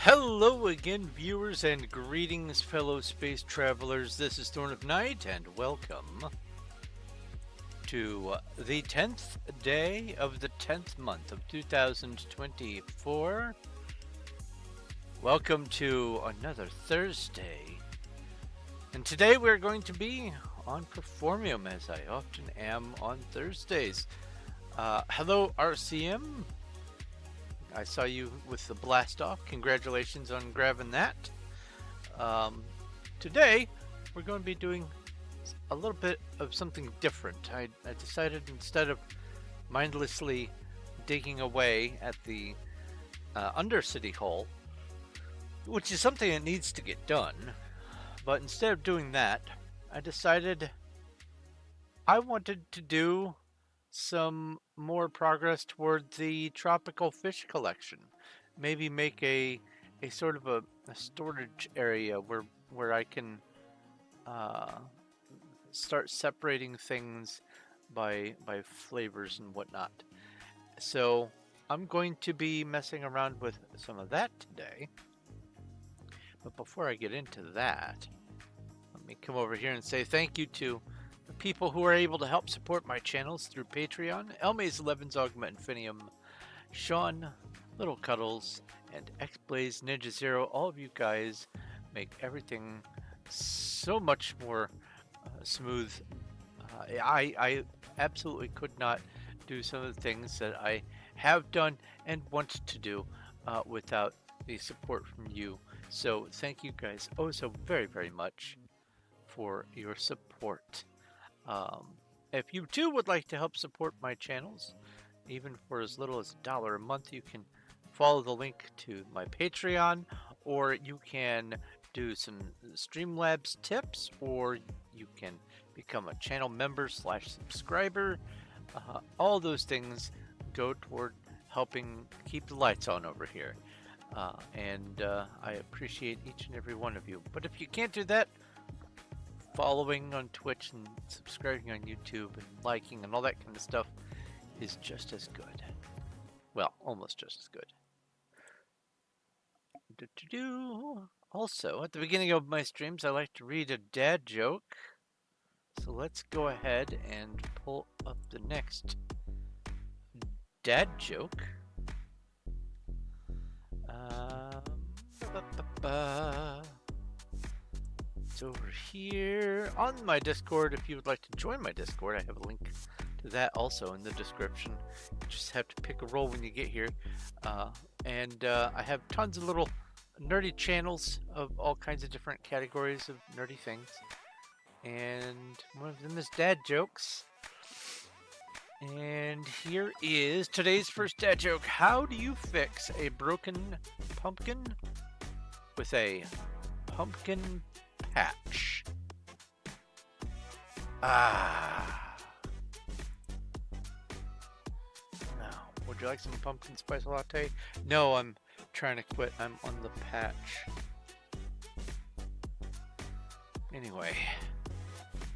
Hello again, viewers, and greetings, fellow space travelers. This is Thorn of Night, and welcome to the 10th day of the 10th month of 2024. Welcome to another Thursday, and today we're going to be on Performium, as I often am on Thursdays. Hello, RCM. I saw you with the blast off. Congratulations on grabbing that. Today, we're going to be doing a little bit of something different. I decided instead of mindlessly digging away at the Undercity hole, which is something that needs to get done, but instead of doing that, I decided I wanted to do some more progress toward the tropical fish collection. Maybe make a sort of a storage area where I can start separating things by flavors and whatnot. So I'm going to be messing around with some of that today. But before I get into that, let me come over here and say thank you to the people who are able to help support my channels through Patreon: Elmaze, Levins, Augment Infinium, Sean, Little Cuddles, and Xblaze Ninja Zero. All of you guys make everything so much more smooth. I absolutely could not do some of the things that I have done and want to do without the support from you. So thank you guys so very, very much for your support. If you too would like to help support my channels, even for as little as $1 a month, you can follow the link to my Patreon, or you can do some Streamlabs tips, or you can become a channel member / subscriber. All those things go toward helping keep the lights on over here. And I appreciate each and every one of you. But if you can't do that, following on Twitch and subscribing on YouTube and liking and all that kind of stuff is just as good. Well, almost just as good. Also, at the beginning of my streams, I like to read a dad joke. So let's go ahead and pull up the next dad joke. It's over here on my Discord. If you would like to join my Discord, I have a link to that also in the description. You just have to pick a role when you get here. And I have tons of little nerdy channels of all kinds of different categories of nerdy things. And one of them is dad jokes. And here is today's first dad joke. How do you fix a broken pumpkin with a pumpkin patch? Now, would you like some pumpkin spice latte? No, I'm trying to quit. I'm on the patch. Anyway,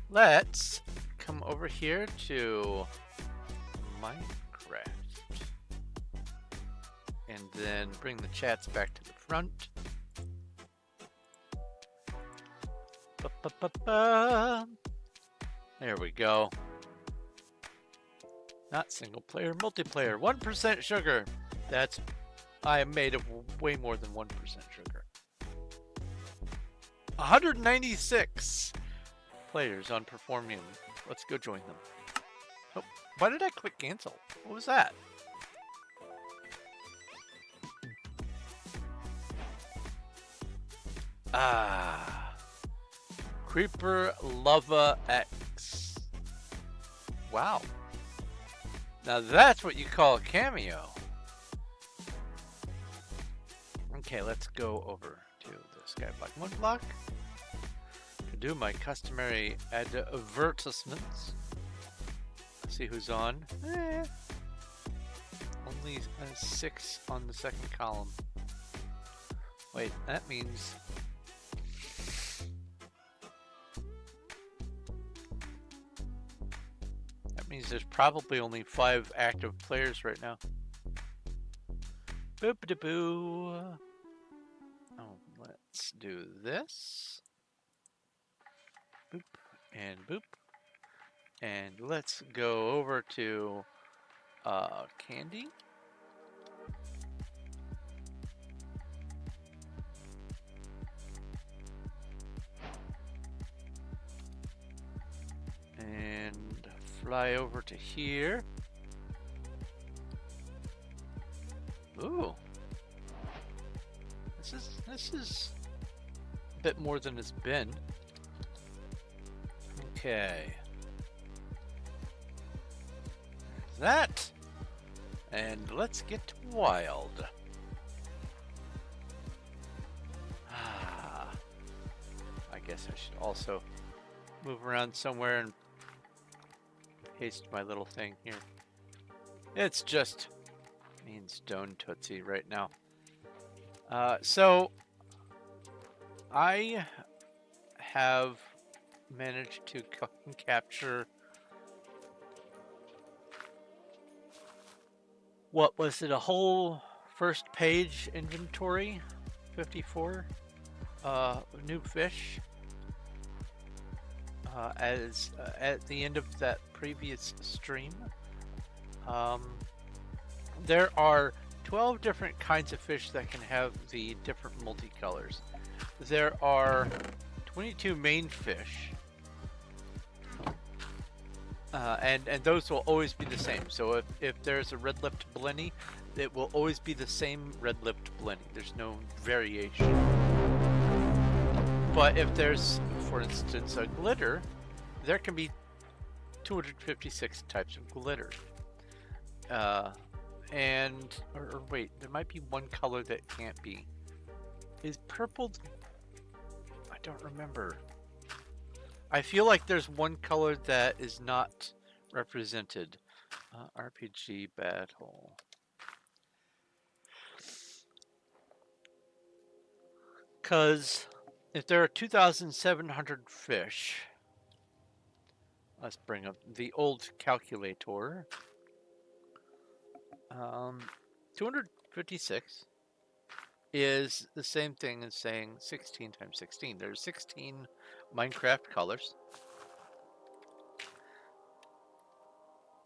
let's come over here to Minecraft and then bring the chats back to the front. There we go. Not single player, multiplayer. 1% sugar. I am made of way more than 1% sugar. 196 players on Performium. Let's go join them. Oh, why did I click cancel? What was that? Creeper Lava X. Wow. Now that's what you call a cameo. Okay, let's go over to the Skyblock 1 block to do my customary advertisements. See who's on. Only 6 on the second column. Wait, that means there's probably only 5 active players right now. Boop-a-da-boo. do this. Boop and boop. And let's go over to candy. And fly over to here. Ooh. This is a bit more than it's been. Okay. There's that. And let's get wild. I guess I should also move around somewhere and paste my little thing here. It's just mean stone tootsie right now. So I have managed to capture, what was it, a whole first page inventory, 54 new fish as at the end of that previous stream. There are 12 different kinds of fish that can have the different multicolors. There are 22 main fish, and those will always be the same. So if there's a red-lipped blenny, it will always be the same red-lipped blenny. There's no variation. But if there's, for instance, a glitter, there can be 256 types of glitter. And or wait, there might be one color that can't be. Is purple? I don't remember. I feel like there's one color that is not represented. RPG battle. Because if there are 2,700 fish, let's bring up the old calculator. 256 is the same thing as saying 16 times 16. There's 16 Minecraft colors.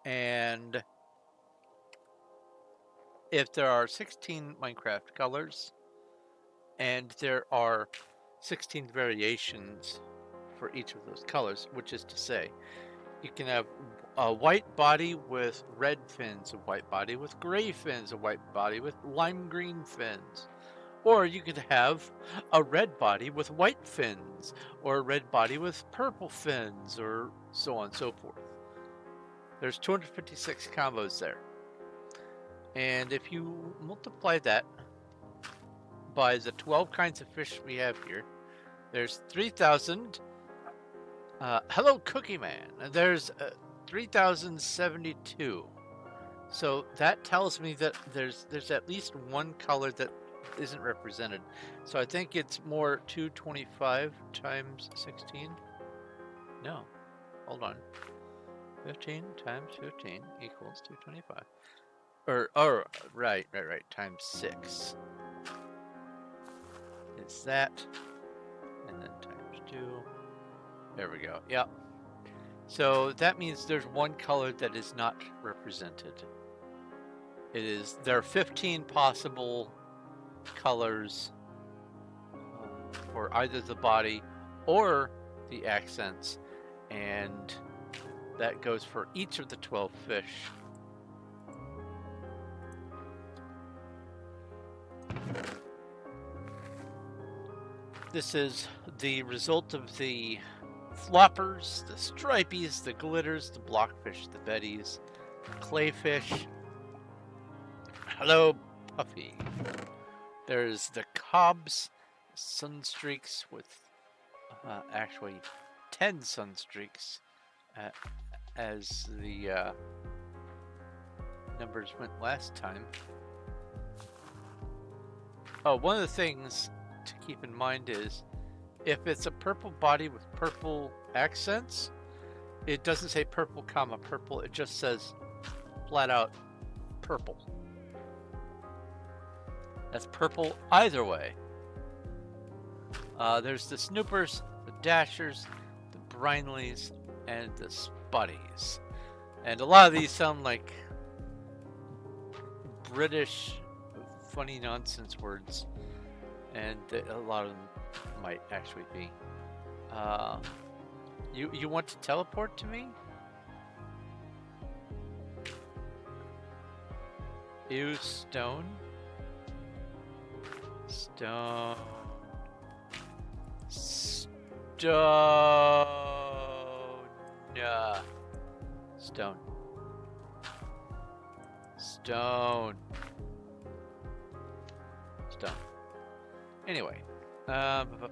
And if there are 16 Minecraft colors and there are 16 variations for each of those colors, which is to say, you can have a white body with red fins, a white body with gray fins, a white body with lime green fins. Or you could have a red body with white fins, or a red body with purple fins, or so on and so forth. There's 256 combos there. And if you multiply that by the 12 kinds of fish we have here, there's 3,000. Hello, Cookie Man. There's 3,072. So that tells me that there's at least one color that isn't represented. So I think it's more 225 times 16. No, hold on. 15 times 15 equals 225. Right, times 6. It's that, and then times 2. There we go. Yep. So that means there's one color that is not represented. There are 15 possible colors for either the body or the accents, and that goes for each of the 12 fish. This is the result of the floppers, the stripies, the glitters, the blockfish, the betties, the clayfish. Hello, Puffy. There's the cobs, sunstreaks with actually 10 sunstreaks as the numbers went last time. Oh, one of the things to keep in mind is if it's a purple body with purple accents, it doesn't say purple comma purple, it just says flat out purple. That's purple either way. There's the Snoopers, the Dashers, the Brinleys, and the Spuddies. And a lot of these sound like British funny nonsense words, and a lot of them might actually be. You want to teleport to me? Ew, stone? Stone. Stone. Stone. Stone. Stone. Anyway. What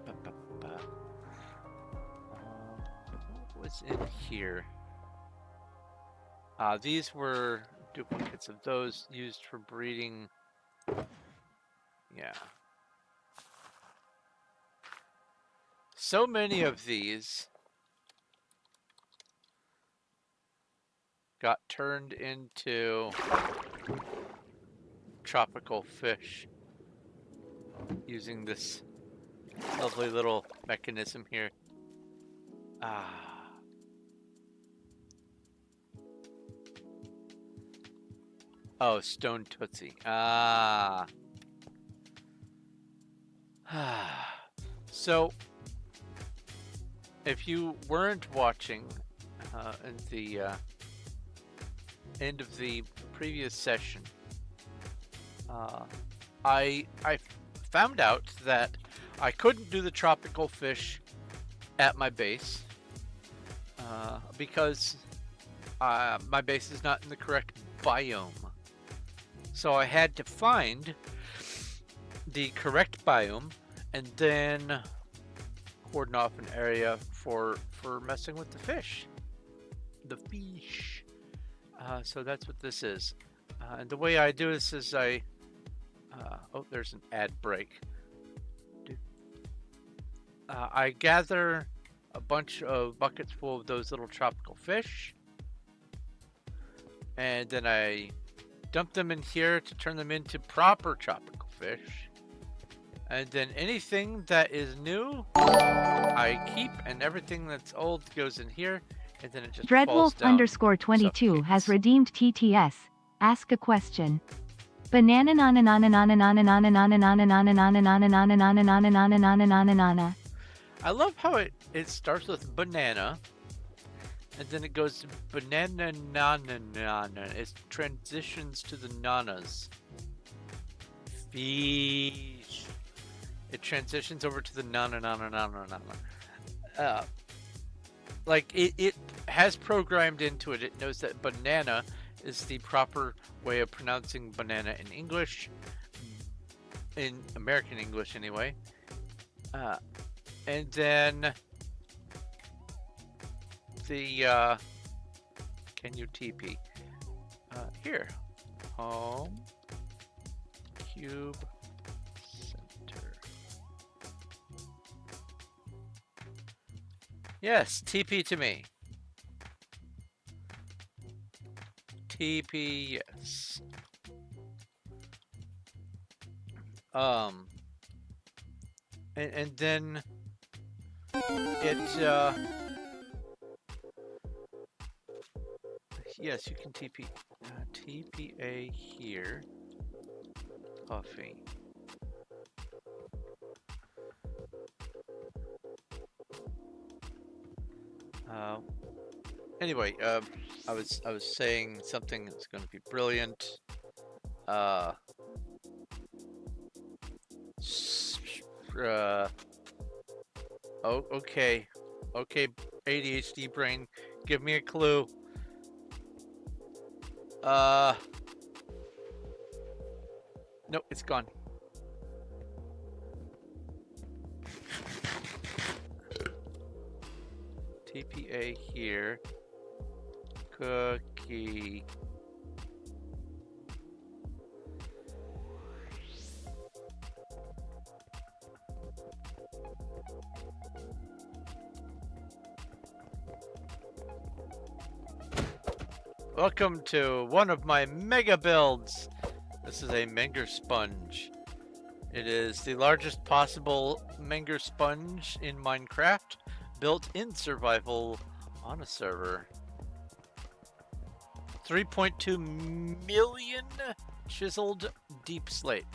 was in here? These were duplicates of those used for breeding. Yeah. So many of these got turned into tropical fish using this lovely little mechanism here. Oh, stone tootsie. So, if you weren't watching in the end of the previous session, I found out that I couldn't do the tropical fish at my base because my base is not in the correct biome. So I had to find the correct biome and then cordon off an area for messing with the fish. The fish. So that's what this is. And the way I do this is oh, there's an ad break. I gather a bunch of buckets full of those little tropical fish, and then I dump them in here to turn them into proper tropical fish. And then anything that is new, I keep, and everything that's old goes in here, and then it just falls down. Dreadwolf_22 has redeemed TTS. Ask a question. Banana nana nana nana nana nana nana nana nana nana nana nana nana nana nana nana nana nana. I love how it starts with banana, and then it goes to banana nana nana. It transitions to the nanas. Fish. It transitions over to the nana nana nana nana. Like it has programmed into it. It knows that banana is the proper way of pronouncing banana in English, in American English anyway. And then the can you TP here? Home cube center. Yes, TP to me. TP, yes. And then it yes, you can TP TPA here. Coffee. Anyway, I was saying something that's going to be brilliant. Oh, okay, ADHD brain, give me a clue. Nope, it's gone. TPA here. Cookie. Welcome to one of my mega builds. This is a mega sponge. It is the largest possible Menger sponge in Minecraft, built in survival on a server. 3.2 million chiseled deep slate.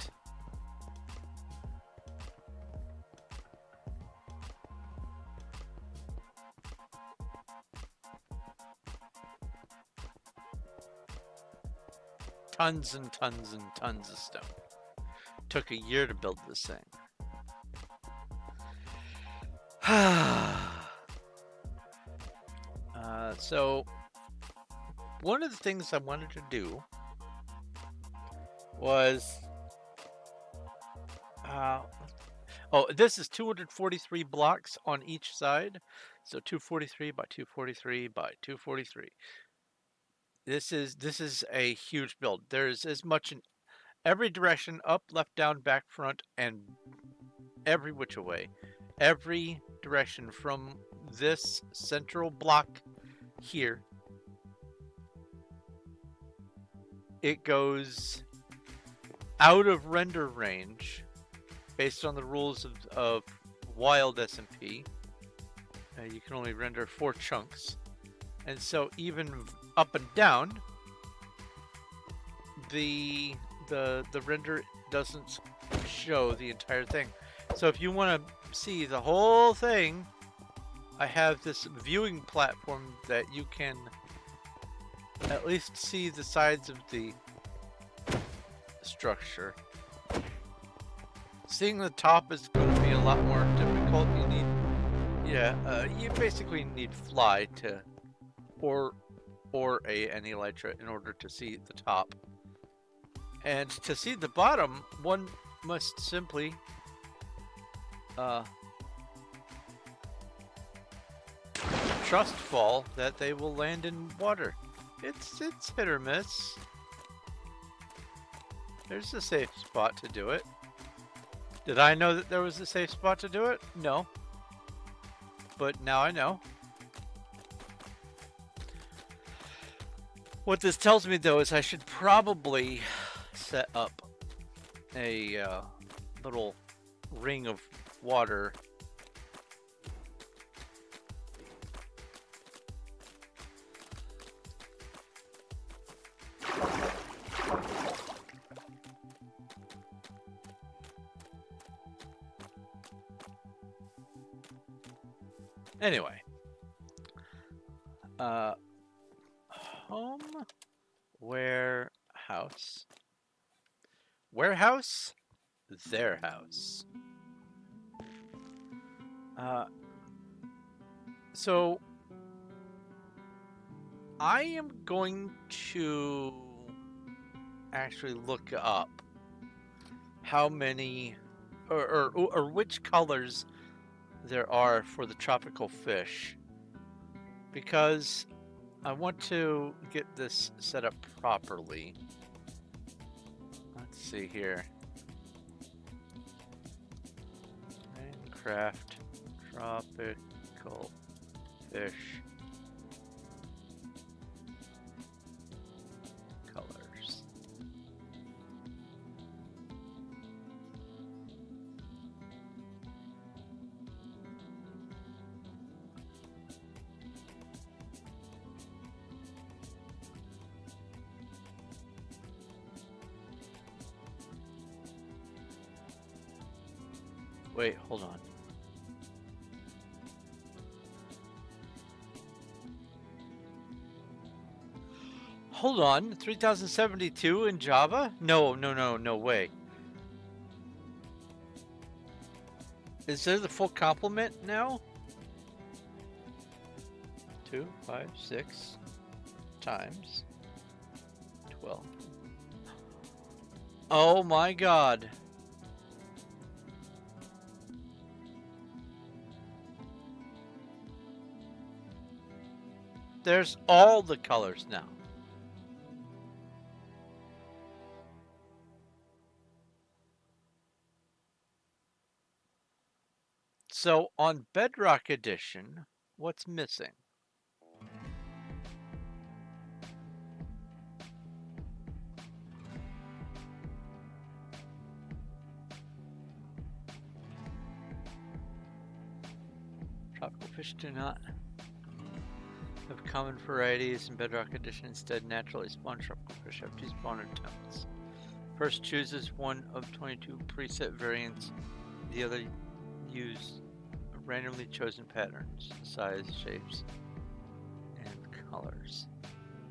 Tons and tons and tons of stone. Took a year to build this thing. So, one of the things I wanted to do was, this is 243 blocks on each side. So 243 by 243 by 243. This is a huge build. There's as much in every direction, up, left, down, back, front, and every which way. Every direction from this central block here. It goes out of render range based on the rules of wild SMP. You can only render 4 chunks. And so even up and down, the render doesn't show the entire thing. So if you want to see the whole thing, I have this viewing platform that you can at least see the sides of the structure. Seeing the top is going to be a lot more difficult. You need, you basically need fly to, or an elytra in order to see the top. And to see the bottom, one must simply trust fall that they will land in water. It's hit or miss. There's a safe spot to do it. Did I know that there was a safe spot to do it? No. But now I know. What this tells me, though, is I should probably set up a little ring of water. Anyway, home, warehouse, warehouse, their house. So I am going to actually look up how many or which colors there are for the tropical fish, because I want to get this set up properly. Let's see here. Minecraft tropical fish colors. Wait, hold on. Hold on, 3072 in Java? No way. Is there the full complement now? 2, 5, 6 times 12. Oh my god. There's all the colors now. So on Bedrock Edition, what's missing? Tropical fish do not have common varieties in bedrock condition. Instead, naturally spawn tropical fish have two spawn attempts. First chooses one of 22 preset variants. The other use randomly chosen patterns, size, shapes, and colors.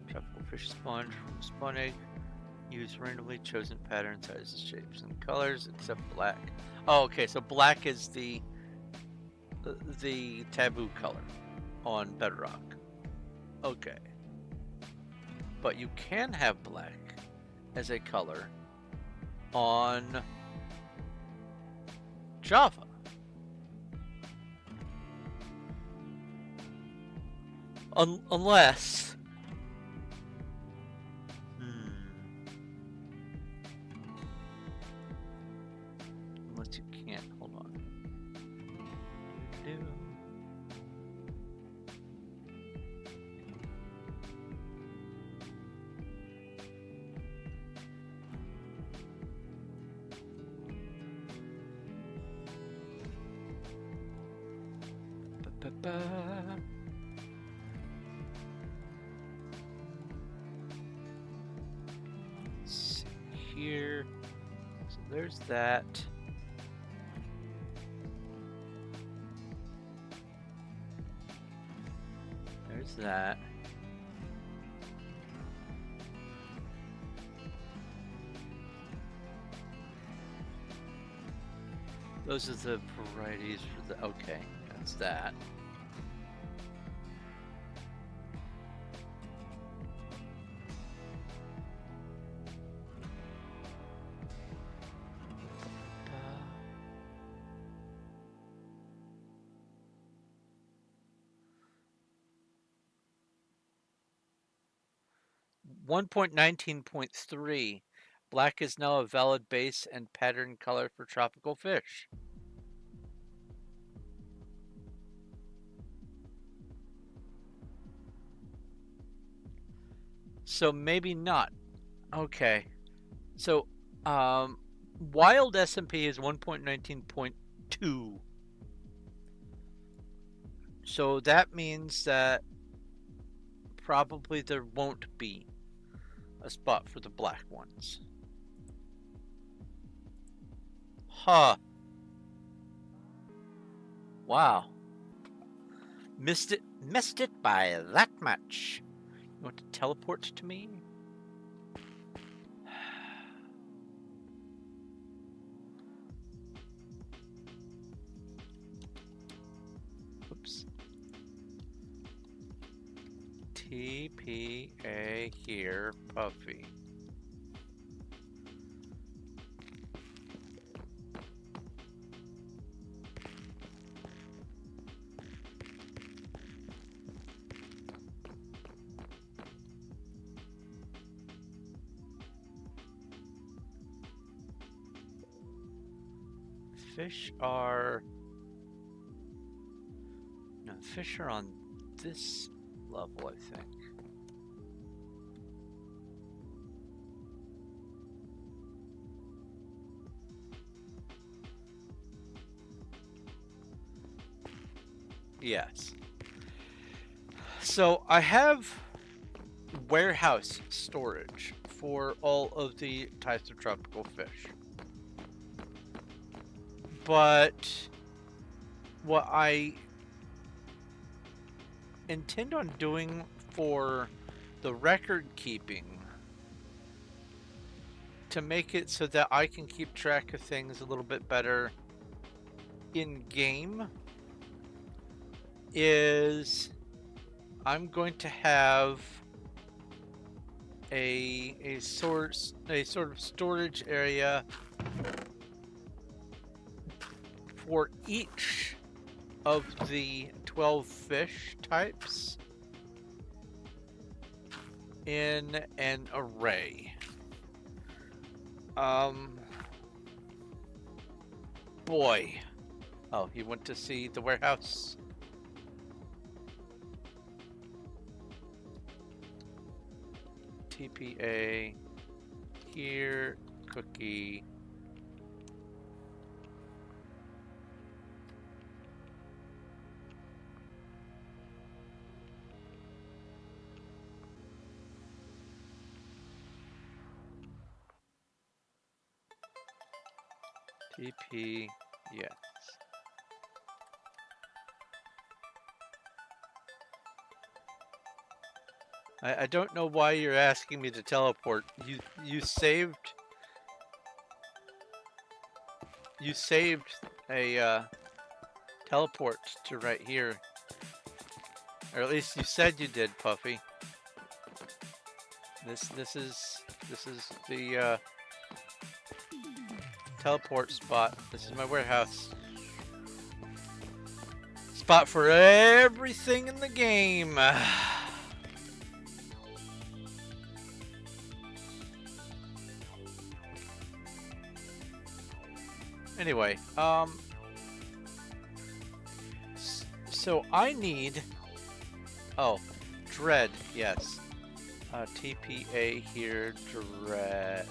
Tropical fish spawn from spawn egg. Use randomly chosen pattern, sizes, shapes, and colors, except black. Oh, okay. So black is the taboo color on bedrock. Okay. But you can have black as a color on Java. Unless... Unless you can't. Hold on. Let's see here. So there's that. There's that. Those are the varieties for the... Okay, that's that. One 1.19.3. Black is now a valid base and pattern color for tropical fish. So maybe not. Okay. So wild SMP is 1.19.2. So that means that probably there won't be a spot for the black ones. Huh. Wow. Missed it by that much. You want to teleport to me? Oops. TPA here, Puffy. Fish are... No, fish are on this level, I think. Yes. So I have warehouse storage for all of the types of tropical fish. But what I intend on doing for the record keeping to make it so that I can keep track of things a little bit better in game is I'm going to have a sort of storage area for each of the 12 fish types in an array. Boy. Oh, he went to see the warehouse. TPA here, cookie. TP, yes. I don't know why you're asking me to teleport. You saved a teleport to right here, or at least you said you did, Puffy. This is the teleport spot. This is my warehouse spot for everything in the game. Anyway, so I need, oh, dread, yes. TPA here, dread.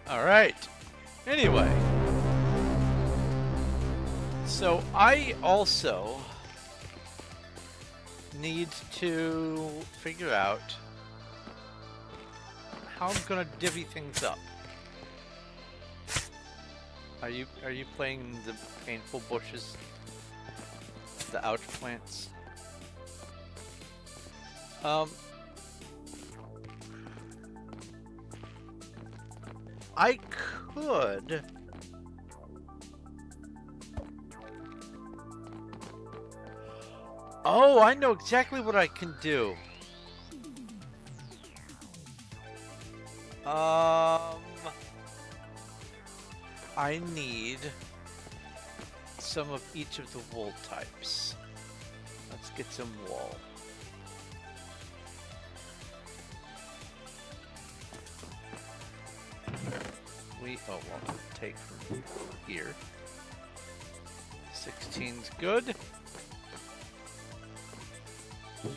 All right. Anyway, so I also need to figure out how I'm gonna divvy things up. Are you playing the painful bushes, the ouch plants? I could. Oh, I know exactly what I can do. I need some of each of the wool types. Let's get some wool. Well, take from here. 16's good. 15.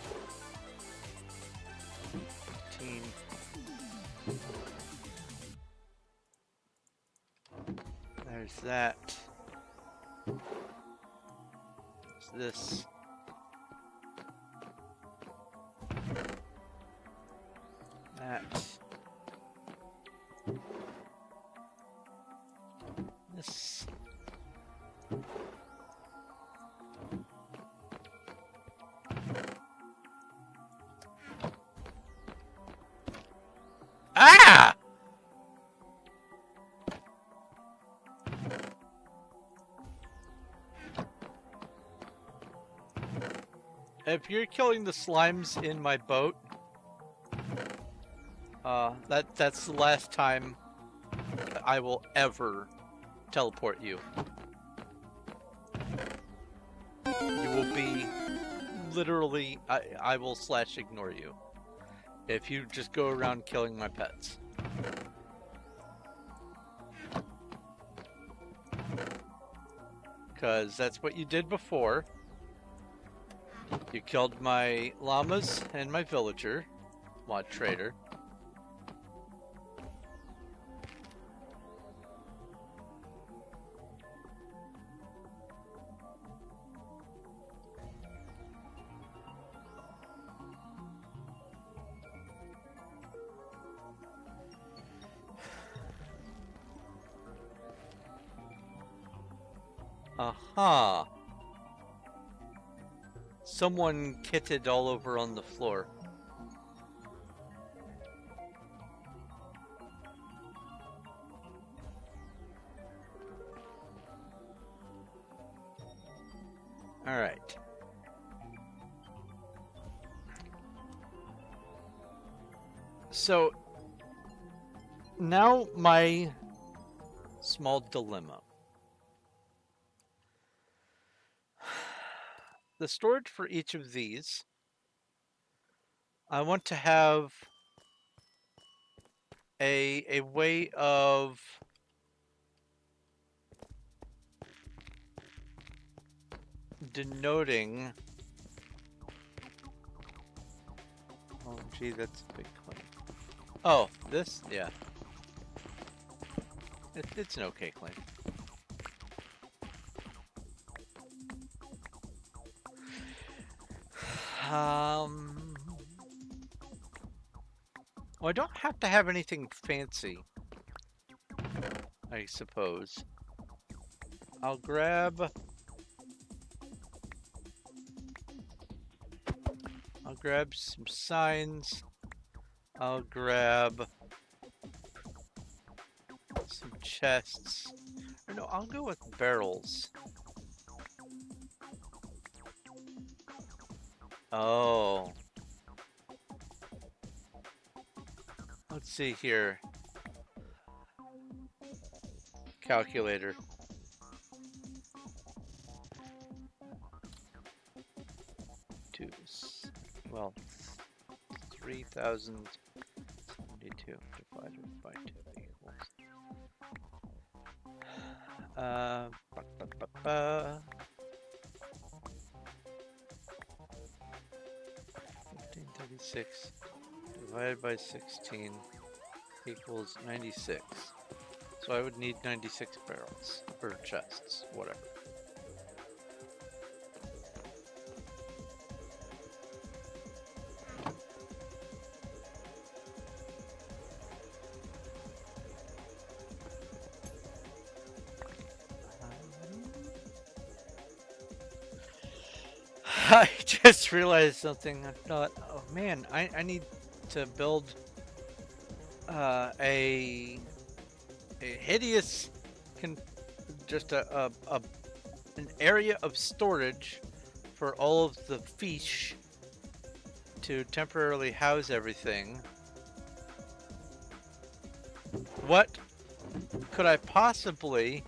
There's that. There's this. That. This. Ah! If you're killing the slimes in my boat, that's the last time I will ever teleport you. You will be literally, I will / ignore you if you just go around killing my pets. Because that's what you did before. You killed my llamas and my villager, mod trader. Aha! Someone kitted all over on the floor. All right. So now my small dilemma. The storage for each of these, I want to have a way of denoting. Oh, gee, that's a big claim. Oh, this, yeah. It's an okay claim. Well, I don't have to have anything fancy, I suppose. I'll grab some signs. I'll grab some chests. Or no, I'll go with barrels. Oh. Let's see here. Calculator. Well, 3,072 divided by 2 equals. Ba, ba, ba, ba. 1536 divided by 16 equals 96. So I would need 96 barrels, or chests, whatever. I just realized something. I thought, oh man, I need to build a hideous, just an area of storage for all of the fish to temporarily house everything. What could I possibly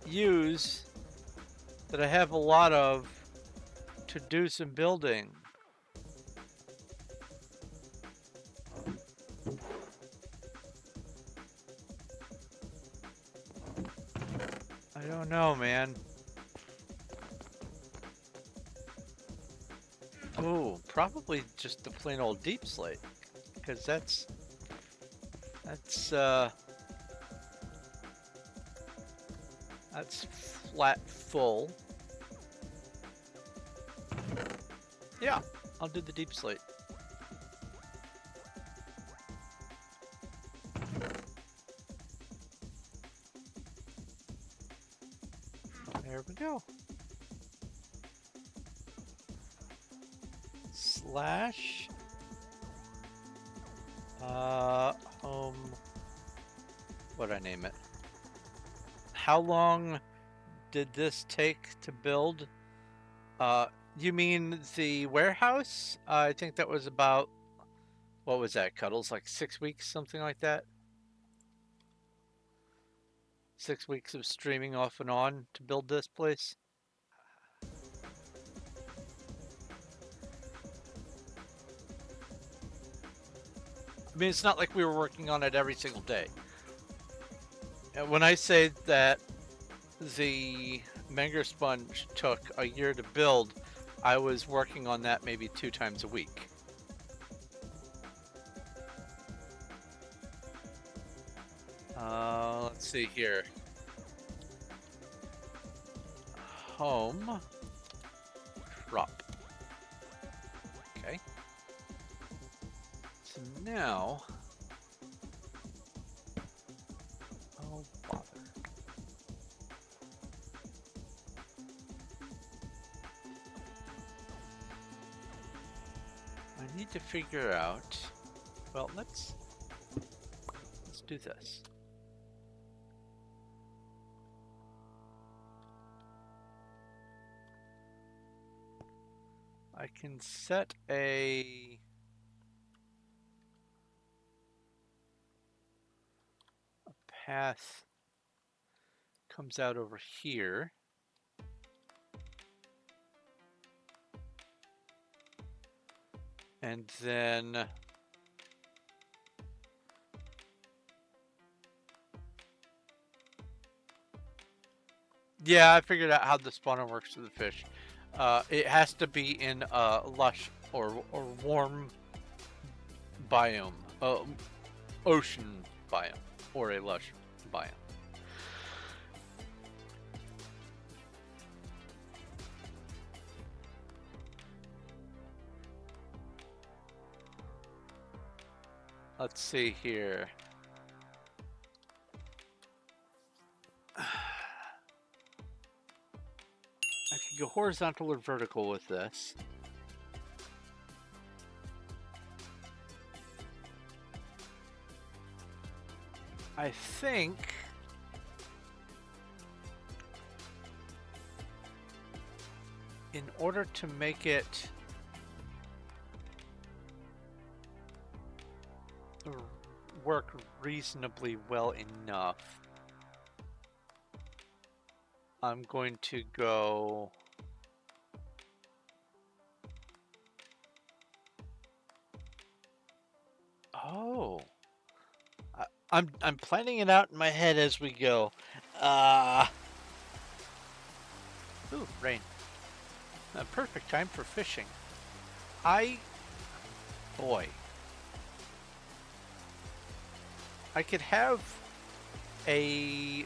use that I have a lot of to do some building? I don't know, man. Oh, probably just the plain old deep slate, because that's flat full. Yeah, I'll do the deep slate. There we go. Slash home, what'd I name it? How long did this take to build? You mean the warehouse? I think that was about, what was that, Cuddles? Like 6 weeks, something like that? 6 weeks of streaming off and on to build this place? I mean, it's not like we were working on it every single day. And when I say that the Menger Sponge took a year to build, I was working on that maybe 2 times a week. Let's see here. Home. Drop. Okay. So now... Oh, bother. I need to figure out... Well, let's do this. I can set a path comes out over here. And then Yeah, I figured out how the spawner works for the fish. It has to be in a lush or warm biome, ocean biome, or a lush biome. Let's see here. I could go horizontal or vertical with this. I think in order to make it work reasonably well enough, I'm going to go oh, I'm planning it out in my head as we go. Ooh, rain. A perfect time for fishing. Boy, I could have a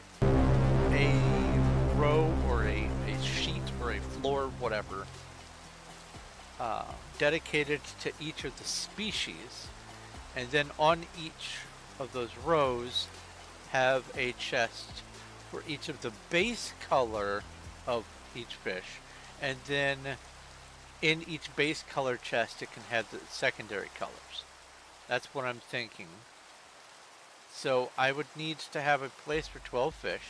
row or a sheet or a floor, whatever, dedicated to each of the species, and then on each of those rows have a chest for each of the base color of each fish, and then in each base color chest it can have the secondary colors. That's what I'm thinking. So I would need to have a place for 12 fish.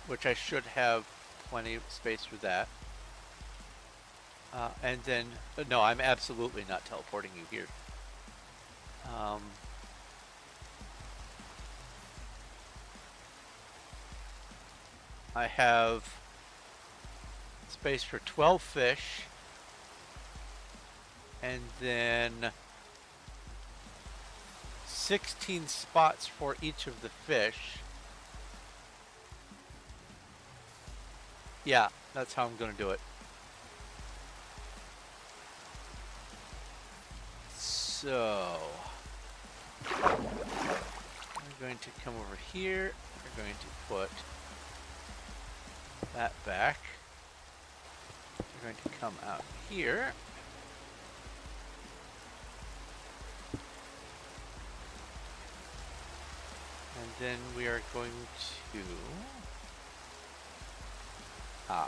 Which I should have plenty of space for that. And then, no, I'm absolutely not teleporting you here. I have space for 12 fish. And then 16 spots for each of the fish. Yeah, that's how I'm going to do it. So, I'm going to come over here. We're going to put that back. We're going to come out here. And then we are going to... I'm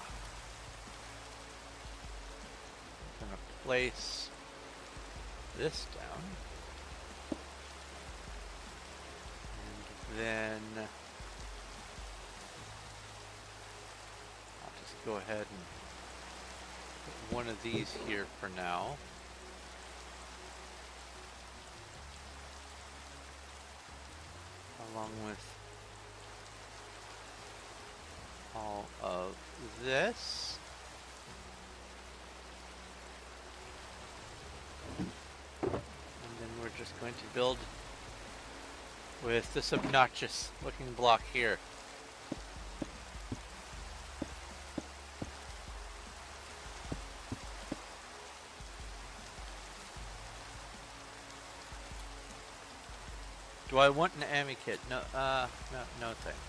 going to place this down. And then I'll just go ahead and put one of these here for now. Along with all of this. And then we're just going to build with this obnoxious looking block here. Do I want an ammo kit? No, no thanks.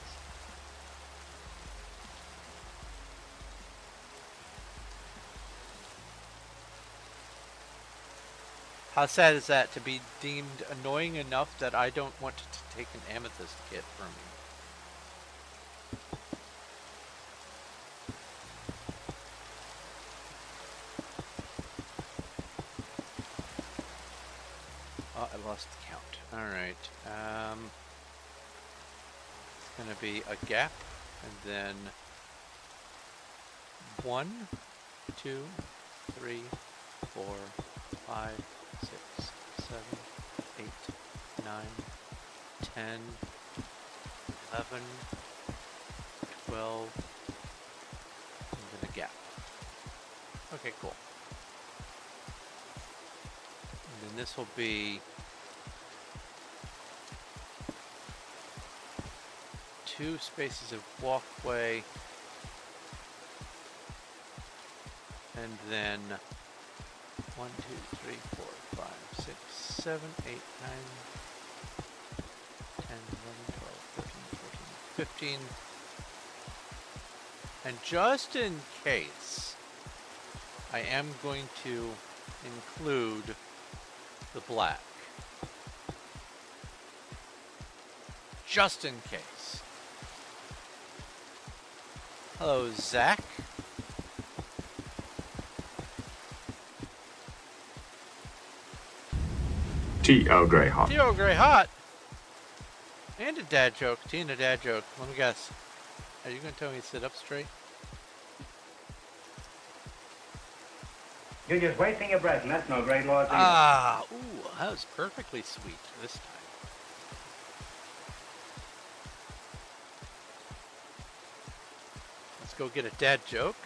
How sad is that, to be deemed annoying enough that I don't want to take an amethyst kit from you? Oh, I lost the count. Alright, it's gonna be a gap, and then 1, 2, 3, 4, 5, 6, 7, 8, 9, 10, 11, 12, and then a gap. Okay, cool. And then this will be 2 spaces of walkway. And then 1, 2, 3, 4, 5, 6, 7, 8, 9, 10, 11, 12, 13, 14, 15. And just in case, I am going to include the black. Just in case. Hello, Zach. T.O. Grey Hot. T.O. Grey Hot. And a dad joke. T and a dad joke. Let me guess. Are you going to tell me to sit up straight? You're just wasting your breath, and that's no great loss either. Ah, ooh, that was perfectly sweet this time. Let's go get a dad joke.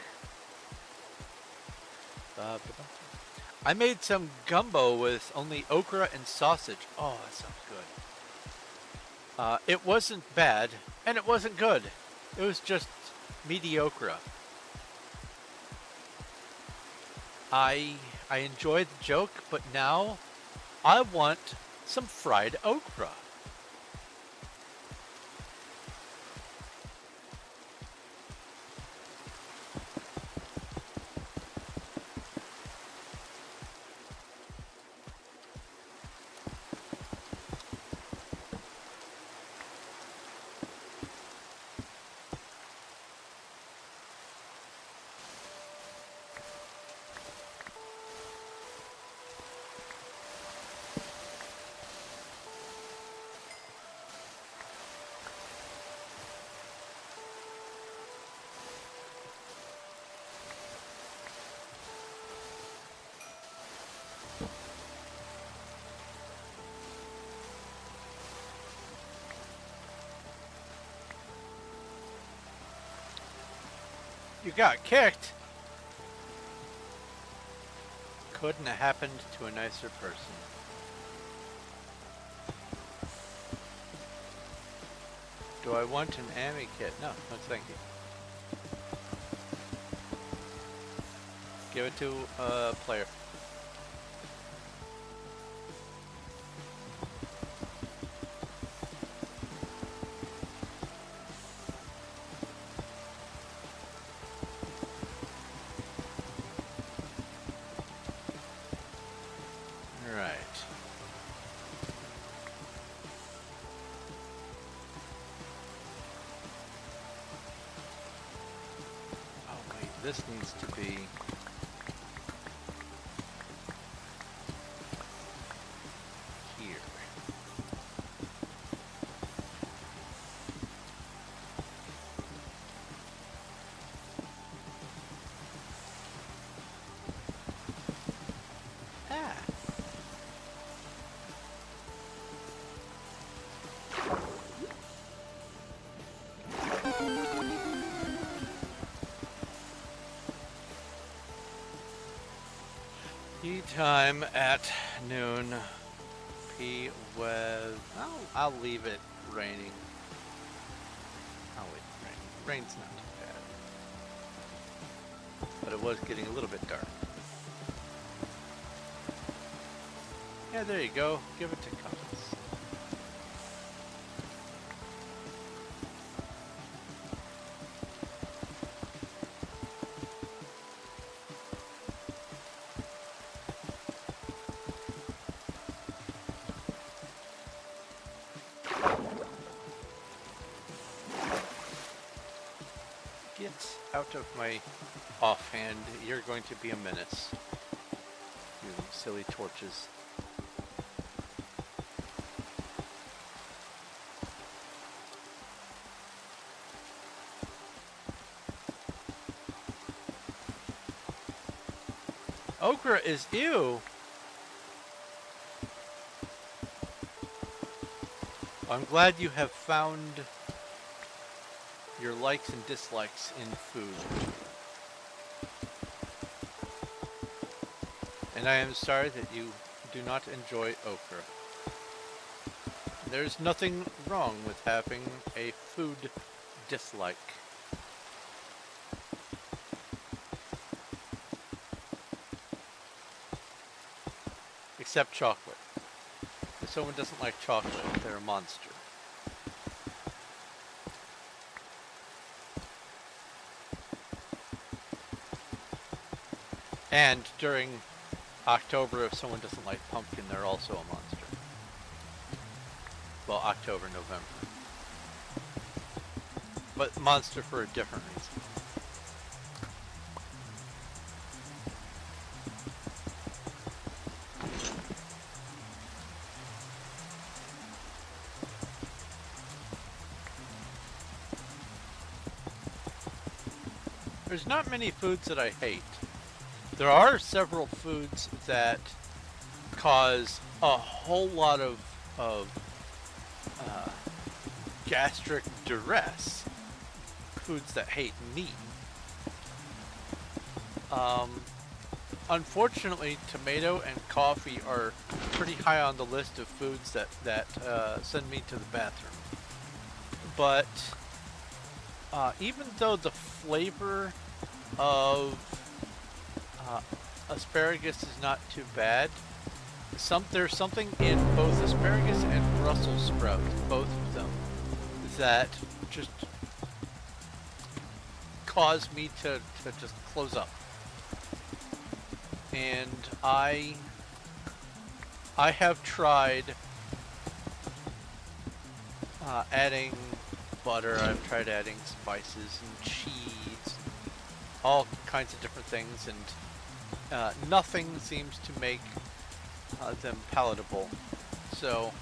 I made some gumbo with only okra and sausage. Oh, that sounds good. It wasn't bad, and it wasn't good. It was just mediocre. I enjoyed the joke, but now I want some fried okra. You got kicked. Couldn't have happened to a nicer person. Do I want an Ami kit? No, no thank you. Give it to a player. This needs to be here. Ah. Tea time at noon. P with. I'll leave it raining. I'll leave it raining. Rain's not too bad. But it was getting a little bit dark. Yeah, there you go. Give it to Compass. Get out of my offhand. You're going to be a menace. You silly torches. Okra is ew. I'm glad you have found your likes and dislikes in food. And I am sorry that you do not enjoy okra. there's nothing wrong with having a food dislike. Except chocolate. If someone doesn't like chocolate, they're a monster. And during October, if someone doesn't like pumpkin, they're also a monster. Well, October, November. But monster for a different reason. There's not many foods that I hate. There are several foods that cause a whole lot of gastric duress. Foods that hate me. Unfortunately, tomato and coffee are pretty high on the list of foods that send me to the bathroom. But even though the flavor of asparagus is not too bad, there's something in both asparagus and Brussels sprouts, both of them, that just cause me to just close up. And I have tried adding butter, I've tried adding spices and cheese, all kinds of different things, and nothing seems to make them palatable. So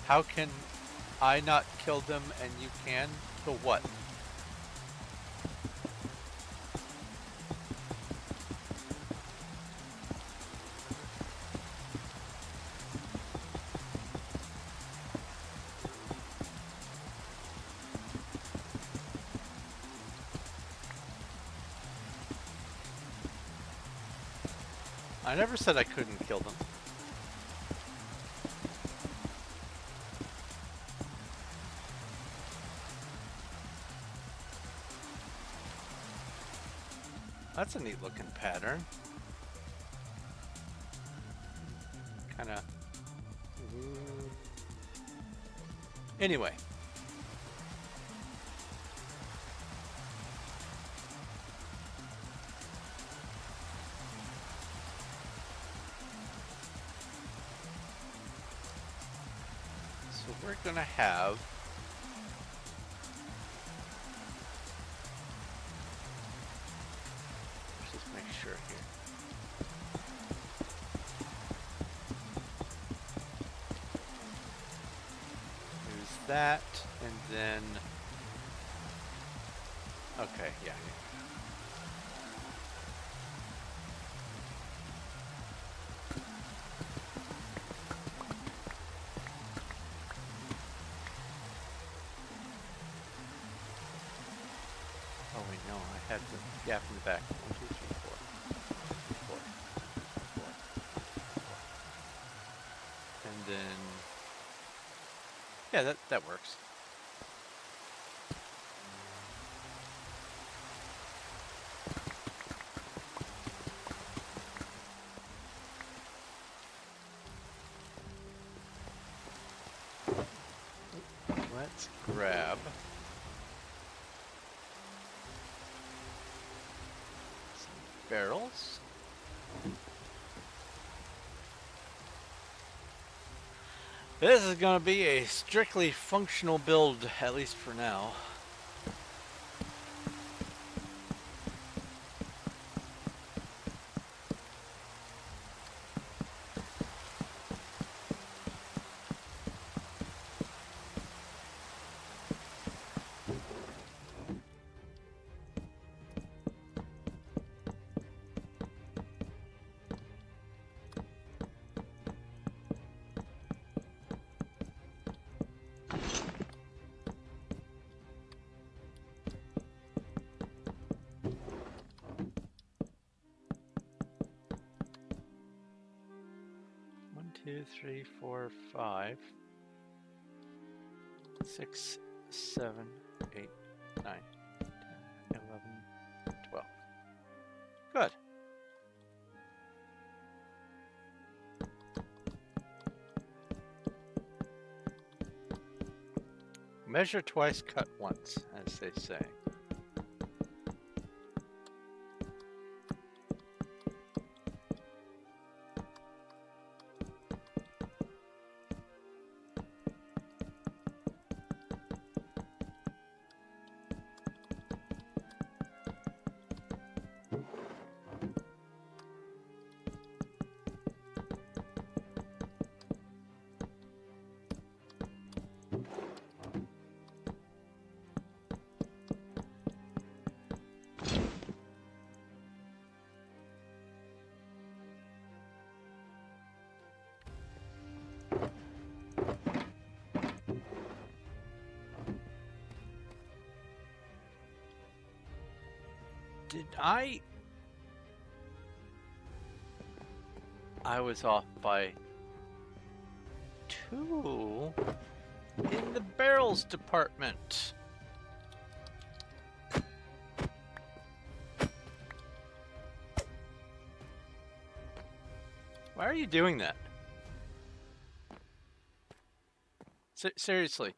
how can I not kill them and you can? For what? I never said I couldn't kill them. That's a neat looking pattern. Kinda. Anyway. So we're gonna have sure here. There's that, and then okay, yeah. Oh wait, no, I had the gap in the back. 1, 2, 3, 4. And then, yeah, that works. Let's grab some barrels. This is going to be a strictly functional build, at least for now. 2, 3, 4, 5, 6, 7, 8, 9, 10, 11, 12. Good. Measure twice, cut once, as they say. Did I was off by 2 in the barrels department. Why are you doing that? Seriously.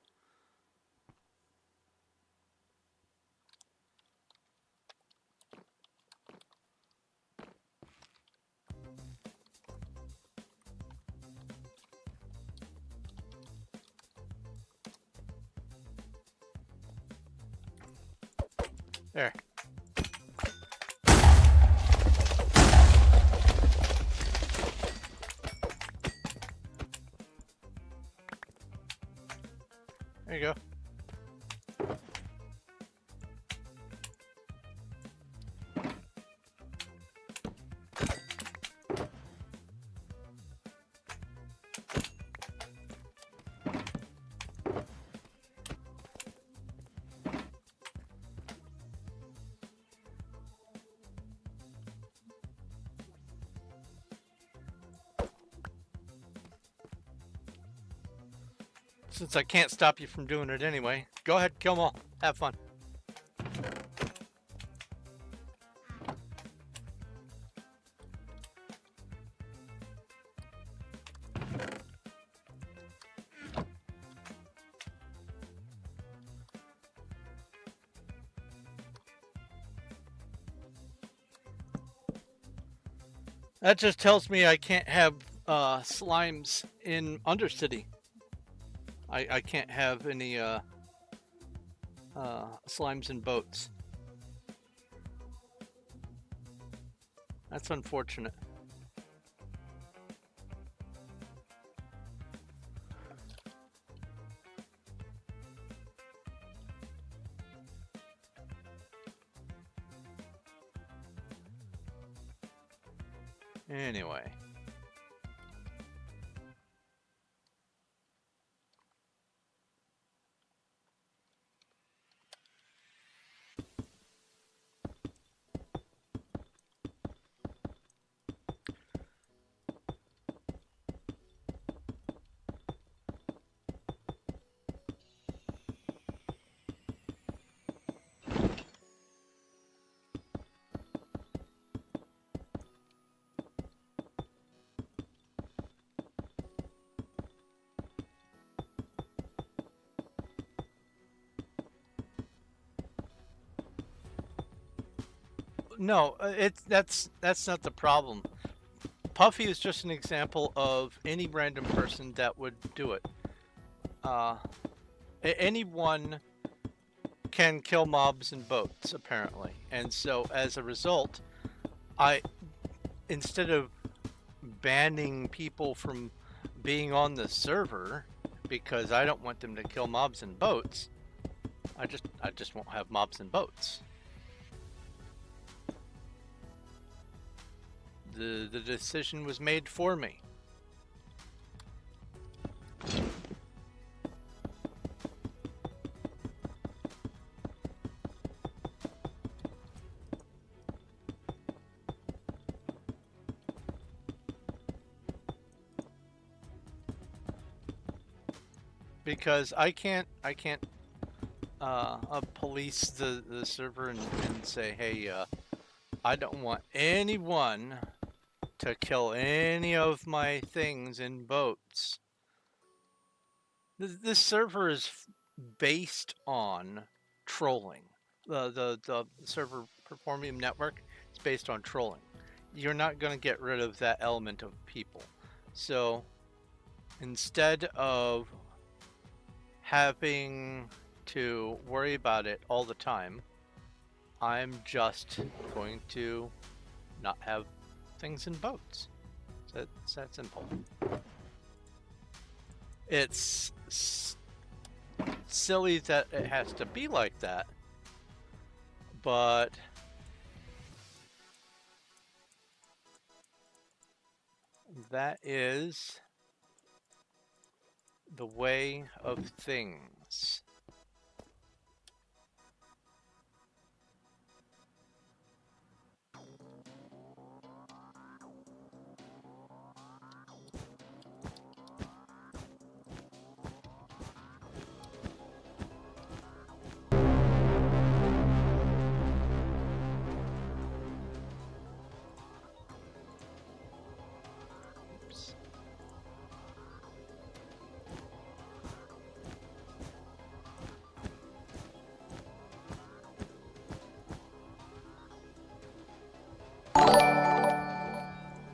There. There you go. Since I can't stop you from doing it anyway, go ahead, kill them all. Have fun. That just tells me I can't have slimes in Undercity. I can't have any slimes in boats. That's unfortunate. Anyway. No, that's not the problem. Puffy is just an example of any random person that would do it. Anyone can kill mobs in boats, apparently, and so as a result, instead of banning people from being on the server because I don't want them to kill mobs in boats, I just won't have mobs in boats. The decision was made for me. because I can't police the server and say, hey, I don't want anyone to kill any of my things in boats. This server is based on trolling. The server Performium network is based on trolling. You're not going to get rid of that element of people. So instead of having to worry about it all the time, I'm just going to not have things in boats. It's that simple. It's silly that it has to be like that, but that is the way of things. Oops.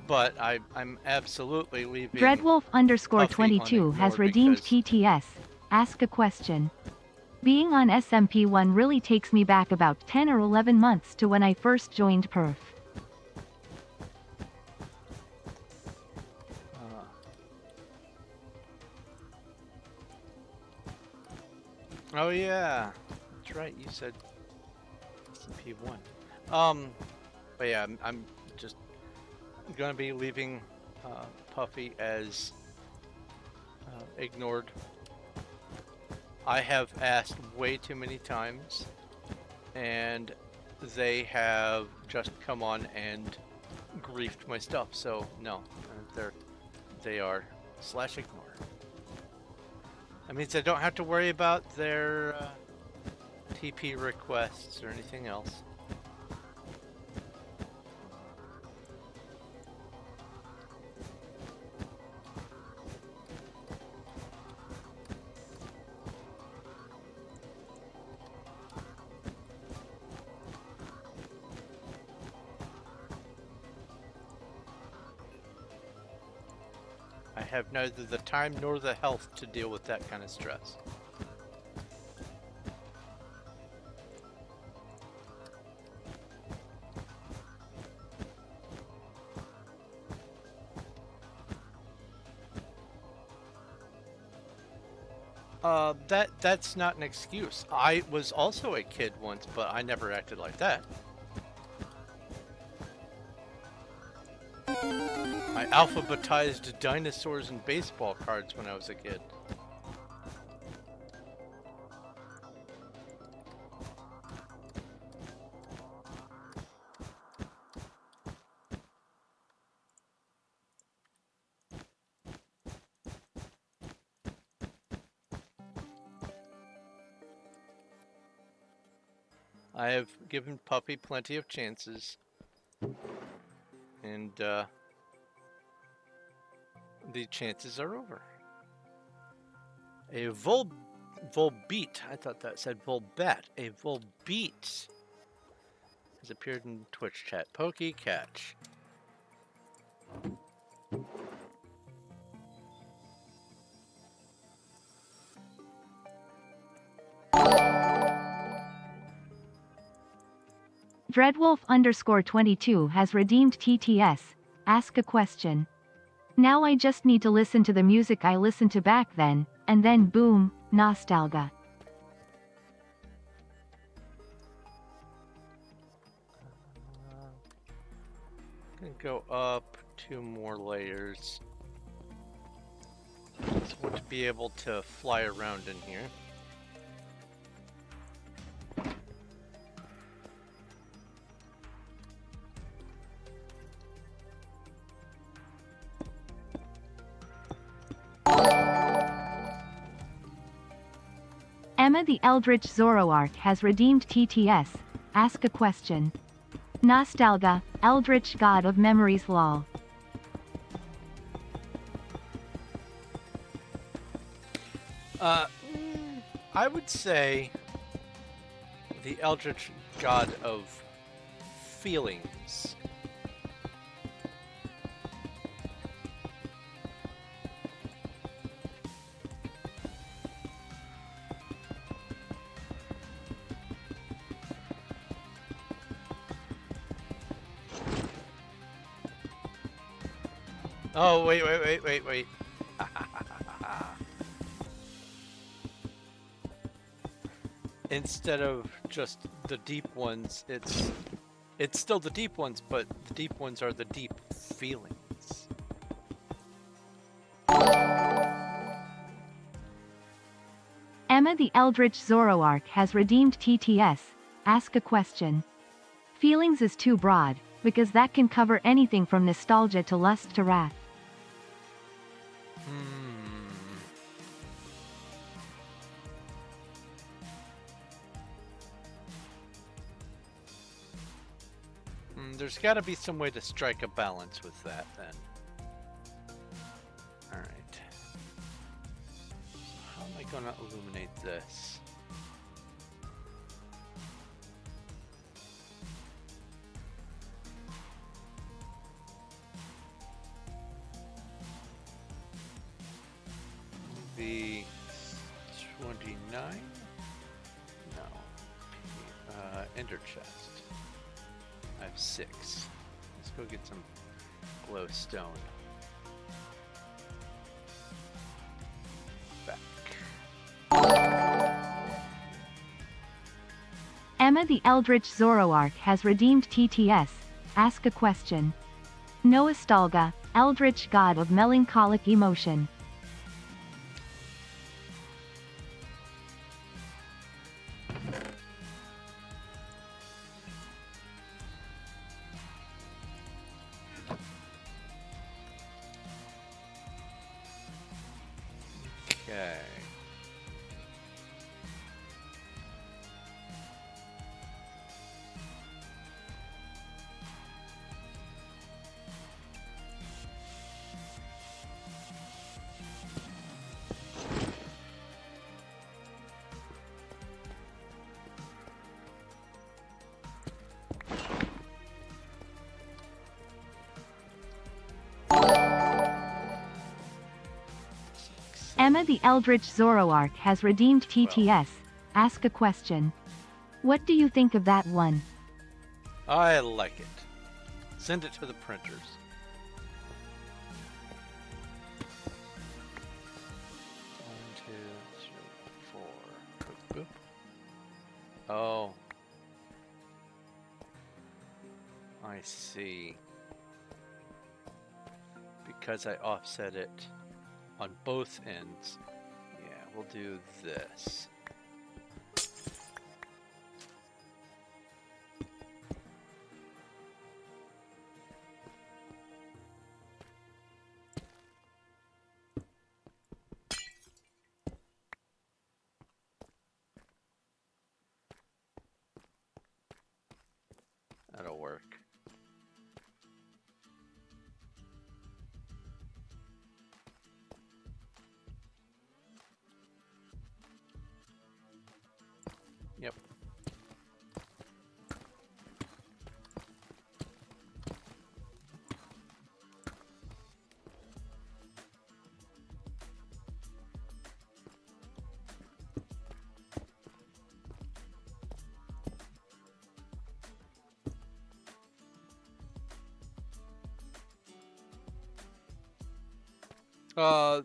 But I'm absolutely leaving Dreadwolf underscore Puffy 22 has unignored redeemed because TTS. Ask a question. Being on SMP1 really takes me back about 10 or 11 months to when I first joined Perf. oh yeah, that's right. You said SMP1. But yeah, I'm just gonna be leaving Puffy as ignored. I have asked way too many times, and they have just come on and griefed my stuff. So no, they are /ignore. That means I don't have to worry about their TP requests or anything else. I have neither the time nor the health to deal with that kind of stress. That's not an excuse. I was also a kid once, but I never acted like that. I alphabetized dinosaurs and baseball cards when I was a kid. I have given Puppy plenty of chances, and the chances are over. A Volbeat, I thought that said Volbat. A Volbeat has appeared in Twitch chat. Pokey catch. Dreadwolf underscore 22 has redeemed TTS. Ask a question. Now I just need to listen to the music I listened to back then, and then boom, nostalgia. Gonna go up 2 more layers. Just want to be able to fly around in here. Emma the Eldritch Zoroark has redeemed TTS. Ask a question. Nostalgia, Eldritch God of Memories lol. I would say the Eldritch God of Feelings. Oh, wait. Instead of just the deep ones, it's still the deep ones, but the deep ones are the deep feelings. Emma the Eldritch Zoroark has redeemed TTS. Ask a question. Feelings is too broad, because that can cover anything from nostalgia to lust to wrath. There's got to be some way to strike a balance with that, then. Alright. How am I going to illuminate this? Maybe 29? No. Ender chest. I have 6. Let's go get some glowstone. Back. Emma the Eldritch Zoroark has redeemed TTS. Ask a question. Nostalgia, Eldritch God of Melancholic Emotion. Okay. Emma the Eldritch Zoroark has redeemed TTS. Ask a question. What do you think of that one? I like it. Send it to the printers. 1, 2, 3, 4. Boop. Oh. I see. Because I offset it on both ends. Yeah, we'll do this. That'll work. Yep.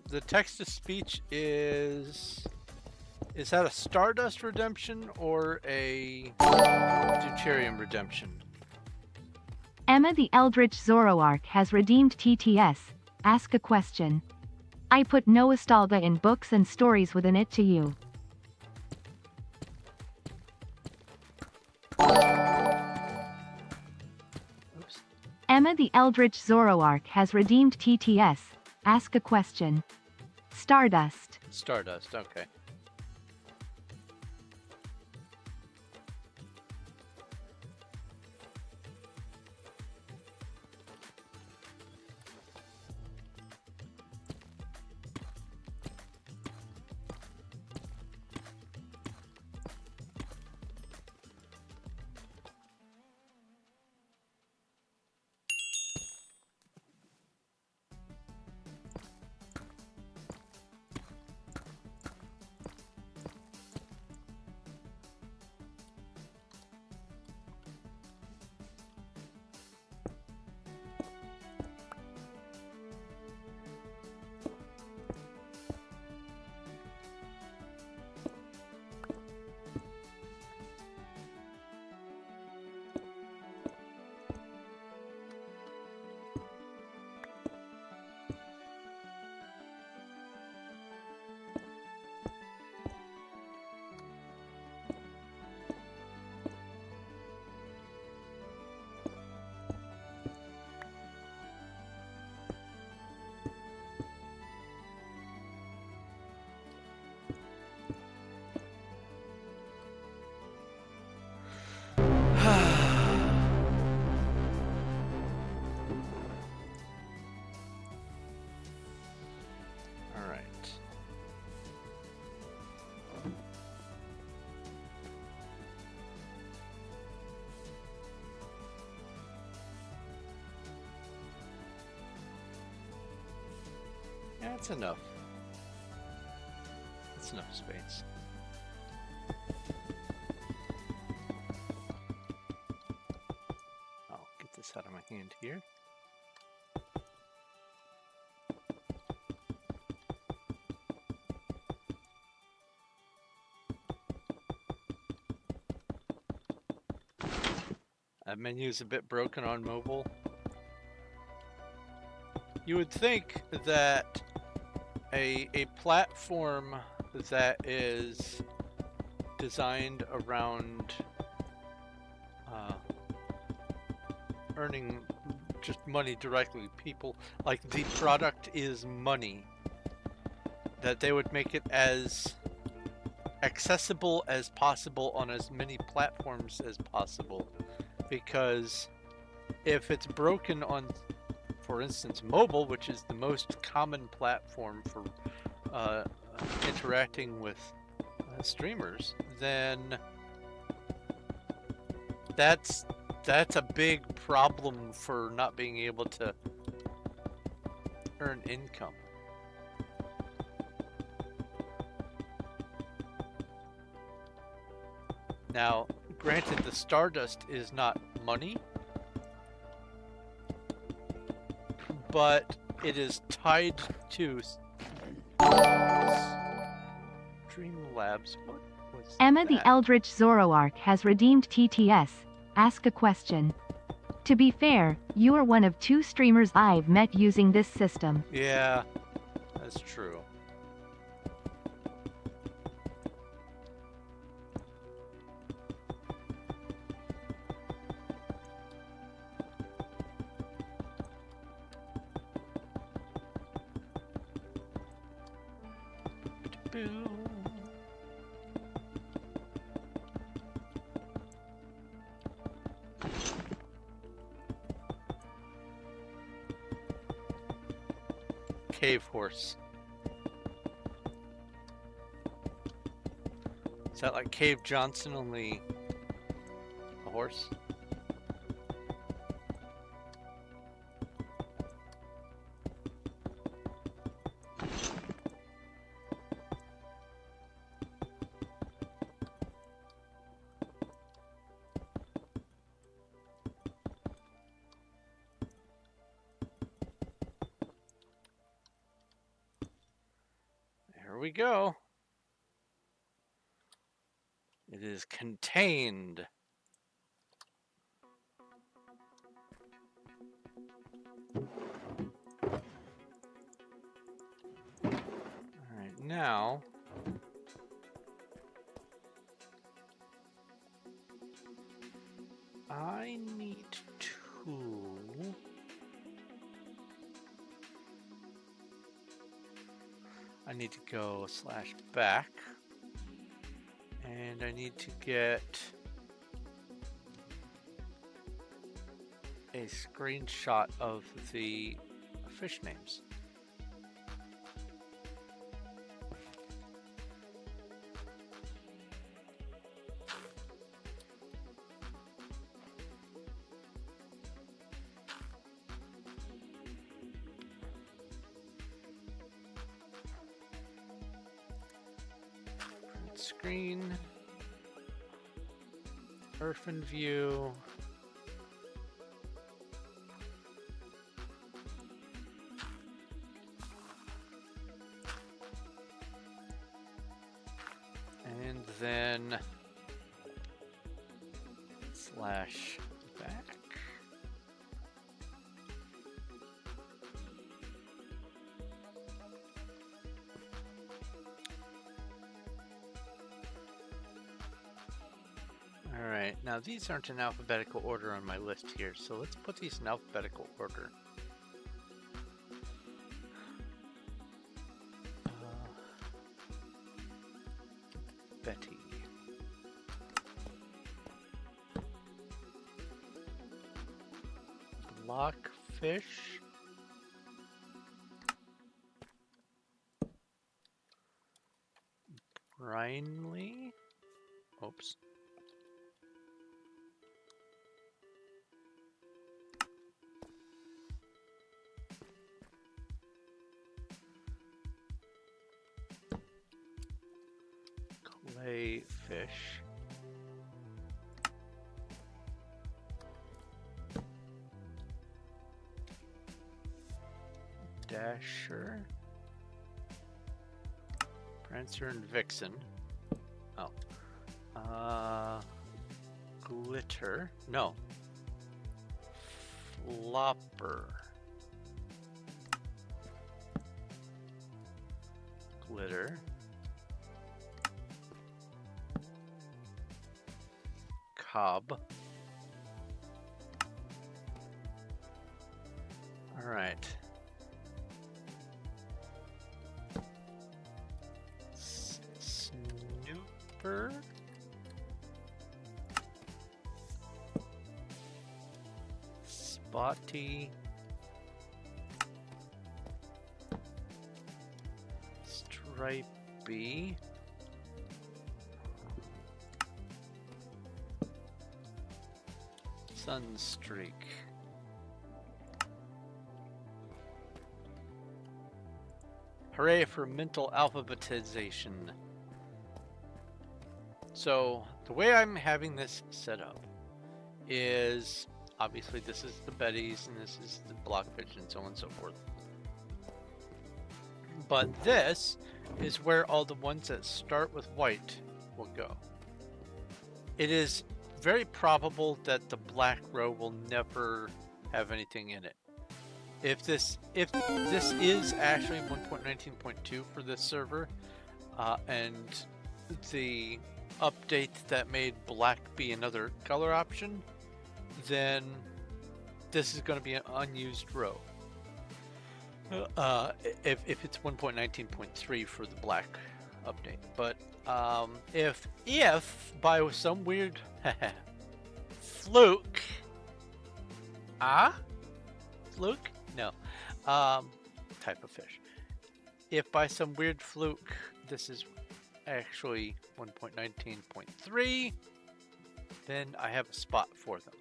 The text-to-speech is that a Stardust redemption or a Deuterium redemption? Emma the Eldritch Zoroark has redeemed TTS. Ask a question. I put nostalgia in books and stories within it to you. Oops. Emma the Eldritch Zoroark has redeemed TTS. Ask a question. Stardust. Stardust, okay. That's enough. That's enough space. I'll get this out of my hand here. That menu is a bit broken on mobile. You would think that a platform that is designed around earning just money directly, people like the product is money, that they would make it as accessible as possible on as many platforms as possible, because if it's broken on, for instance, mobile, which is the most common platform for interacting with streamers, then that's a big problem for not being able to earn income. Now, granted, the Stardust is not money, but it is tied to Streamlabs. What was Emma that? the Eldritch Zoroark has redeemed TTS. Ask a question. To be fair, you are one of 2 streamers I've met using this system. Yeah, that's true. Cave horse. Is that like Cave Johnson, only a horse? Here we go. It is contained. All right, now I need to go /back, and I need to get a screenshot of the fish names. Screen, orphan view, and then /back. Alright, now these aren't in alphabetical order on my list here, so let's put these in alphabetical order. Betty. Blockfish. Brinley. Oops. Fillet fish. Dasher. Prancer and Vixen. Oh. Glitter. No. Flopper. Glitter. Cob. All right. Snooper. Spotty. Stripey. Sunstreak. Hooray for mental alphabetization. So the way I'm having this set up is obviously this is the Betties and this is the Blockfish and so on and so forth. But this is where all the ones that start with white will go. It is very probable that the black row will never have anything in it. If this is actually 1.19.2 for this server, and the update that made black be another color option, then this is going to be an unused row. If it's 1.19.3 for the black update, but if by some weird fluke, fluke? No, type of fish. If by some weird fluke this is actually 1.19.3, then I have a spot for them.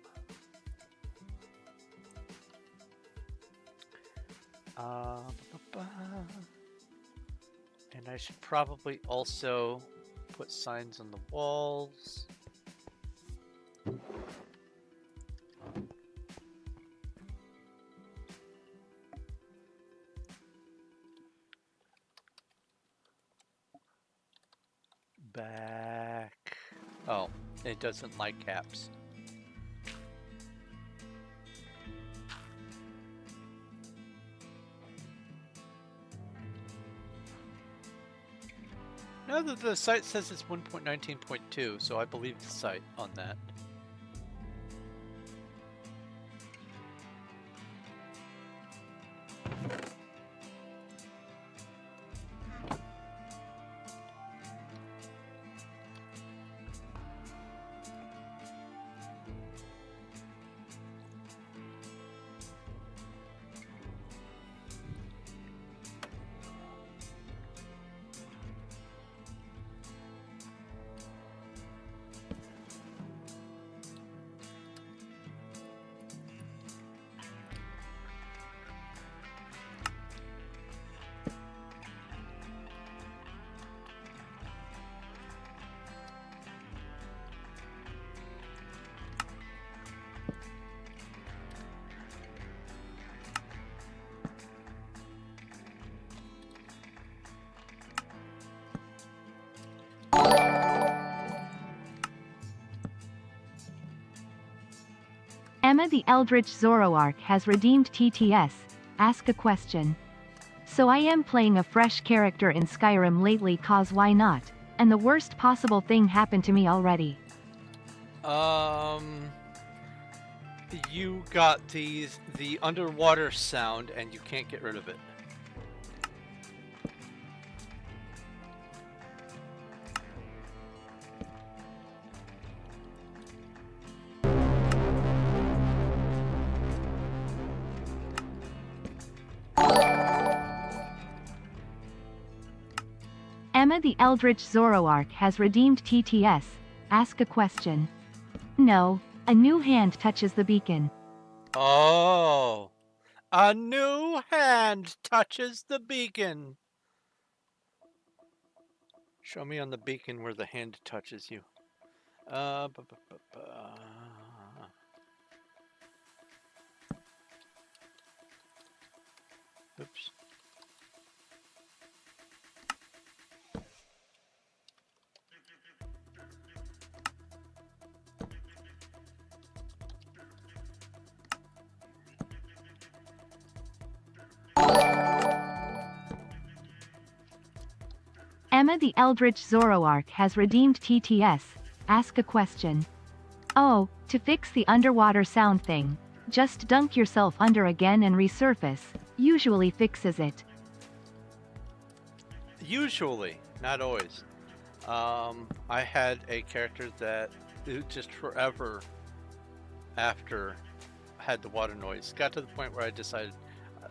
And I should probably also put signs on the walls. Back. Oh, it doesn't like caps. No, the site says it's 1.19.2, so I believe the site on that. Emma the Eldritch Zoroark has redeemed TTS. Ask a question. So I am playing a fresh character in Skyrim lately cause why not? And the worst possible thing happened to me already. You got the underwater sound and you can't get rid of it. Emma the Eldritch Zoroark has redeemed TTS. Ask a question. No, a new hand touches the beacon. Oh, a new hand touches the beacon. Show me on the beacon where the hand touches you. Bu- bu- bu- bu- Oops. Emma the Eldritch Zoroark has redeemed TTS. Ask a question. Oh, to fix the underwater sound thing. Just dunk yourself under again and resurface. Usually fixes it. Usually, not always. I had a character that just forever after had the water noise. Got to the point where I decided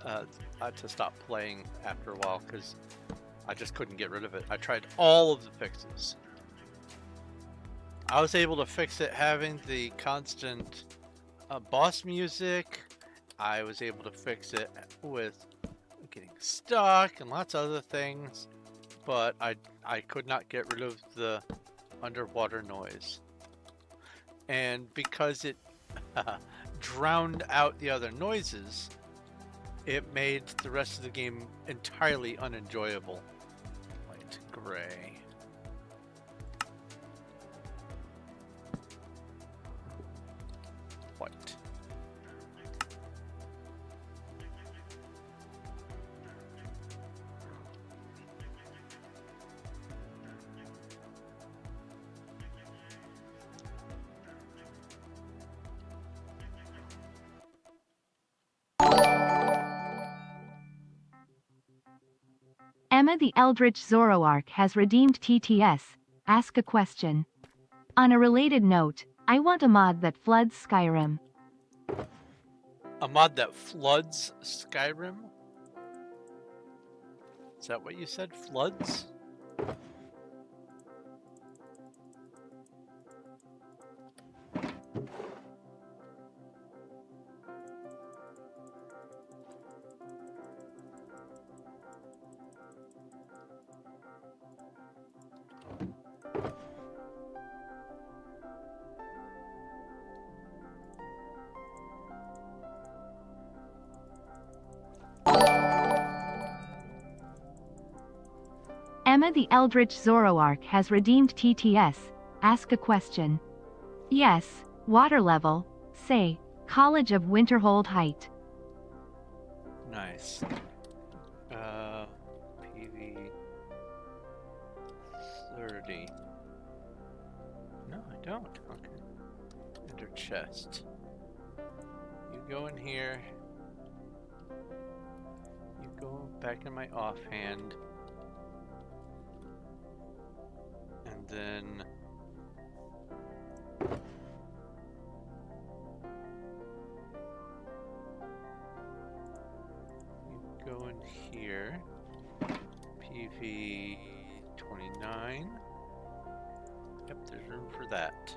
to stop playing after a while because I just couldn't get rid of it. I tried all of the fixes. I was able to fix it having the constant boss music. I was able to fix it with getting stuck and lots of other things, but I could not get rid of the underwater noise. And because it drowned out the other noises, it made the rest of the game entirely unenjoyable. Light gray. White. Emma the Eldritch Zoroark has redeemed TTS. Ask a question. On a related note, I want a mod that floods Skyrim. A mod that floods Skyrim? Is that what you said? Floods? Emma the Eldritch Zoroark has redeemed TTS. Ask a question. Yes, water level, say, College of Winterhold Height. Nice. PV 30. No, I don't. Okay. Enter chest. You go in here. You go back in my offhand. And then you go in here. PV 29. Yep, there's room for that.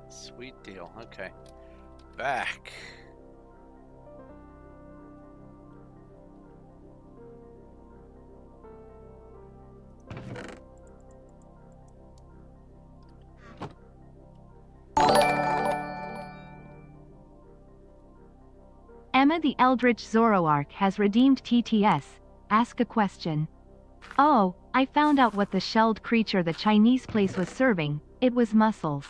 Sweet deal. Okay. Back. Emma the Eldritch Zoroark has redeemed TTS. Ask a question. Oh, I found out what the shelled creature the Chinese place was serving. It was mussels.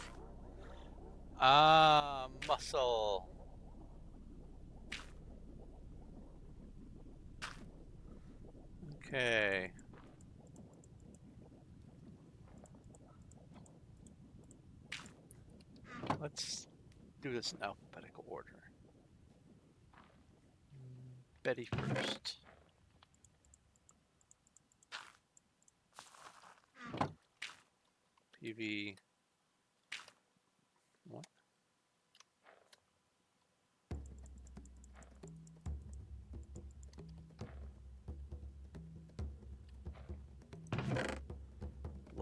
Ah, muscle. Okay. Let's do this in alphabetical order. Betty first. PV. What?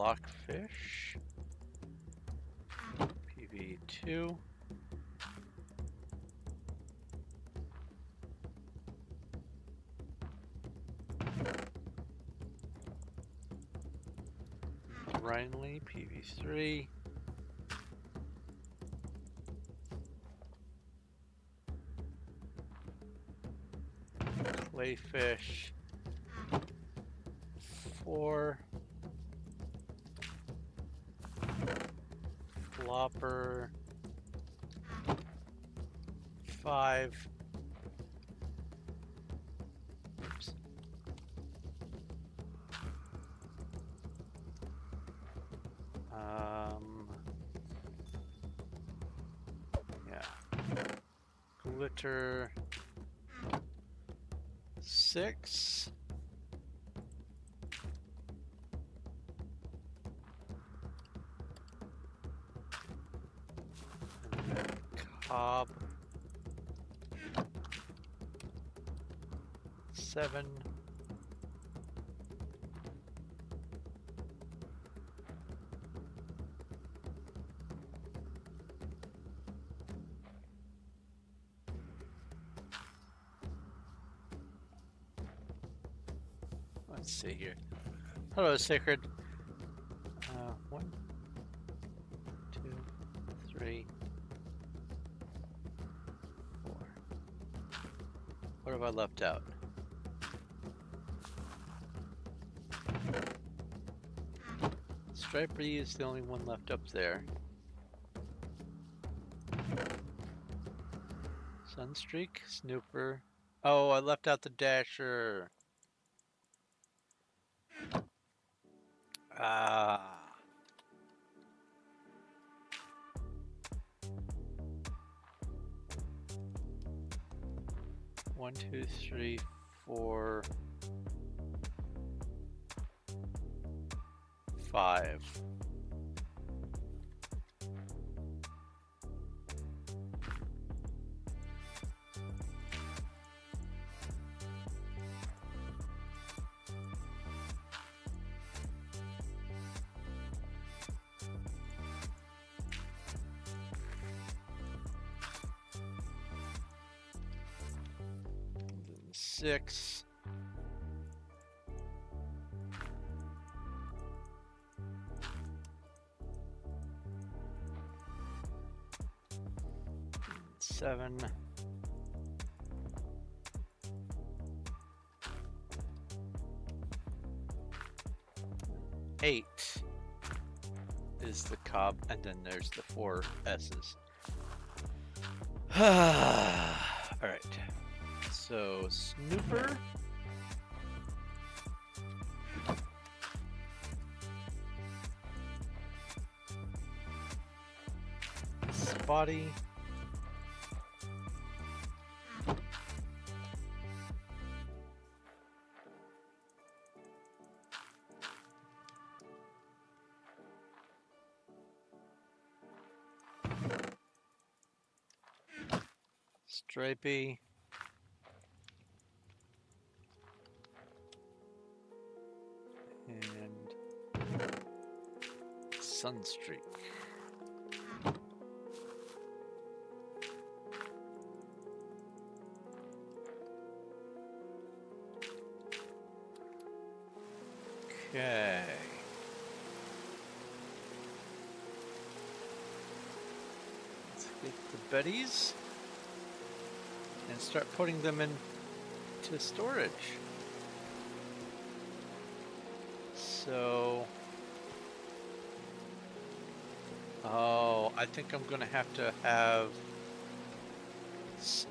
blockfish. PV2. Rhinely, PV3. Clayfish. 4. Flopper. 5. Oops. Yeah. Glitter. 6. And then cob. 7. Let's see here. Hello, Sacred. 1, 2, 3, 4. What have I left out? Stripery is the only one left up there. Sunstreak, Snooper. Oh, I left out the Dasher. Ah. One, two, three, 4, 5. Then 6. Seven. 8 is the cob, and then there's the 4 S's. Alright. So, Snooper. Spotty. Stripey. And Sunstreak. Okay. Let's get the Betties and start putting them into storage. So, oh, I think I'm gonna have to have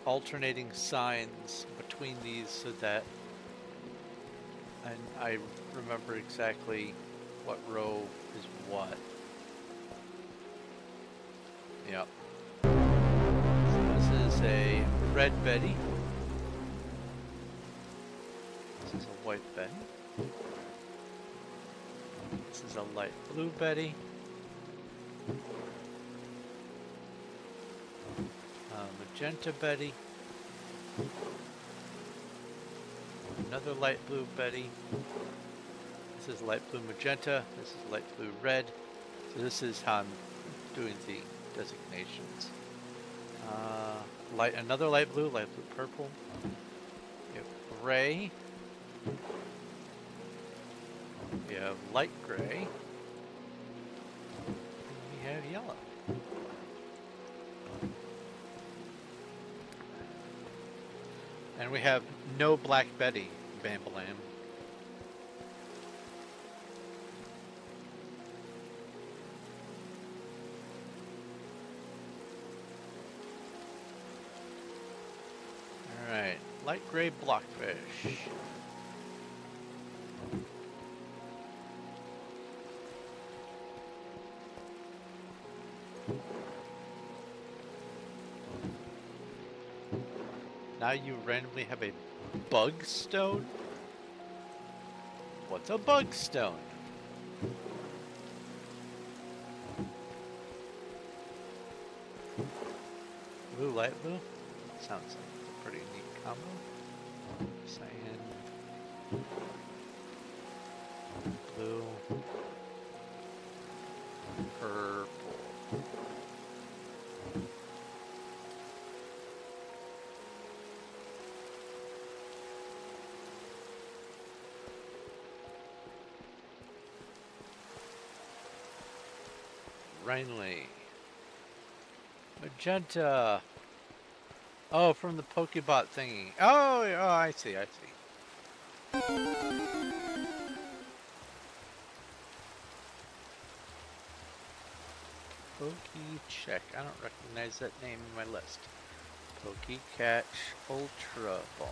alternating signs between these so that I remember exactly what row is what. Yep. So this is a red Betty. This is a white Betty. This is a light blue Betty. Magenta Betty. Another light blue Betty. This is light blue magenta. This is light blue red. So this is how I'm doing the designations. Another light blue purple. We have gray. We have light gray. And we have yellow. And we have no Black Betty, Bambalam. Alright, light gray blockfish. Now you randomly have a bug stone? What's a bug stone? Blue, light blue? Sounds like a pretty neat combo. Cyan. Blue. Purple. Rhinley. Magenta. Oh, from the Pokebot thingy. Oh, I see, I see. Pokecheck. I don't recognize that name in my list. Pokecatch Ultra Ball.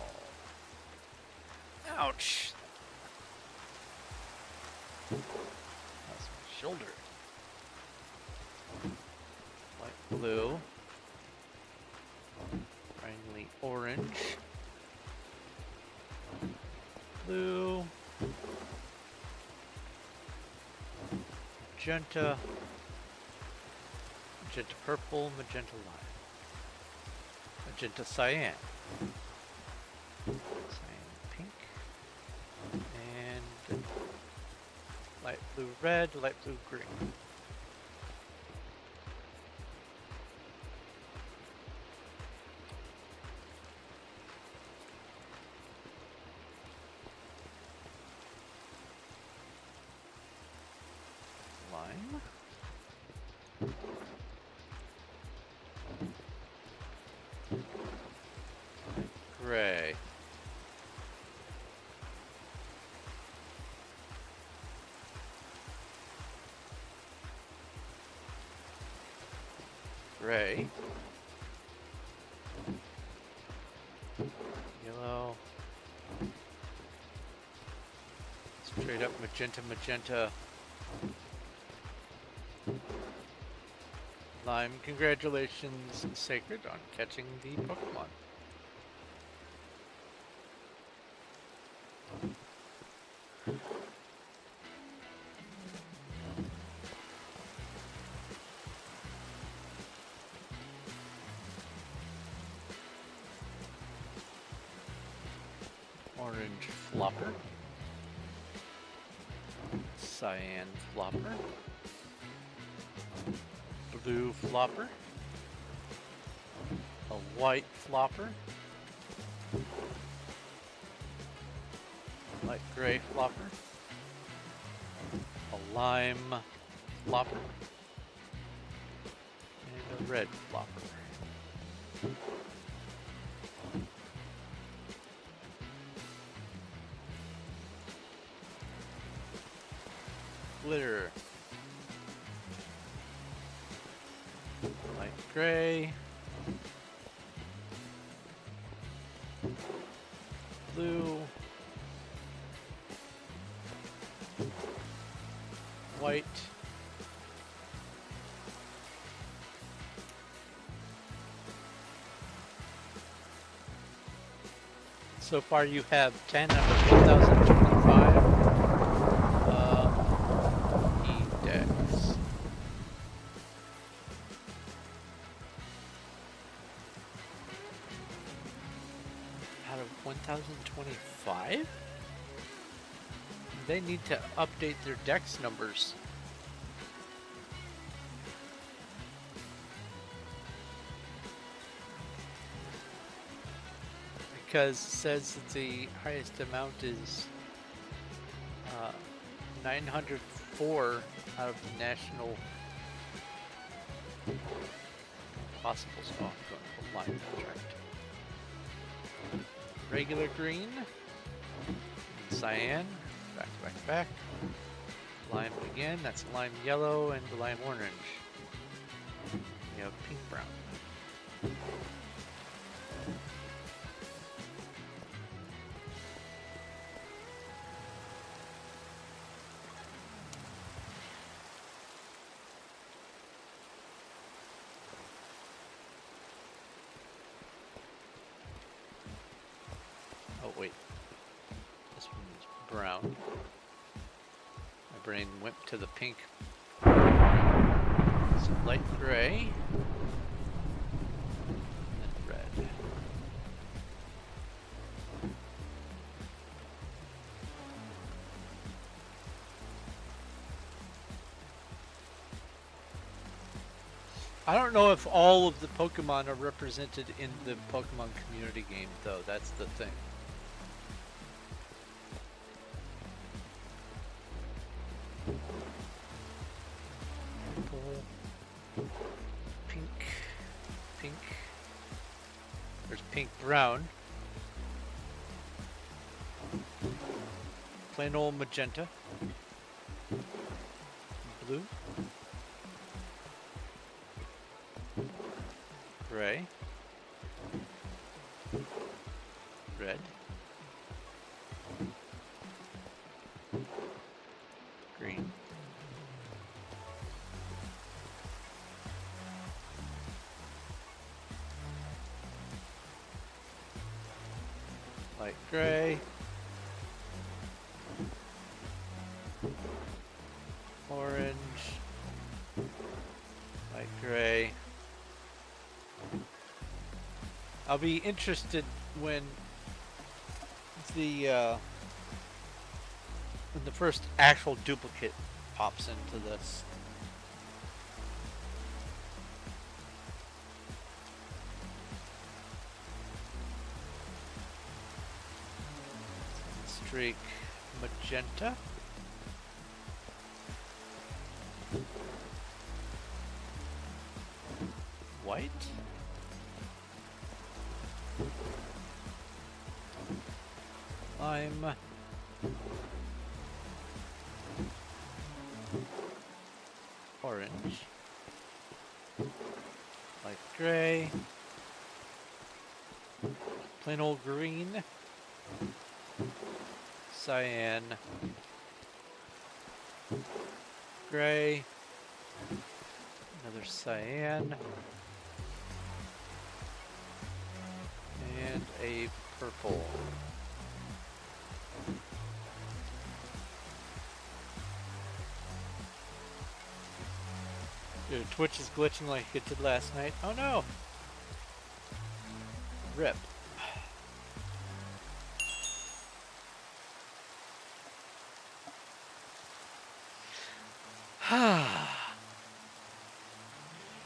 Ouch! That's my shoulder. Light blue. Finally orange. Blue. Magenta. Magenta purple, magenta lime. Magenta cyan. Cyan pink. And light blue red, light blue green. Lime. Gray. Gray. Yellow. Straight up magenta, magenta. Lime, congratulations, Sacred, on catching the Pokemon. Orange Flopper. Cyan Flopper. Blue Flopper. A white Flopper. Light gray Flopper. A lime Flopper. And a red Flopper. Glitter. Light gray. Blue. White. So far you have 10 out of 1025 E-decks. Out of 1025? They need to update their dex numbers. Because it says that the highest amount is 904 out of the national possible stock from line contract. Regular green, cyan, back to back to back. Lime again, that's lime yellow and lime orange. You have pink brown. Oh wait, this one is brown. My brain went to the pink. So light gray, and then red. I don't know if all of the Pokemon are represented in the Pokemon community game, though. That's the thing. Purple, pink, pink. There's pink brown. Plain old magenta. Blue. Gray. Red. Green. Light gray. Orange. Light gray. I'll be interested when the first actual duplicate pops into this. Streak magenta. White. Lime. Orange. Light gray. Plain old green. Cyan. Gray. Another cyan. And a purple. Dude, Twitch is glitching like it did last night. Oh no! Rip.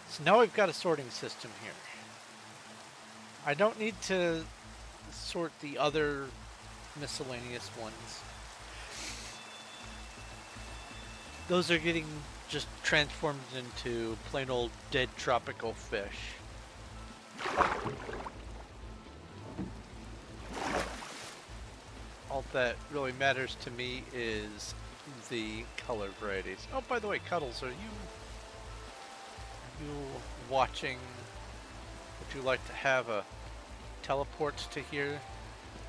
So now we've got a sorting system here. I don't need to sort the other miscellaneous ones. Those are getting just transformed into plain old dead tropical fish. All that really matters to me is the color varieties. Oh, by the way, Cuddles, are you watching? Would you like to have a teleport to here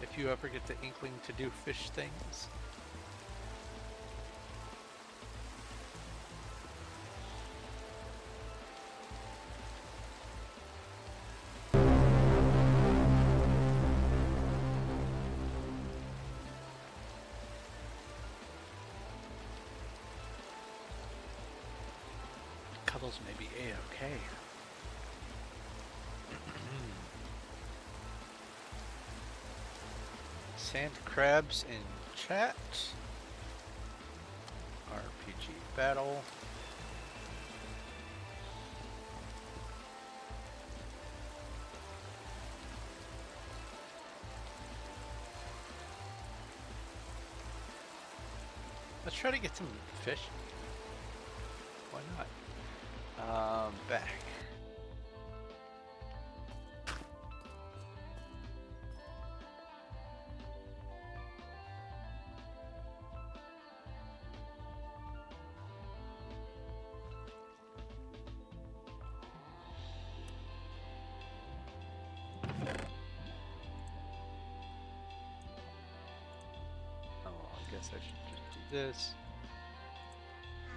if you ever get the inkling to do fish things? Cuddles may be A-okay. Sand crabs in chat. RPG battle. Let's try to get some fish. Why not? Back. Oh, I guess I should just do this.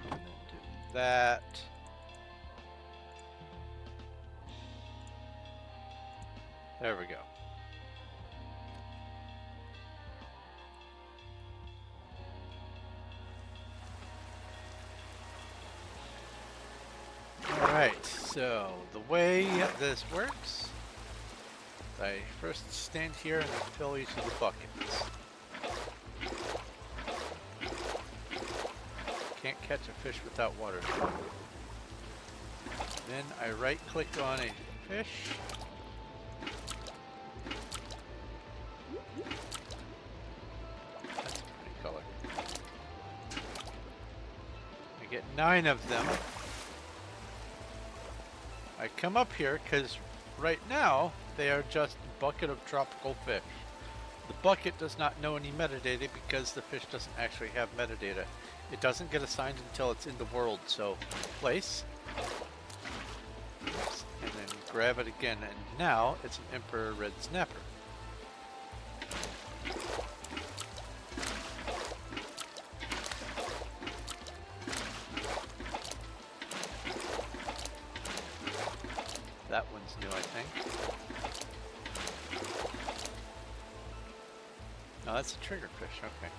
And then do that. There we go. Alright, so the way this works, I first stand here and then fill each of the buckets. Can't catch a fish without water. Then I right click on a fish. That's a pretty color. I get 9 of them. I come up here because right now they are just a bucket of tropical fish. The bucket does not know any metadata because the fish doesn't actually have metadata. It doesn't get assigned until it's in the world, so place. Oops, and then grab it again, and now it's an Emperor Red Snapper. That one's new, I think. No, that's a triggerfish, okay.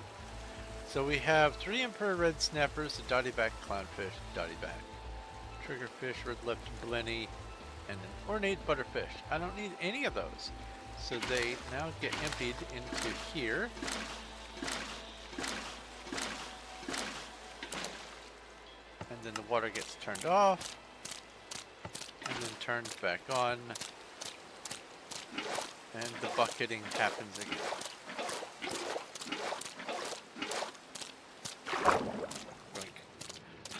So we have 3 Emperor Red Snappers, a dotty-back clownfish, dotty-back, triggerfish, red-lipped blenny, and an ornate butterfish. I don't need any of those. So they now get emptied into here. And then the water gets turned off. And then turned back on. And the bucketing happens again.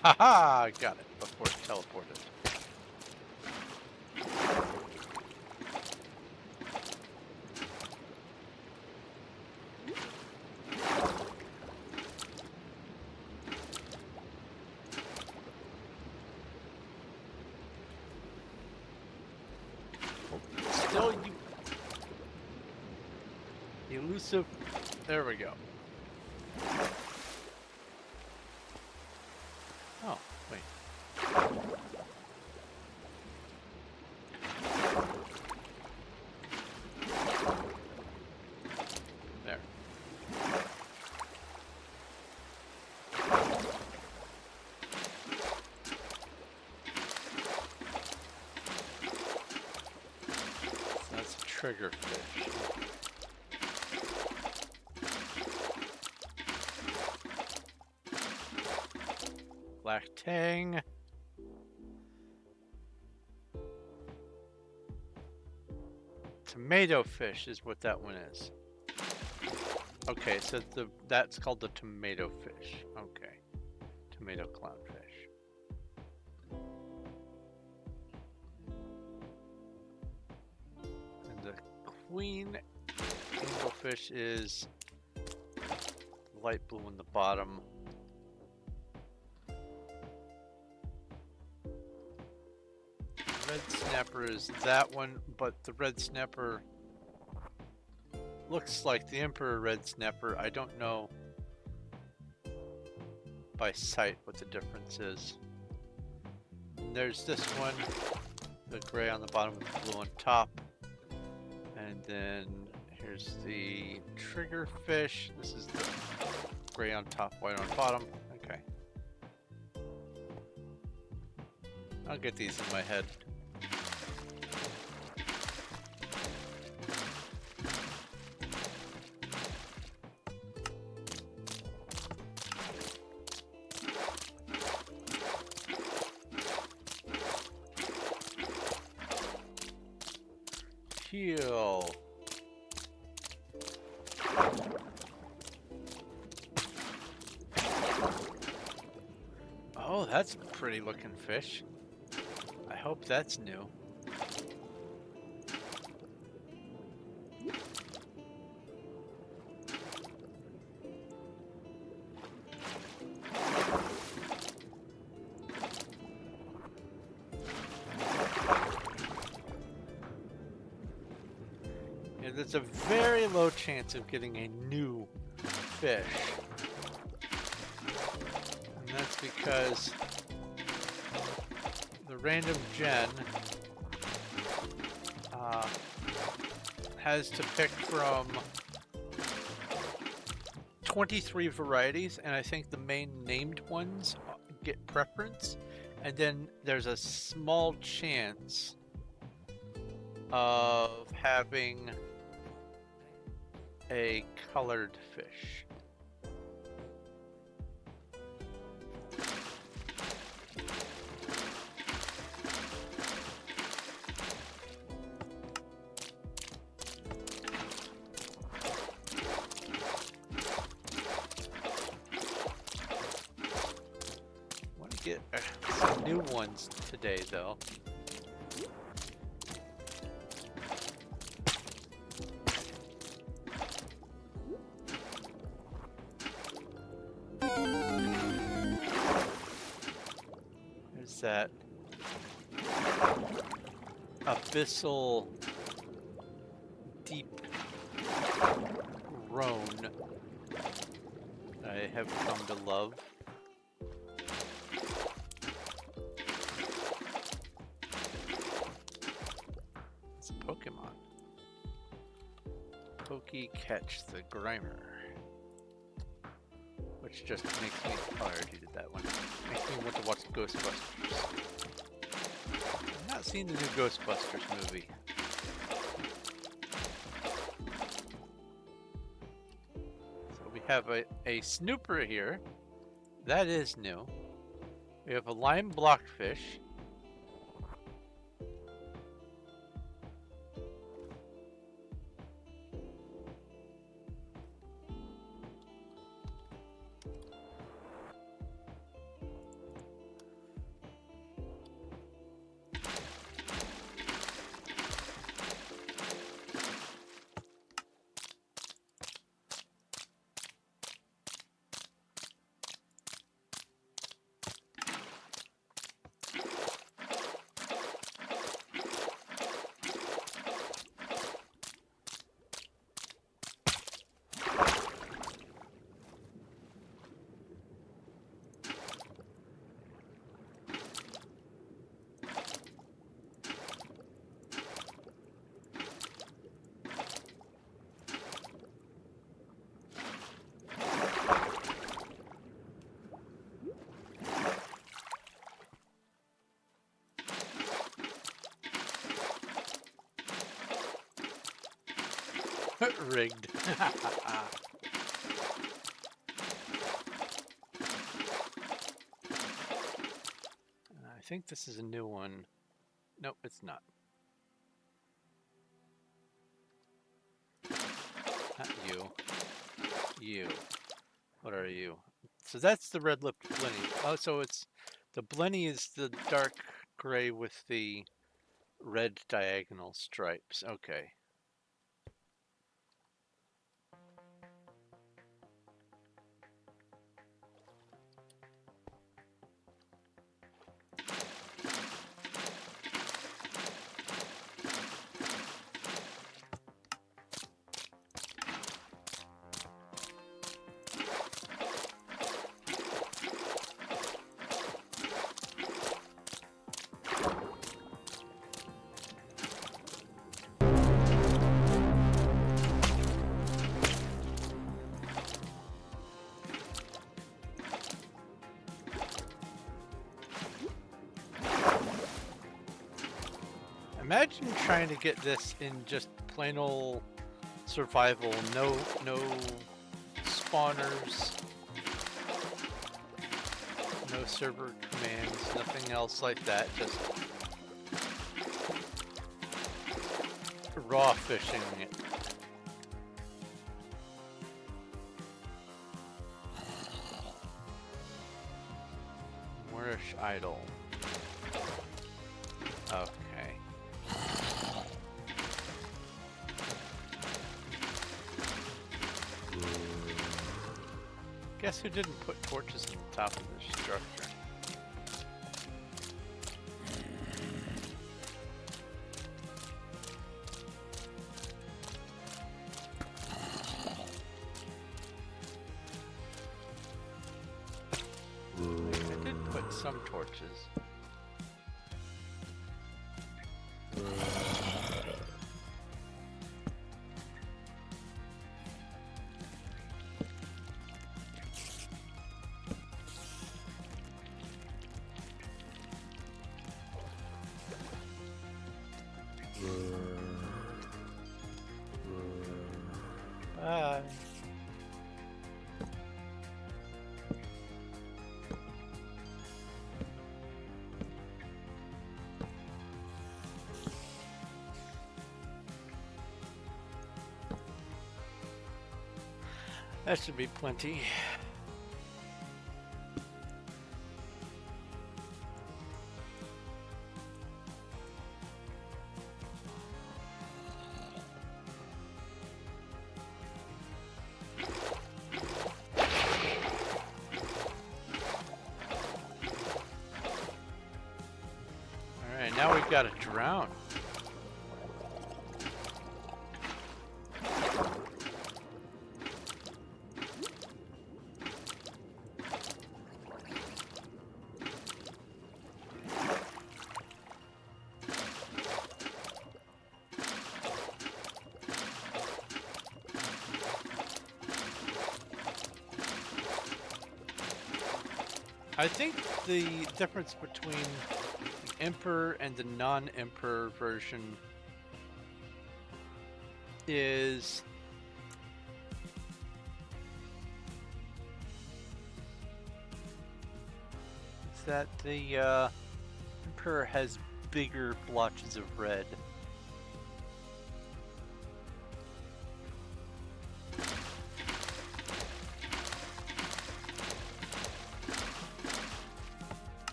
Haha! Got it before it teleported. Still elusive. There we go. Oh, wait. There. That's a triggerfish. Black tang. Tomato fish is what that one is. Okay, so that's called the tomato fish. Okay. Tomato clownfish. And the queen angelfish is light blue in the bottom. Red snapper is that one, but the red snapper looks like the Emperor Red Snapper. I don't know by sight what the difference is. And there's this one, the gray on the bottom with the blue on top. And then here's the triggerfish. This is the gray on top, white on bottom. Okay. I'll get these in my head. Teal. Oh, that's a pretty looking fish. I hope that's new. Yeah, there's a very low chance of getting a new fish. And that's because the random gen has to pick from 23 varieties, and I think the main named ones get preference, and then there's a small chance of having a colored fish. Get some new ones today, though. There's that abyssal deep roan I have come to love. Pokemon. Pokey Catch the Grimer. Which just makes me... Oh, I already did that one. Makes me want to watch Ghostbusters. I've not seen the new Ghostbusters movie. So we have a snooper here. That is new. We have a lime blockfish. Rigged. I think this is a new one. Nope, it's not. Not you. You. What are you? So that's the red-lipped blenny. Oh, so it's... The blenny is the dark gray with the red diagonal stripes. Okay. Imagine trying to get this in just plain old survival, no spawners, no server commands, nothing else like that, just raw fishing it. Moorish idol. Okay. Guess who didn't put torches on the top of this structure? I did put some torches. Bye. That should be plenty. Alright, now we've got to drown. I think the difference between the Emperor and the non-Emperor version is that the Emperor has bigger blotches of red.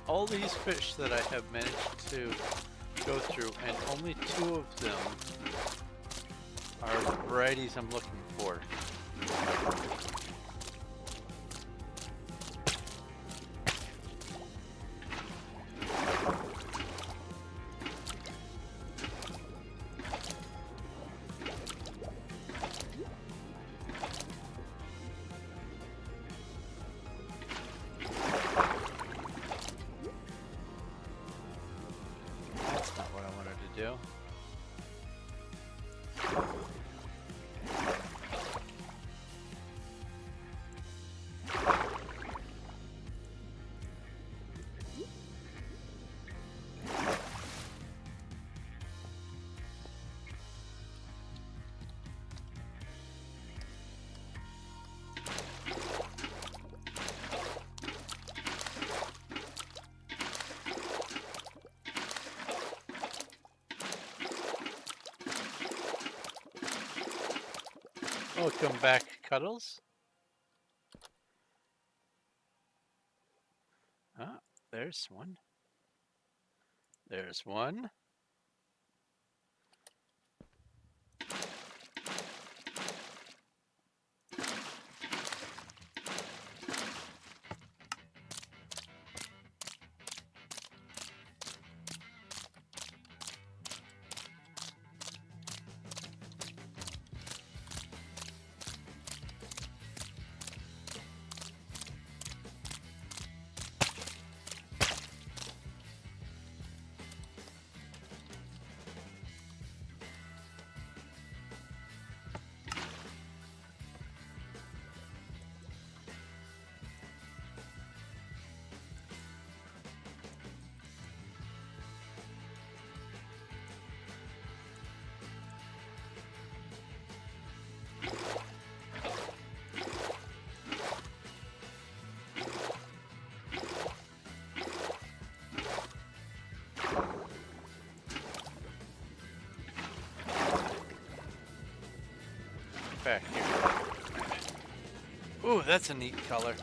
All these fish that I have managed to go through, and only 2 of them are the varieties I'm looking for. Do. Welcome back, Cuddles. Ah, there's one. There's one. back here. Ooh, that's a neat color.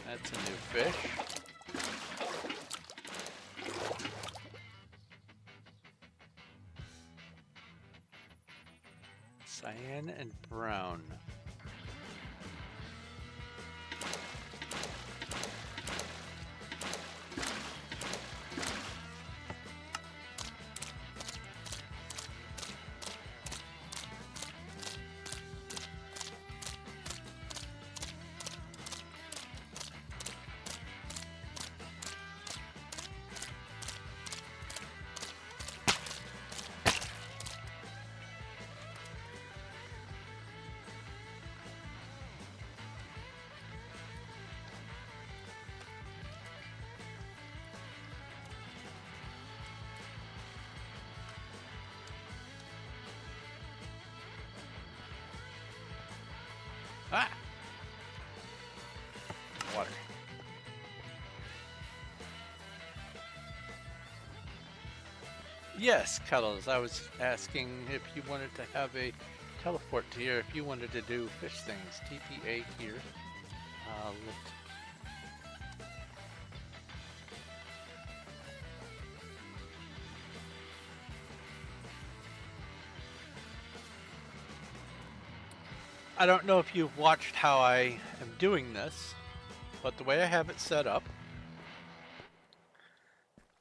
That's a new fish. Cyan and brown. Ah! Water. Yes, Cuddles, I was asking if you wanted to have a teleport to here, if you wanted to do fish things. TPA here. I don't know if you've watched how I am doing this, but the way I have it set up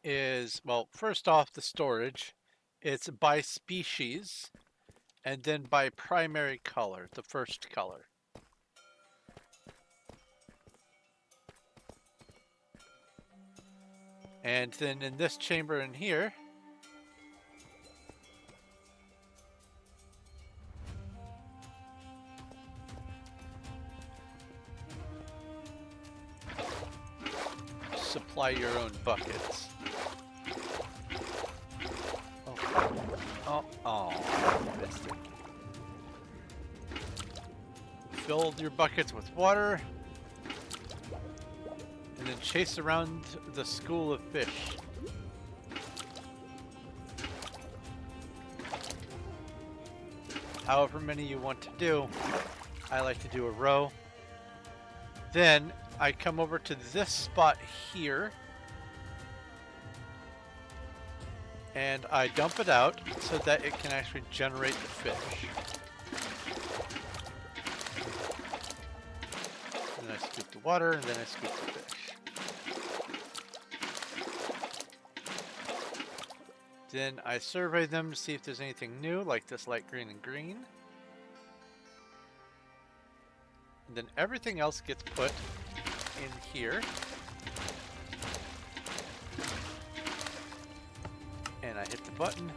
is, well, first off, the storage. It's by species, and then by primary color, the first color. And then in this chamber in here, supply your own buckets. Oh, missed it. Fill your buckets with water, and then chase around the school of fish. However many you want to do. I like to do a row. Then I come over to this spot here, and I dump it out so that it can actually generate the fish. And then I scoop the water, and then I scoop the fish. Then I survey them to see if there's anything new, like this light green and green. And then everything else gets put in here. And I hit the button.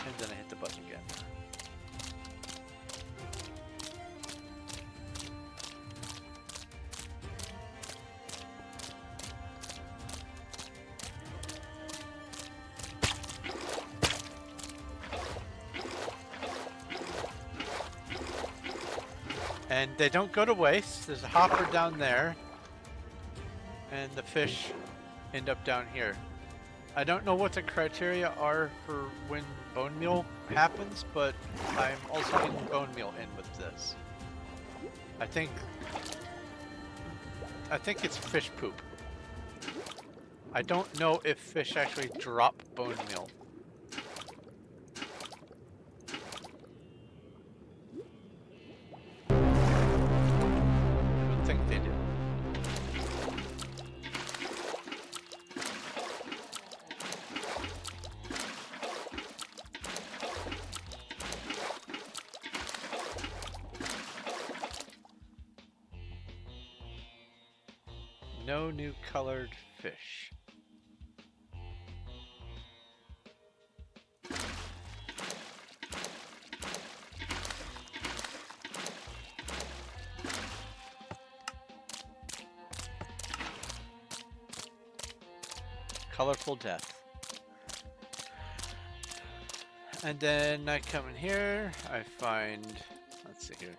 And then I hit the button again. And they don't go to waste. There's a hopper down there. And the fish end up down here. I don't know what the criteria are for when bone meal happens, but I'm also getting bone meal in with this. I think it's fish poop. I don't know if fish actually drop bone meal. I don't think they do. No new colored fish. colorful death. And then I come in here, I find, let's see here,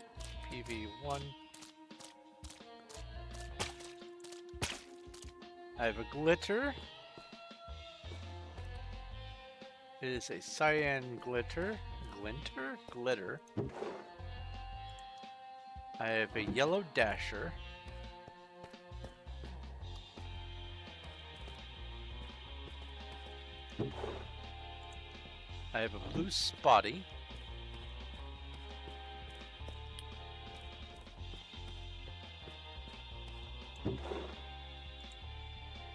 PV1. I have a glitter. It is a cyan glitter. Glitter. I have a yellow dasher. I have a blue spotty.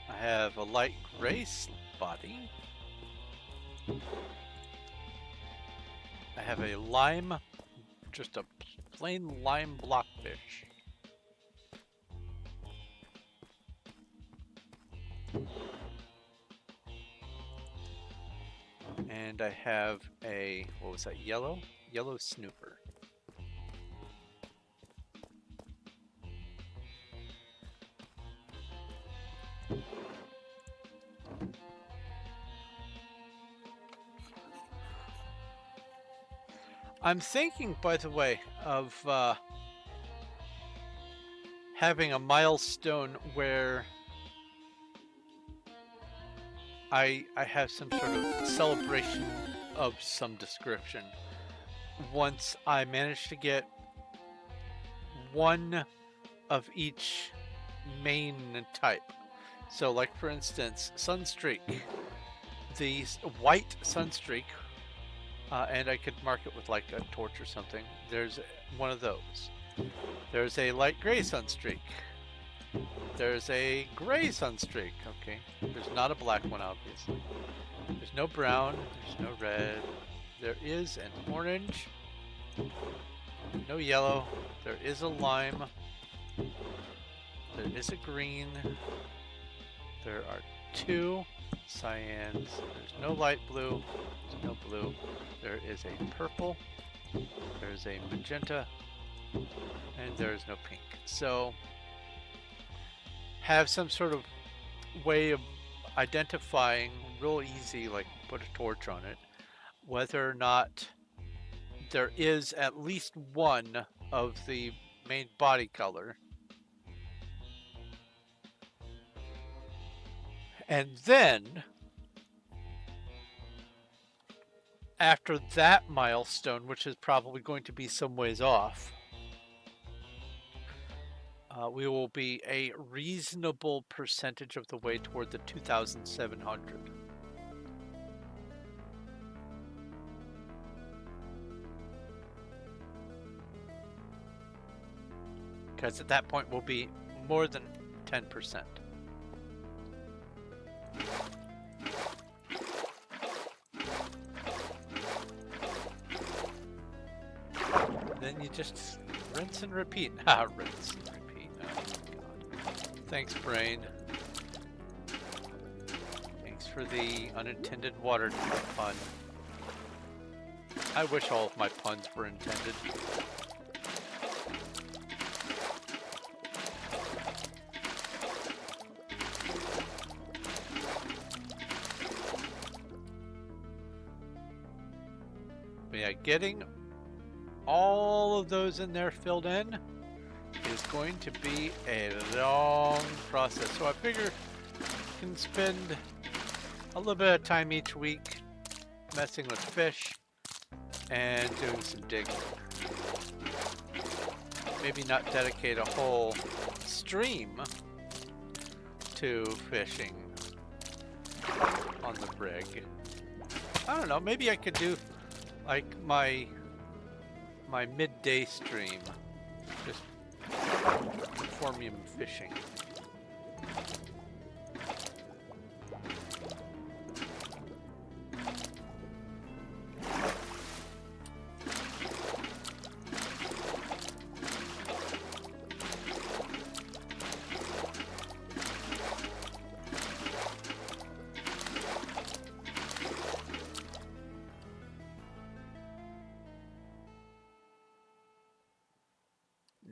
I have a light gray spotty. I have a lime, just a plain lime blockfish. And I have a, what was that, yellow? Yellow snooper. I'm thinking, by the way, of having a milestone where I have some sort of celebration of some description once I manage to get one of each main type. So like for instance, Sunstreak, the white Sunstreak, and I could mark it with like a torch or something. There's one of those. There's a light gray Sunstreak. There's a gray Sunstreak. Okay, there's not a black one, obviously. There's no brown. There's no red. There is an orange. No yellow. There is a lime. There is a green. There are two cyans. There's no light blue. There's no blue. There is a purple. There's a magenta. And there is no pink. So have some sort of way of identifying real easy, like put a torch on it, whether or not there is at least one of the main body color. And then after that milestone, which is probably going to be some ways off, we will be a reasonable percentage of the way toward the 2,700. Because at that point we'll be more than 10%. Then you just rinse and repeat. Rinse and repeat. Oh God. Thanks, brain. Thanks for the unintended water pun. I wish all of my puns were intended. But yeah, getting all of those in there filled in is going to be a long process. So I figure I can spend a little bit of time each week messing with fish and doing some digging. Maybe not dedicate a whole stream to fishing on the brig. I don't know, maybe I could do like my midday stream, just Performium fishing.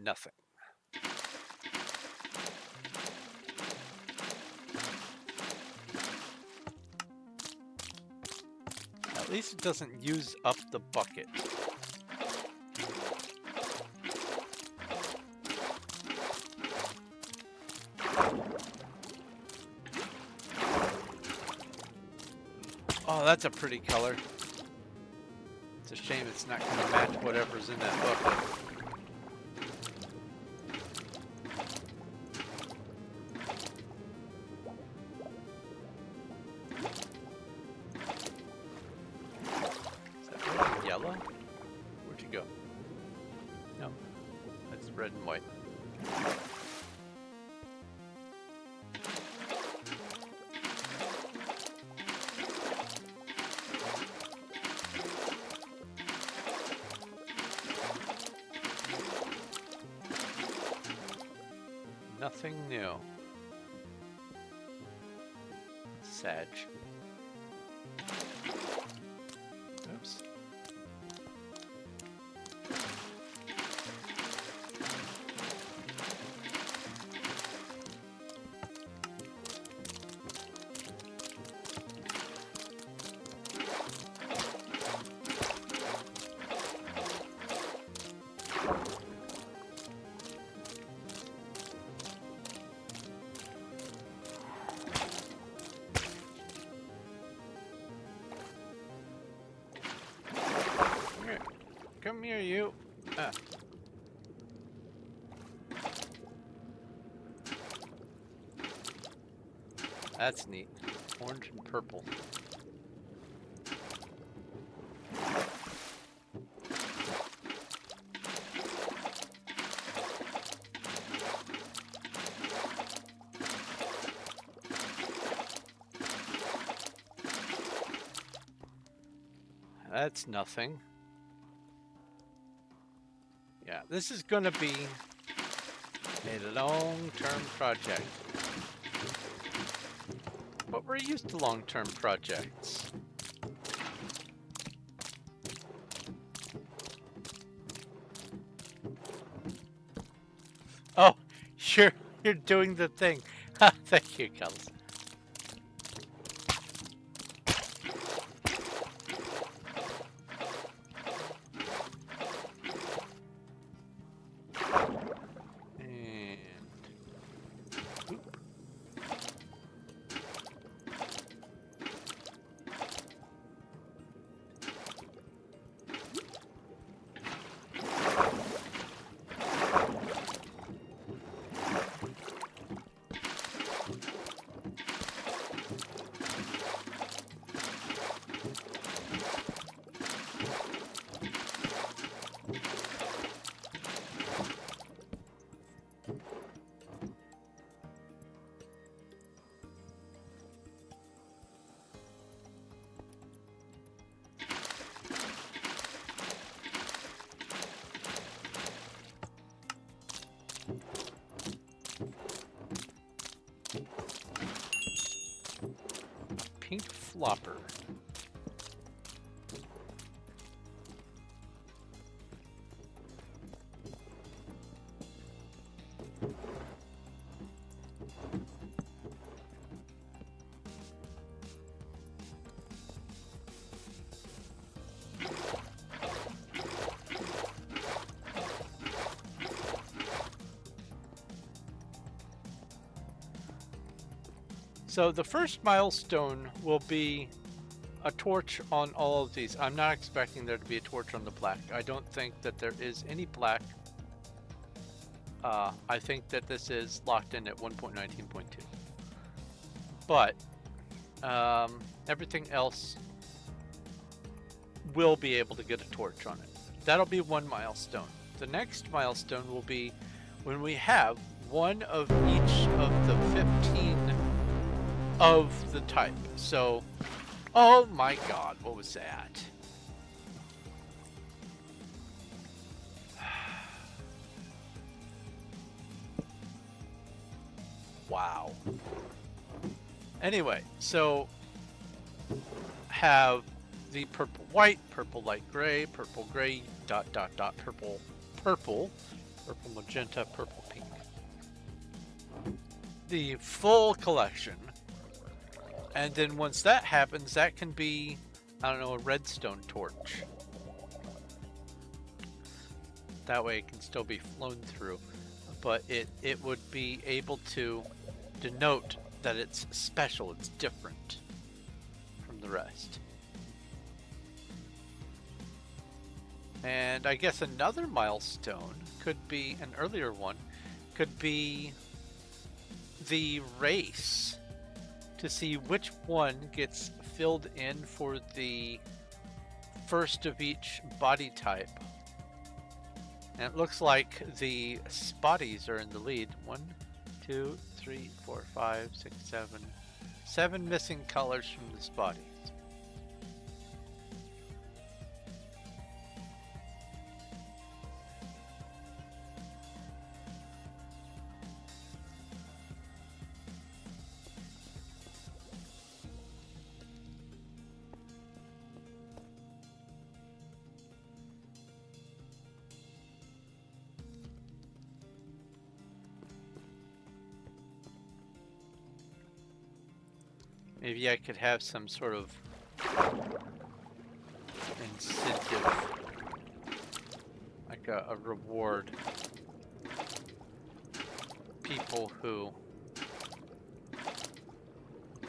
Nothing. At least it doesn't use up the bucket. Oh, that's a pretty color. It's a shame it's not going to match whatever's in that bucket. Is that red and yellow? Where'd you go? No, that's red and white. Nothing new. Sag. Oops. Come here, you. Ah. That's neat. Orange and purple. That's nothing. Yeah, this is going to be a long-term project. But we're used to long-term projects. Oh, you're doing the thing. Thank you, Kels. Pink flopper. So the first milestone will be a torch on all of these. I'm not expecting there to be a torch on the black. I don't think that there is any black. I think that this is locked in at 1.19.2. But everything else will be able to get a torch on it. That'll be one milestone. The next milestone will be when we have one of each of the 15 of the type. So, oh my god, what was that? Wow. Anyway, so have the purple white, purple light gray, purple gray, dot dot dot, purple purple, purple magenta, purple pink. The full collection. And then once that happens, that can be I don't know, a redstone torch. That way it can still be flown through, but it would be able to denote that it's special, it's different from the rest. And I guess another milestone could be, an earlier one, could be the race to see which one gets filled in for the first of each body type. And it looks like the spotties are in the lead. 1, 2, 3, 4, 5, 6, 7. 7 missing colors from the spotties. Maybe I could have some sort of incentive, like a reward. People who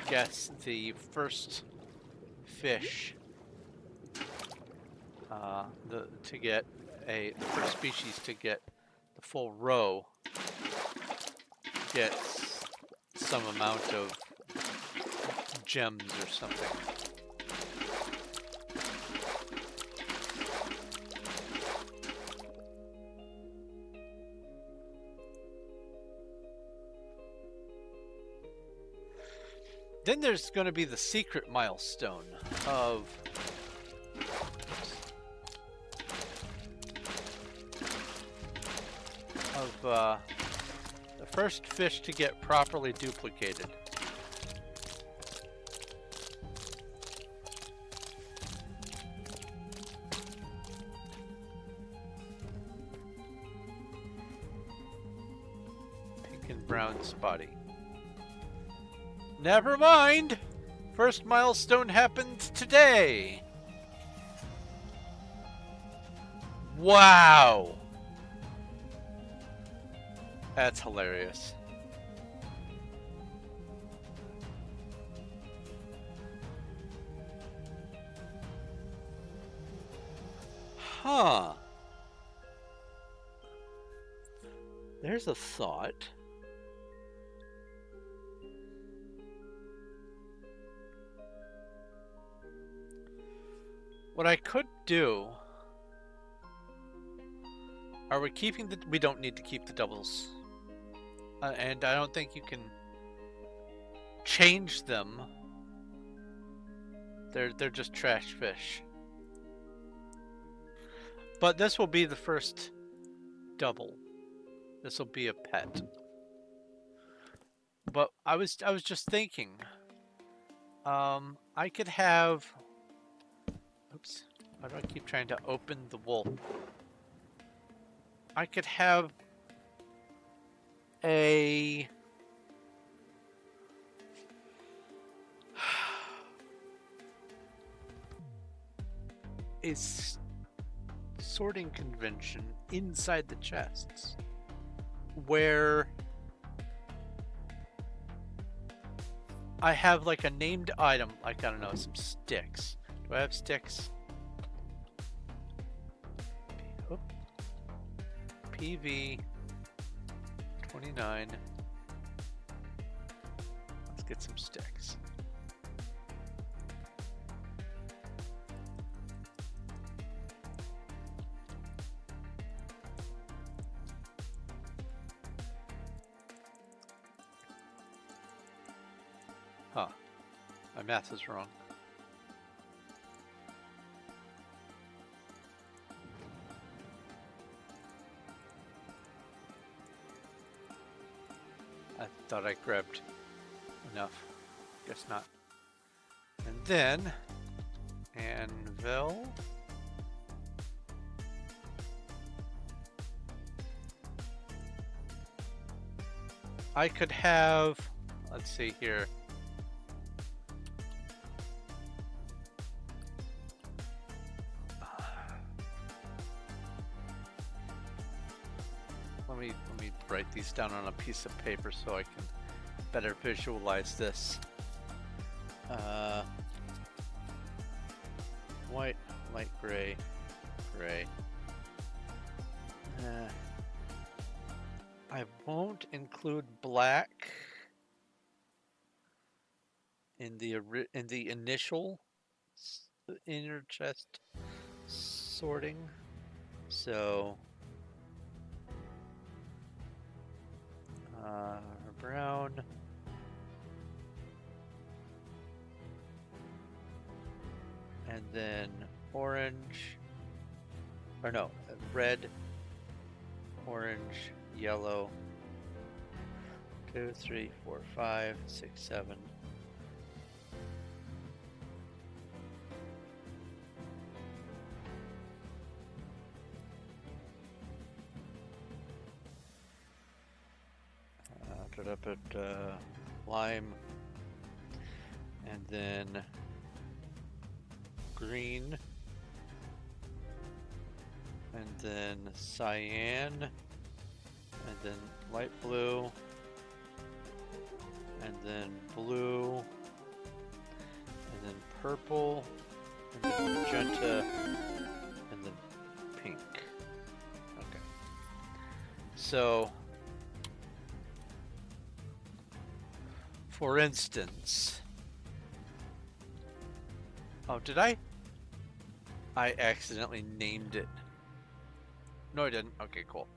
guess the first fish, to get the first species to get the full row gets some amount of gems or something. Then there's going to be the secret milestone of the first fish to get properly duplicated. Pink and brown spotty. Never mind! First milestone happens today! Wow! That's hilarious. Huh. There's a thought. What I could do... Are we keeping the... We don't need to keep the doubles. And I don't think you can change them. They're just trash fish. But this will be the first double. This will be a pet. But I was just thinking, I could have... Oops, why do I keep trying to open the wool? I could have a sorting convention inside the chests where I have like a named item, like, I don't know, some sticks. Do I have sticks? PV 29. Let's get some sticks. Huh. My math is wrong. I thought I grabbed enough. Guess not. And then, anvil. I could have, let's see here. let me write these down on a piece of paper so I can better visualize this. White, light gray, gray. I won't include black in the initial inner chest sorting. So brown, and then orange, or no, red, orange, yellow. 2, 3, 4, 5, 6, 7. Lime, and then green, and then cyan, and then light blue, and then blue, and then purple, and then magenta, and then pink. Okay. So, for instance, oh, did I? I accidentally named it. No, I didn't. Okay, cool.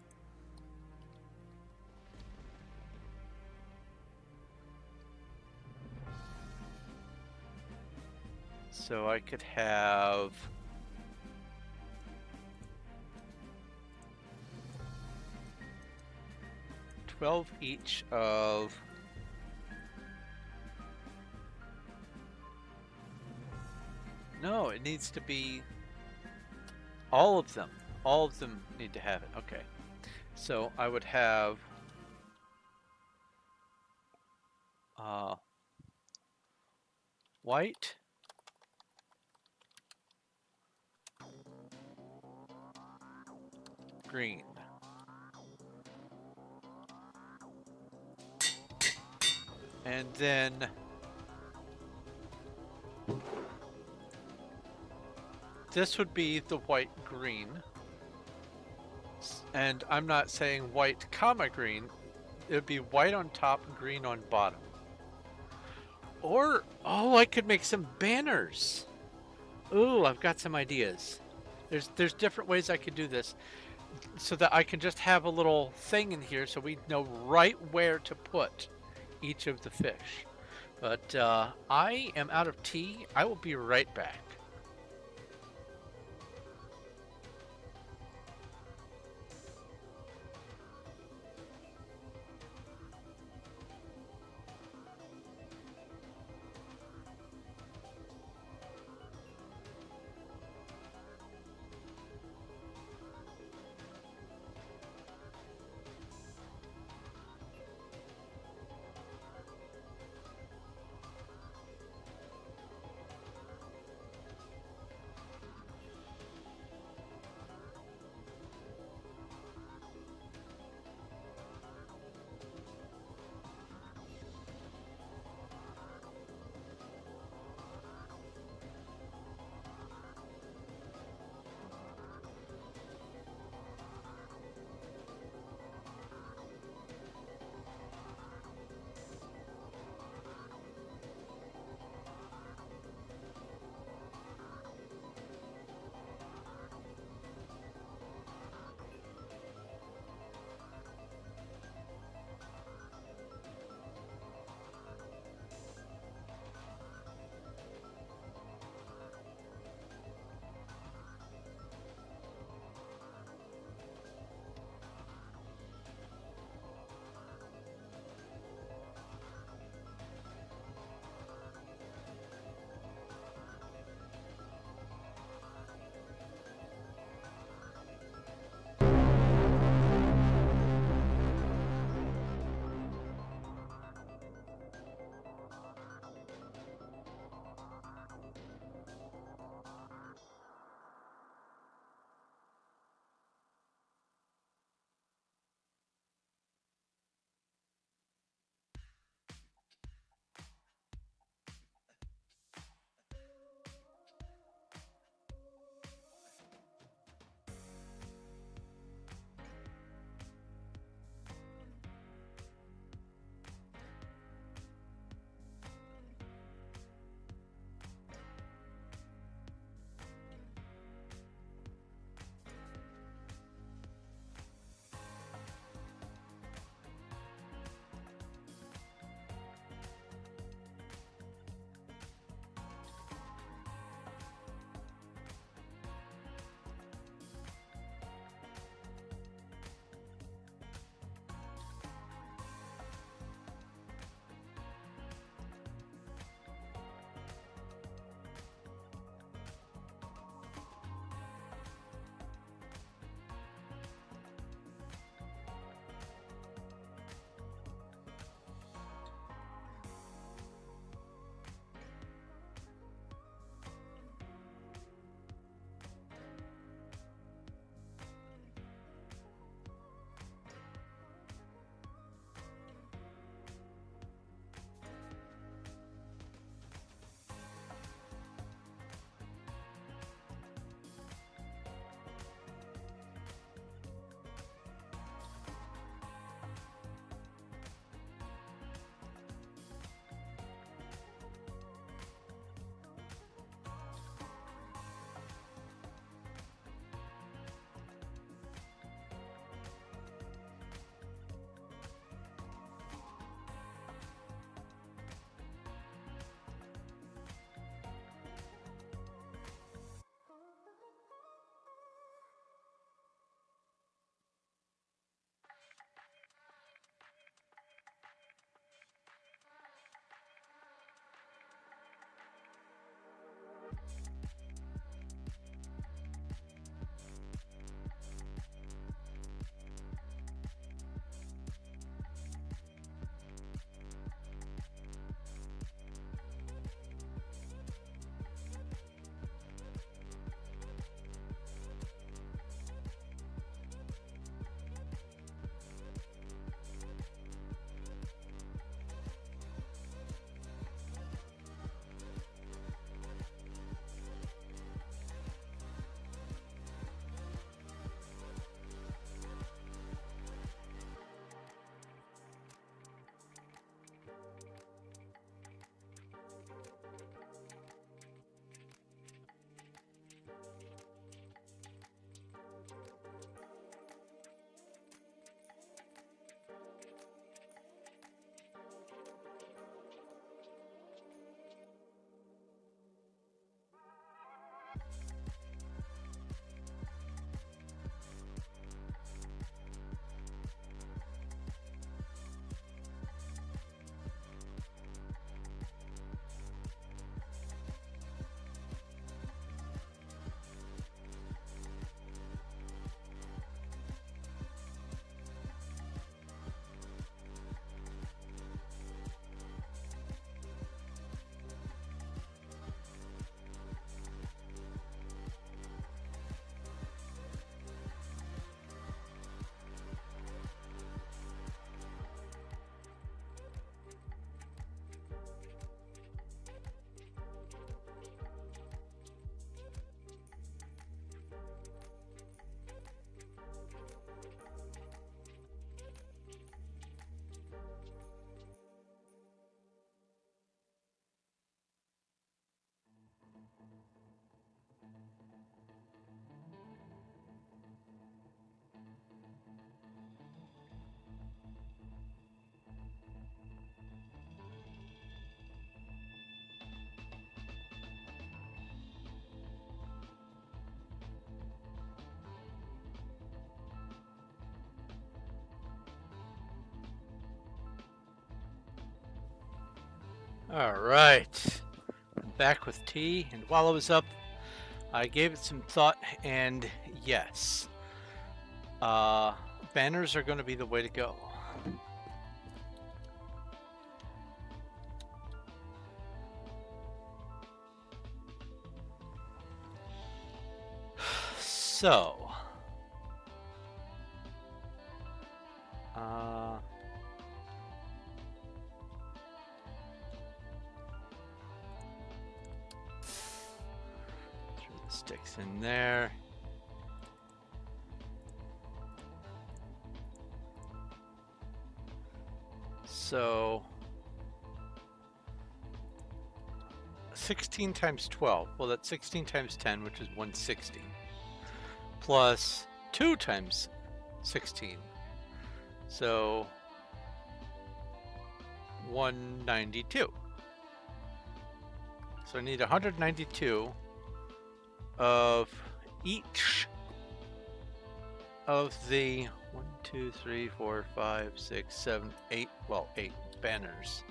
So I could have $12 each of no, it needs to be all of them. All of them need to have it. Okay. So I would have white, green, and then this would be the white green. And I'm not saying white comma green. It would be white on top, green on bottom. Or, oh, I could make some banners. Ooh, I've got some ideas. There's different ways I could do this so that I can just have a little thing in here so we know right where to put each of the fish. But I am out of tea. I will be right back. All right. I'm back with tea, and while I was up, I gave it some thought, and yes, banners are going to be the way to go. So, throw the sticks in there. So, 16 times 12. Well, that's 16 times 10, which is 160. Plus 2 times 16. So, 192. So I need 192 of each of the 1, 2, 3, 4, 5, 6, 7, 8, well, 8 banners.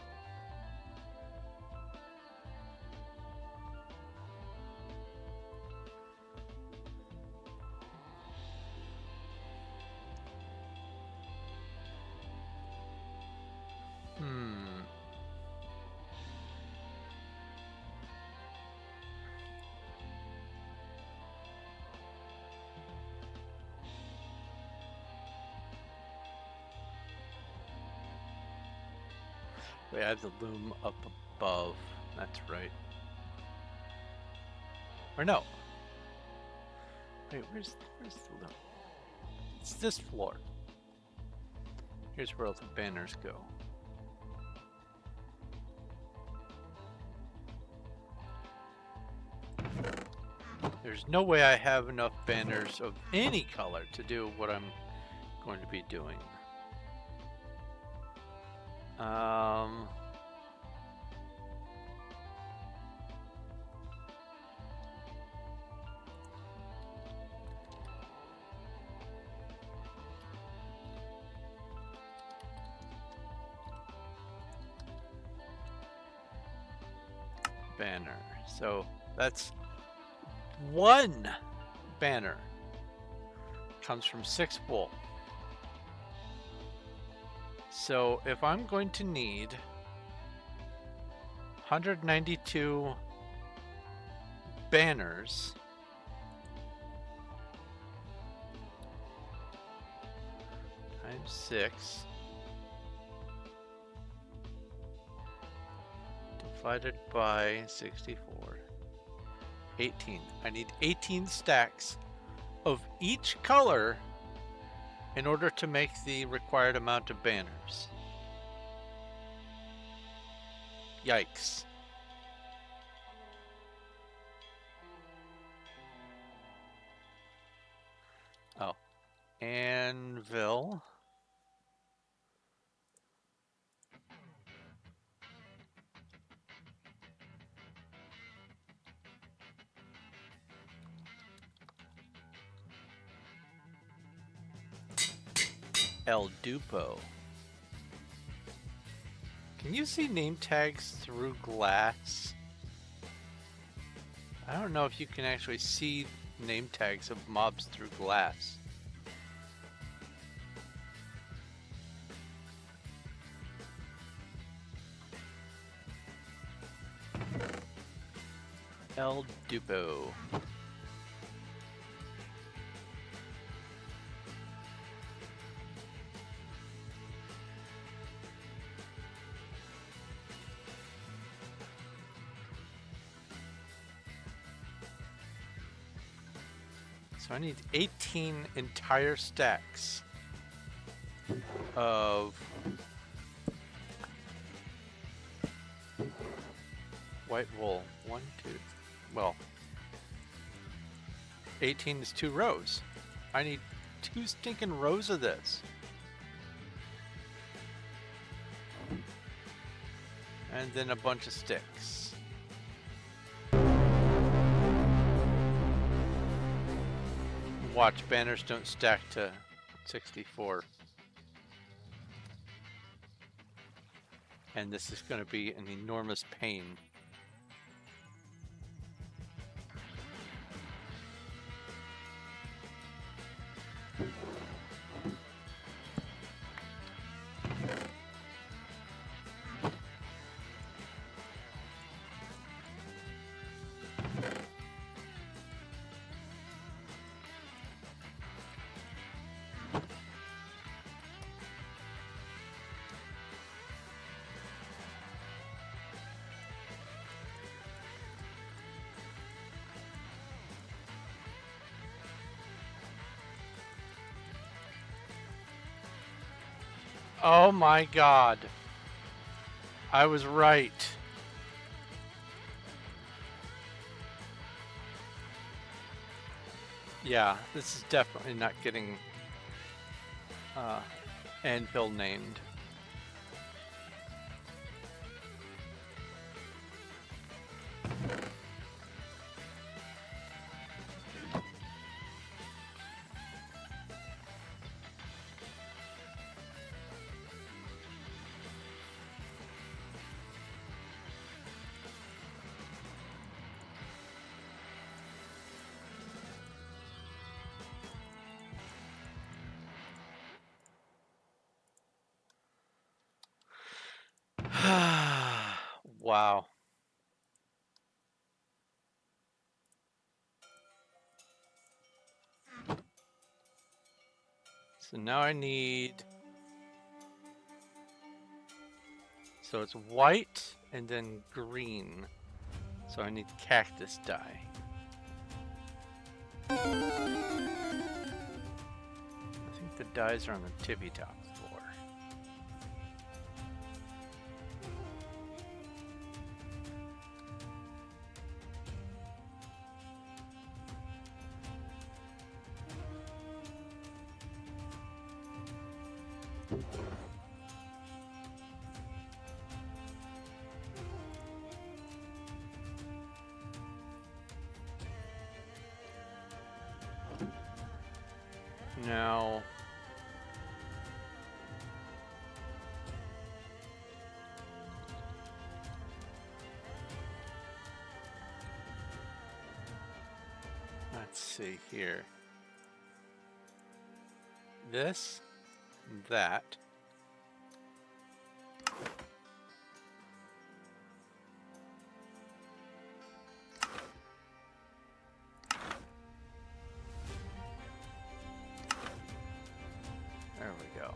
Wait, I have the loom up above. That's right. Or no. Wait, where's the loom? It's this floor. Here's where all the banners go. There's no way I have enough banners of any color to do what I'm going to be doing. Banner. So that's one banner. Comes from 6 wool. So if I'm going to need 192 banners, times 6 divided by 64, 18. I need 18 stacks of each color in order to make the required amount of banners. Yikes. Oh, anvil. El Dupo. Can you see name tags through glass? I don't know if you can actually see name tags of mobs through glass. El Dupo. So I need 18 entire stacks of white wool. 1, 2, well, 18 is 2 rows. I need 2 stinking rows of this. And then a bunch of sticks. Watch, banners don't stack to 64. And this is going to be an enormous pain. Oh my god. I was right. Yeah, this is definitely not getting anvil named. Wow. So now I need... So it's white and then green. So I need cactus dye. I think the dyes are on the tippy top floor. Now, let's see here. This, that. There we go.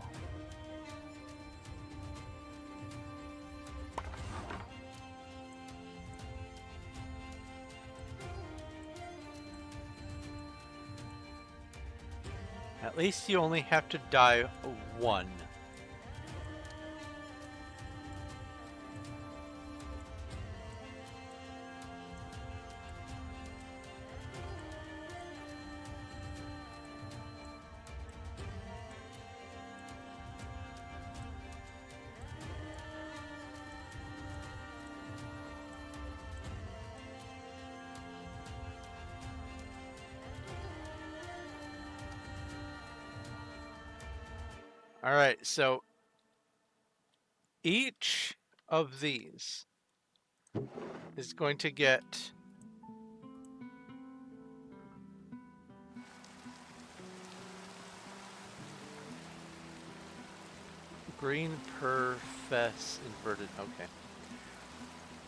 At least you only have to dye one. All right, so each of these is going to get green per fess inverted. Okay.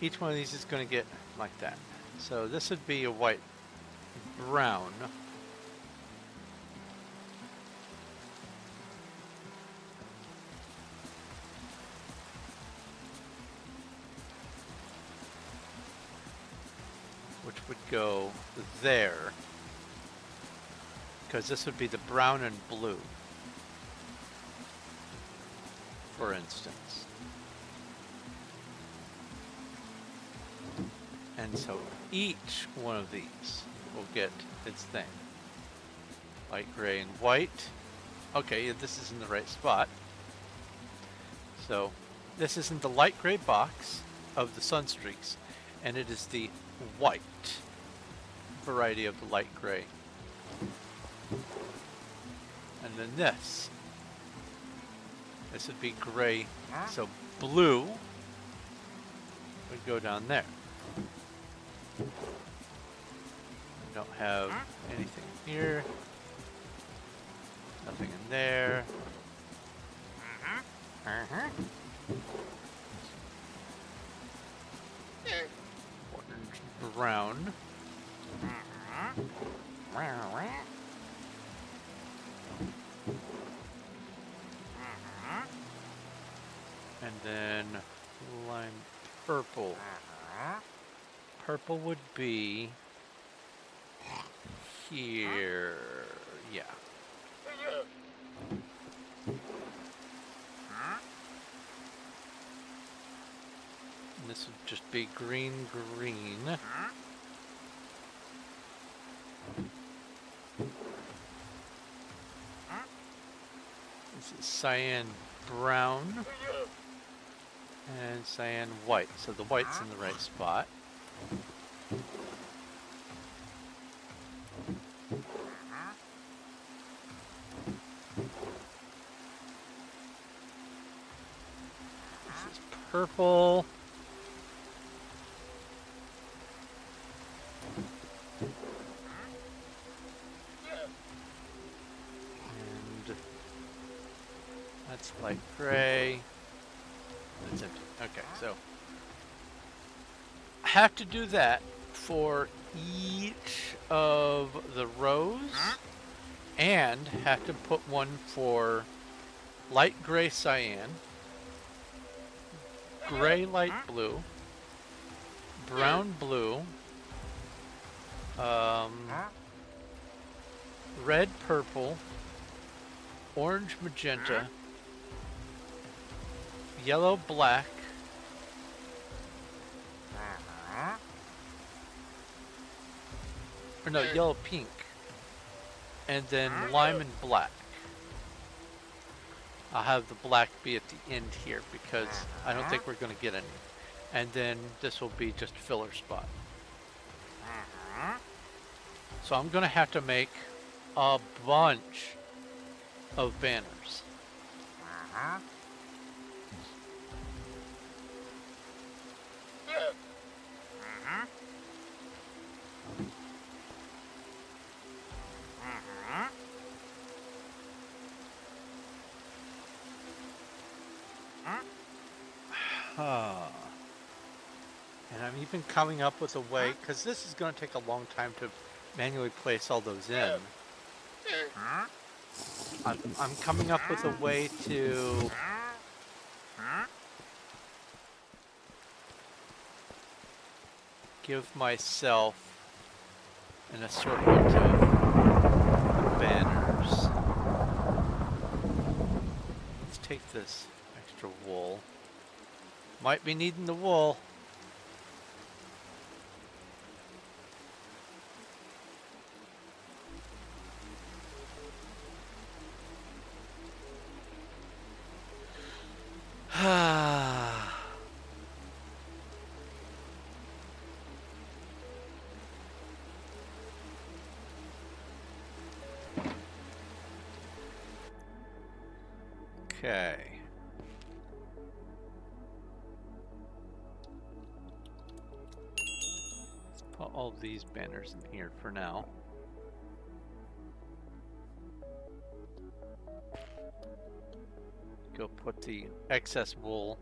Each one of these is going to get like that. So this would be a white brown. Which would go there. Because this would be the brown and blue, for instance. And so each one of these will get its thing. Light gray and white. Okay, this is in the right spot. So this is in the light gray box of the Sunstreaks, and it is the white variety of the light gray. And then this would be gray, so blue we go down there. We don't have anything here. Nothing in there. Orange, brown. And then lime purple. Purple would be here. Yeah. And this would just be green, green. This is cyan brown and cyan white. So the white's in the right spot. This is purple. And that's light gray. That's empty. Okay, so I have to do that for each of the rows and have to put one for light gray cyan, gray light blue, brown blue, red purple, orange magenta, yellow black, or no, yellow pink, and then lime and black. I'll have the black be at the end here because I don't think we're going to get any. And then this will be just filler spot. So I'm going to have to make a bunch of banners. And I'm even coming up with a way, because this is going to take a long time to manually place all those in. I'm coming up with a way to give myself an assortment of banners. Let's take this extra wool. Might be needing the wool. Okay. Let's put all of these banners in here for now. Go put the excess wool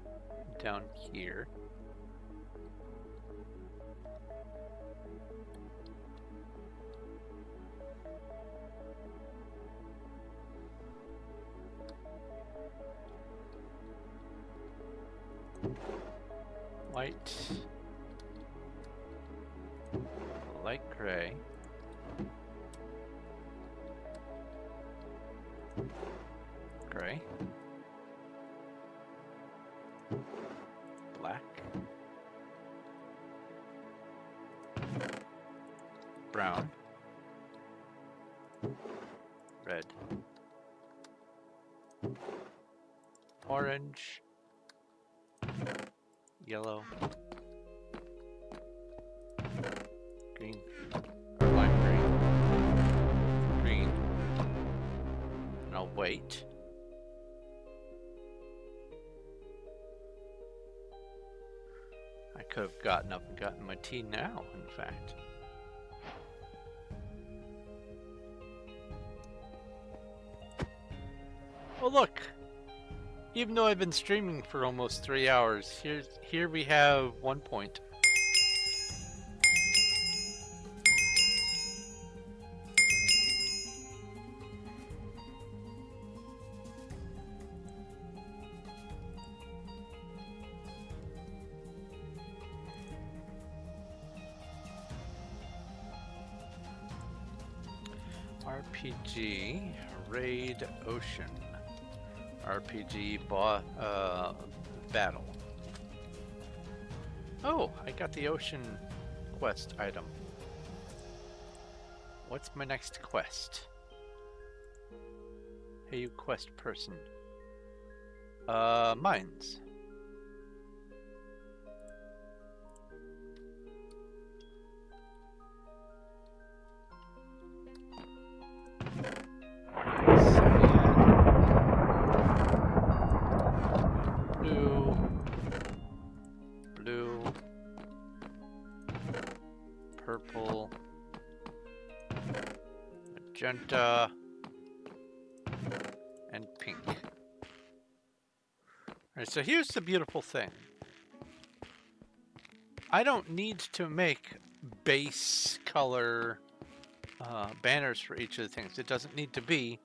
down here. White, light gray, gray, black, brown, red, orange, yellow, green, or lime green, green, and I'll wait. I could have gotten up and gotten my tea now, in fact. Oh look! Even though I've been streaming for almost 3 hours, here we have 1 point. RPG Raid Ocean. RPG Battle. Oh, I got the ocean quest item. What's my next quest? Hey, you quest person. Mines. Purple, magenta, and pink. Alright, so here's the beautiful thing. I don't need to make base color banners for each of the things. It doesn't need to be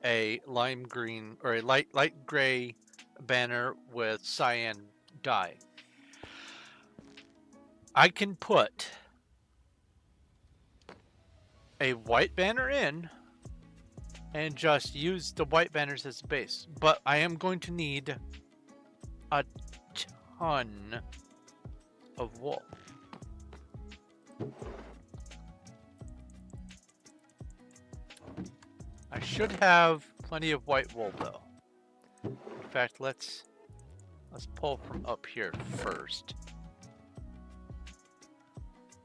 a lime green or a light gray banner with cyan dye. I can put a white banner in and just use the white banners as the base, but I am going to need a ton of wool. I should have plenty of white wool though. In fact, let's pull from up here first.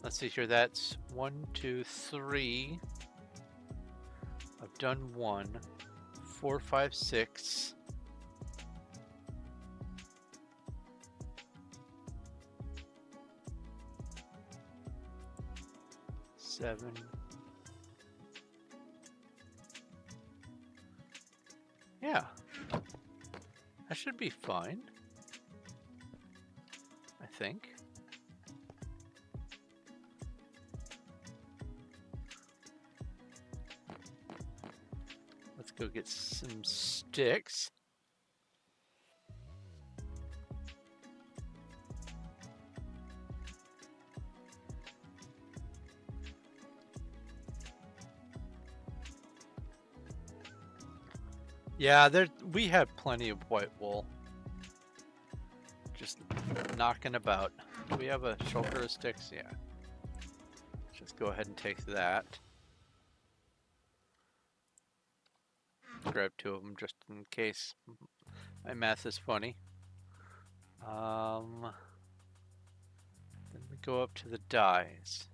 Let's see here, that's 1, 2, 3. I've done 1, 4, 5, 6. 7. Yeah. That should be fine. I think. Let's go get some sticks. Yeah, we have plenty of white wool. Just knocking about. Do we have a shoulder of sticks? Yeah. Just go ahead and take that. Grab 2 of them just in case my math is funny. Then we go up to the dyes.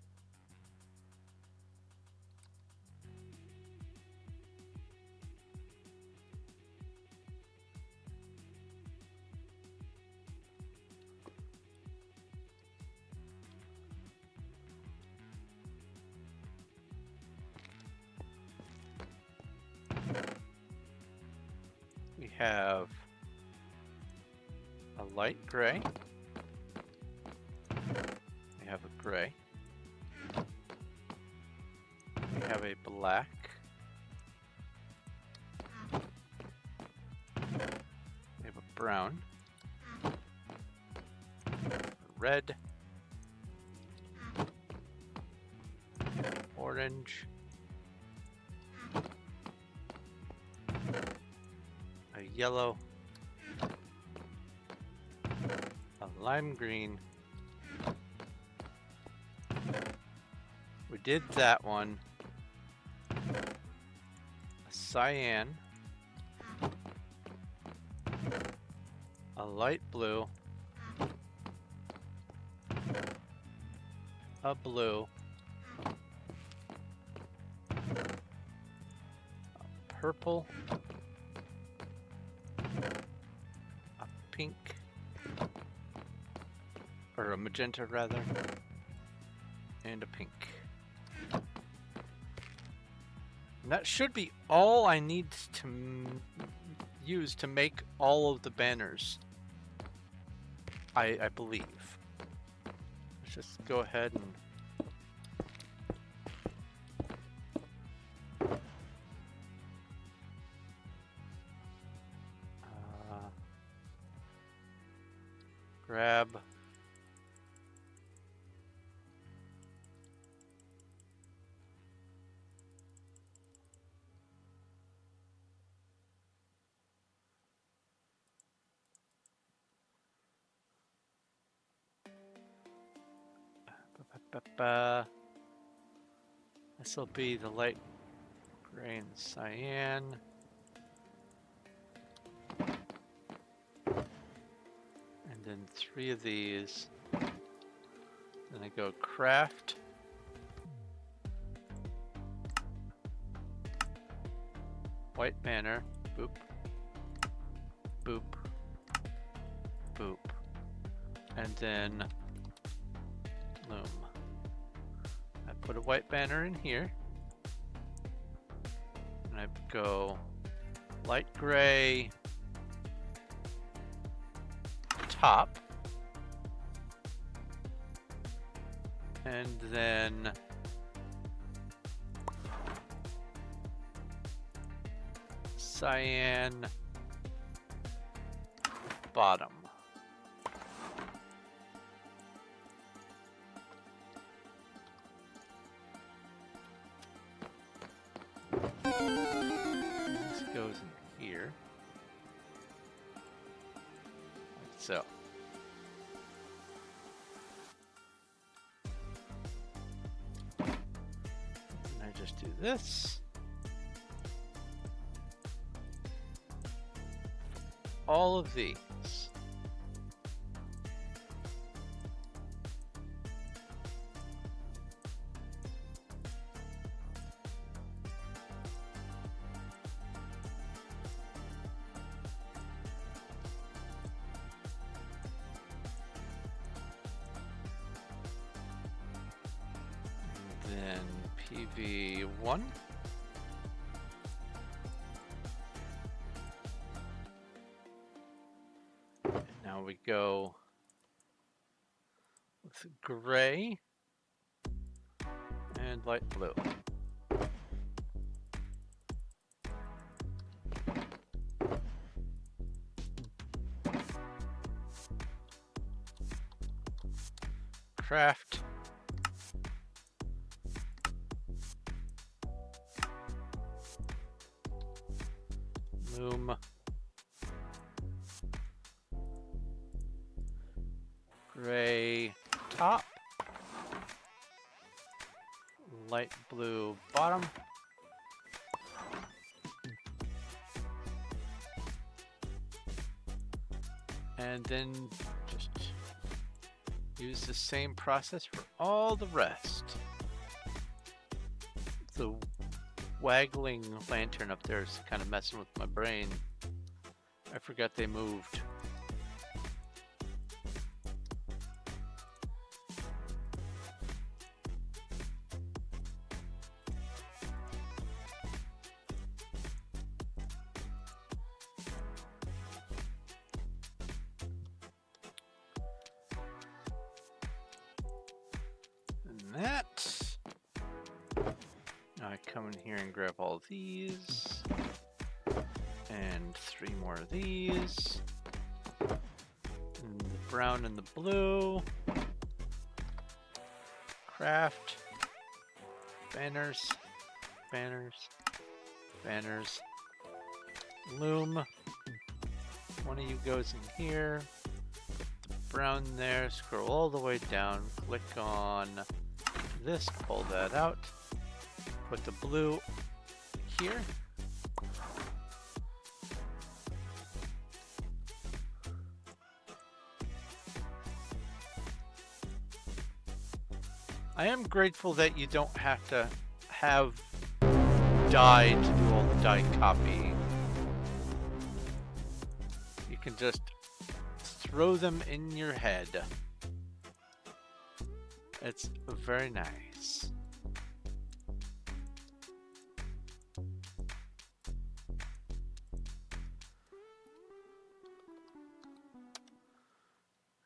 We have a light gray. We have a gray. We have a black. We have a brown. A red. Orange. Yellow, a lime green. We did that one. A cyan, a light blue, a blue, a purple, pink, or a magenta rather, and a pink. And that should be all I need to use to make all of the banners, I believe. Let's just go ahead and grab this will be the light gray and cyan. And then 3 of these. Then I go craft. White banner. Boop. Boop. Boop. And then loom. I put a white banner in here. And I go light gray top. And then cyan bottom. This goes in here, like so. And I just do this. All of these. And then PV1. Now we go with gray and light blue. Craft. Loom. Gray top, light blue bottom, and then just use the same process for all the rest. The waggling lantern up there is kind of messing with my brain. I forgot they moved. That. Now I come in here and grab all these. And 3 more of these. And the brown and the blue. Craft. Banners. Banners. Banners. Loom. One of you goes in here. Put the brown there. Scroll all the way down. Click on this, pull that out, put the blue here, I am grateful that you don't have to have dye to do all the dye copying. You can just throw them in your head. It's very nice.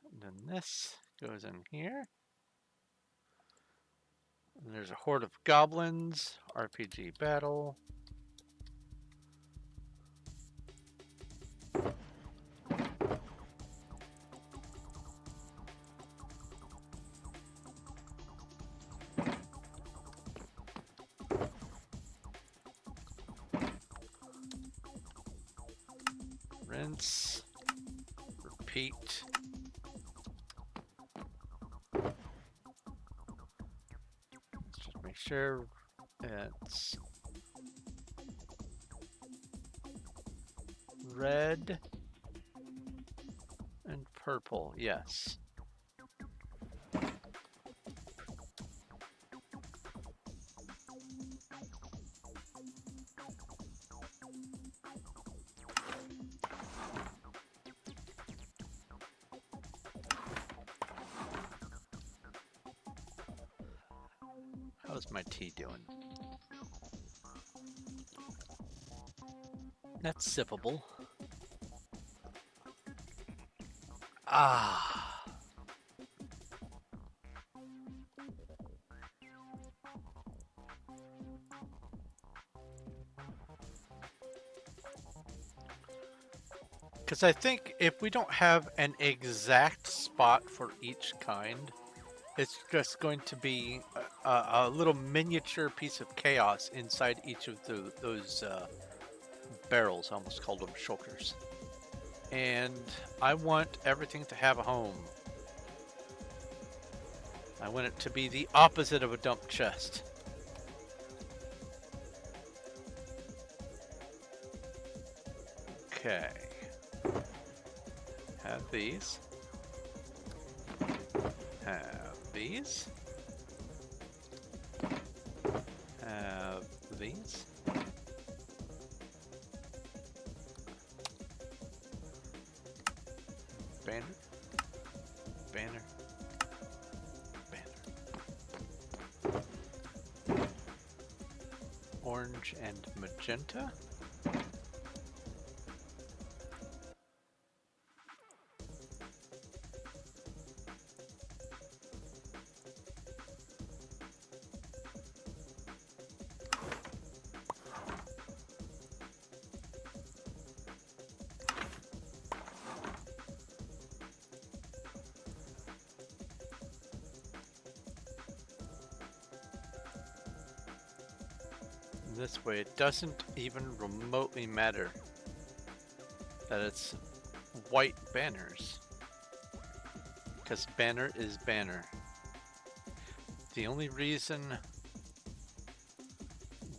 And then this goes in here. And there's a horde of goblins, RPG battle. Rinse, repeat. Let's just make sure it's red and purple, yes. How's my tea doing? That's sippable. Ah. Because I think if we don't have an exact spot for each kind, it's just going to be a little miniature piece of chaos inside each of those barrels. I almost called them shulkers. And I want everything to have a home. I want it to be the opposite of a dump chest. Okay. Have these. Have these. Have these. Banner. Banner. Banner. Orange and magenta. This way it doesn't even remotely matter that it's white banners, because banner is banner. The only reason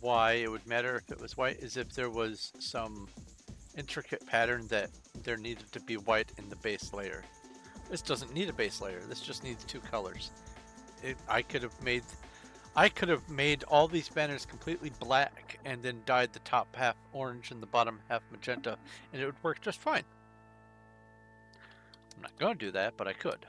why it would matter if it was white is if there was some intricate pattern that there needed to be white in the base layer. This doesn't need a base layer, this just needs two colors. I could have made all these banners completely black and then dyed the top half orange and the bottom half magenta, and it would work just fine. I'm not going to do that, but I could.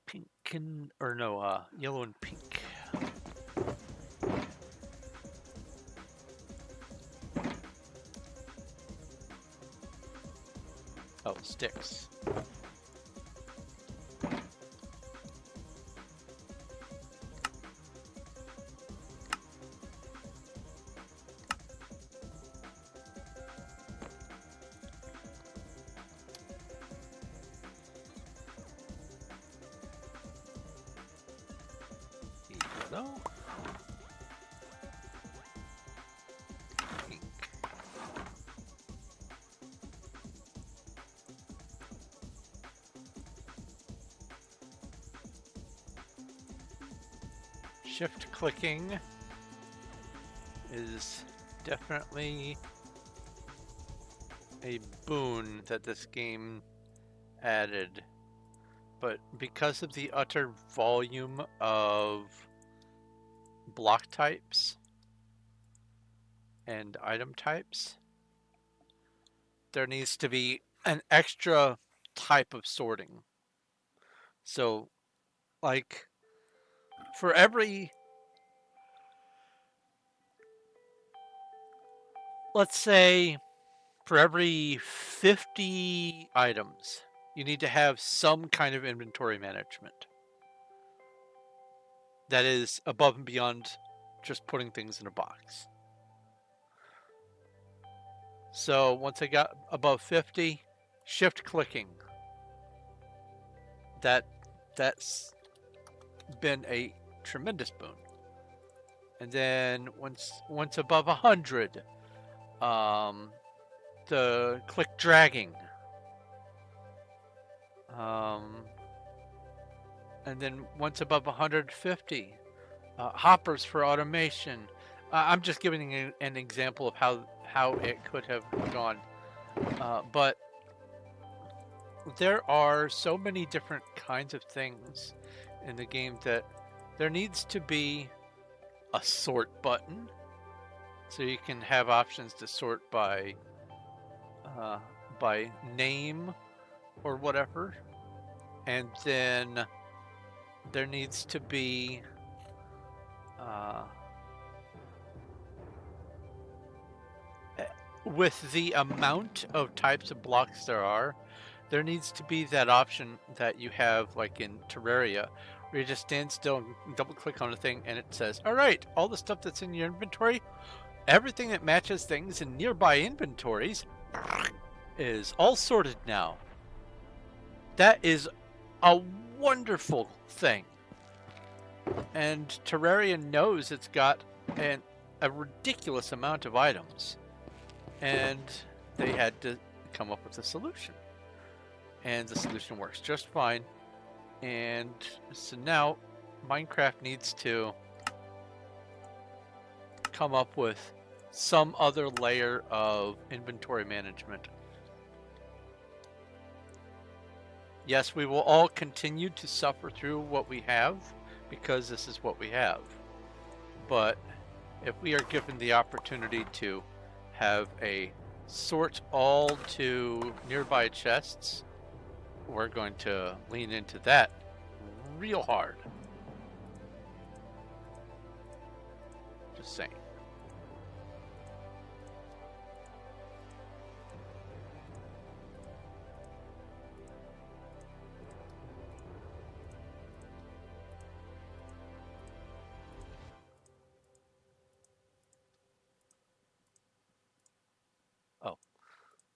Pink and, or no, yellow and pink. Oh, sticks. Yellow. Pink. Shift clicking is definitely a boon that this game added, but because of the utter volume of block types and item types, there needs to be an extra type of sorting. So, like, for every, let's say, for every 50 items, you need to have some kind of inventory management that is above and beyond just putting things in a box. So once I got above 50, shift clicking. That's been a tremendous boon. And then once above 100, the click dragging. And then once above 150, hoppers for automation. I'm just giving an example of how it could have gone. But there are so many different kinds of things in the game that there needs to be a sort button, so you can have options to sort by name or whatever. And then there needs to be with the amount of types of blocks there needs to be that option that you have like in Terraria, where you just stand still and double click on a thing and it says, all right, all the stuff that's in your inventory, everything that matches things in nearby inventories is all sorted now. That is a wonderful thing. And Terraria knows it's got a ridiculous amount of items. And they had to come up with a solution. And the solution works just fine. And so now Minecraft needs to come up with some other layer of inventory management. Yes, we will all continue to suffer through what we have because this is what we have. But if we are given the opportunity to have a sort all to nearby chests, we're going to lean into that real hard. Just saying. Oh,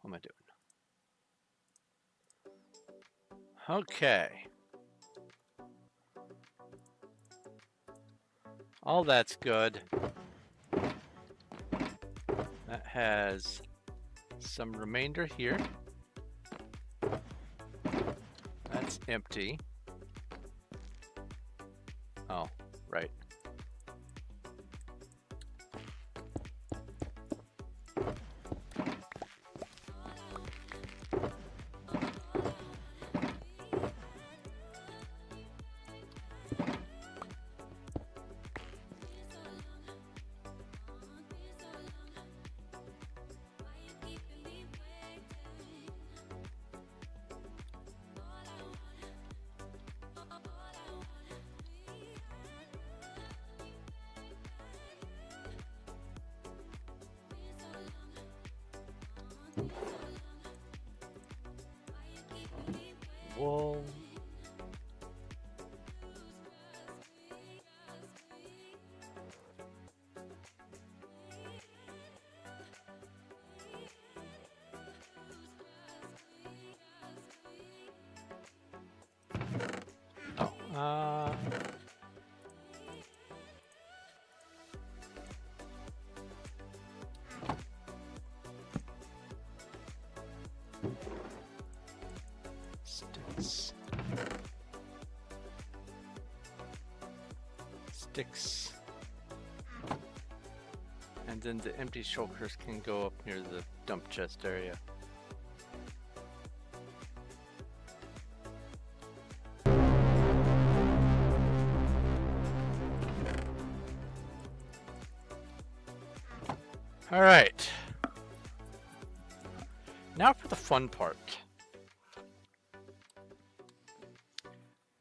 what am I doing? Okay. All that's good. That has some remainder here. That's empty. Oh, right. Wool. Oh, sticks. And then the empty shulkers can go up near the dump chest area. All right. Now for the fun part.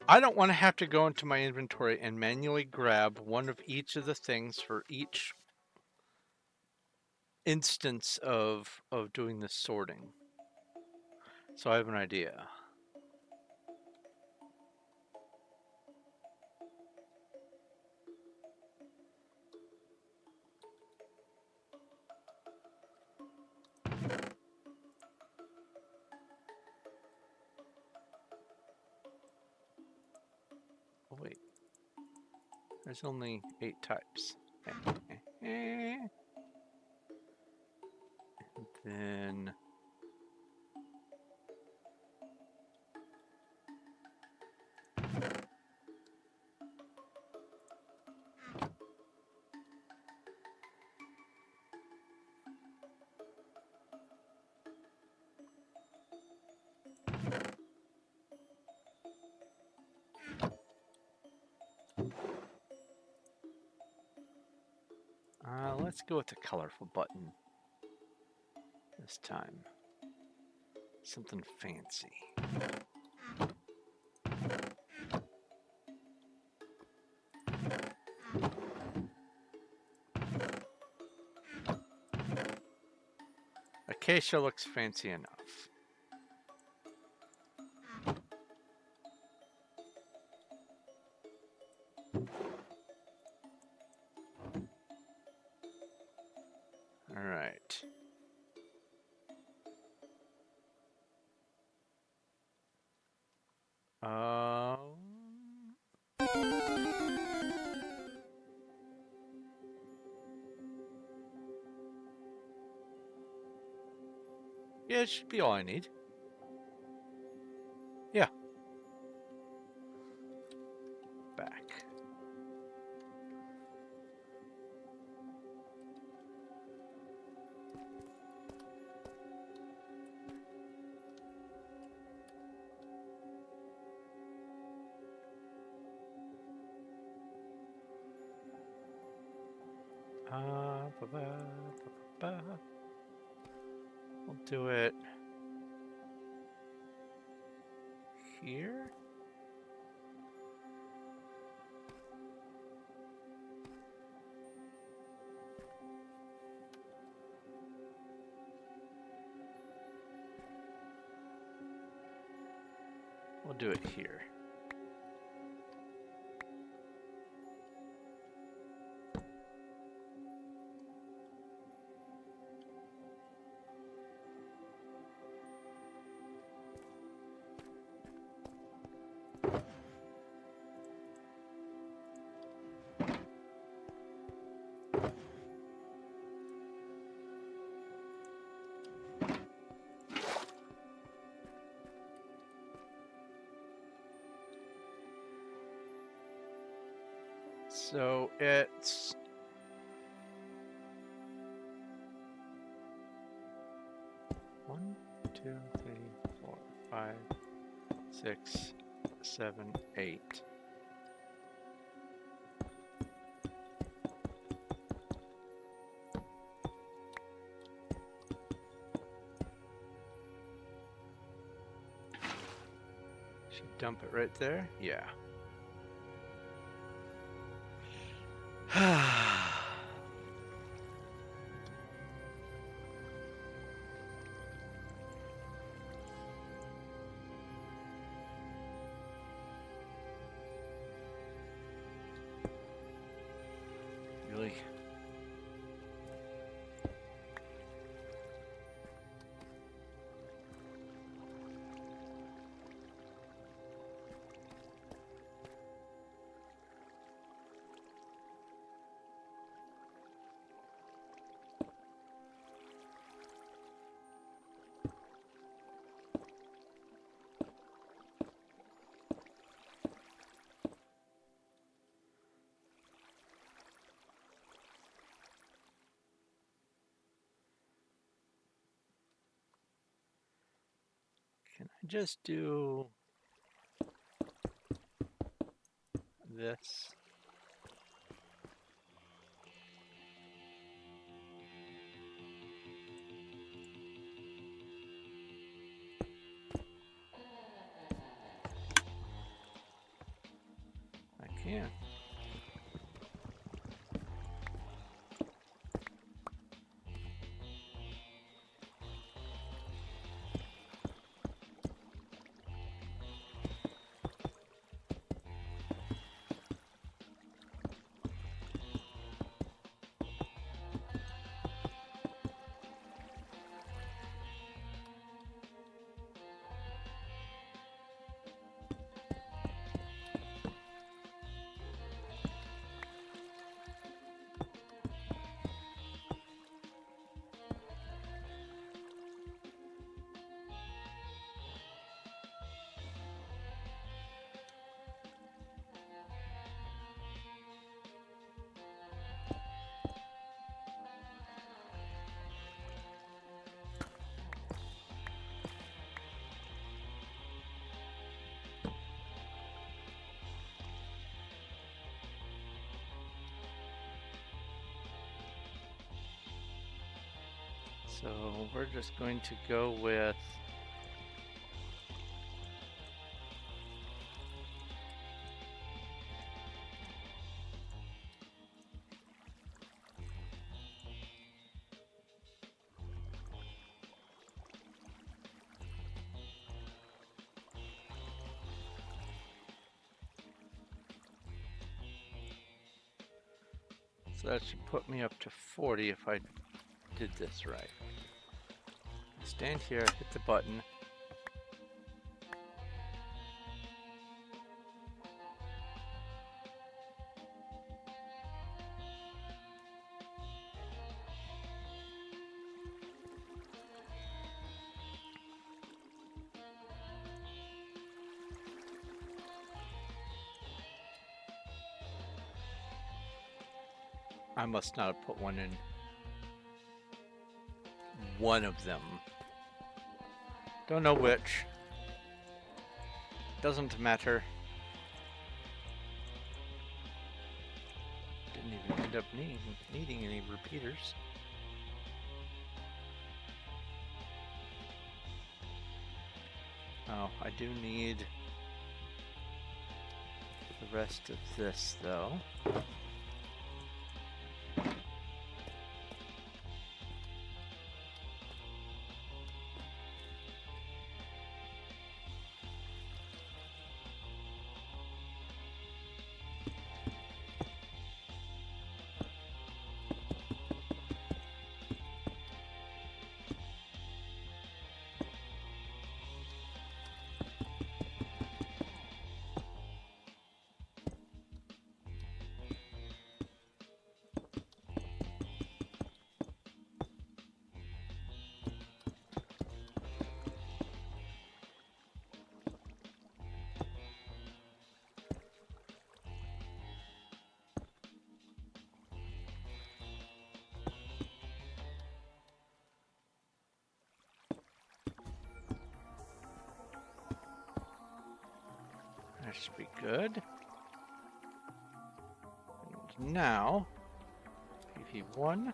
I don't want to have to go into my inventory and manually grab one of each of the things for each instance of doing this sorting. So I have an idea. Oh wait, there's only 8 types. And then let's go with the colorful button this time. Something fancy. Acacia looks fancy enough. All right. Yeah, it should be all I need. Yeah. Back. We'll do it here. We'll do it here. So it's one, two, three, 4, 5, 6, 7, 8. Should dump it right there. Yeah. Really? Can I just do this? can. So we're just going to go with so that should put me up to 40 if I did this right. Stand here, hit the button. I must not have put one in one of them. Don't know which. Doesn't matter. Didn't even end up needing any repeaters. Oh, I do need the rest of this though. That should be good. And now, PV1.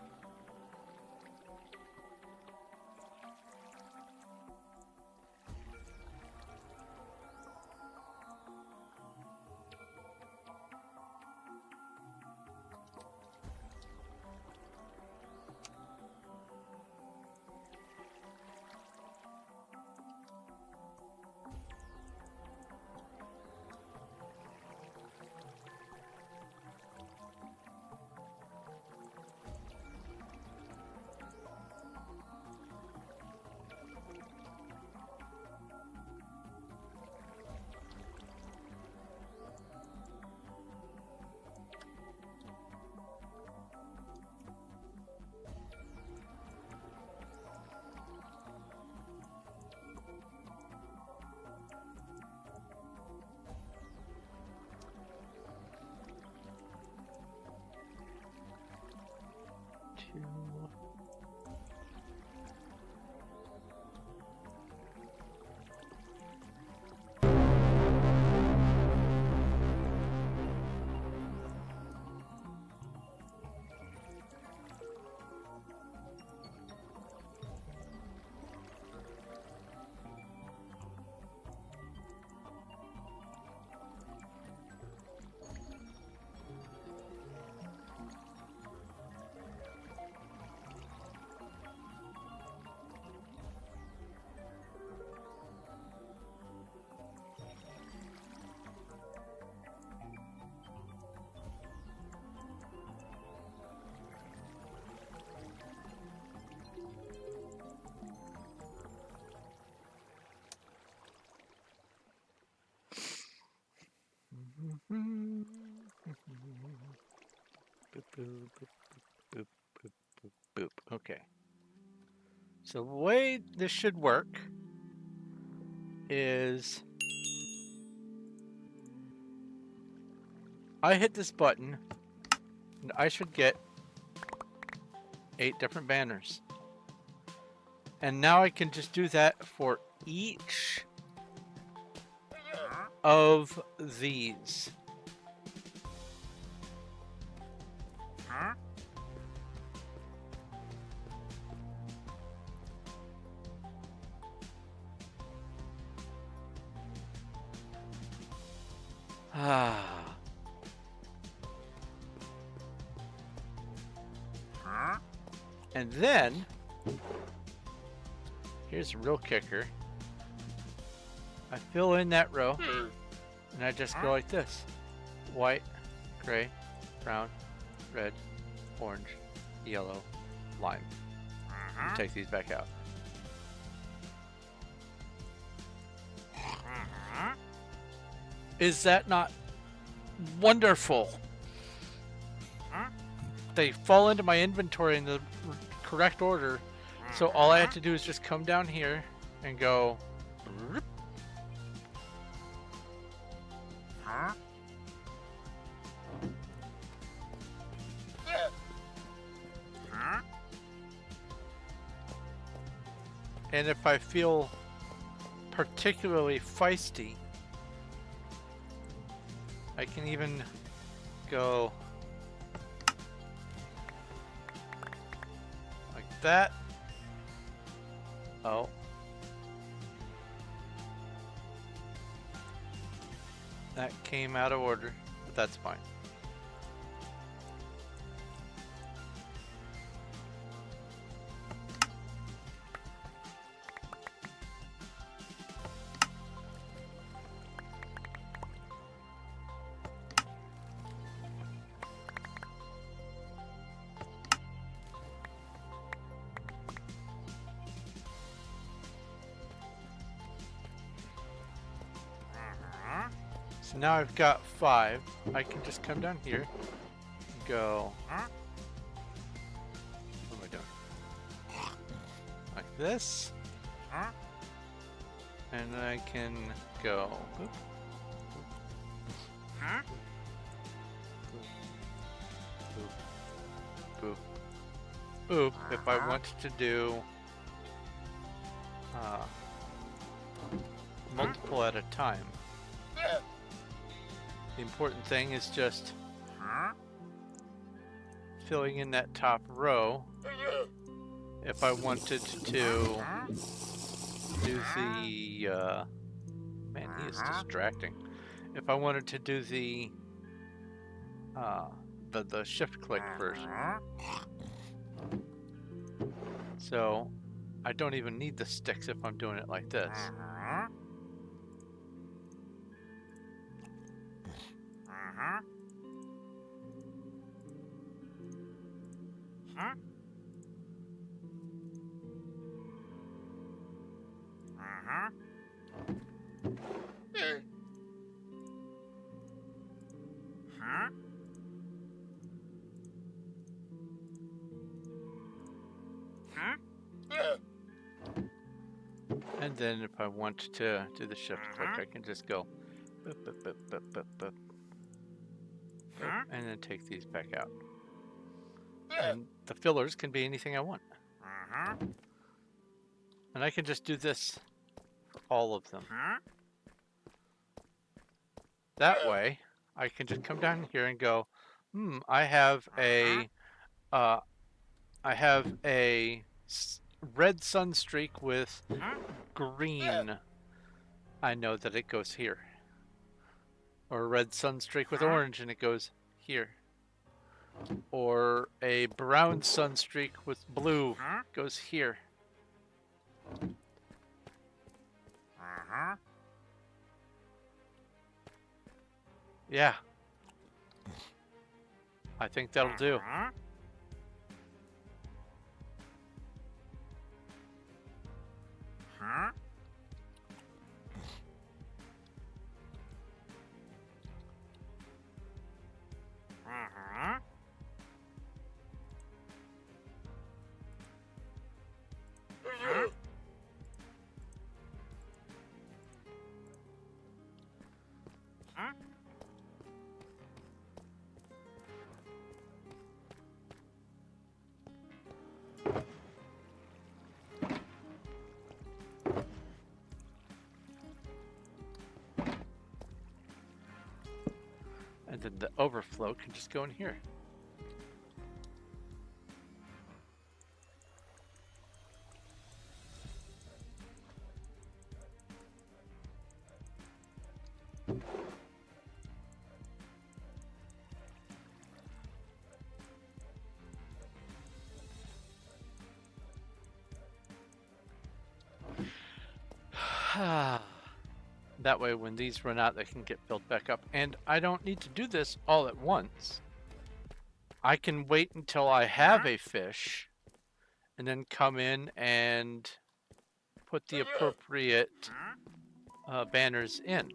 Boop, boop, boop, boop, boop, boop. Okay. So the way this should work is I hit this button and I should get 8 different banners. And now I can just do that for each of these. Ah. And then, here's a real kicker. I fill in that row, and I just go like this. White, gray, brown, red, orange, yellow, lime. And take these back out. Is that not wonderful? They fall into my inventory in the correct order, so all I have to do is just come down here and go. And if I feel particularly feisty, I can even go like that. Oh. That came out of order, but that's fine. So now I've got 5. I can just come down here and go. What am I doing? Like this. And then I can go. Boop, boop, boop, boop. If I want to do multiple at a time. The important thing is just filling in that top row. If I wanted to do the man, he is distracting. If I wanted to do the shift click version, so I don't even need the sticks if I'm doing it like this. And then if I want to do the shift click, I can just go boop, boop, boop, boop, boop, boop, boop, and then take these back out. And the fillers can be anything I want. And I can just do this for all of them. That way, I can just come down here and go, I have a red sun streak with green. I know that it goes here. Or a red sun streak with orange and it goes here. Or a brown sun streak with blue goes here. Yeah. I think that'll do. And then the overflow can just go in here. That way when these run out, they can get filled back up. And I don't need to do this all at once. I can wait until I have a fish and then come in and put the appropriate banners in.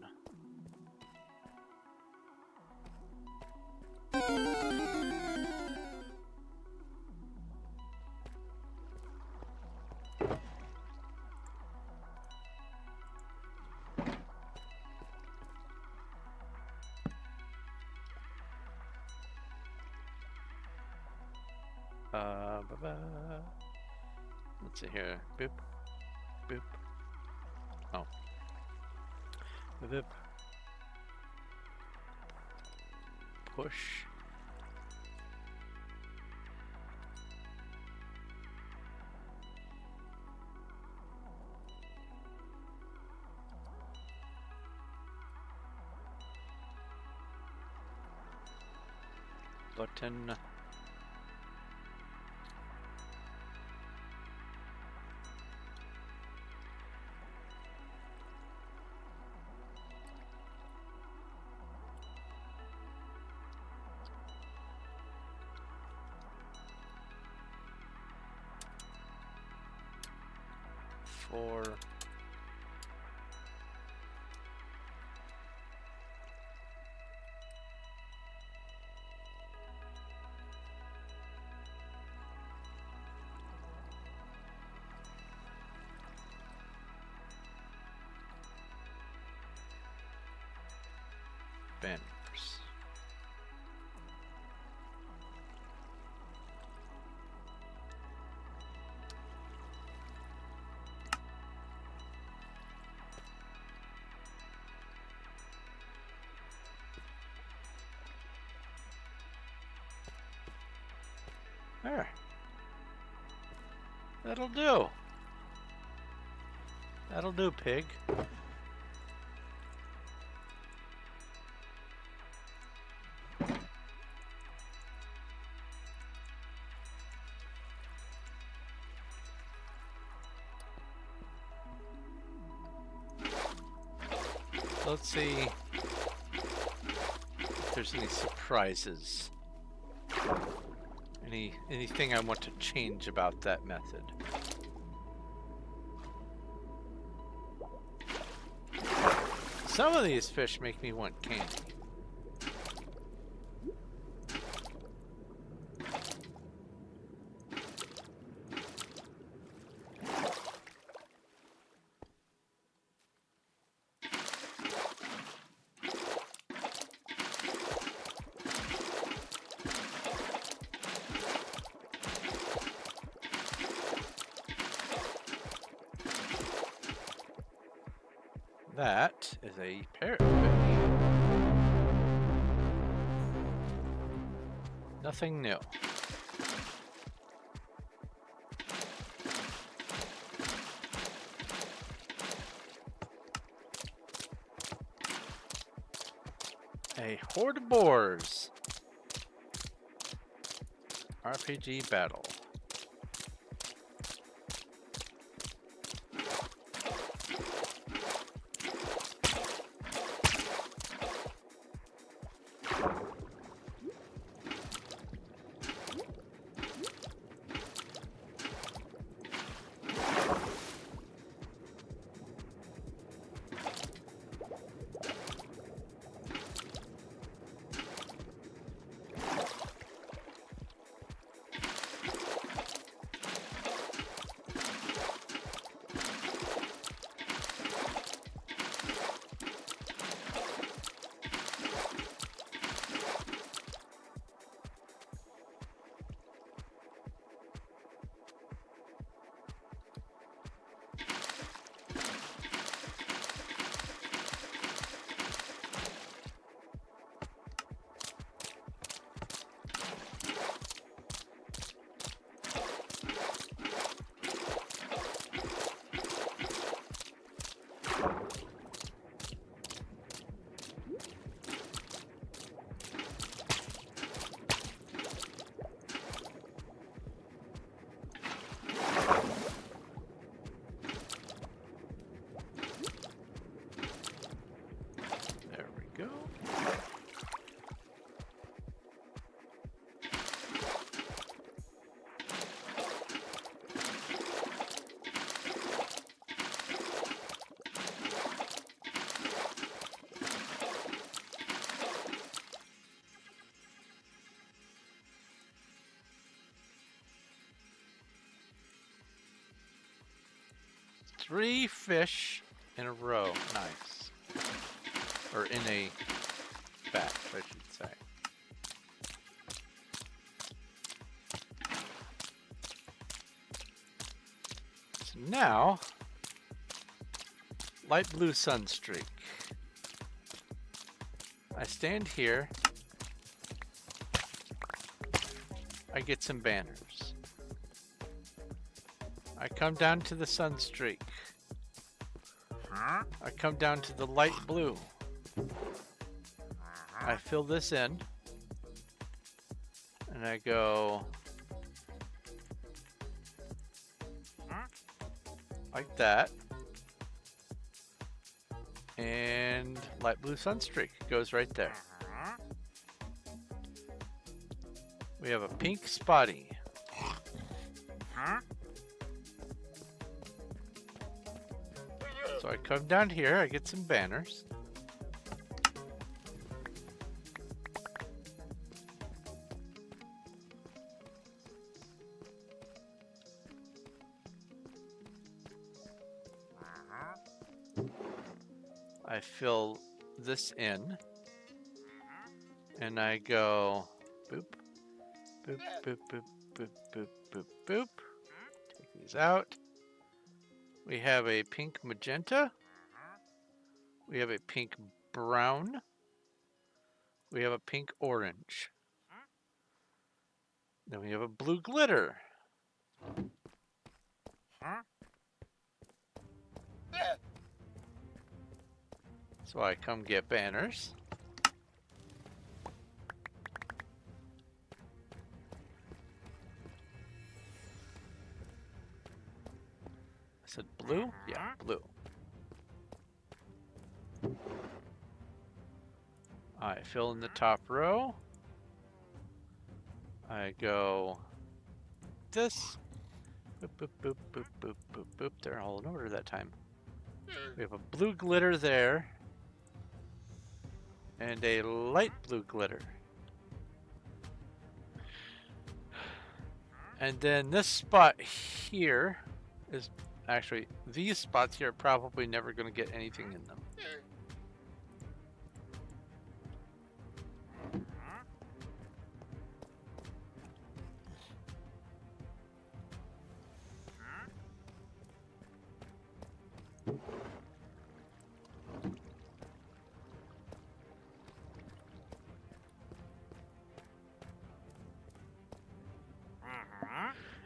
Let's see here. Boop. Boop. Oh. Boop. Push. Button. For banners. There. That'll do. That'll do, pig. Let's see if there's any surprises. Anything I want to change about that method. Some of these fish make me want candy. That is a parrotfish. Nothing new. A horde of boars. RPG battle. 3 fish in a row. Nice. Or in a batch, I should say. So now, light blue sunstreak. I stand here. I get some banners. I come down to the sunstreak. I come down to the light blue. I fill this in. And I go like that. And light blue sunstreak goes right there. We have a pink spotty. So I come down here, I get some banners. I fill this in. And I go boop, boop, boop, boop, boop, boop, boop, boop. Take these out. We have a pink magenta. We have a pink brown. We have a pink orange. Then we have a blue glitter. So I come get banners. I said blue? Yeah, blue. I fill in the top row. I go this. Boop, boop, boop, boop, boop, boop, boop. They're all in order that time. We have a blue glitter there. And a light blue glitter. And then this spot here is actually, these spots here are probably never going to get anything in them.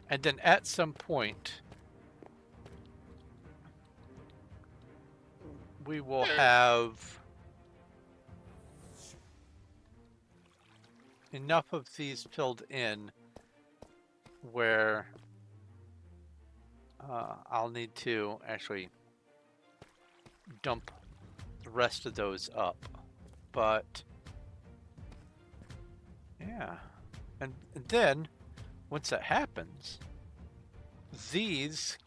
And then at some point, we will have enough of these filled in where I'll need to actually dump the rest of those up. But yeah, and then once that happens, these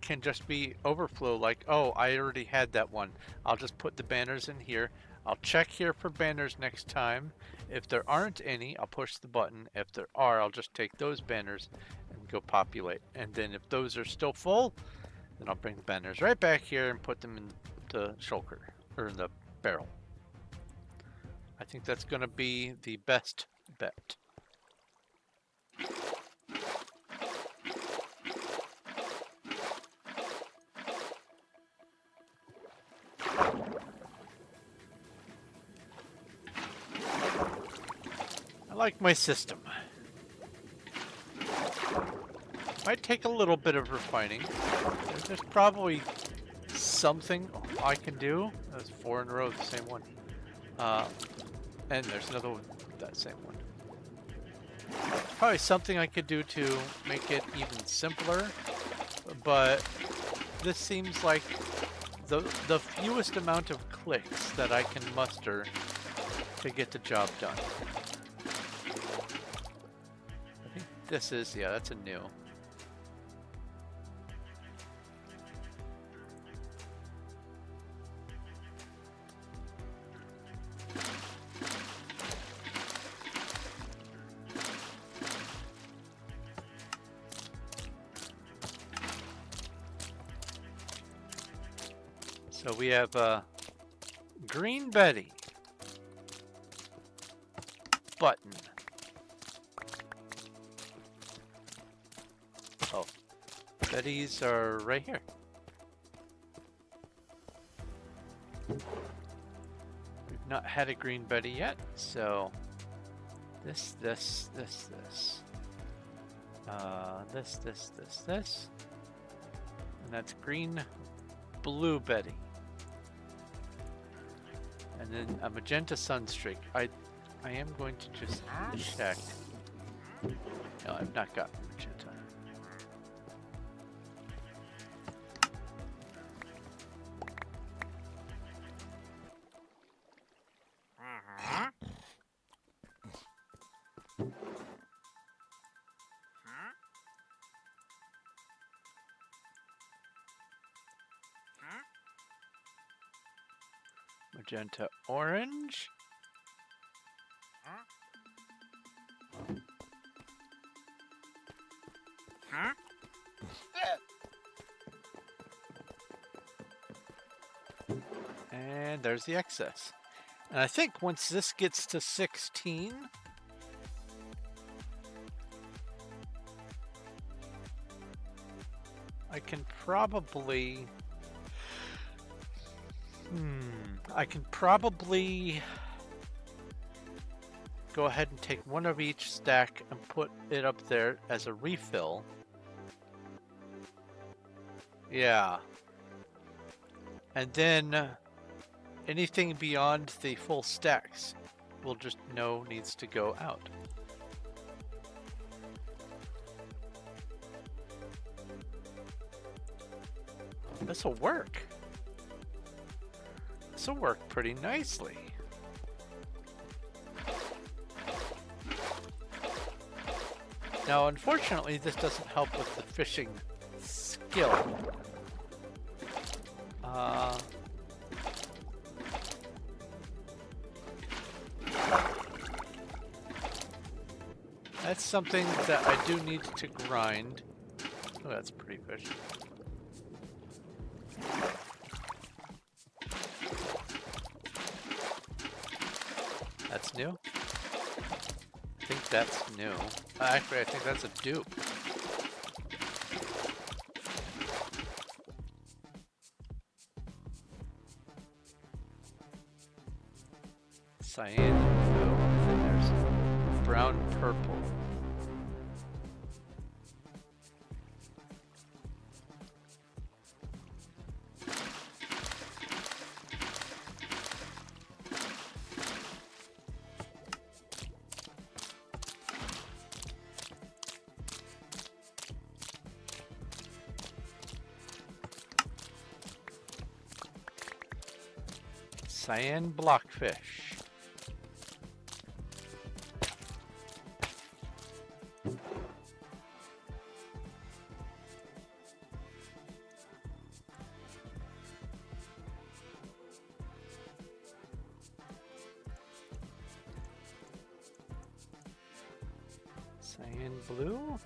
can just be overflow, like, oh, I already had that one. I'll just put the banners in here. I'll check here for banners next time. If there aren't any, I'll push the button. If there are, I'll just take those banners and go populate. And then if those are still full, then I'll bring the banners right back here and put them in the shulker, or in the barrel. I think that's going to be the best bet. I like my system. Might take a little bit of refining. There's probably something I can do. That's 4 in a row, the same one. And there's another one, that same one. Probably something I could do to make it even simpler, but this seems like the fewest amount of clicks that I can muster to get the job done. I think this is, yeah, that's a new. So we have Green Betty. Button. Oh, Betty's are right here. We've not had a Green Betty yet, so this. This. And that's Green Blue Betty. And then a Magenta Sunstreak. I am going to just check. No, I've not got Magenta. Magenta Orange. And there's the excess. And I think once this gets to 16, I can probably go ahead and take one of each stack and put it up there as a refill. Yeah. And then anything beyond the full stacks we'll just know needs to go out. This'll work. This'll work pretty nicely. Now, unfortunately, this doesn't help with the fishing skill. That's something that I do need to grind. Oh, that's a pretty fish. That's new? I think that's new. Actually, I think that's a dupe. Cyan, and then there's brown purple. Cyan blockfish. Cyan blue.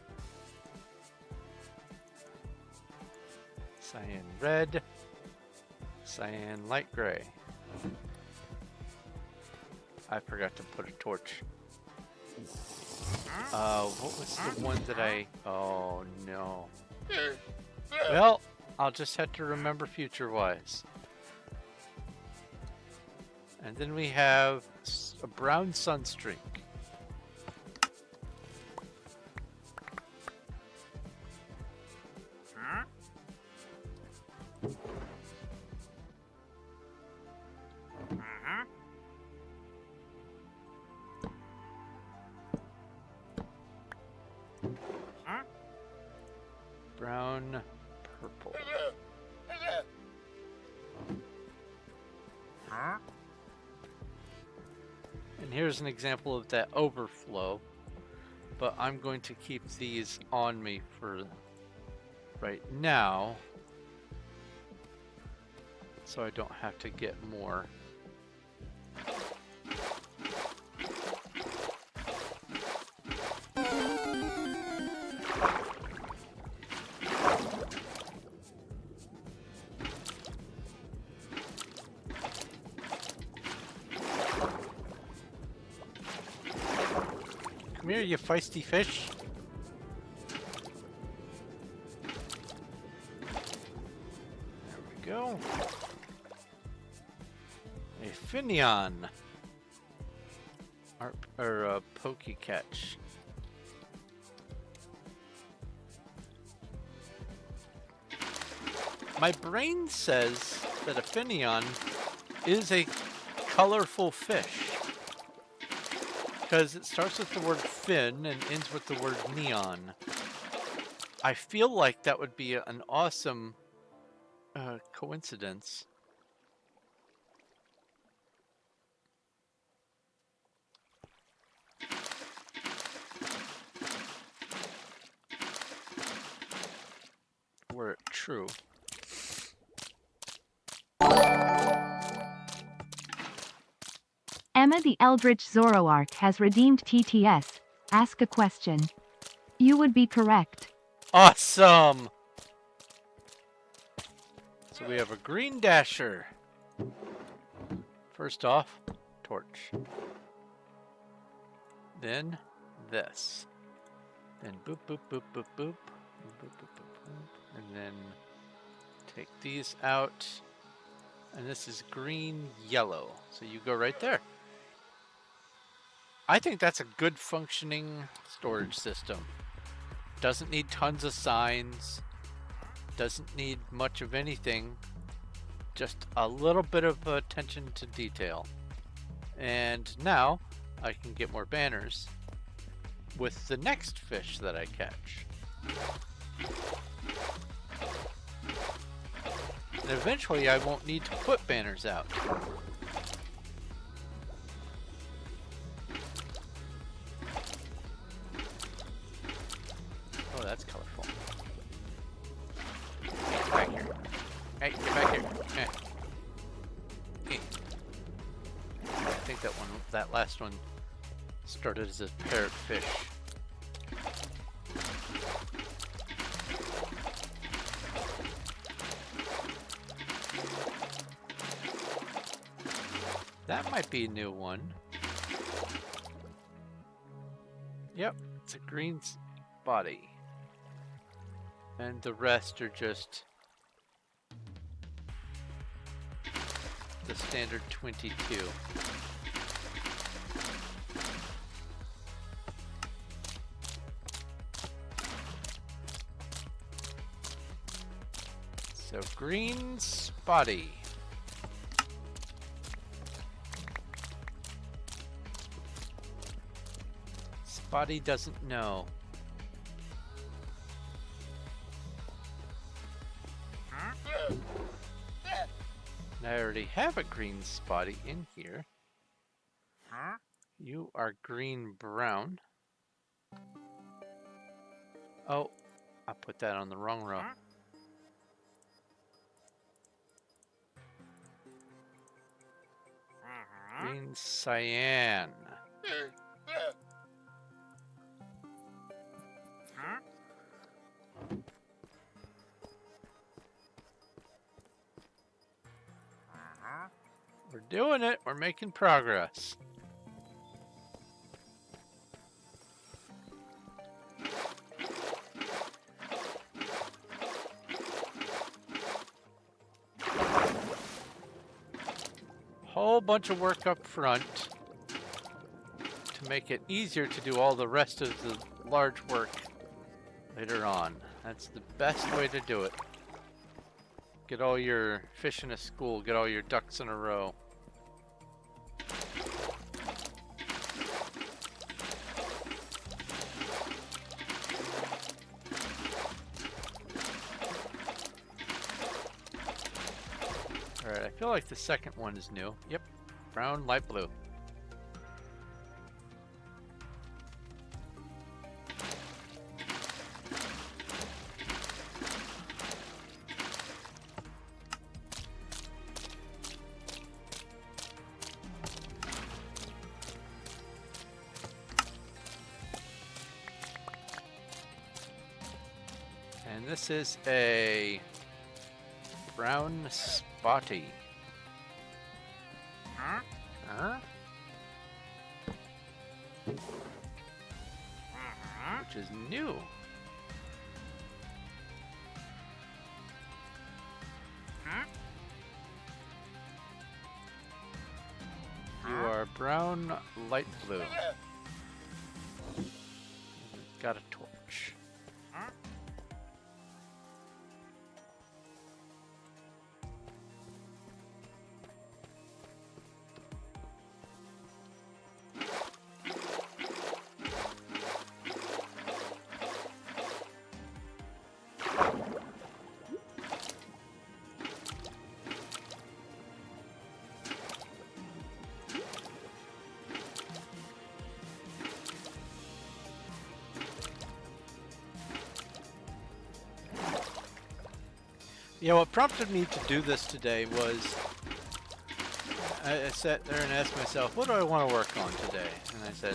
Cyan red. Cyan light gray. I forgot to put a torch. What was the one that I... Oh, no. Well, I'll just have to remember future-wise. And then we have a brown sunstreak. Brown, purple. And here's an example of that overflow, but I'm going to keep these on me for right now, so I don't have to get more. Come here, you feisty fish. There we go. A Finion. Or a Pokecatch. My brain says that a Finion is a colorful fish. Because it starts with the word fin and ends with the word neon. I feel like that would be an awesome coincidence. Were it true. Emma the Eldritch Zoroark has redeemed TTS. Ask a question. You would be correct. Awesome! So we have a green dasher. First off, torch. Then this. Then boop, boop, boop, boop, boop. Boop, boop, boop, boop, boop. And then take these out. And this is green, yellow. So you go right there. I think that's a good functioning storage system. Doesn't need tons of signs. Doesn't need much of anything. Just a little bit of attention to detail. And now I can get more banners with the next fish that I catch. And eventually I won't need to put banners out. Oh, that's colorful. Get back here. Hey, get back here. Hey. I think that last one started as a parrotfish. That might be a new one. Yep, it's a green body. And the rest are just the standard 22. So green spotty. Spotty doesn't know. I already have a green spotty in here. You are green brown. Oh, I put that on the wrong row. Green cyan. We're doing it. We're making progress. Whole bunch of work up front to make it easier to do all the rest of the large work later on. That's the best way to do it. Get all your fish in a school, get all your ducks in a row. Alright, I feel like the second one is new. Yep, brown, light blue. And this is a brown spotty. Huh? which is new. You are brown, light blue. Got a torch. Yeah, what prompted me to do this today was I sat there and asked myself, what do I want to work on today? And I said,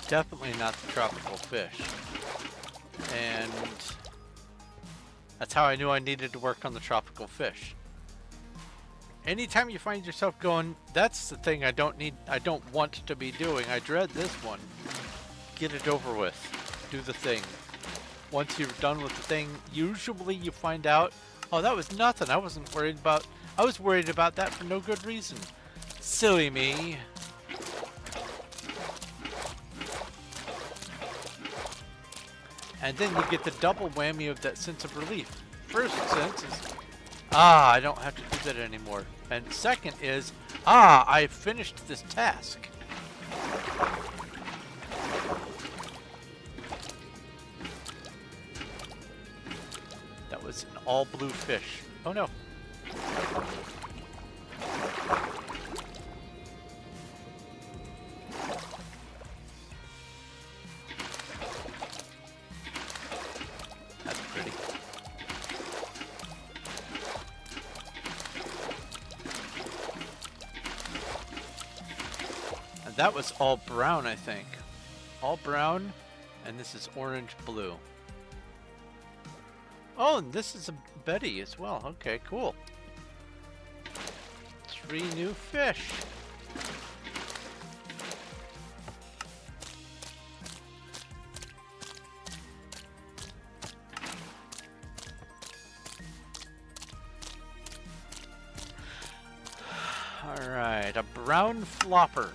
definitely not the tropical fish. And that's how I knew I needed to work on the tropical fish. Anytime you find yourself going, that's the thing I don't want to be doing. I dread this one. Get it over with. Do the thing. Once you're done with the thing, usually you find out, oh, that was nothing. I was worried about that for no good reason. Silly me. And then you get the double whammy of that sense of relief. First sense is, I don't have to do that anymore. And second is, I finished this task. That was an all blue fish. Oh no. That's pretty. And that was all brown, I think. All brown, and this is orange blue. Oh, and this is a Betty as well. Okay, cool. 3 new fish. All right, a brown flopper.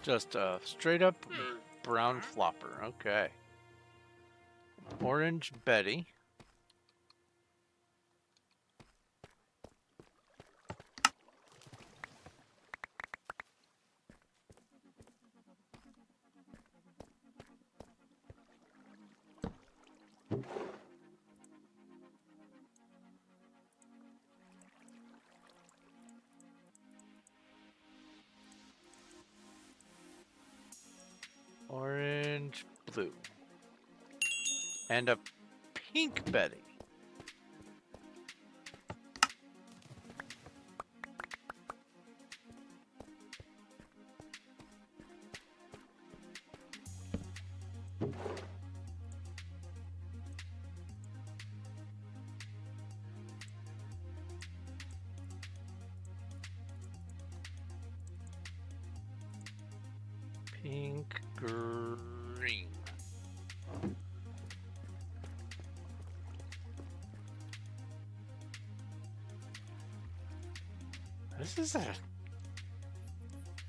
Just a straight up brown flopper. Okay. Orange Betty. Orange, blue. And a pink Betty. Pink, green.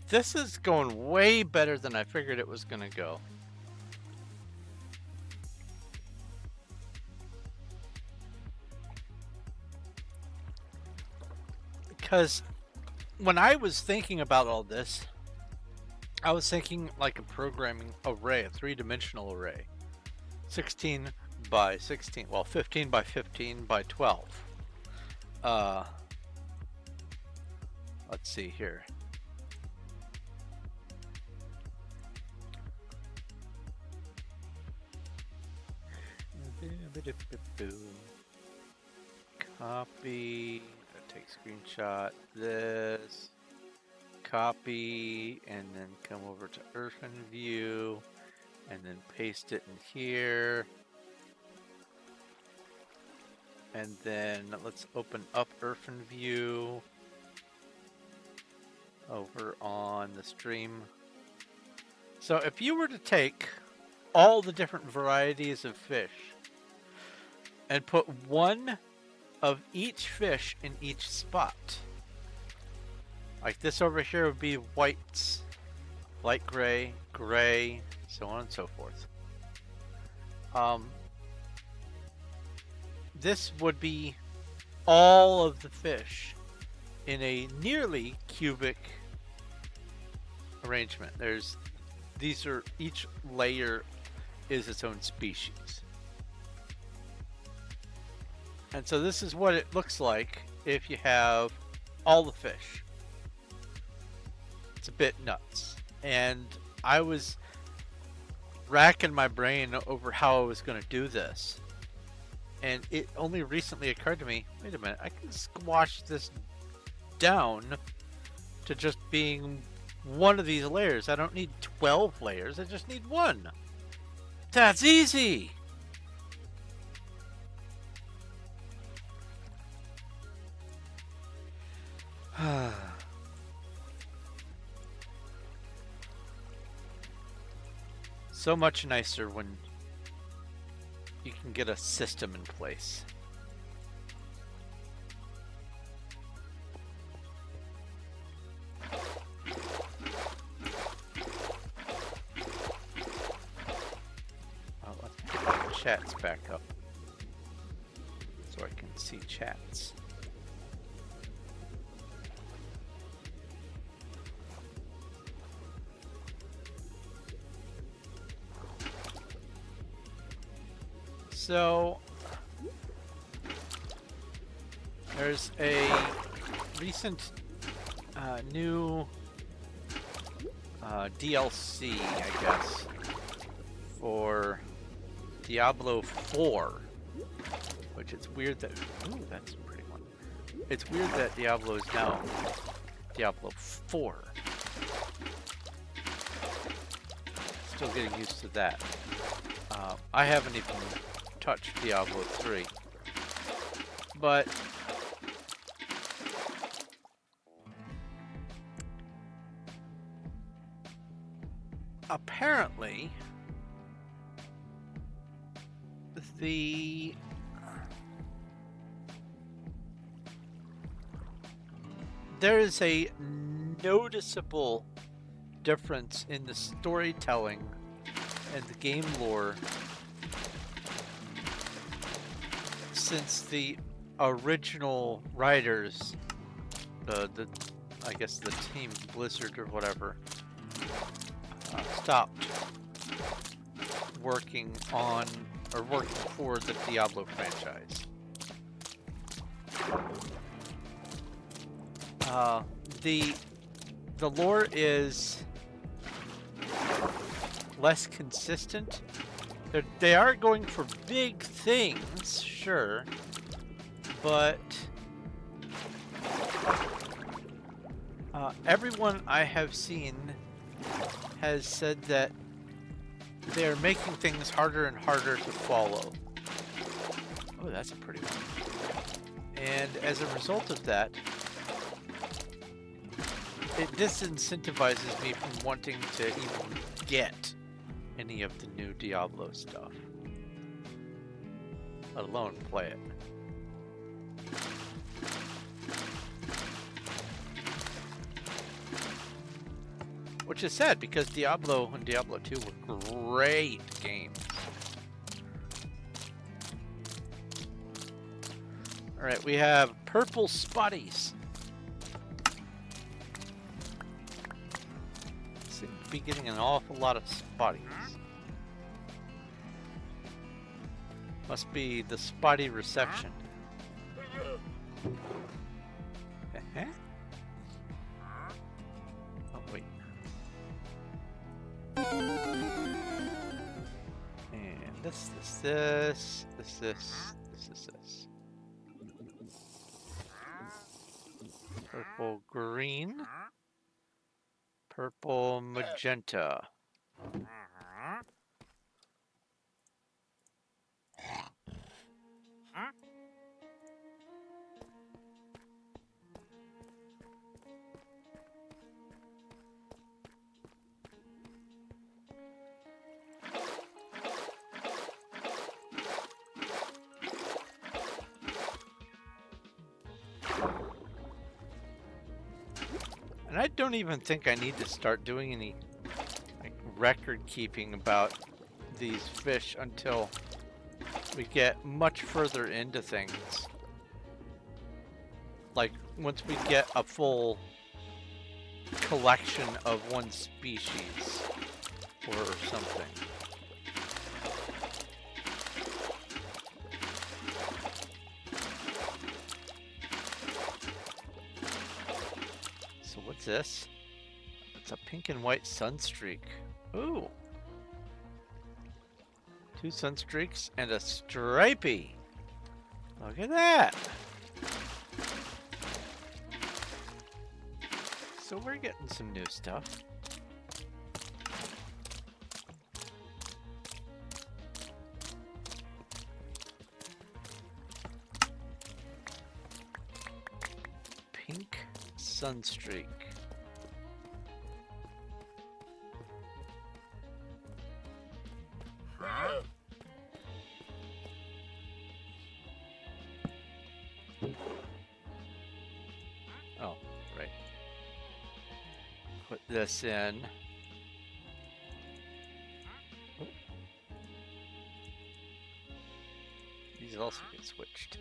This is going way better than I figured it was gonna go. Because when I was thinking about all this, I was thinking like a programming array, a 3-dimensional array. 16 by 16, well, 15 by 15 by 12. Let's see here. Copy. Take screenshot. This. Copy. And then come over to Earthen View. And then paste it in here. And then let's open up Earthen View over on the stream. So if you were to take all the different varieties of fish and put one of each fish in each spot, like this over here would be whites, light gray, gray, so on and so forth. This would be all of the fish in a nearly cubic arrangement. Each layer is its own species. And so this is what it looks like if you have all the fish. It's a bit nuts. And I was racking my brain over how I was going to do this. And it only recently occurred to me, wait a minute, I can squash this down to just being one of these layers. I don't need 12 layers, I just need one. That's easy! So much nicer when you can get a system in place. Let's get the chats back up so I can see chats. So there's a recent new DLC, I guess, for Diablo 4, which it's weird that, ooh, that's a pretty one. It's weird that Diablo is now Diablo 4. Still getting used to that. I haven't even touched Diablo 3, but apparently there is a noticeable difference in the storytelling and the game lore since the original writers, I guess the team Blizzard or whatever, stopped working on or working for the Diablo franchise. The lore is less consistent. They are going for big things, sure, but everyone I have seen has said that they're making things harder and harder to follow. Oh, that's a pretty one. And as a result of that, it disincentivizes me from wanting to even get any of the new Diablo stuff, let alone play it. Which is sad because Diablo and Diablo 2 were great games. Alright, we have purple spotties. Seem to be getting an awful lot of spotties. Must be the spotty reception. Oh, wait. And this. Purple green. Purple magenta. And I don't even think I need to start doing any like record keeping about these fish until we get much further into things. Like once we get a full collection of one species or something. So what's this? It's a pink and white sunstreak. Ooh. 2 sunstreaks and a stripey. Look at that. So we're getting some new stuff. Pink sunstreak. Oh, right. Put this in. Oh. These also get switched.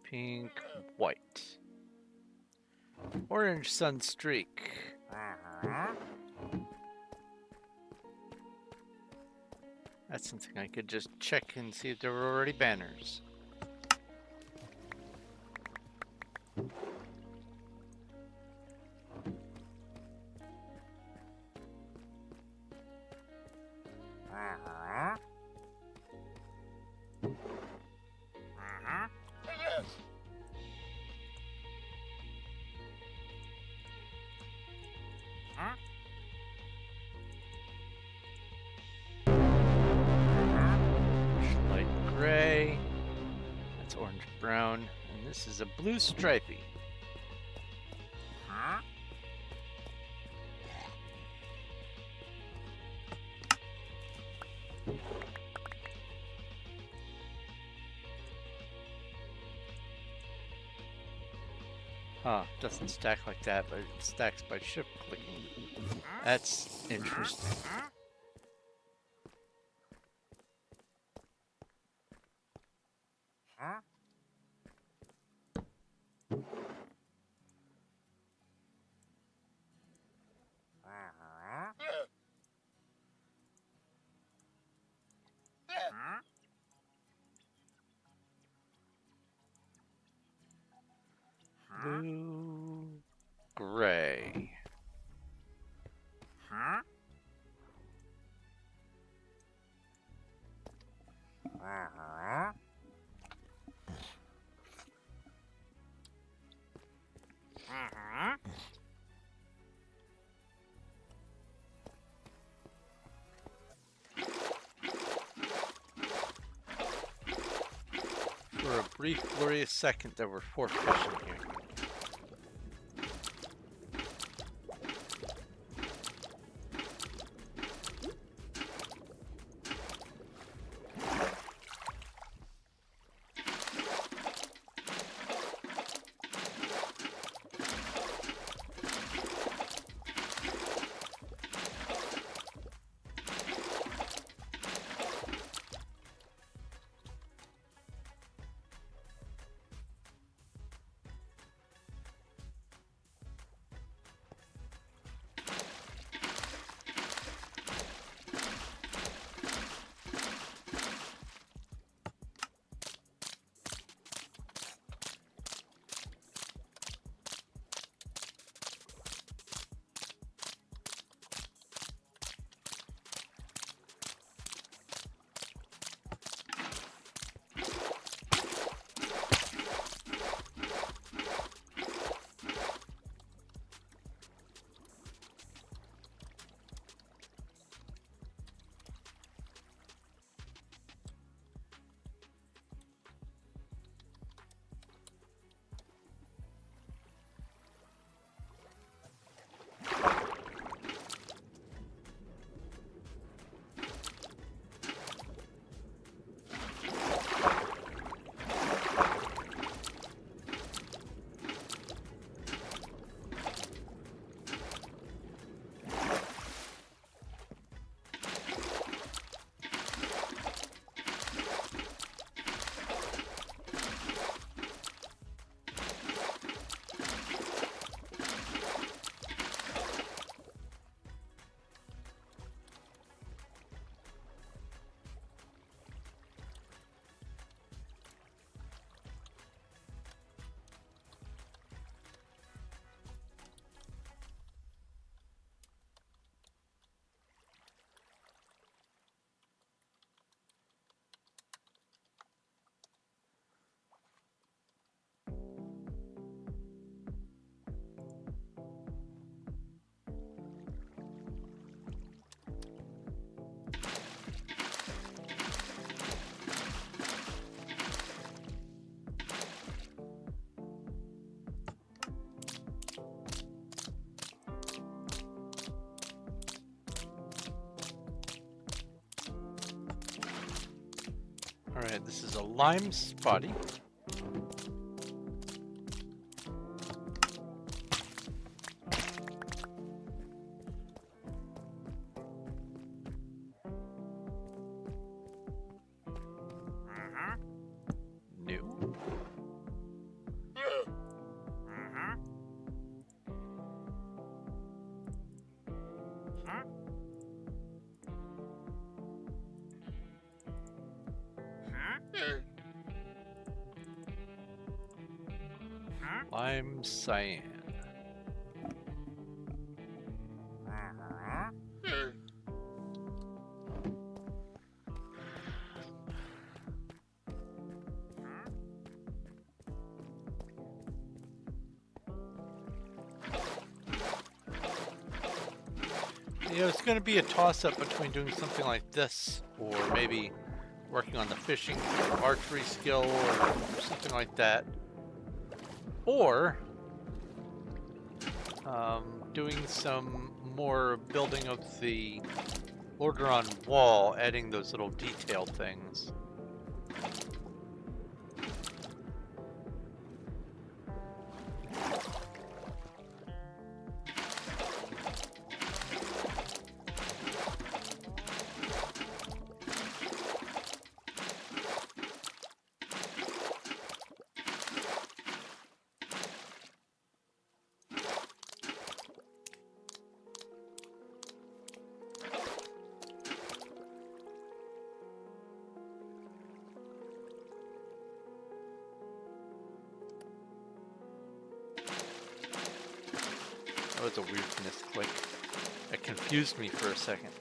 Pink, white. Orange sunstreak. That's something I could just check and see if there were already banners. Light gray. That's orange brown. And this is a blue stripey. Huh, doesn't stack like that, but it stacks by shift clicking. That's interesting. Blue, gray. For a brief, glorious second, there were 4 fish in here. Alright, this is a lime spotty. New. Lime cyan. You know, it's going to be a toss-up between doing something like this, or maybe working on the fishing or archery skill, or something like that. Or doing some more building of the Lordaeron wall, adding those little detail things. That was a weird misclick. It confused me for a second.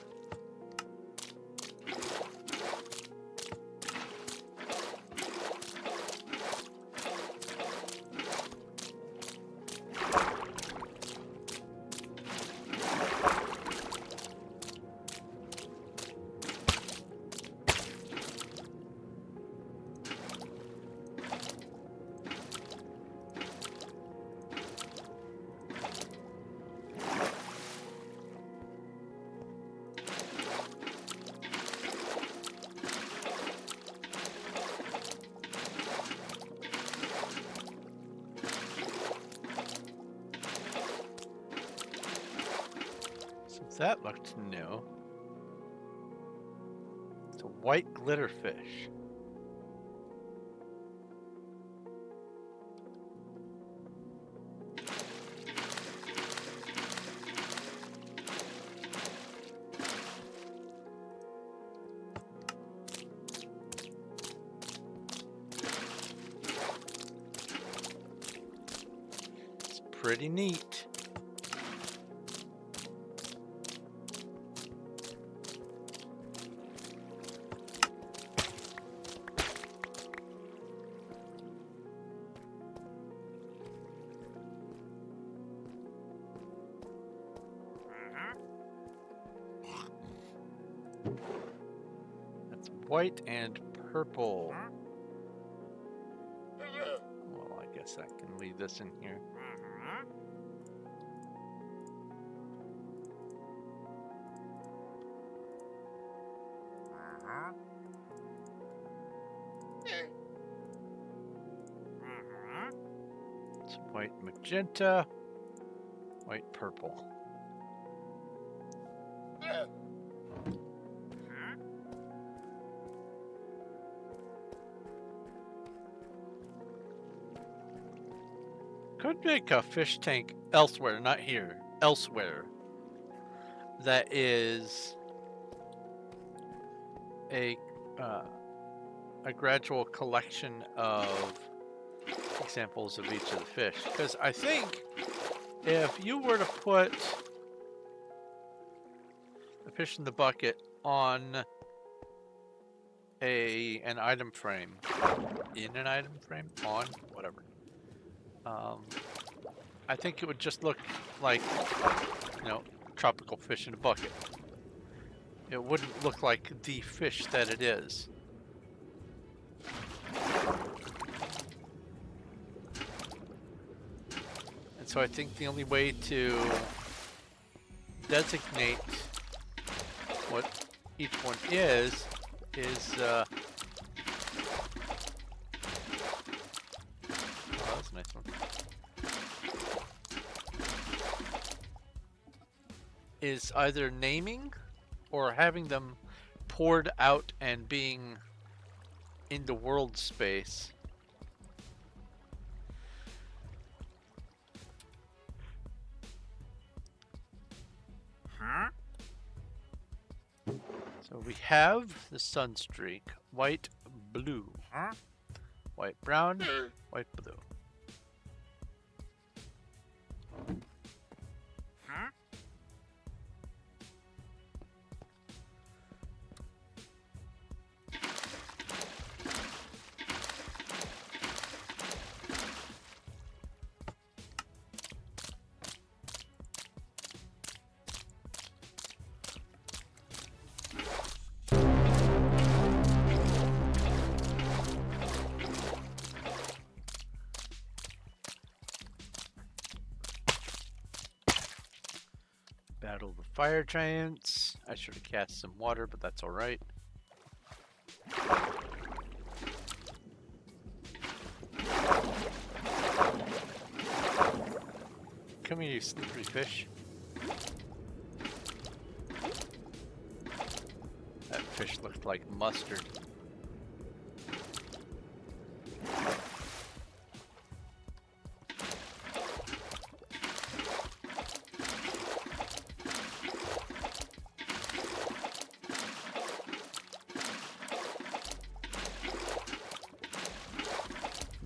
That looked new. It's a white glitterfish. It's pretty neat. That's white and purple. Well, I guess I can leave this in here. It's white magenta, white purple. Could make a fish tank elsewhere, not here, elsewhere. That is a gradual collection of examples of each of the fish. Because I think if you were to put the fish in the bucket on an item frame, in an item frame, on, whatever. I think it would just look like, you know, tropical fish in a bucket. It wouldn't look like the fish that it is. And so I think the only way to designate what each one is a nice one. Is either naming or having them poured out and being in the world space. So we have the sunstreak, white, blue, white, brown, white, blue. Battle the fire giants. I should have cast some water, but that's alright. Come here, you slippery fish. That fish looked like mustard.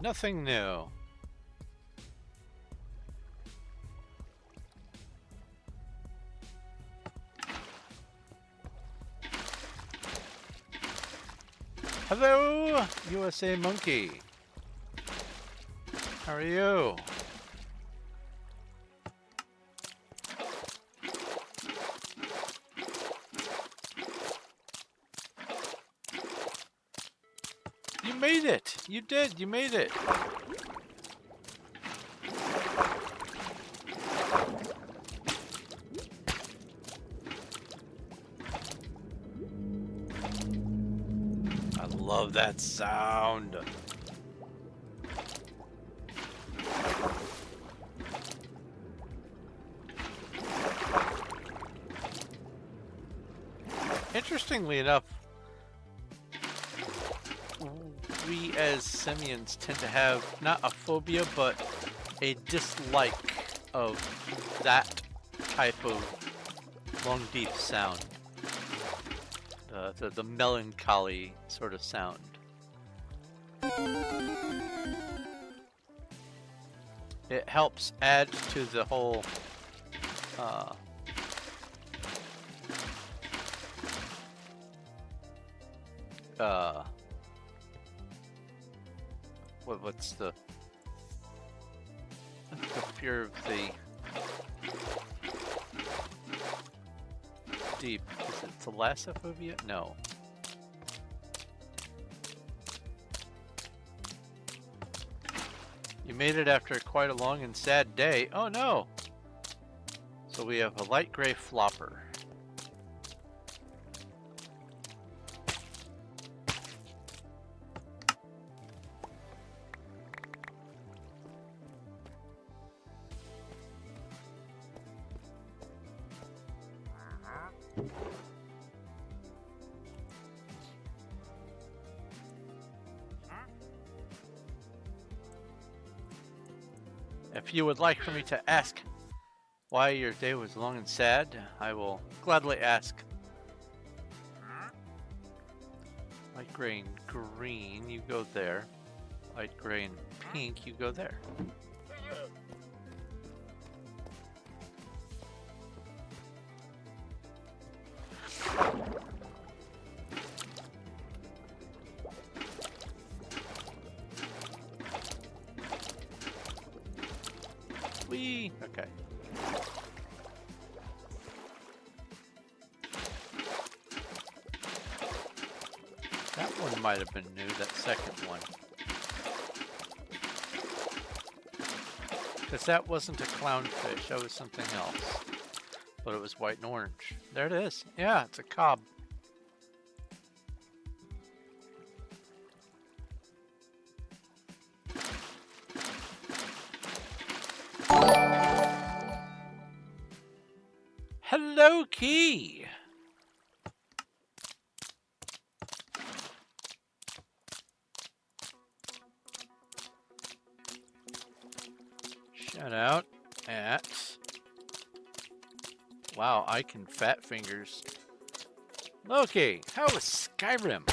Nothing new. Hello, USA Monkey. How are you? You made it! You did! You made it! I love that sound! Interestingly enough, we as simians tend to have not a phobia, but a dislike of that type of long, deep sound. The melancholy sort of sound. It helps add to the whole what's the fear of the deep? Is it thalassophobia? No. You made it after quite a long and sad day. Oh no! So we have a light gray flopper. If you would like for me to ask why your day was long and sad, I will gladly ask. Light gray and green, you go there. Light gray and pink, you go there. Whee! Okay. That one might have been new, that second one. Because that wasn't a clownfish, that was something else. But it was white and orange. There it is. Yeah, it's a cob. Okay. Shout out at... Wow, I can fat fingers. Okay, how is Skyrim?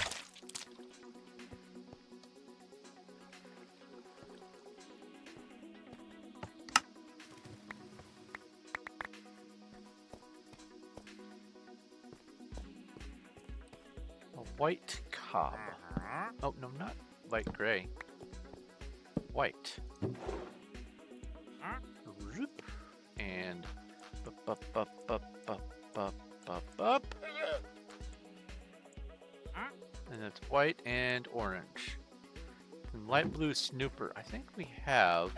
A white cob. Oh, no, not light gray. White. And up. And that's white and orange. And light blue snooper. I think we have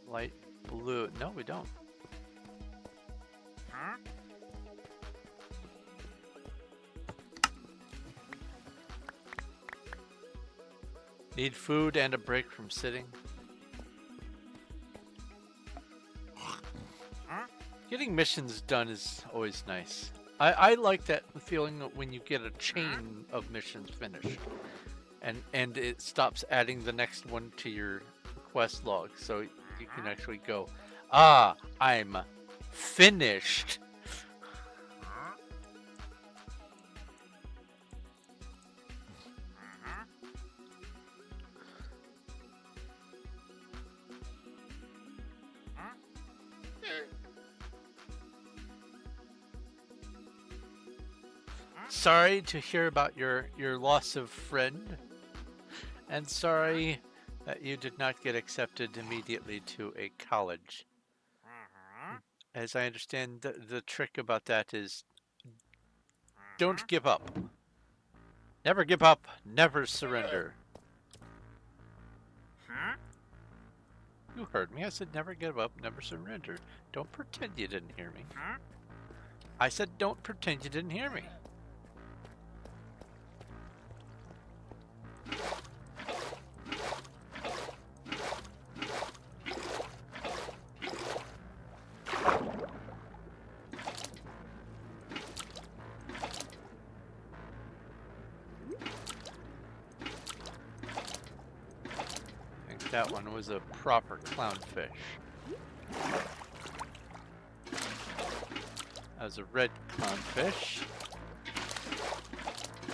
light blue. No, we don't. Need food and a break from sitting. Getting missions done is always nice. I like that feeling when you get a chain of missions finished. And it stops adding the next one to your quest log. So you can actually go, ah, I'm finished. Sorry to hear about your loss of friend, and sorry that you did not get accepted immediately to a college. As I understand, the trick about that is don't give up. Never give up, never surrender. You heard me. I said never give up, never surrender. Don't pretend you didn't hear me. I said don't pretend you didn't hear me. That one was a proper clownfish. That was a red clownfish.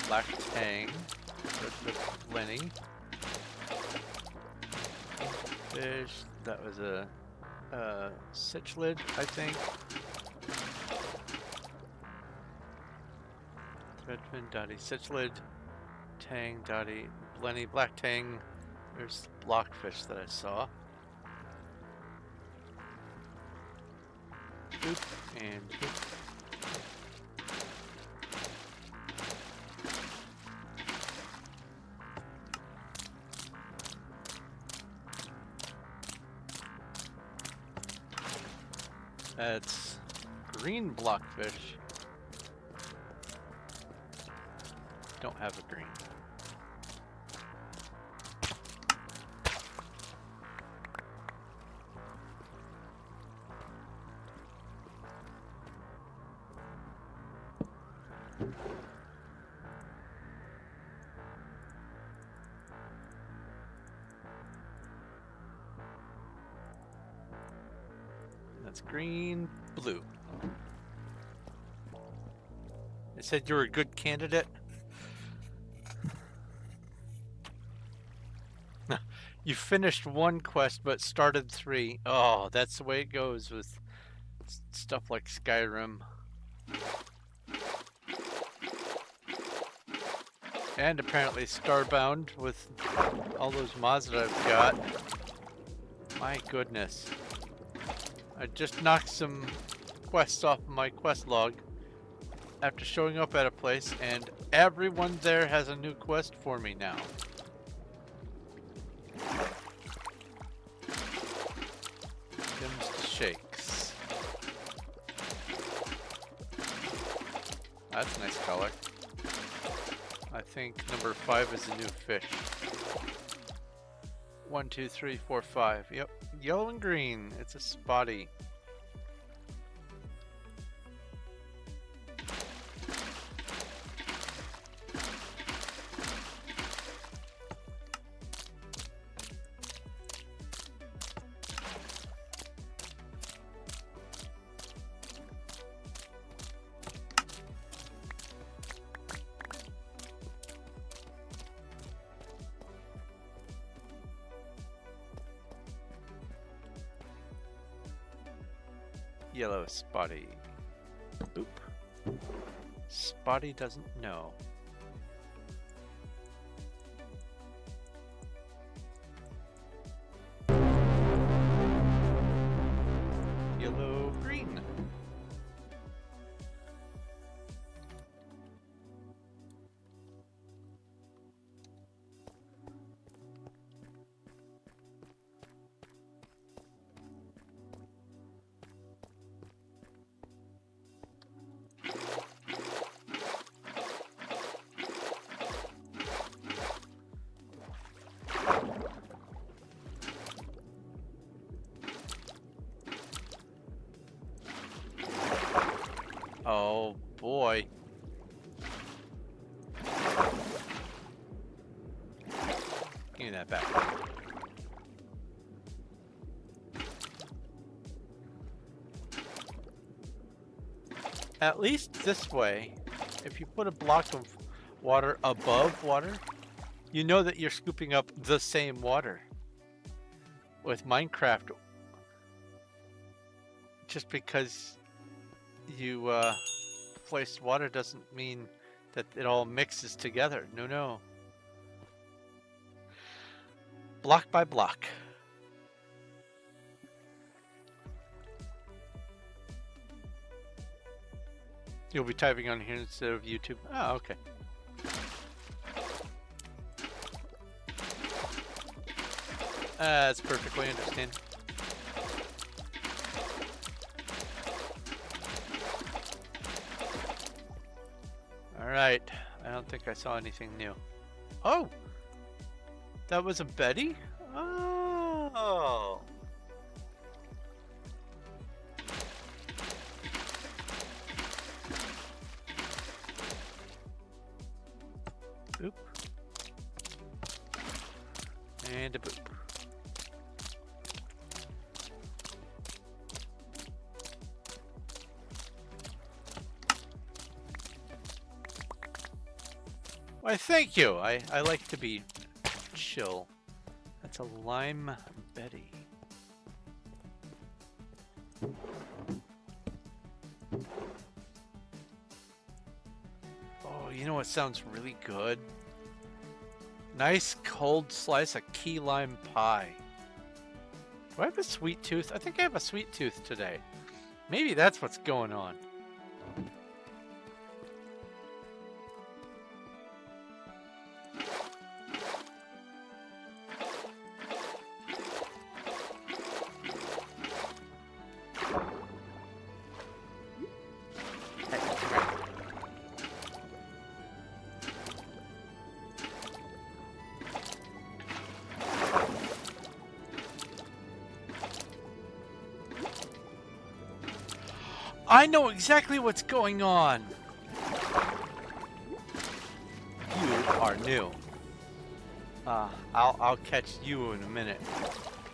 Black tang. Red Lenny. Fish. That was a cichlid, I think. Threadfin, dotty, cichlid. Tang, dotty, Lenny, black tang. There's blockfish that I saw. Boop and boop. That's green blockfish. Don't have a green. That's green, blue. They said you were a good candidate. You finished one quest but started 3. Oh, that's the way it goes with stuff like Skyrim. And apparently Starbound with all those mods that I've got. My goodness. I just knocked some quests off my quest log after showing up at a place, and everyone there has a new quest for me now. Dims to shakes. That's a nice color. I think number 5 is a new fish. 1, 2, 3, 4, 5. Yep. Yellow and green. It's a spotty. Yellow spotty. Oop. Spotty doesn't know. Yellow green. Oh boy. Give me that back. At least this way, if you put a block of water above water, you know that you're scooping up the same water. With Minecraft, just because you place water doesn't mean that it all mixes together. No, no. Block by block. You'll be typing on here instead of YouTube. Oh, okay. That's perfectly understandable. Alright. I don't think I saw anything new. Oh! That was a Betty? Oh! Boop. And a boop. Why, thank you. I like to be chill. That's a lime Betty. Oh, you know what sounds really good? Nice cold slice of key lime pie. Do I have a sweet tooth? I think I have a sweet tooth today. Maybe that's what's going on. I know exactly what's going on. You are new. I'll catch you in a minute.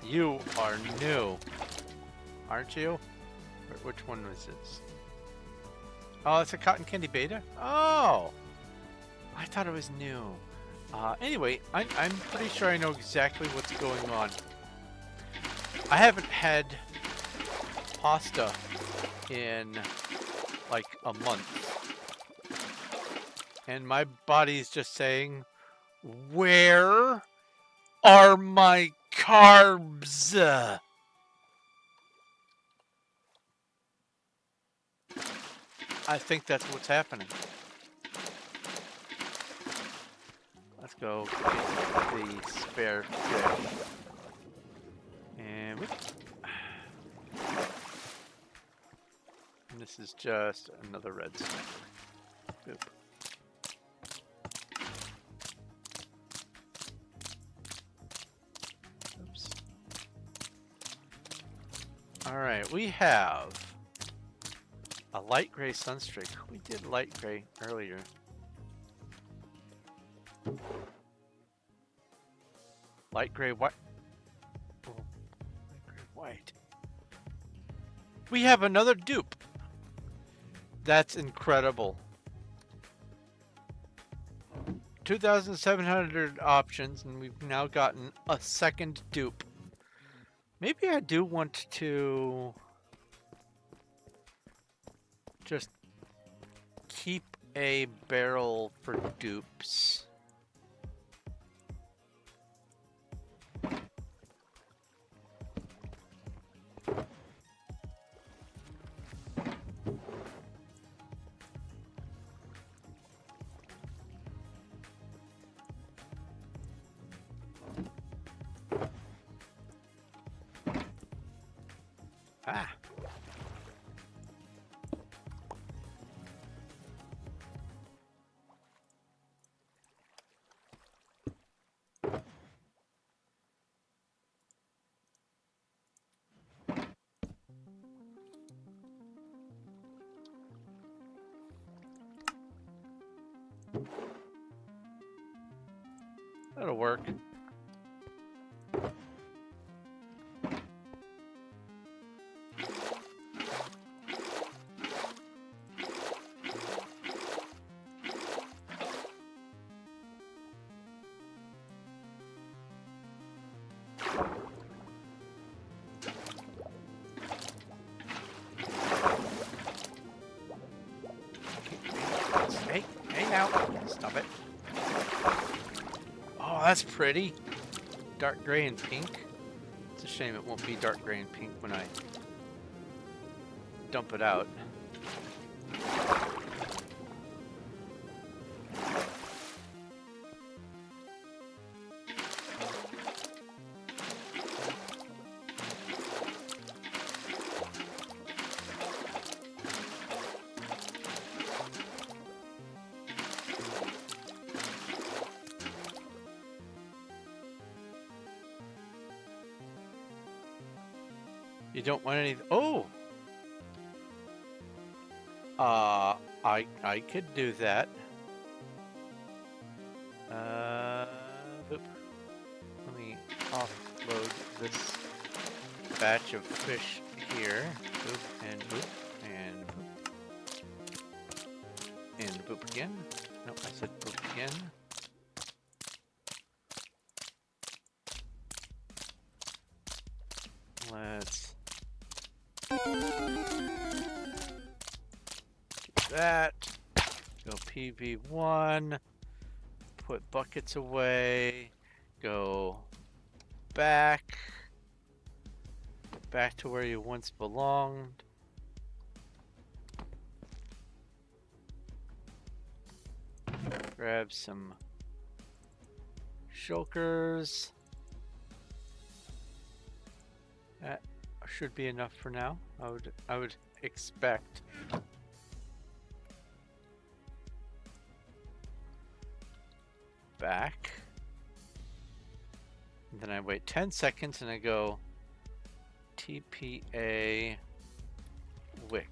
You are new, aren't you? Which one was this? Oh, it's a cotton candy beta. Oh, I thought it was new. Anyway, I'm pretty sure I know exactly what's going on. I haven't had pasta in like a month, and my body's just saying, where are my carbs? I think that's what's happening. Let's go get the spare fish. And whoop. And this is just another red snapper. Boop. Oops. Alright, we have a light gray sunstreak. We did light gray earlier. Light gray white. Oh, light gray white. We have another dupe. That's incredible. 2,700 options, and we've now gotten a second dupe. Maybe I do want to just keep a barrel for dupes. Ah. That'll work. Hey, hey now. Stop it. Oh, that's pretty. Dark gray and pink. It's a shame it won't be dark gray and pink when I dump it out. You don't want any. Oh, I could do that. Oop. Let me offload this batch of fish here. Oop and oop and oop and boop again. Nope, I said boop again. Let's do that. Go PV1. Put buckets away. Go back. Back to where you once belonged. Grab some shulkers. That should be enough for now. I would expect. Back. And then I wait 10 seconds and I go TPA wick.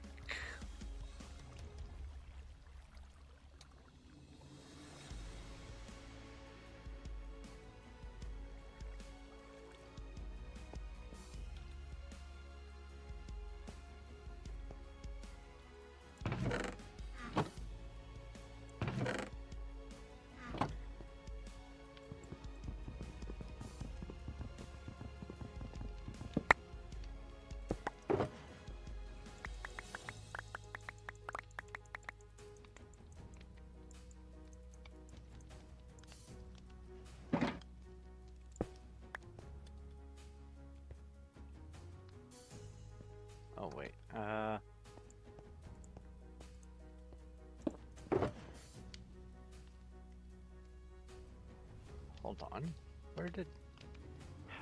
Oh wait, hold on. How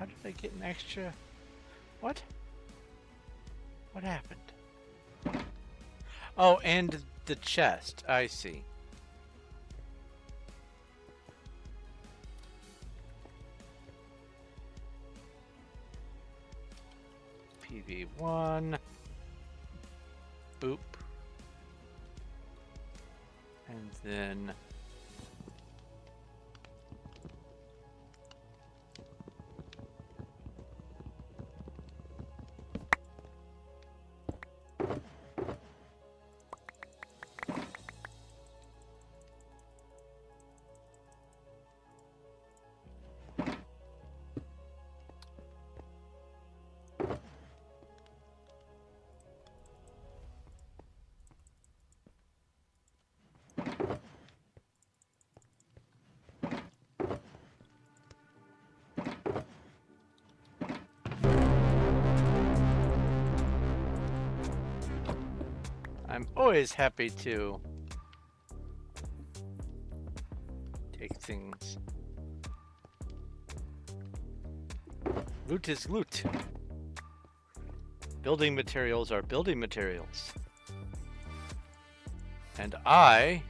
did I get an extra? What? What happened? Oh, and the chest, I see. PV1. Boop. And then I'm always happy to take things. Loot is loot. Building materials are building materials. And I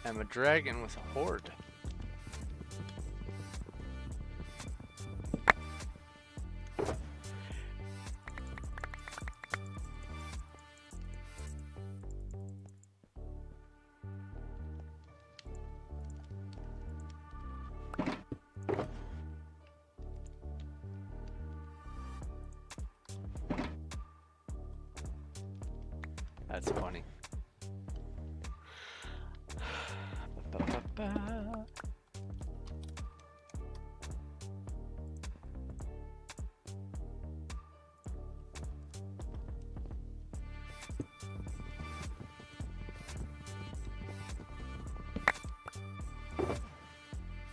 am a dragon with a horde. That's funny. Ba-ba-ba-ba.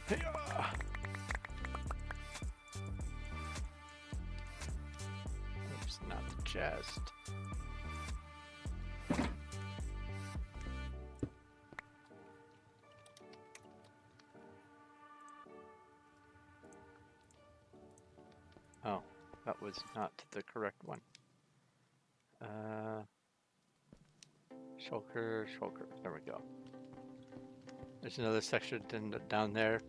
Hey-ya. Oops, not the chest. Oh, that was not the correct one. Shulker, shulker. There we go. There's another section down there.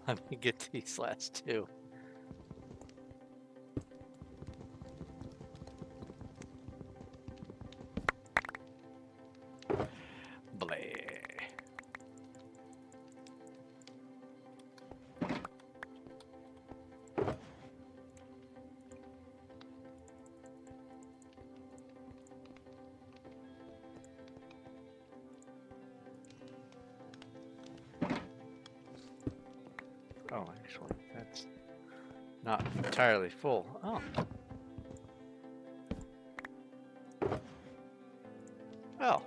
Let me get these last two. Bleh. Oh, actually, that's not entirely full. Oh. Well.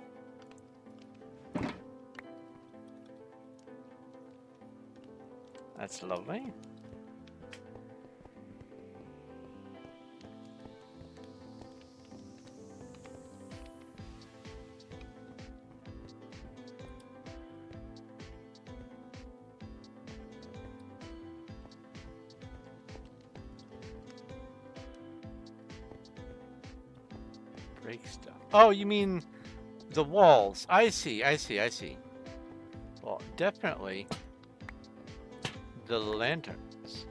That's lovely. Break stuff. Oh, you mean the walls. I see, I see, I see. Well, definitely the lanterns.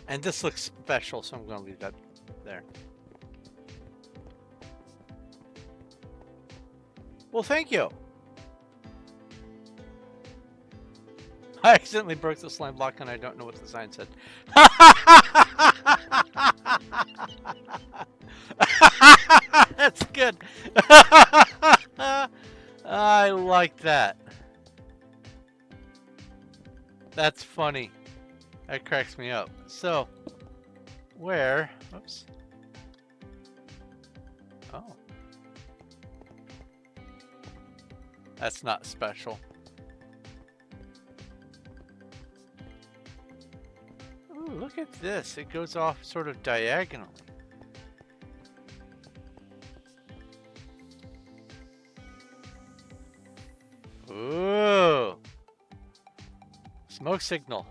And this looks special, so I'm going to leave that there. Well, thank you. I accidentally broke the slime block and I don't know what the sign said. That's good. I like that. That's funny. That cracks me up. So, where? Oops. Oh. That's not special. Ooh, look at this. It goes off sort of diagonally. Ooh. Smoke signal.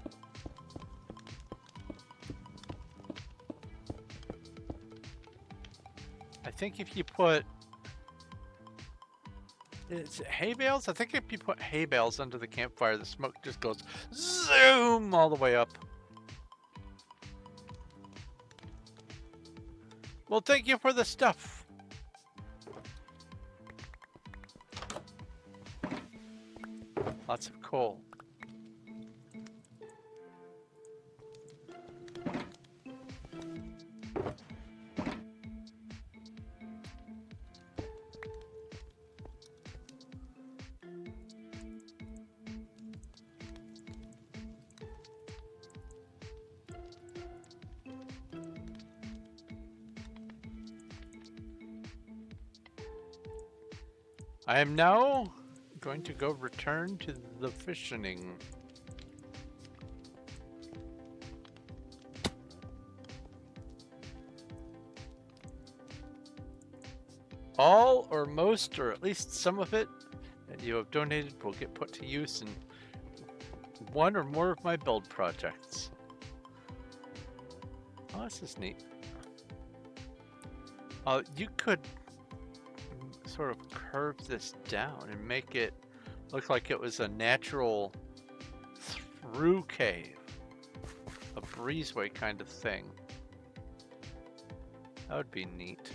I think if you put... Is it hay bales? I think if you put hay bales under the campfire, the smoke just goes zoom all the way up. Well, thank you for the stuff. Lots of coal. I am now going to go return to the fishing. All or most or at least some of it that you have donated will get put to use in one or more of my build projects. Oh, this is neat. You could sort of curve this down and make it look like it was a natural through cave, a breezeway kind of thing. That would be neat.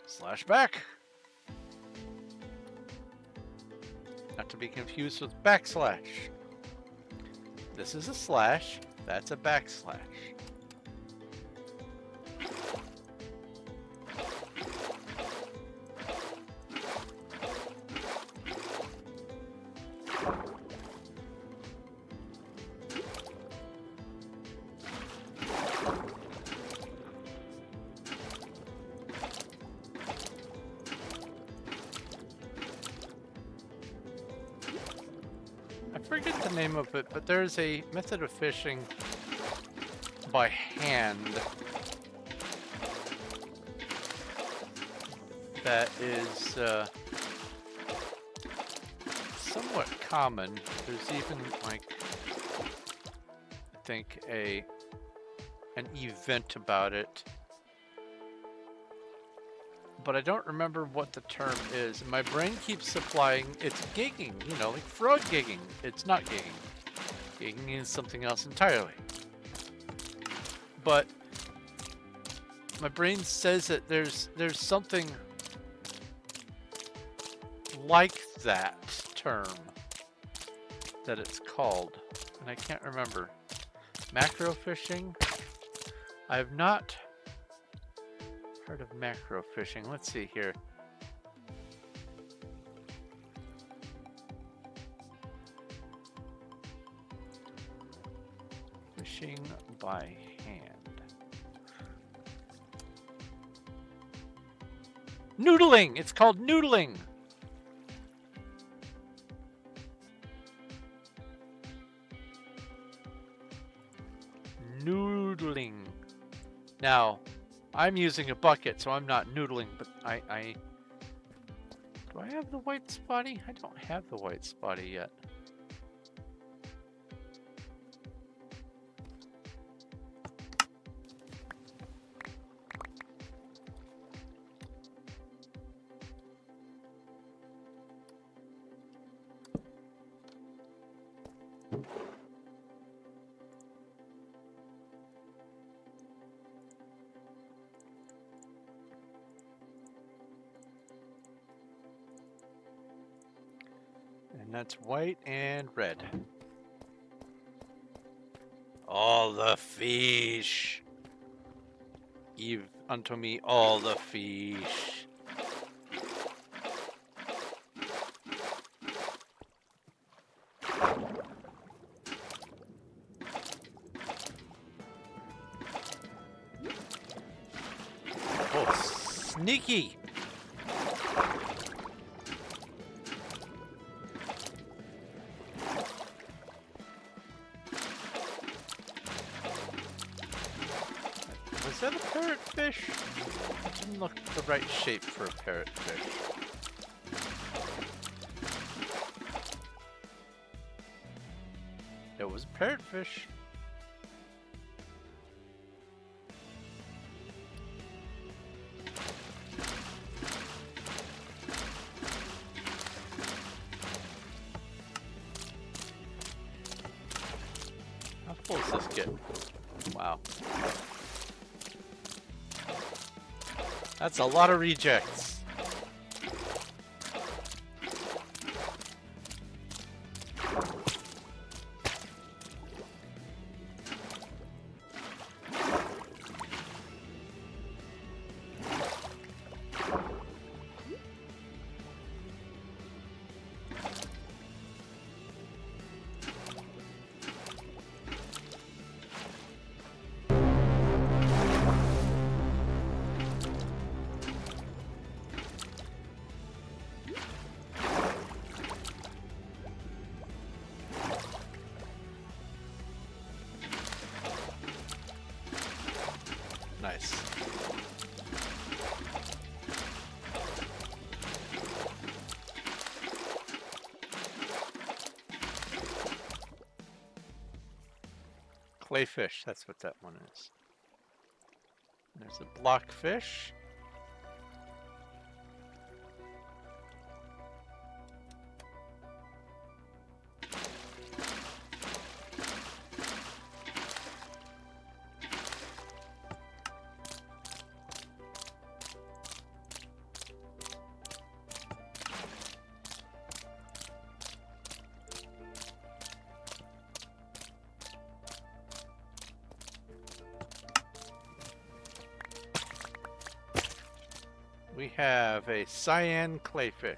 Slash back. Not to be confused with backslash. This is a slash, that's a backslash. I forget the name of it, but there's a method of fishing by hand that is somewhat common. There's even like, I think an event about it, but I don't remember what the term is. And my brain keeps supplying, it's gigging, you know, like frog gigging. It's not gigging. Gigging is something else entirely. But my brain says that there's something like that term that it's called, and I can't remember. Macro fishing? I have not heard of macro fishing. Let's see here. Fishing by hand. Noodling! It's called noodling! Noodling. Now, I'm using a bucket, so I'm not noodling, but I... Do I have the white spotty? I don't have the white spotty yet. And that's white and red. All the fish. Give unto me all the fish. Oh, sneaky. Was that a parrotfish? It didn't look the right shape for a parrotfish. It was a parrotfish. How full does this get? Wow. That's a lot of rejects. Clayfish, that's what that one is. There's a blockfish. We have a cyan clayfish.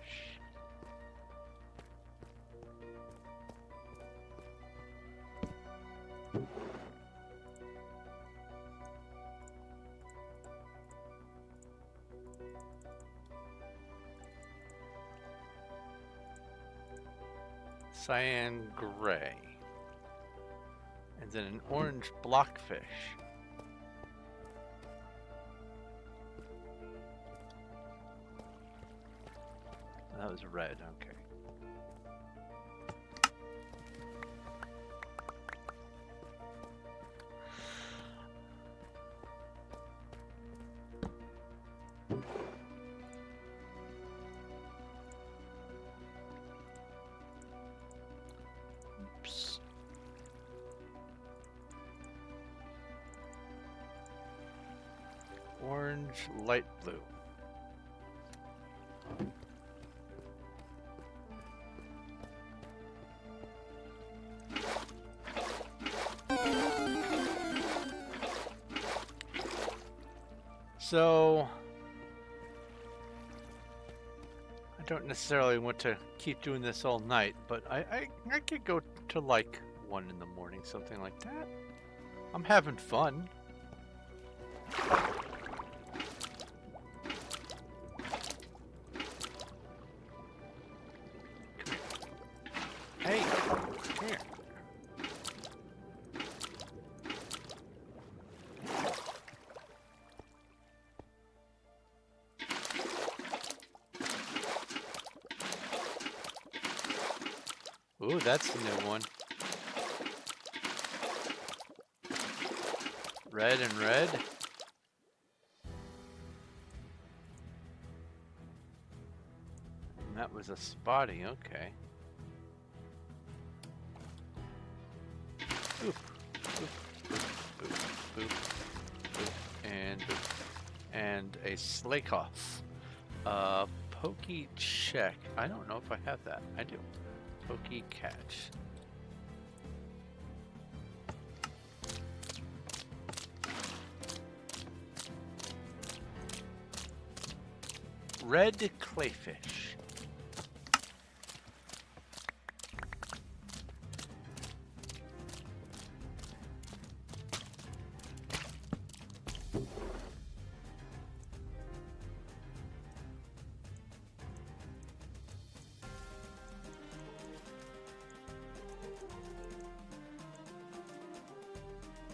Cyan gray. And then an orange blockfish. That was red, okay. Oops. Orange, light blue. So, I don't necessarily want to keep doing this all night, but I could go to like 1 in the morning, something like that. I'm having fun. Hey, come here. Ooh, that's the new one. Red and red. And that was a spotty, okay. Boop, boop, boop, boop, boop, boop, and boop. And a Slakeoff. Pokey check. I don't know if I have that. I do. Pokey catch. Red clayfish.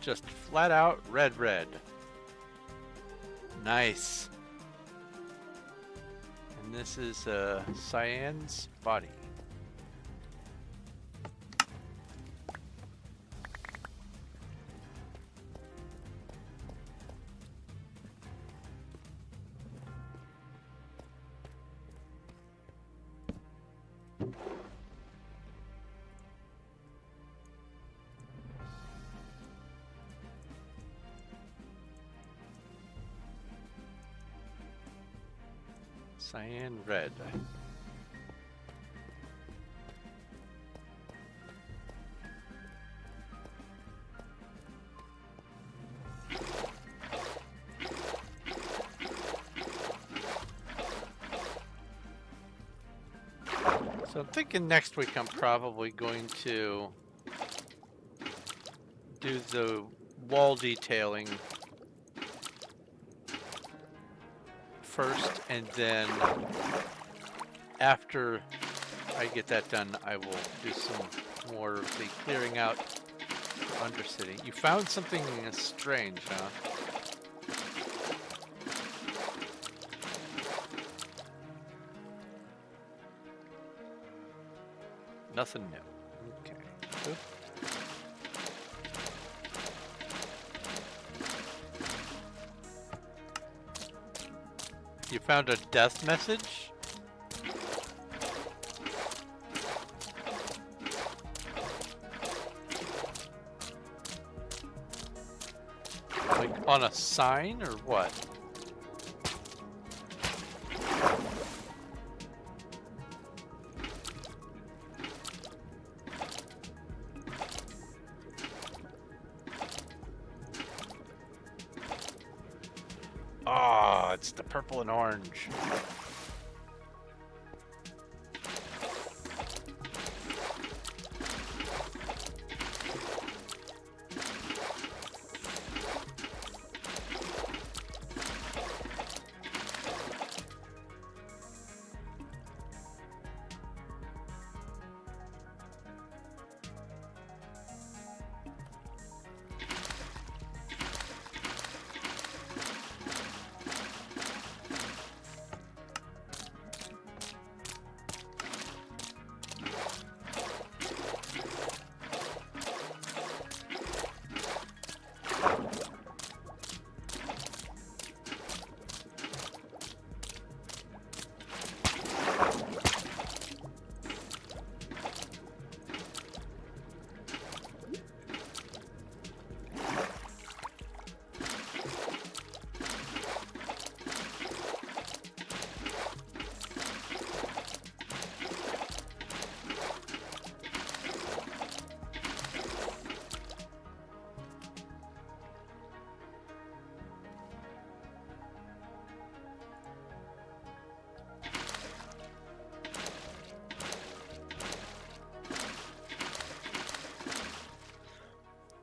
Just flat out red, red. Nice. And this is Cyan's body. Cyan red. So I'm thinking next week I'm probably going to do the wall detailing first, and then after I get that done, I will do some more of the clearing out for Undercity. You found something strange, huh? Nothing new. Okay. Oop. You found a death message? Like on a sign or what? Oh, it's the purple and orange.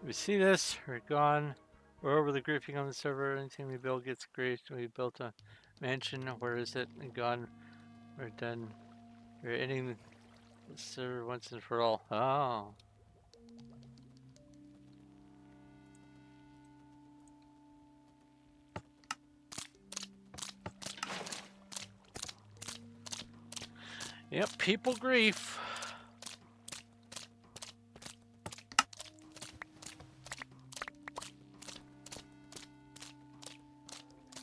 We see this, we're gone. We're over the griefing on the server. Anything we build gets griefed. We built a mansion. Where is it? And gone. We're done. We're ending the server once and for all. Oh. Yep, people grief.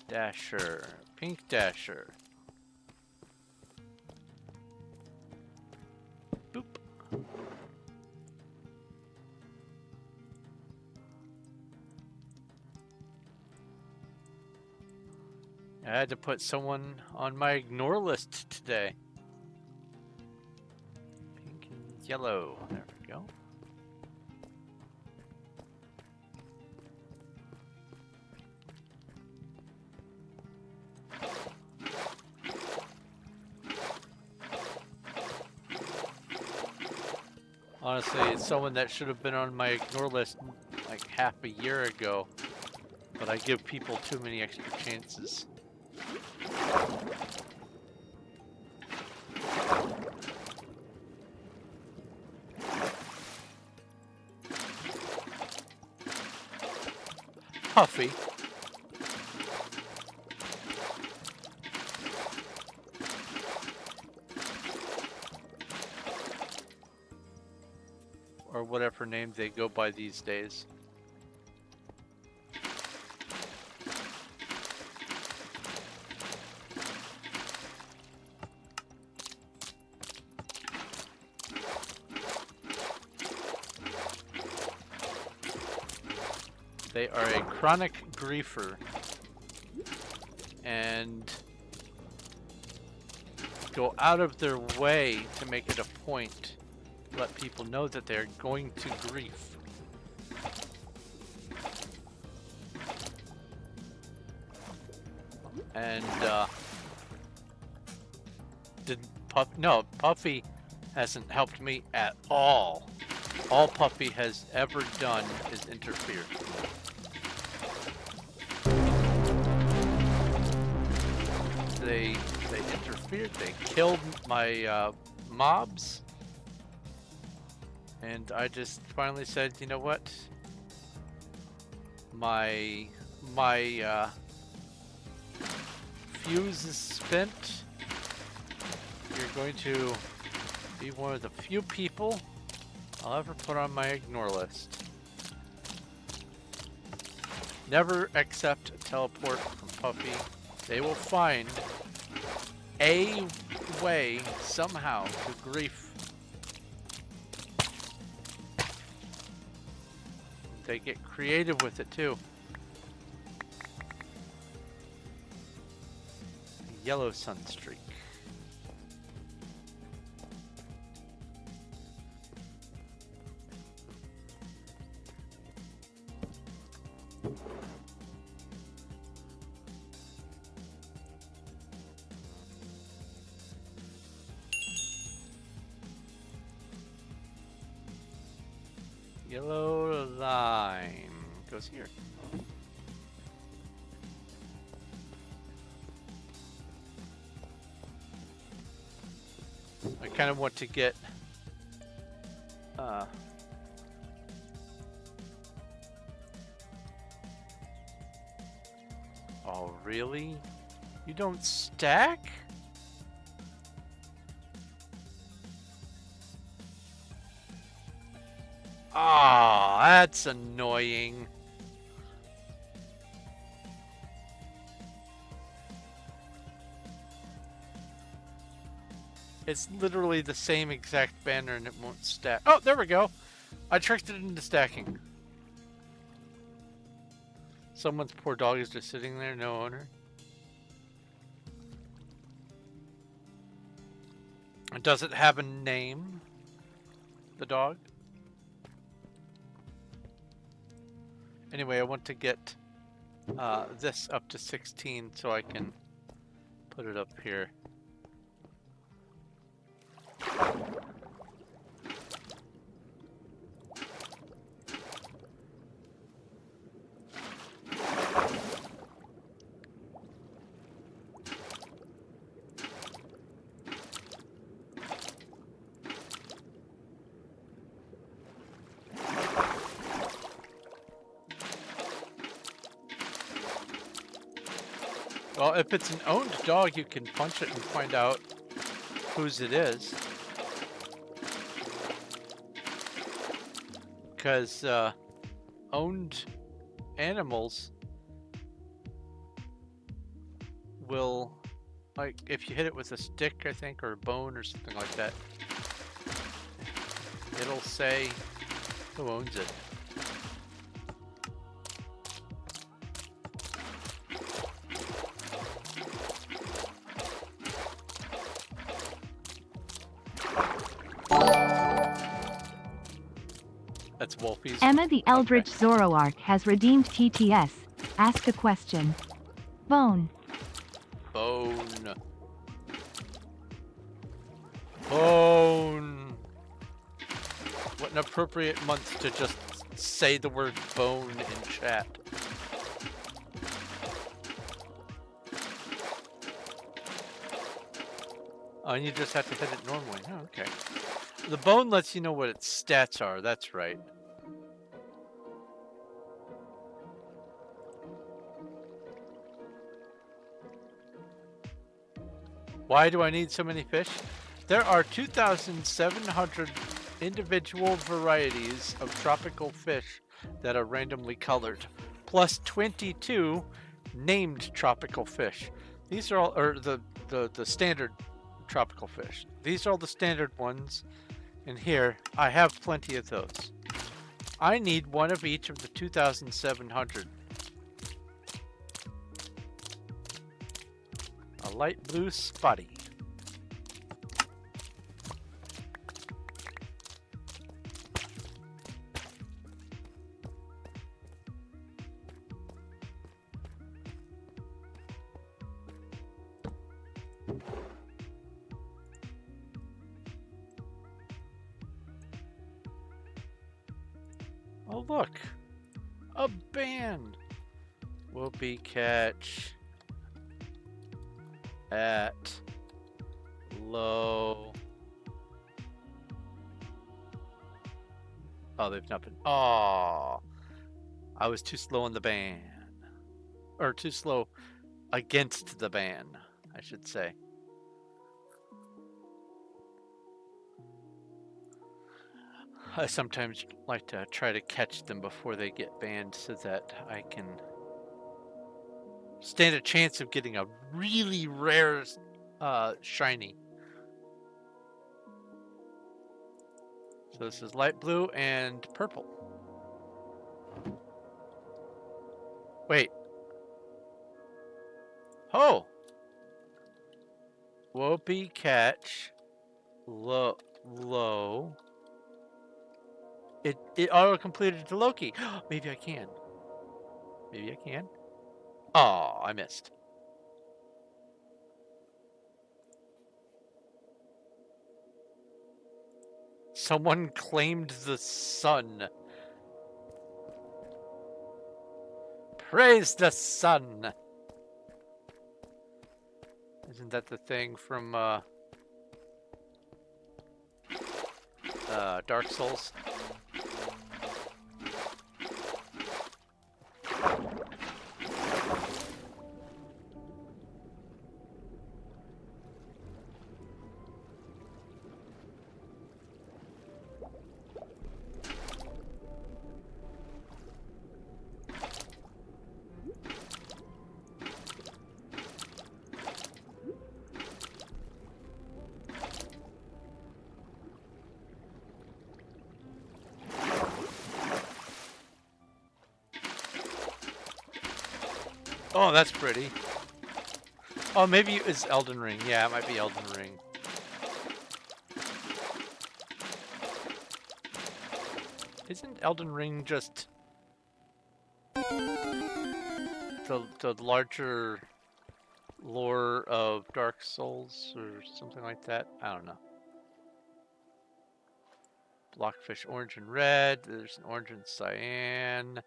Dasher. Pink Dasher. Boop. I had to put someone on my ignore list today. Pink and yellow. There we go. Honestly, it's someone that should have been on my ignore list like half a year ago, but I give people too many extra chances. Puffy. Or whatever name they go by these days. They are a chronic griefer and go out of their way to make it a point to let people know that they're going to grief. And Puffy hasn't helped me at all. All Puffy has ever done is interfere. They interfered, they killed my mobs, and I just finally said, you know what? My fuse is spent. You're going to be one of the few people I'll ever put on my ignore list. Never accept a teleport from Puffy. They will find a way somehow to grief. They get creative with it too. Yellow sunstreak. Yellow lime goes here. I kind of want to get oh really? You don't stack? Oh, that's annoying. It's literally the same exact banner and it won't stack. Oh, there we go. I tricked it into stacking. Someone's poor dog is just sitting there, no owner. Does it have a name? The dog? Anyway, I want to get this up to 16 so I can put it up here. Well, if it's an owned dog, you can punch it and find out whose it is. Because owned animals will, like, if you hit it with a stick, I think, or a bone or something like that, it'll say who owns it. That's Wolfie's. Emma the Eldritch Zoroark has redeemed TTS. Ask a question. Bone. Bone. Bone. What an appropriate month to just say the word bone in chat. Oh, and you just have to hit it normally. Oh, okay. The bone lets you know what its stats are. That's right. Why do I need so many fish? There are 2,700 individual varieties of tropical fish that are randomly colored, plus 22 named tropical fish. These are all, or the standard tropical fish. These are all the standard ones. And here, I have plenty of those. I need one of each of the 2,700. A light blue spotty. Oh look, a band. Will be catch at low. Oh, they've not been. Oh, I was too slow on the ban, or too slow against the ban, I should say. I sometimes like to try to catch them before they get banned so that I can stand a chance of getting a really rare shiny. So this is light blue and purple. Wait. Oh! Whoopee catch. Low. It auto completed to Loki. Maybe I can. Maybe I can. Oh, I missed. Someone claimed the sun. Praise the sun. Isn't that the thing from Dark Souls? Oh, that's pretty. Oh, maybe it's Elden Ring. Yeah, it might be Elden Ring. Isn't Elden Ring just the larger lore of Dark Souls or something like that? I don't know. Blockfish orange and red. There's an orange and cyan.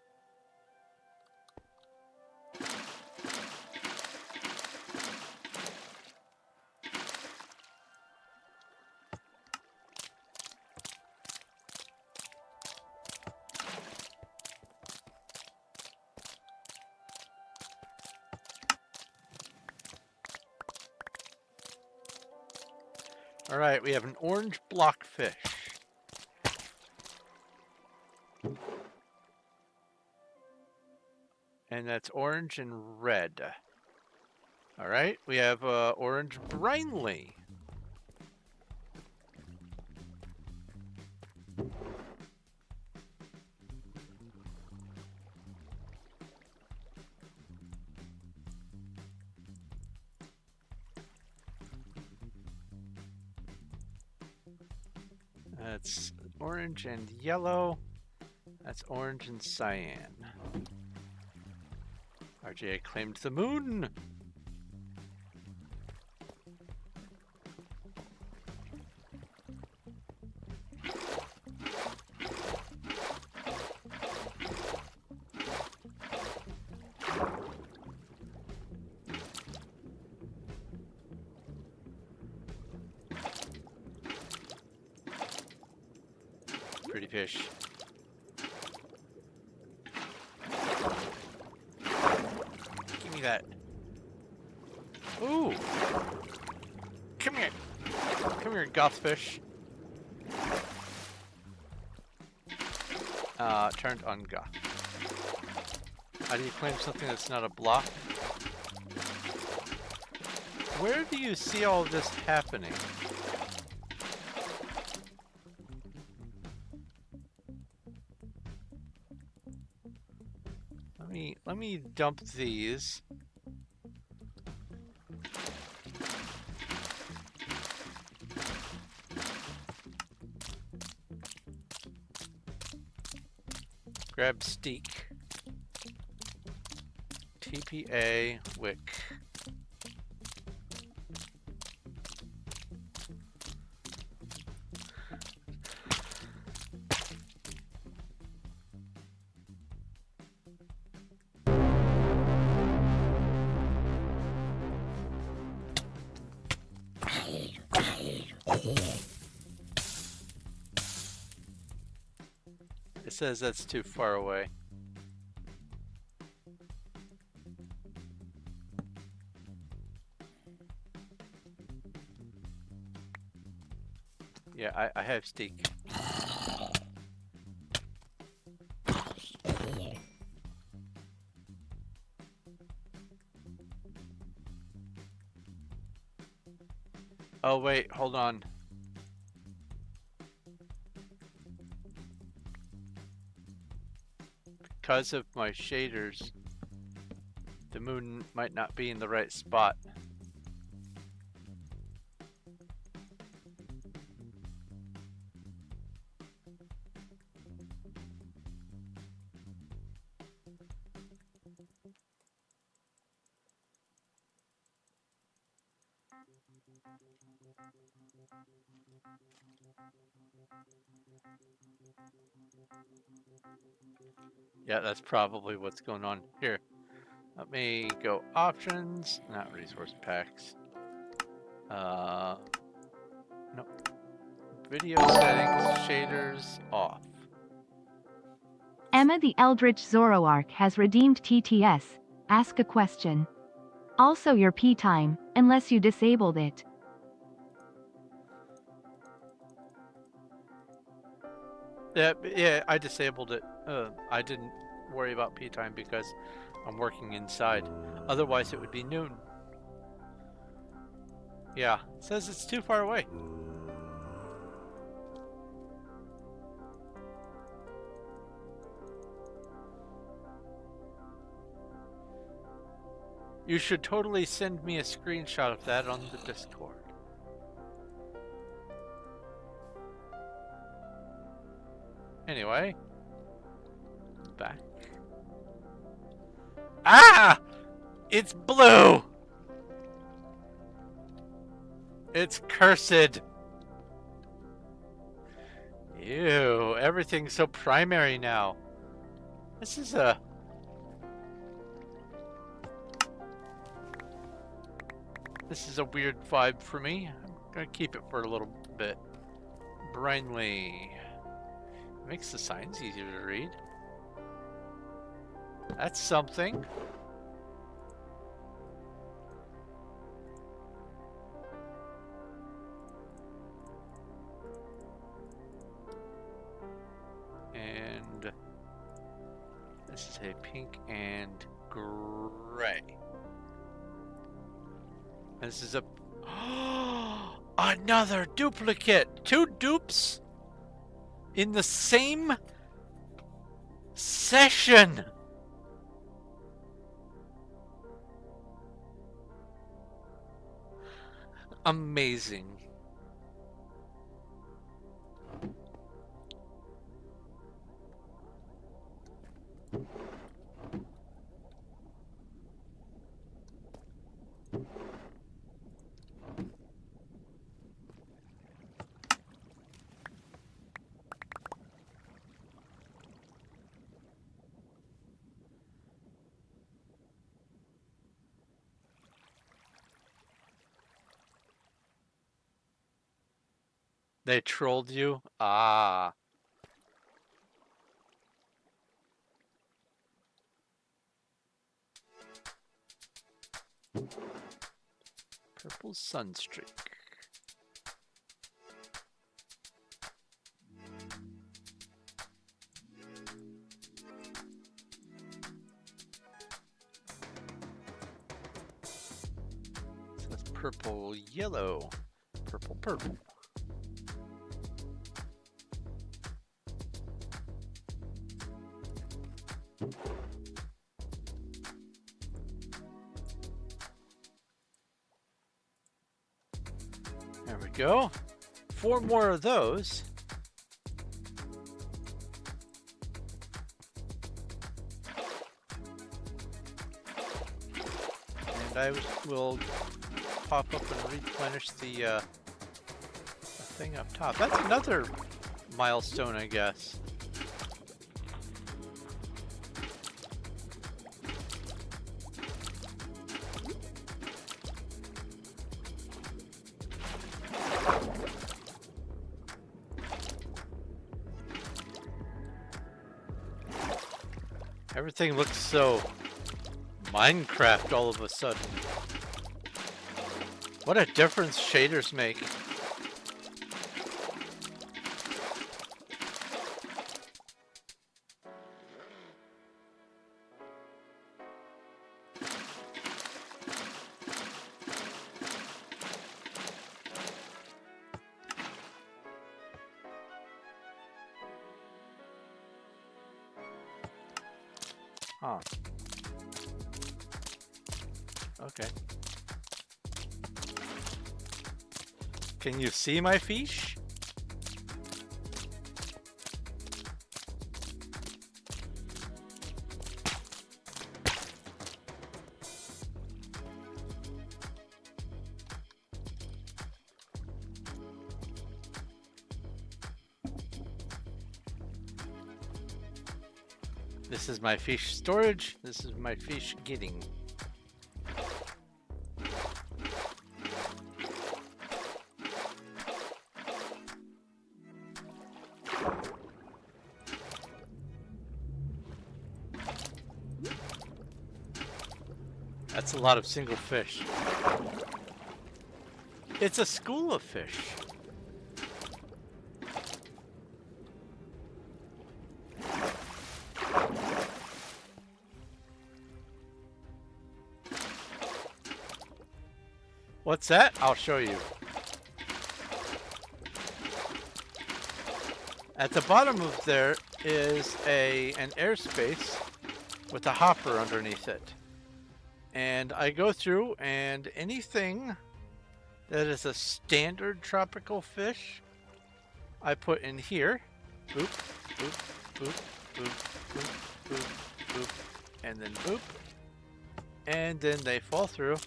All right, we have an orange blockfish. And that's orange and red. All right, we have orange Brinley. That's orange and yellow. That's orange and cyan. RJ claimed the moon. Pretty fish. Give me that. Ooh. Come here. Come here, gothfish. Turned on goth. How do you claim something that's not a block? Where do you see all this happening? Let me dump these. Grab steak. TPA wick. It says that's too far away. Yeah, I have steak. Oh wait, hold on. Because of my shaders, the moon might not be in the right spot. Yeah, that's probably what's going on here. Let me go options, not resource packs. Nope. Video settings, shaders off. Emma the Eldritch Zoroark has redeemed TTS. Ask a question. Also your P time, unless you disabled it. Yeah, I disabled it. I didn't worry about P time because I'm working inside. Otherwise, it would be noon. Yeah, it says it's too far away. You should totally send me a screenshot of that on the Discord. Anyway, back. Ah! It's blue! It's cursed! Ew, everything's so primary now. This is a... This is a weird vibe for me. I'm gonna keep it for a little bit. Brainly. Makes the signs easier to read. That's something. And this is a pink and gray. This is a another duplicate. 2 dupes in the same session. Amazing. They trolled you? Ah. Purple sunstreak. So that's purple yellow. Purple purple. There we go. 4 more of those. And I will pop up and replenish the thing up top. That's another milestone, I guess. Everything looks so Minecraft all of a sudden. What a difference shaders make. Huh. Okay. Can you see my fish? This is my fish storage. This is my fish getting. That's a lot of single fish. It's a school of fish. What's that? I'll show you. At the bottom of there is an airspace with a hopper underneath it. And I go through, and anything that is a standard tropical fish, I put in here. Boop, boop, boop, boop, boop, boop, boop, and then boop. And then they fall through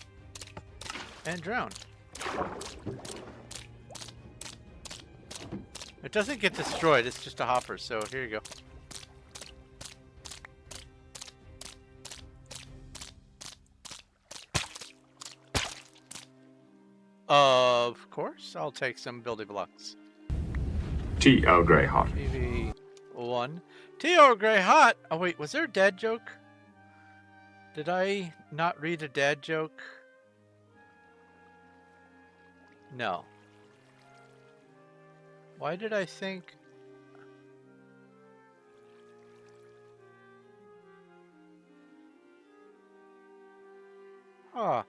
and drown. It doesn't get destroyed, it's just a hopper, so here you go. Of course, I'll take some building blocks. Tea Earl Grey hot. TV1. Tea Earl Grey hot! Oh wait, was there a dad joke? Did I not read a dad joke? No. Why did I think... Huh.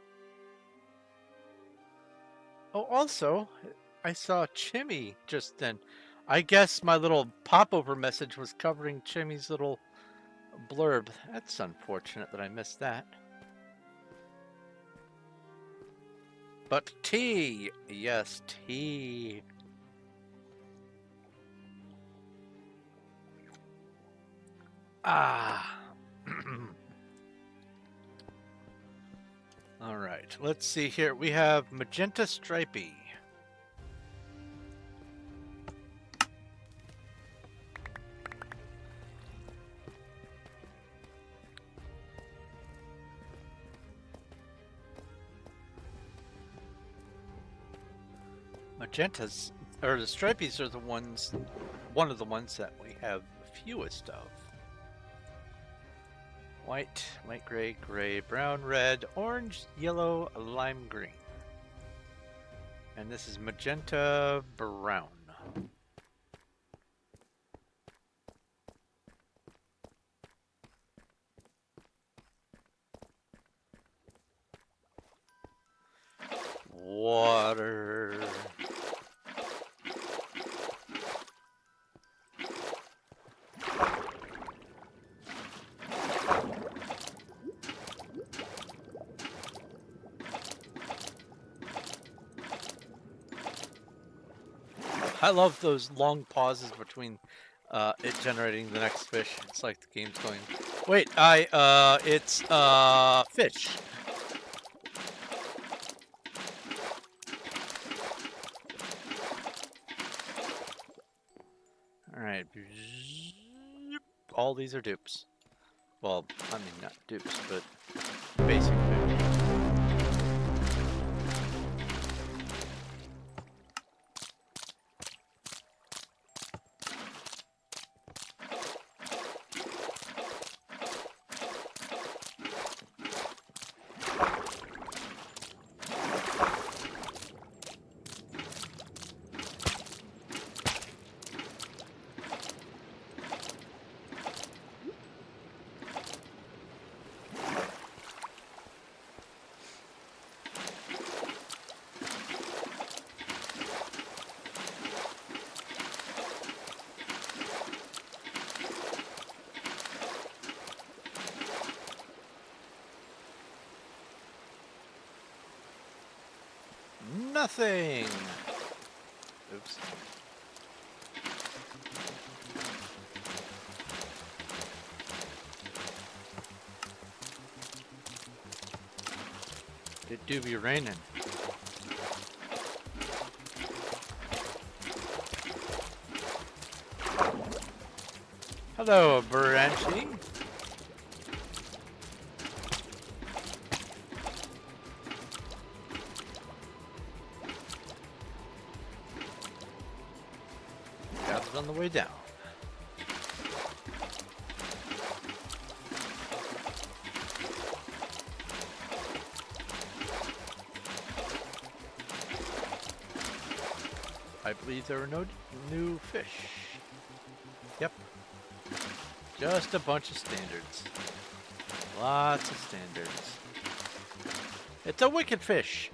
Oh, also, I saw Chimmy just then. I guess my little popover message was covering Chimmy's little blurb. That's unfortunate that I missed that. But tea! Yes, tea. Ah. All right, let's see here. We have magenta stripy. Magentas, or the stripies are the ones, one of the ones that we have fewest of. White, light gray, gray, brown, red, orange, yellow, lime green. And this is magenta brown. Water. I love those long pauses between it generating the next fish. It's like the game's going, wait, it's fish. Alright. All these are dupes. Well, I mean, not dupes, but basic food. nothing. Oops. It do be raining. Hello, Branchie. Got it on the way down. I believe there are no new fish. Yep. Just a bunch of standards. Lots of standards. It's a wicked fish.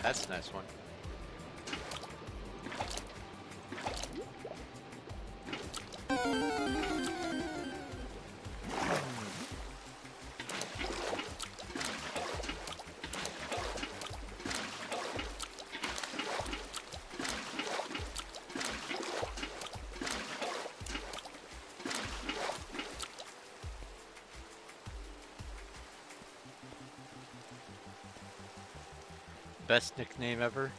That's a nice one. Best nickname ever?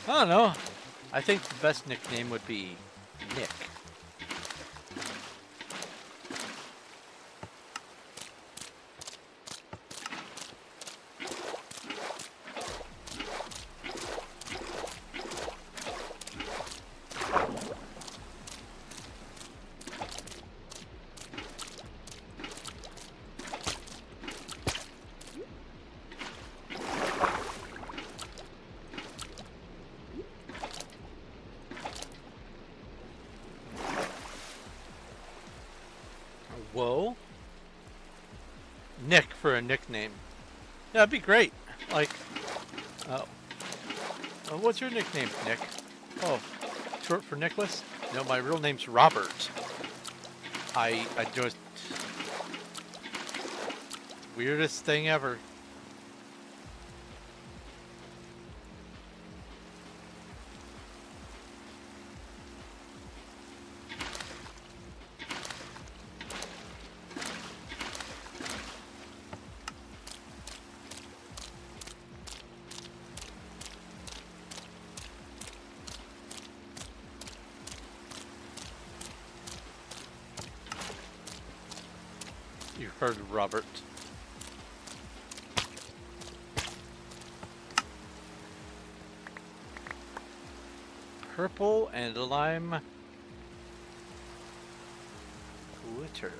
I don't know. I think the best nickname would be Nick. Whoa. Nick for a nickname. Yeah, that'd be great. Like, what's your nickname, Nick? Oh, short for Nicholas? No, my real name's Robert. I just... Weirdest thing ever. You heard Robert. Purple and lime glitter.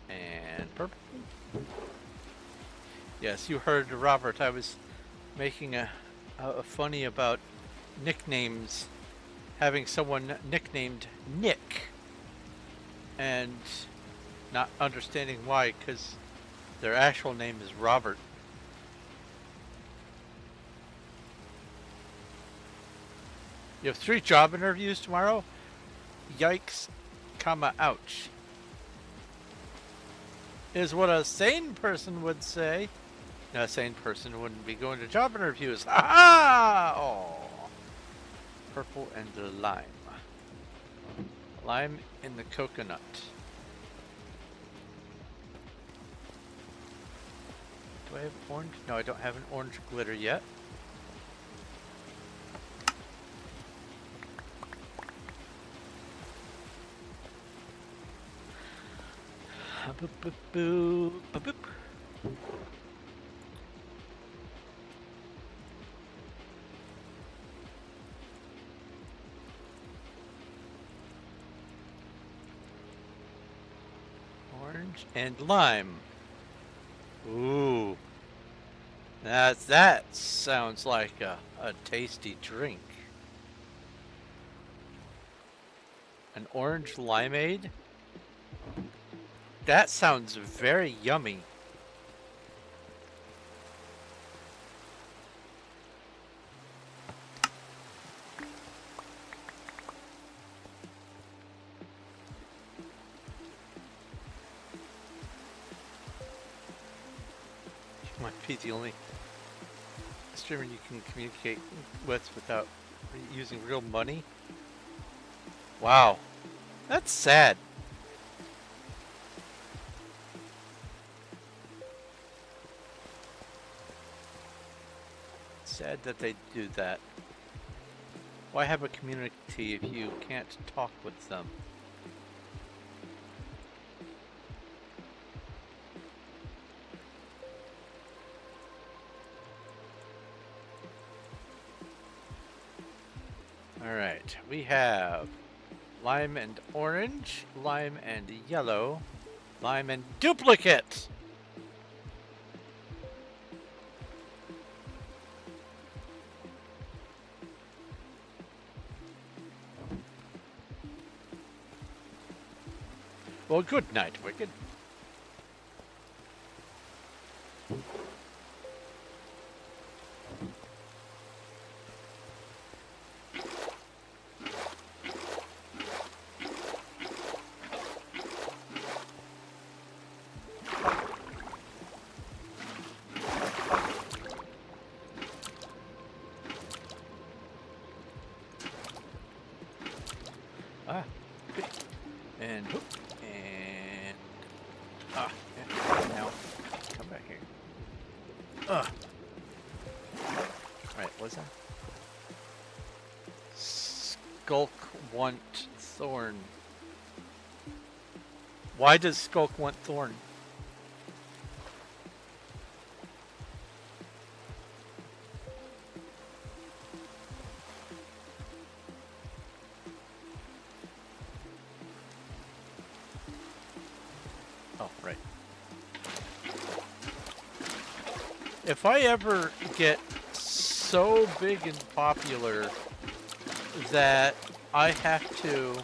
And purple. Yes, you heard Robert. I was making a funny about nicknames. Having someone nicknamed Nick and not understanding why, because their actual name is Robert. You have 3 job interviews tomorrow? Yikes, comma, ouch. Is what a sane person would say. No, a sane person wouldn't be going to job interviews. Ha ha! Oh. Purple and the lime. Lime in the coconut. Do I have orange? No, I don't have an orange glitter yet. Boop, boop, boop, boop, boop. Orange and lime. Ooh. That sounds like a tasty drink. An orange limeade? That sounds very yummy. You might be the only streamer you can communicate with without using real money. Wow, that's sad. Sad that they do that. Why have a community if you can't talk with them? Alright, we have lime and orange, lime and yellow, lime and duplicate! Well, good night, Wicked. Ah, okay. And whoop, and yeah, now come back here. Right, what's that? Skulk want thorn. Why does Skulk want thorn? Oh, right. If I ever get so big and popular that I have to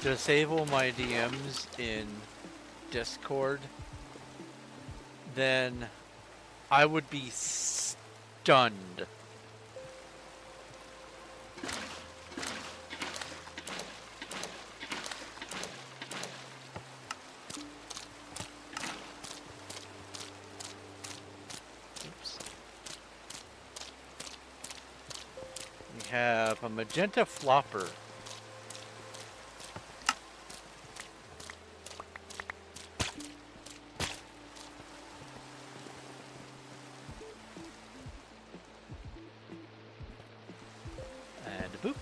disable my DMs in Discord, then I would be stunned. We have a magenta flopper. And a boop.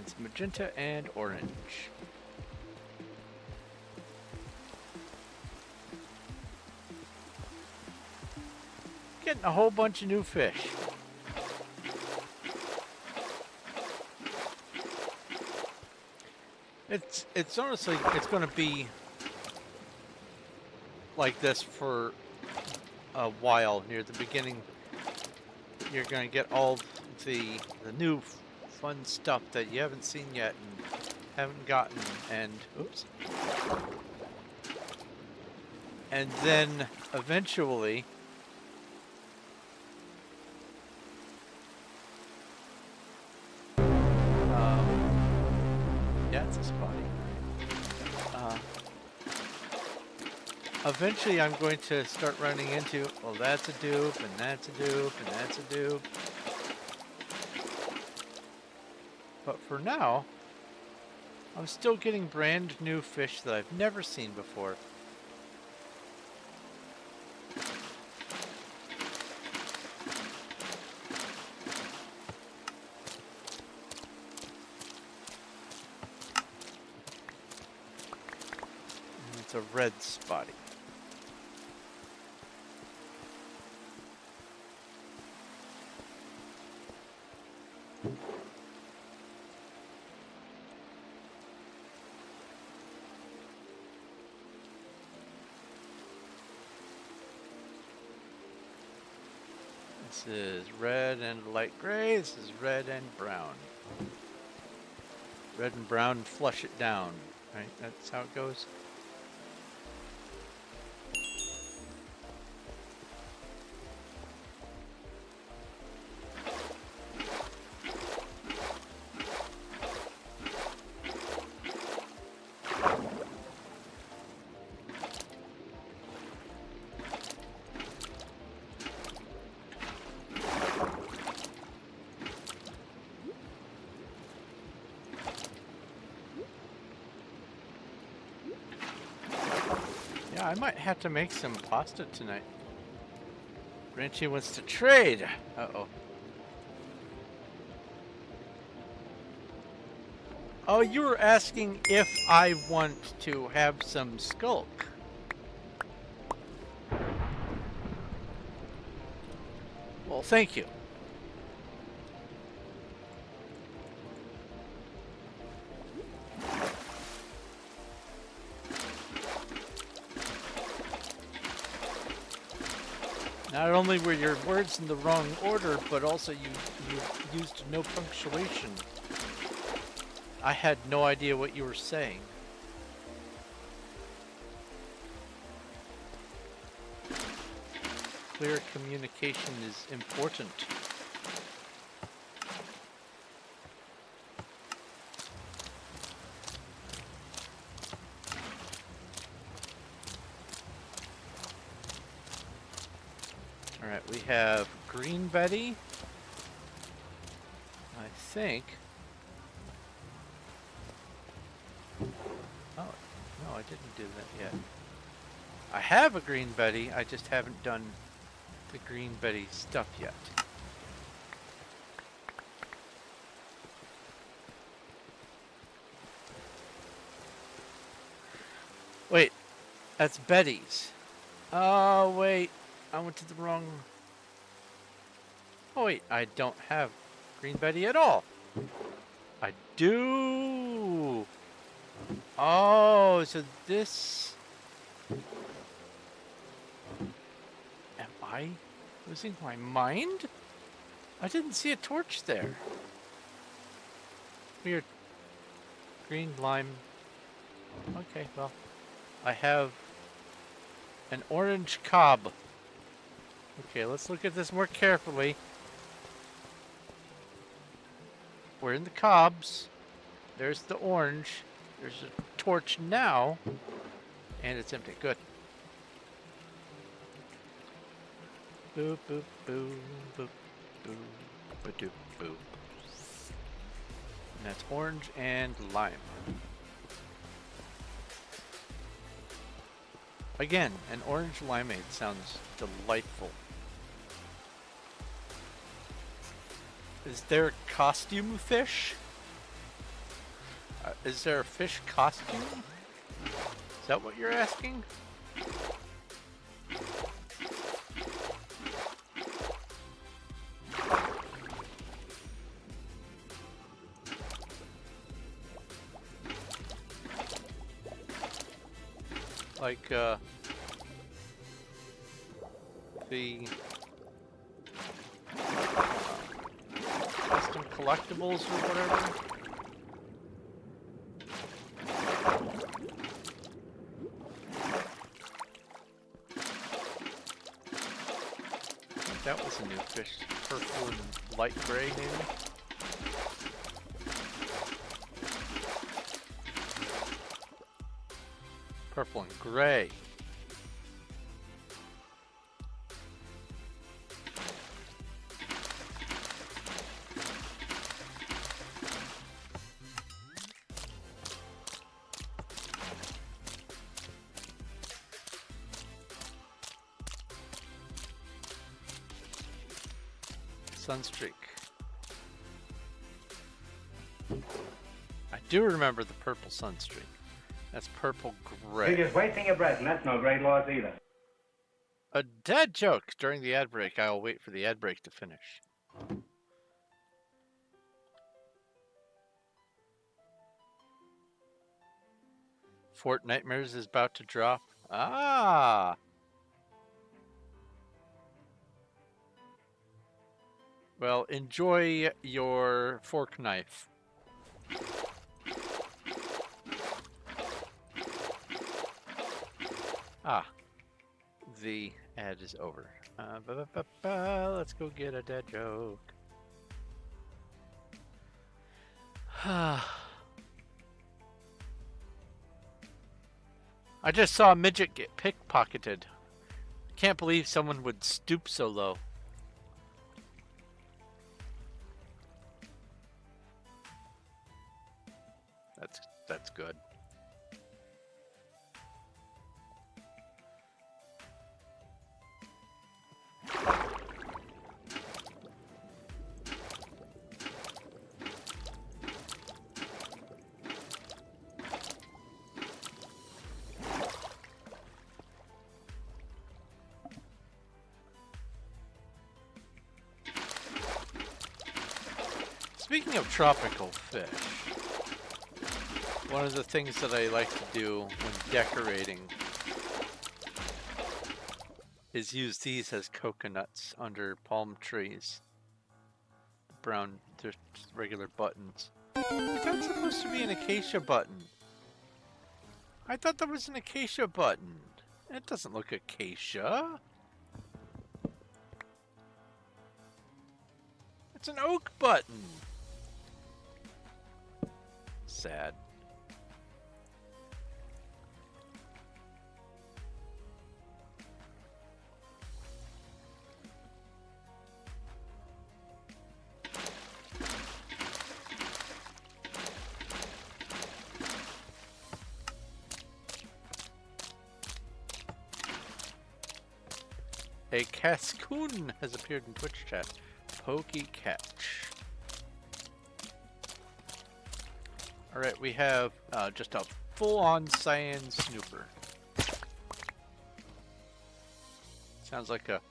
It's magenta and orange. Getting a whole bunch of new fish. It's honestly, it's going to be like this for a while. Near the beginning, you're going to get all the new fun stuff that you haven't seen yet and haven't gotten, and oops. And then eventually yeah, it's a spotty. Eventually I'm going to start running into, well, that's a dupe, and that's a dupe, and that's a dupe. But for now, I'm still getting brand new fish that I've never seen before. And it's a red spotty. This is red and light gray. This is red and brown. Red and brown, flush it down. Right? That's how it goes. Yeah, I might have to make some pasta tonight. Renchi wants to trade. Uh-oh. Oh, you were asking if I want to have some skulk. Well, thank you. Not only were your words in the wrong order, but also you used no punctuation. I had no idea what you were saying. Clear communication is important. Alright, we have Green Betty. I think. Oh, no, I didn't do that yet. I have a Green Betty, I just haven't done the Green Betty stuff yet. Wait, that's Betty's. Oh, wait, I went to the wrong... Oh, wait, I don't have Green Betty at all. I do. Oh, so this... Am I losing my mind? I didn't see a torch there. Weird. Green, lime. Okay, well, I have an orange cob. Okay, let's look at this more carefully. We're in the cobs. There's the orange. There's a torch now. And it's empty. Good. Boop, boop, boop, boop, boop, ba-doop, boop. And that's orange and lime. Again, an orange limeade sounds delightful. Is there a costume fish? Is there a fish costume? Is that what you're asking? Like, the custom collectibles or whatever? I think that was a new fish. Purple and light gray, maybe? Purple and gray. Sunstreak. I do remember the purple Sunstreak. That's purple gray. You're just wasting your breath, and that's no great loss either. A dad joke during the ad break. I'll wait for the ad break to finish. Fort Nightmares is about to drop. Ah! Well, enjoy your fork knife. Ah, the ad is over. Let's go get a dad joke. I just saw a midget get pickpocketed. Can't believe someone would stoop so low. That's good. Speaking of tropical fish, one of the things that I like to do when decorating is use these as coconuts under palm trees. Brown, just regular buttons. That's supposed to be an acacia button. I thought that was an acacia button. It doesn't look acacia. It's an oak button. Sad. A Cascoon has appeared in Twitch chat. Pokey catch. Alright, we have just a full-on cyan snooper. Sounds like a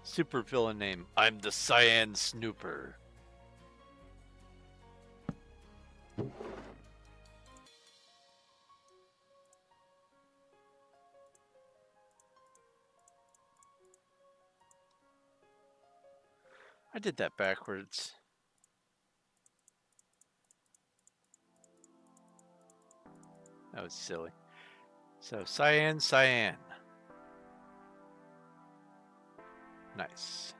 super villain name. I'm the cyan snooper. I did that backwards. That was silly. So, cyan, cyan. Nice.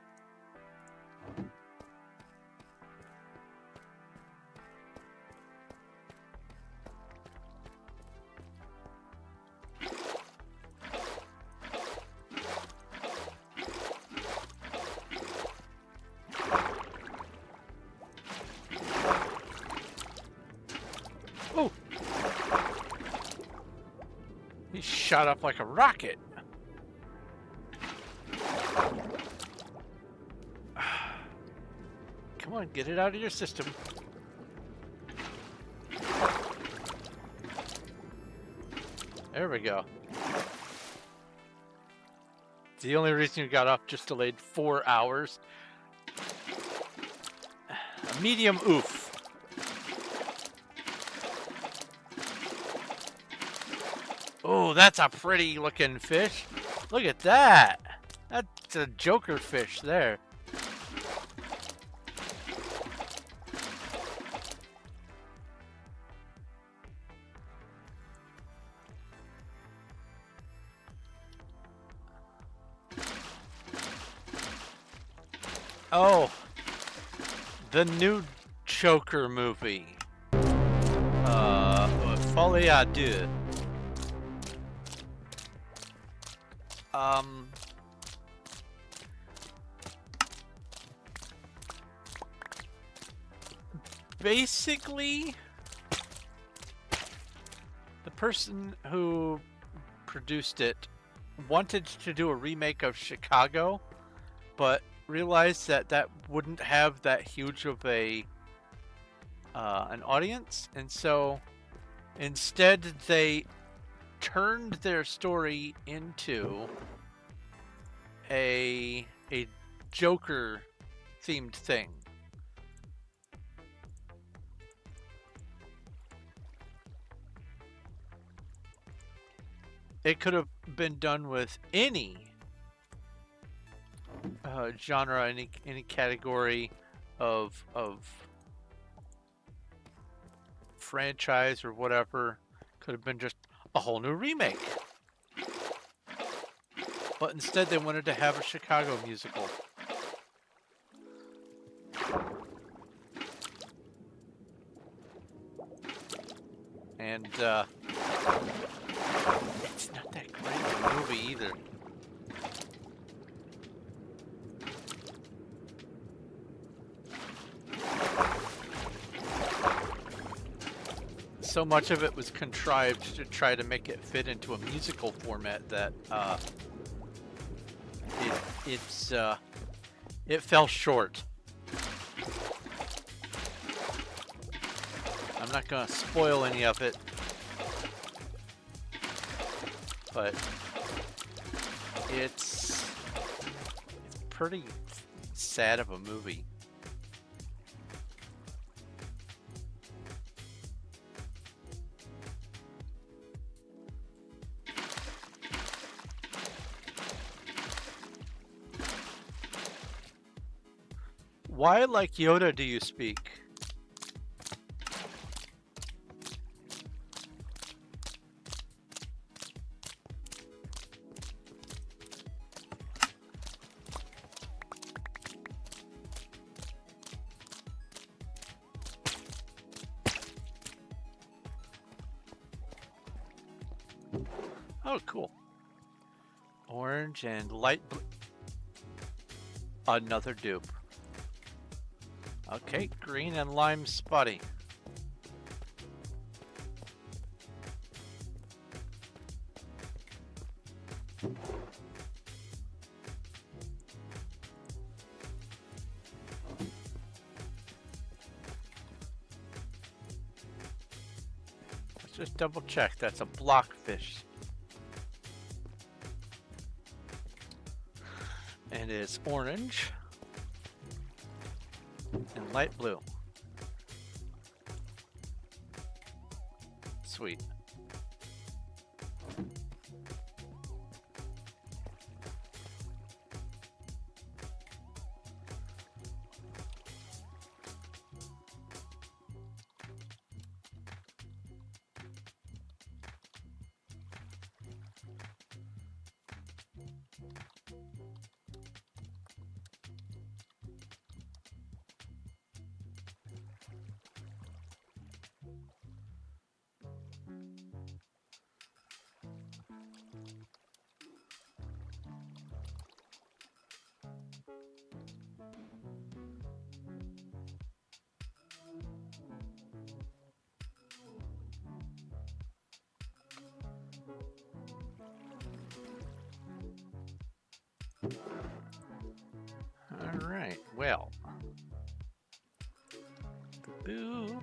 Oh! He shot up like a rocket. Come on, get it out of your system. There we go. The only reason you got up just delayed 4 hours. A medium oof. Oh, that's a pretty looking fish. Look at that. That's a joker fish there. Oh, the new Joker movie. Folie à deux. Basically, the person who produced it wanted to do a remake of Chicago, but realized that that wouldn't have that huge of a an audience, and so instead they turned their story into a Joker themed thing. It could have been done with any genre, any category of franchise or whatever. Could have been just a whole new remake. But instead they wanted to have a Chicago musical. And it's not that great of a movie either. So much of it was contrived to try to make it fit into a musical format that it fell short. I'm not gonna spoil any of it, but it's pretty sad of a movie. Why, like Yoda, do you speak? Oh, cool. Orange and light blue. Another dupe. Okay, green and lime spotty. Let's just double check. That's a blockfish. And it's orange and light blue. Sweet. All right, well. Boo.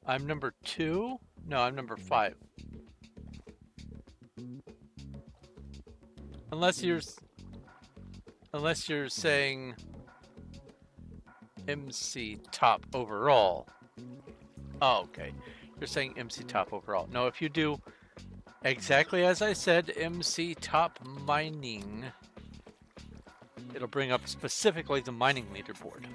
I'm number 2? No, I'm number 5. Unless you're saying MC top overall. Oh, okay. You're saying MC top overall. No, if you do exactly as I said, MC top mining, it'll bring up specifically the mining leaderboard.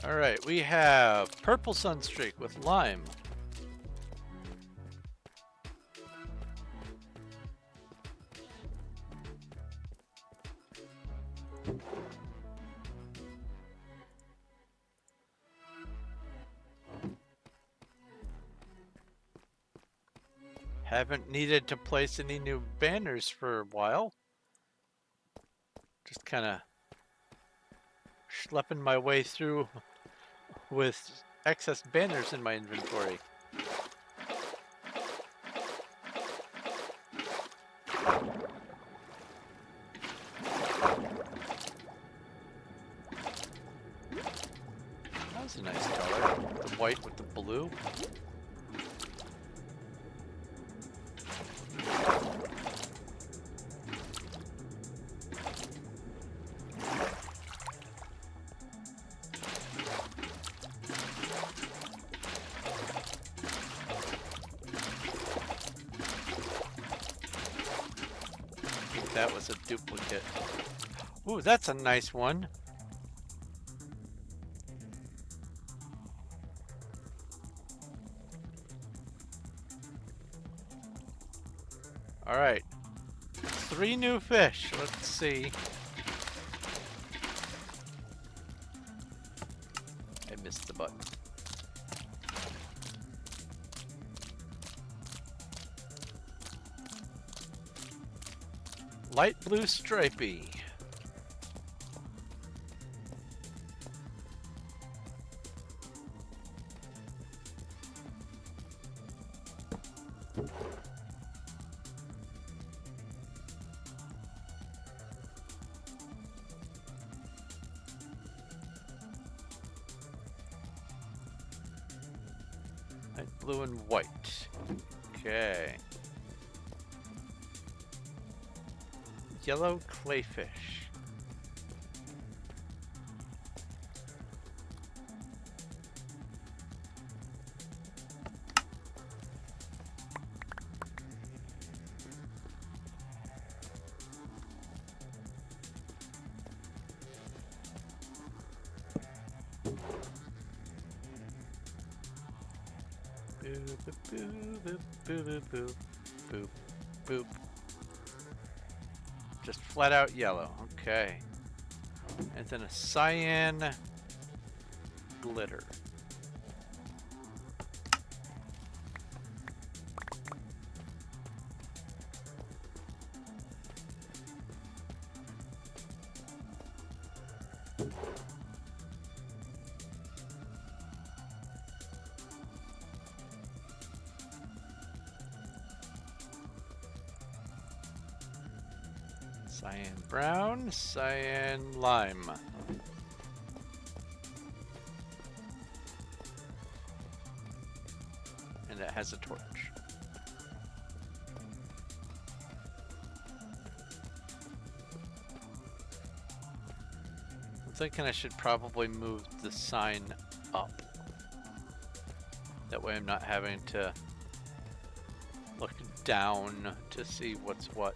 All right, we have Purple Sunstreak with lime. Haven't needed to place any new banners for a while. Just kind of schlepping my way through with excess banners in my inventory. That's a nice color. The white with the blue. That was a duplicate. Ooh, that's a nice one. All right. 3 new fish. Let's see. I missed the button. Light blue stripey. Light blue and white. Okay. Yellow clayfish. Boop, boop, boop, boop, boop, boop, boop. Just flat out yellow. Okay. And then a cyan glitter. Cyan brown, cyan lime. And it has a torch. I'm thinking I should probably move the sign up. That way I'm not having to look down to see what's what.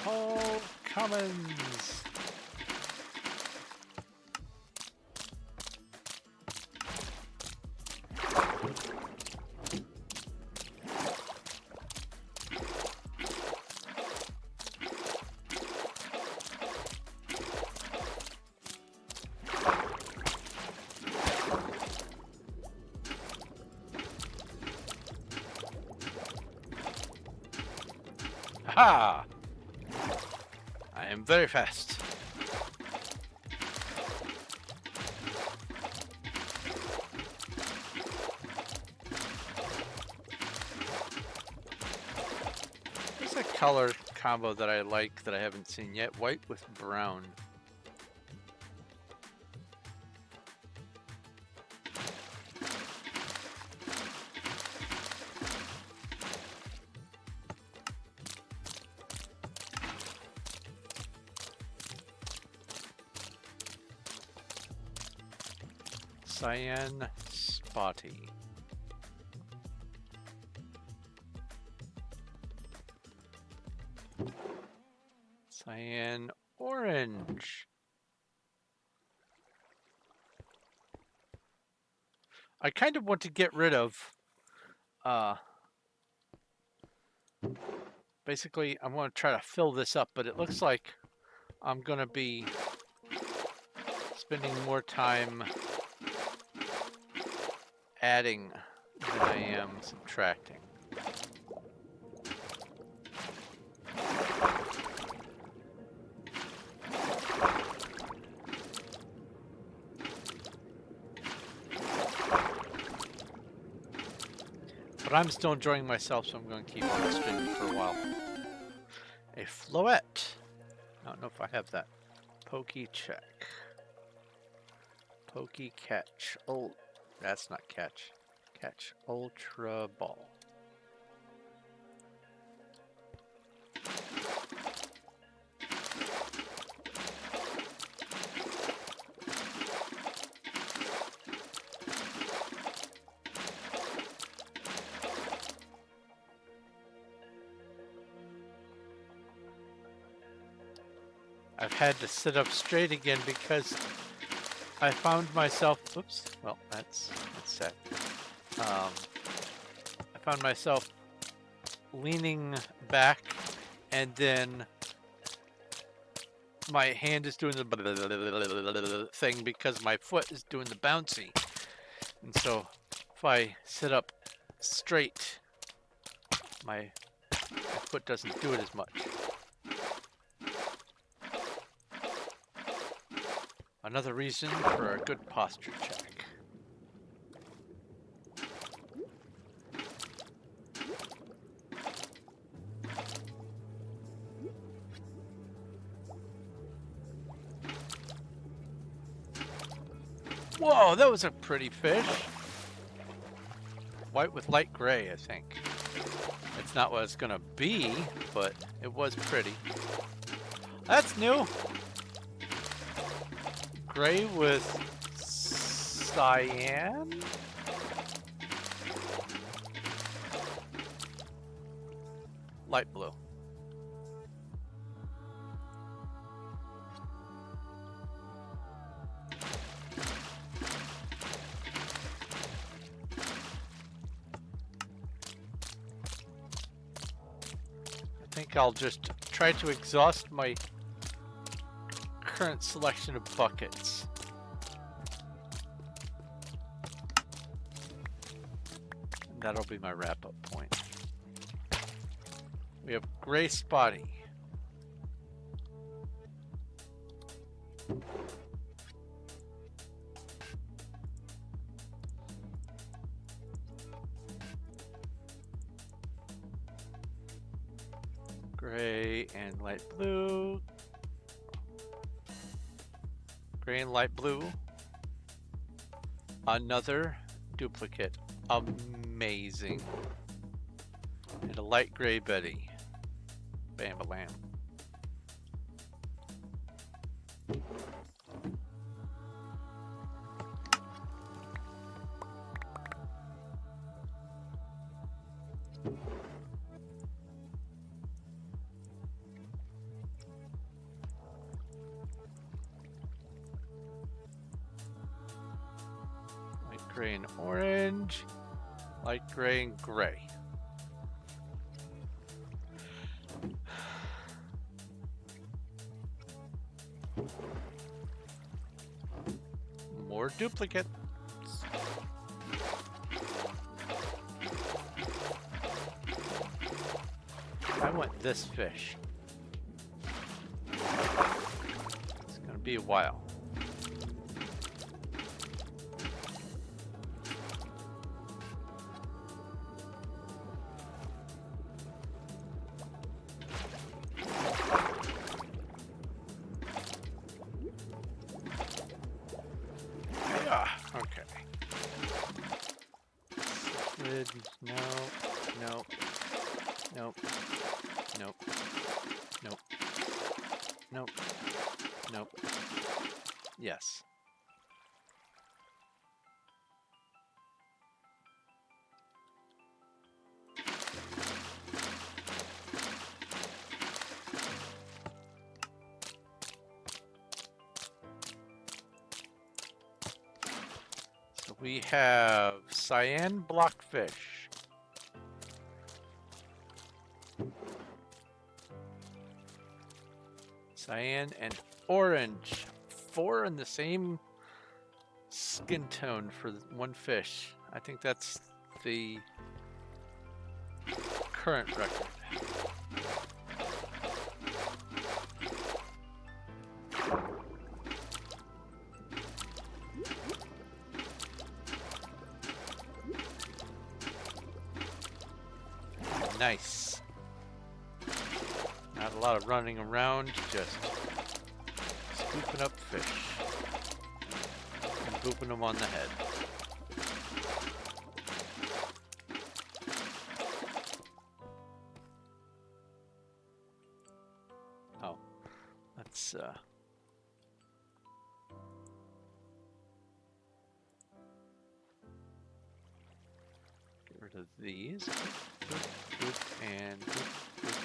All commons. Ha! I am very fast. There's a color combo that I like that I haven't seen yet. White with brown. Cyan spotty. Cyan orange. I kind of want to get rid of, basically I'm going to try to fill this up, but it looks like I'm going to be spending more time adding than I am subtracting. But I'm still enjoying myself, so I'm going to keep on streaming for a while. A floette. I don't know if I have that. Pokey check. Pokey catch. Oh, that's not catch. Catch ultra ball. I've had to sit up straight again because I found myself, oops, well, that's sad. I found myself leaning back and then my hand is doing the thing because my foot is doing the bouncy. And so if I sit up straight, my foot doesn't do it as much. Another reason for a good posture check. Whoa, that was a pretty fish. White with light gray, I think. It's not what it's gonna be, but it was pretty. That's new. Gray with cyan? Light blue. I think I'll just try to exhaust my current selection of buckets. And that'll be my wrap-up point. We have gray spotty. Gray and light blue. Gray and light blue. Another duplicate. Amazing. And a light gray Betty. Bam-a-lam. Light gray and orange. Light gray and gray. More duplicates. I want this fish. It's gonna be a while. Okay. Good. No. Nope. Nope. Nope. Nope. Nope. Nope. Yes. We have cyan blockfish. Cyan and orange. 4 in the same skin tone for one fish. I think that's the current record. Nice. Not a lot of running around, just scooping up fish and booping them on the head. Oh, let's get rid of these. Boop, boop, and boop, boop.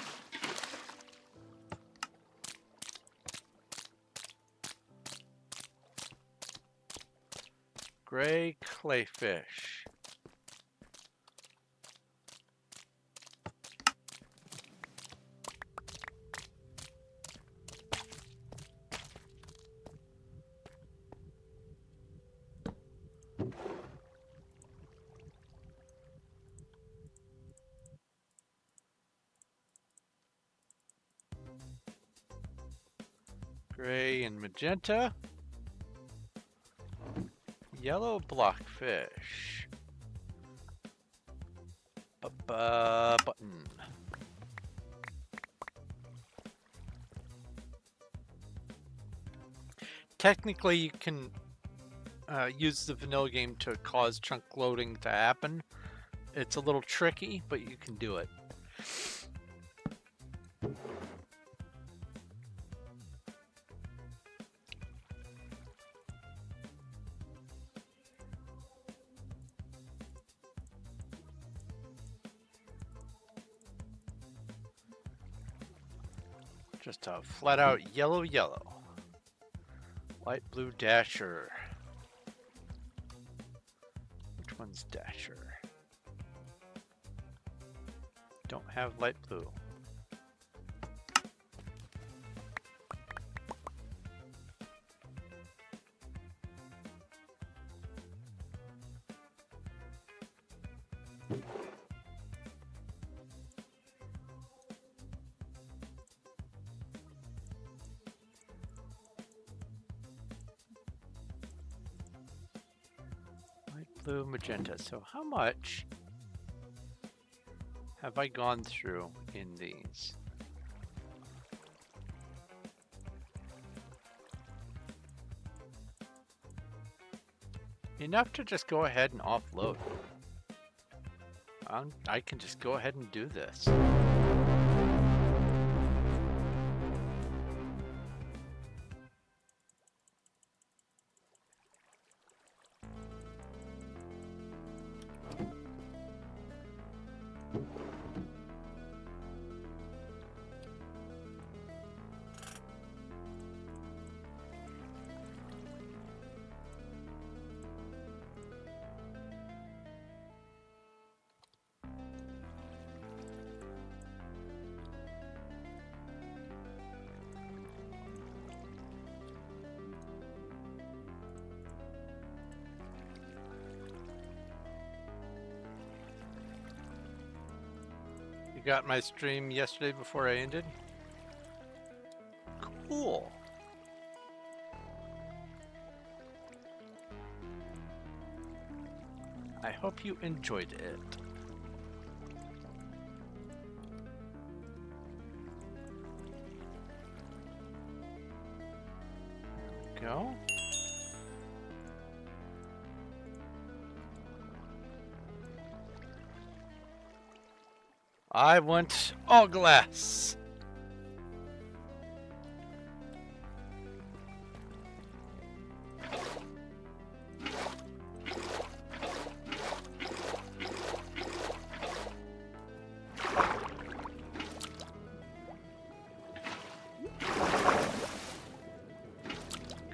Gray clayfish. Gray and magenta. Yellow blockfish. Button. Technically, you can use the vanilla game to cause chunk loading to happen. It's a little tricky, but you can do it. Just a flat out yellow. Light blue dasher. Which one's dasher? Don't have light blue. Blue, magenta. So how much have I gone through in these? Enough to just go ahead and offload. I can just go ahead and do this. You got my stream yesterday before I ended? Cool. I hope you enjoyed it. Go. I want all glass.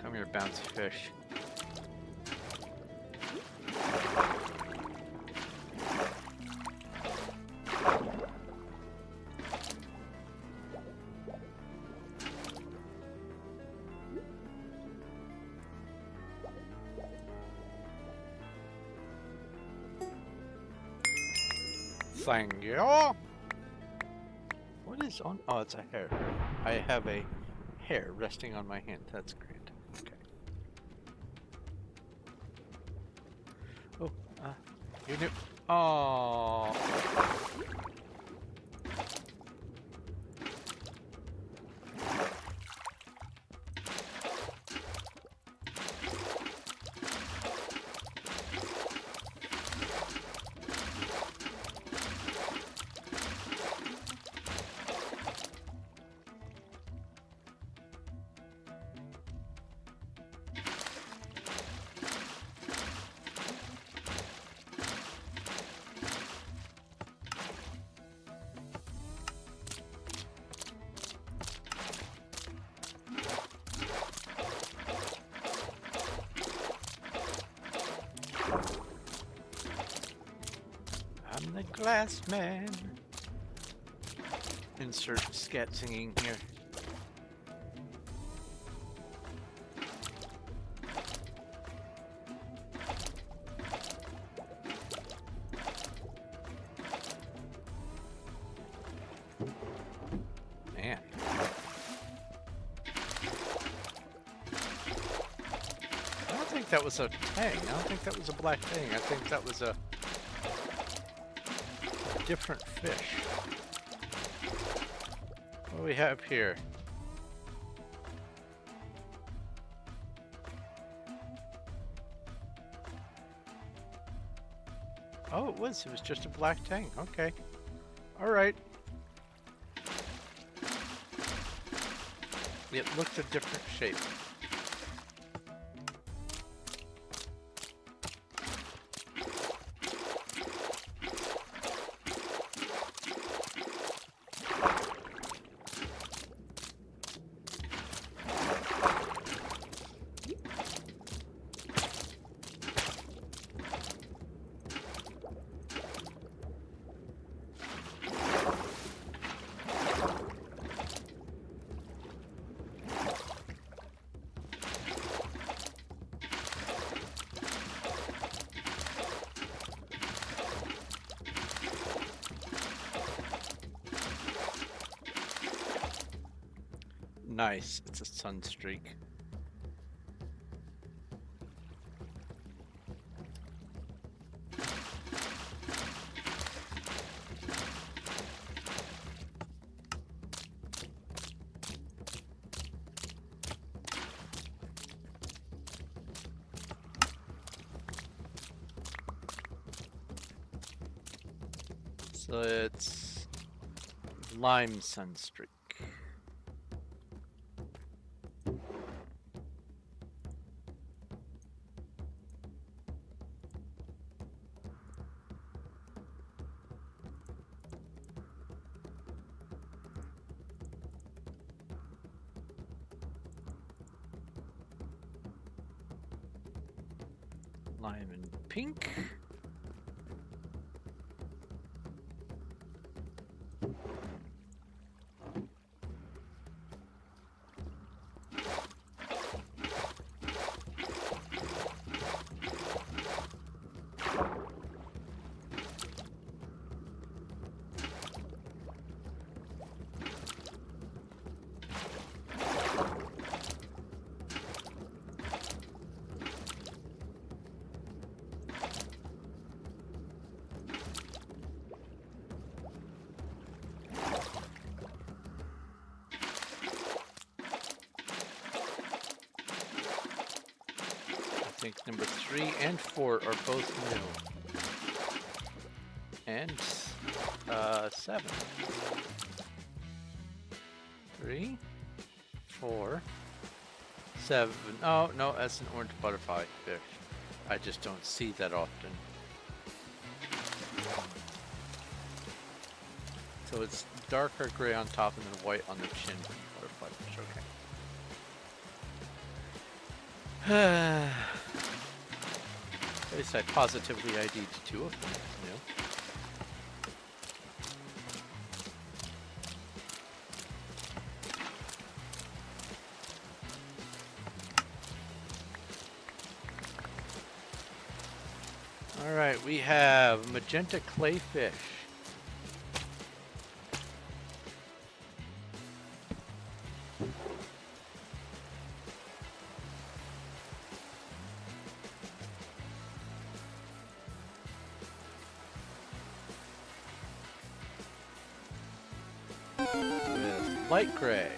Come here, bouncy fish. Thank you. What is on? Oh, it's a hair. I have a hair resting on my hand. That's great. Okay. Oh, you knew. Oh. I'm the glass man. Insert scat singing here. Man. I don't think that was a tang. I don't think that was a black tang. I think that was a different fish. What do we have here? Oh, it was just a black tang. Okay. All right. It looked a different shape. Nice. It's a sun streak. So it's lime sun streak. Lime and pink. I think number 3 and 4 are both new. And 7. 3, 4, 7. Oh, no, that's an orange butterfly fish. I just don't see that often. So it's darker gray on top and then white on the chin. Butterfly fish, okay. At least I positively ID'd 2 of them, Alright, we have magenta clayfish. light gray.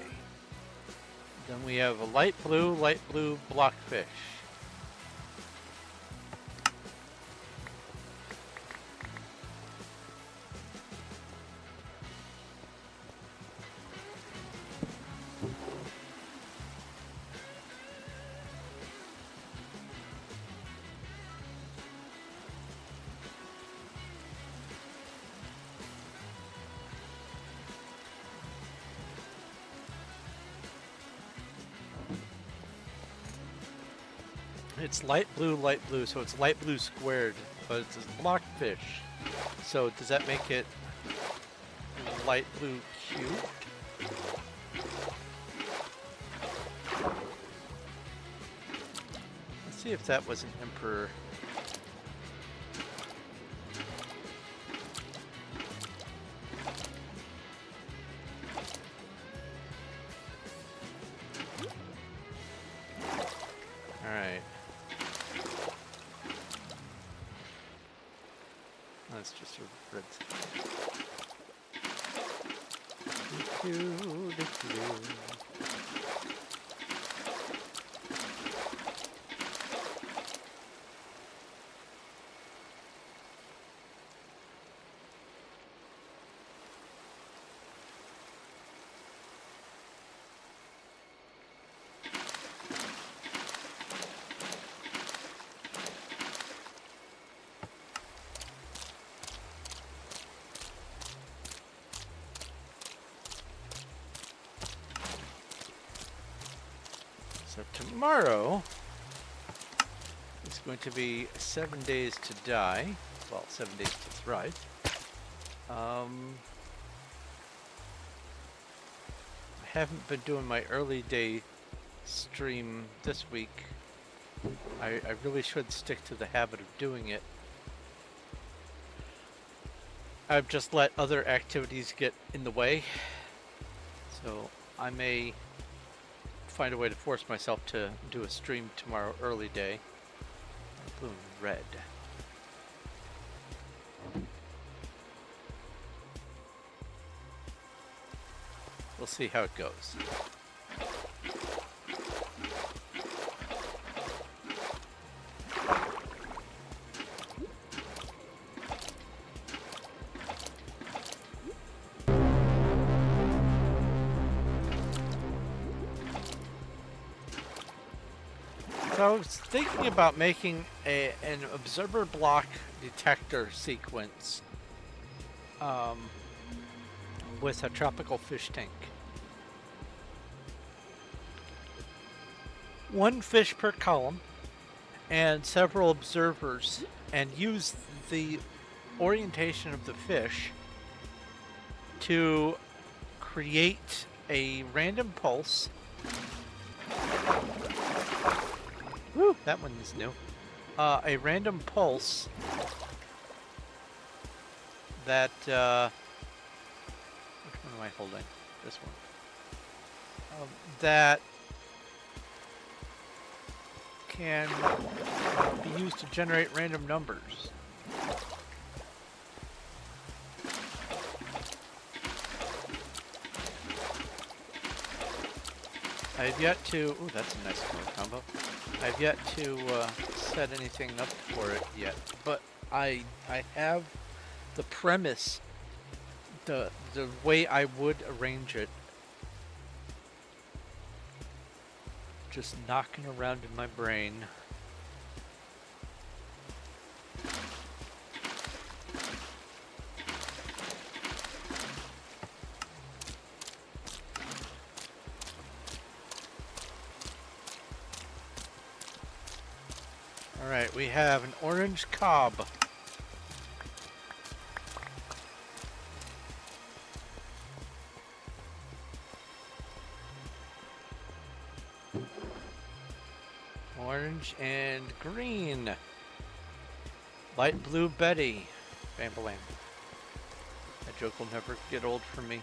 Then we have a light blue blockfish. It's light blue, so it's light blue squared, but it's a blockfish. So does that make it light blue cubed? Let's see if that was an emperor. Alright. That's just a red. So tomorrow is going to be 7 days to die. Well, 7 days to thrive. I haven't been doing my early day stream this week. I really should stick to the habit of doing it. I've just let other activities get in the way. So I may find a way to force myself to do a stream tomorrow early day. Blue and red. We'll see how it goes. So I was thinking about making an observer block detector sequence with a tropical fish tank. One fish per column and several observers, and use the orientation of the fish to create a random pulse. Woo, that one is new. A random pulse that, which one am I holding? This one. That can be used to generate random numbers. I've yet to, ooh, that's a nice color combo. I've yet to set anything up for it yet, but I have the premise, the way I would arrange it, just knocking around in my brain. Alright, we have an orange cob. Orange and green. Light blue Betty. Bam-balam. That joke will never get old for me.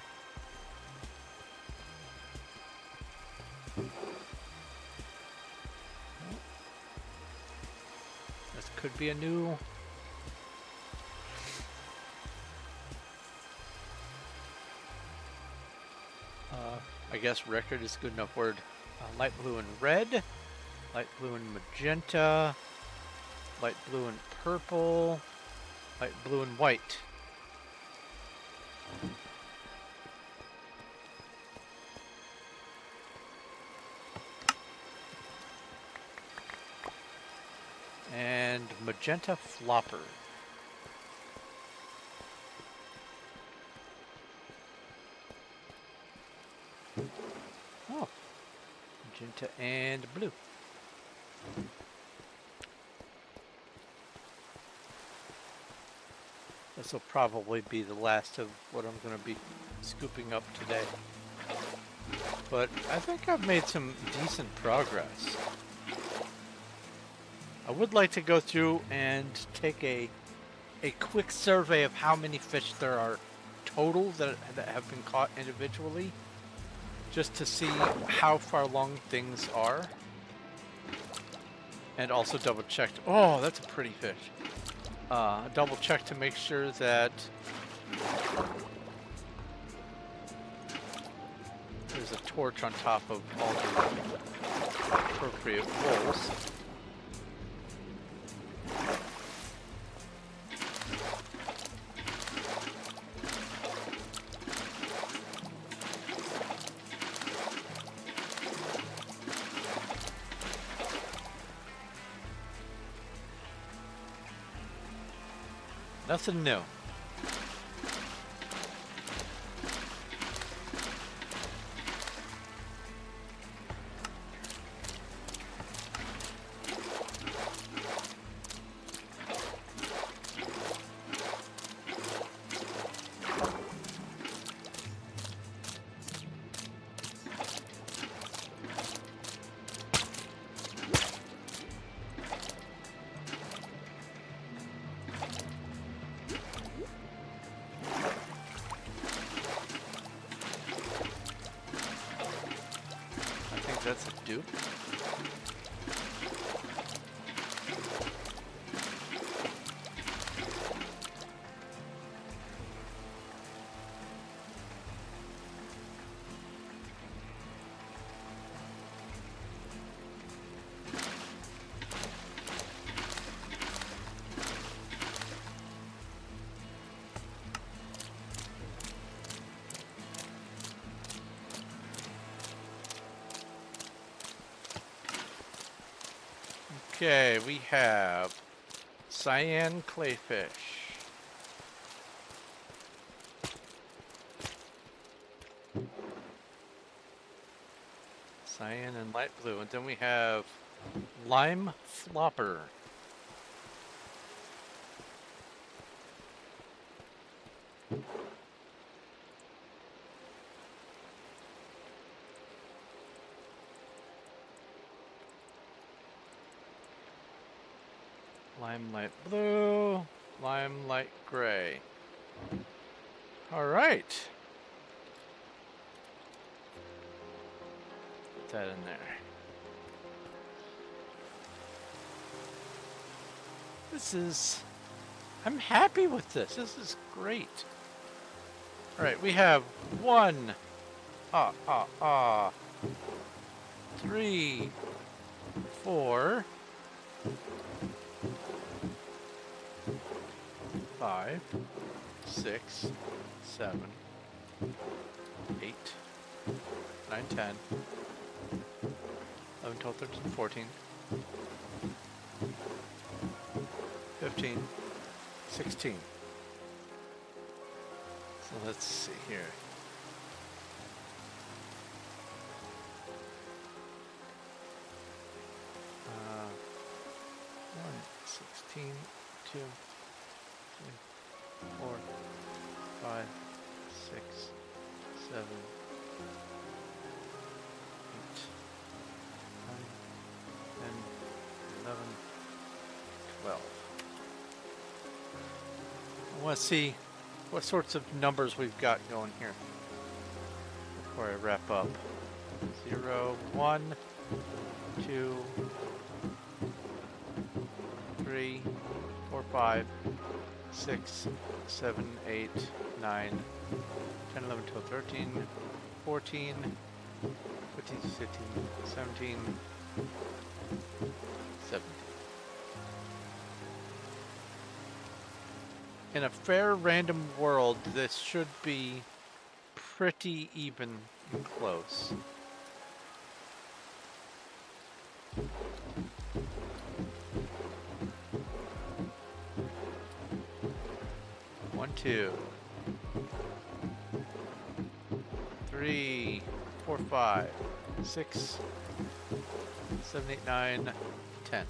This could be a new... I guess record is a good enough word. Light blue and red, light blue and magenta, light blue and purple, light blue and white. And magenta flopper. Oh, magenta and blue. This will probably be the last of what I'm going to be scooping up today. But I think I've made some decent progress. I would like to go through and take a quick survey of how many fish there are total that have been caught individually, just to see how far along things are. And also double checked. Oh, that's a pretty fish. Double check to make sure that there's a torch on top of all the appropriate bowls. Nothing new. That's a dupe. Okay, we have cyan clayfish. Cyan and light blue. And then we have lime flopper. Lime light blue, lime light gray. All right. Put that in there. I'm happy with this. This is great. All right, we have 1, 3, 4, 5, 6, 7, 8, 9, 10, 11, 12, 13, 14, 15, 16. So let's see here. One, 16, 2, 3, 4, 5, 6, 7, 8, 9, 10, 11, 12. I want to see what sorts of numbers we've got going here before I wrap up. 0, 1, 2, 3, 4, 5, 6, 7, 8, 9, 10, 11, 12, 13, 14, 15, 16, 17, 17. In a fair random world, this should be pretty even and close. One, 2, 3, 4, 5, 6, 7, 8, 9, 10.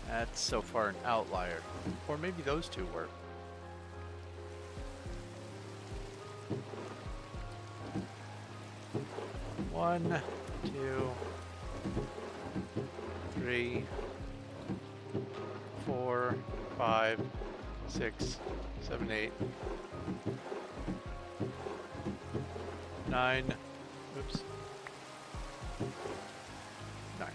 That's so far an outlier. Or maybe those two were. One, 2, 3, 4, 5, 6, 7, 8, 9. Oops. 9.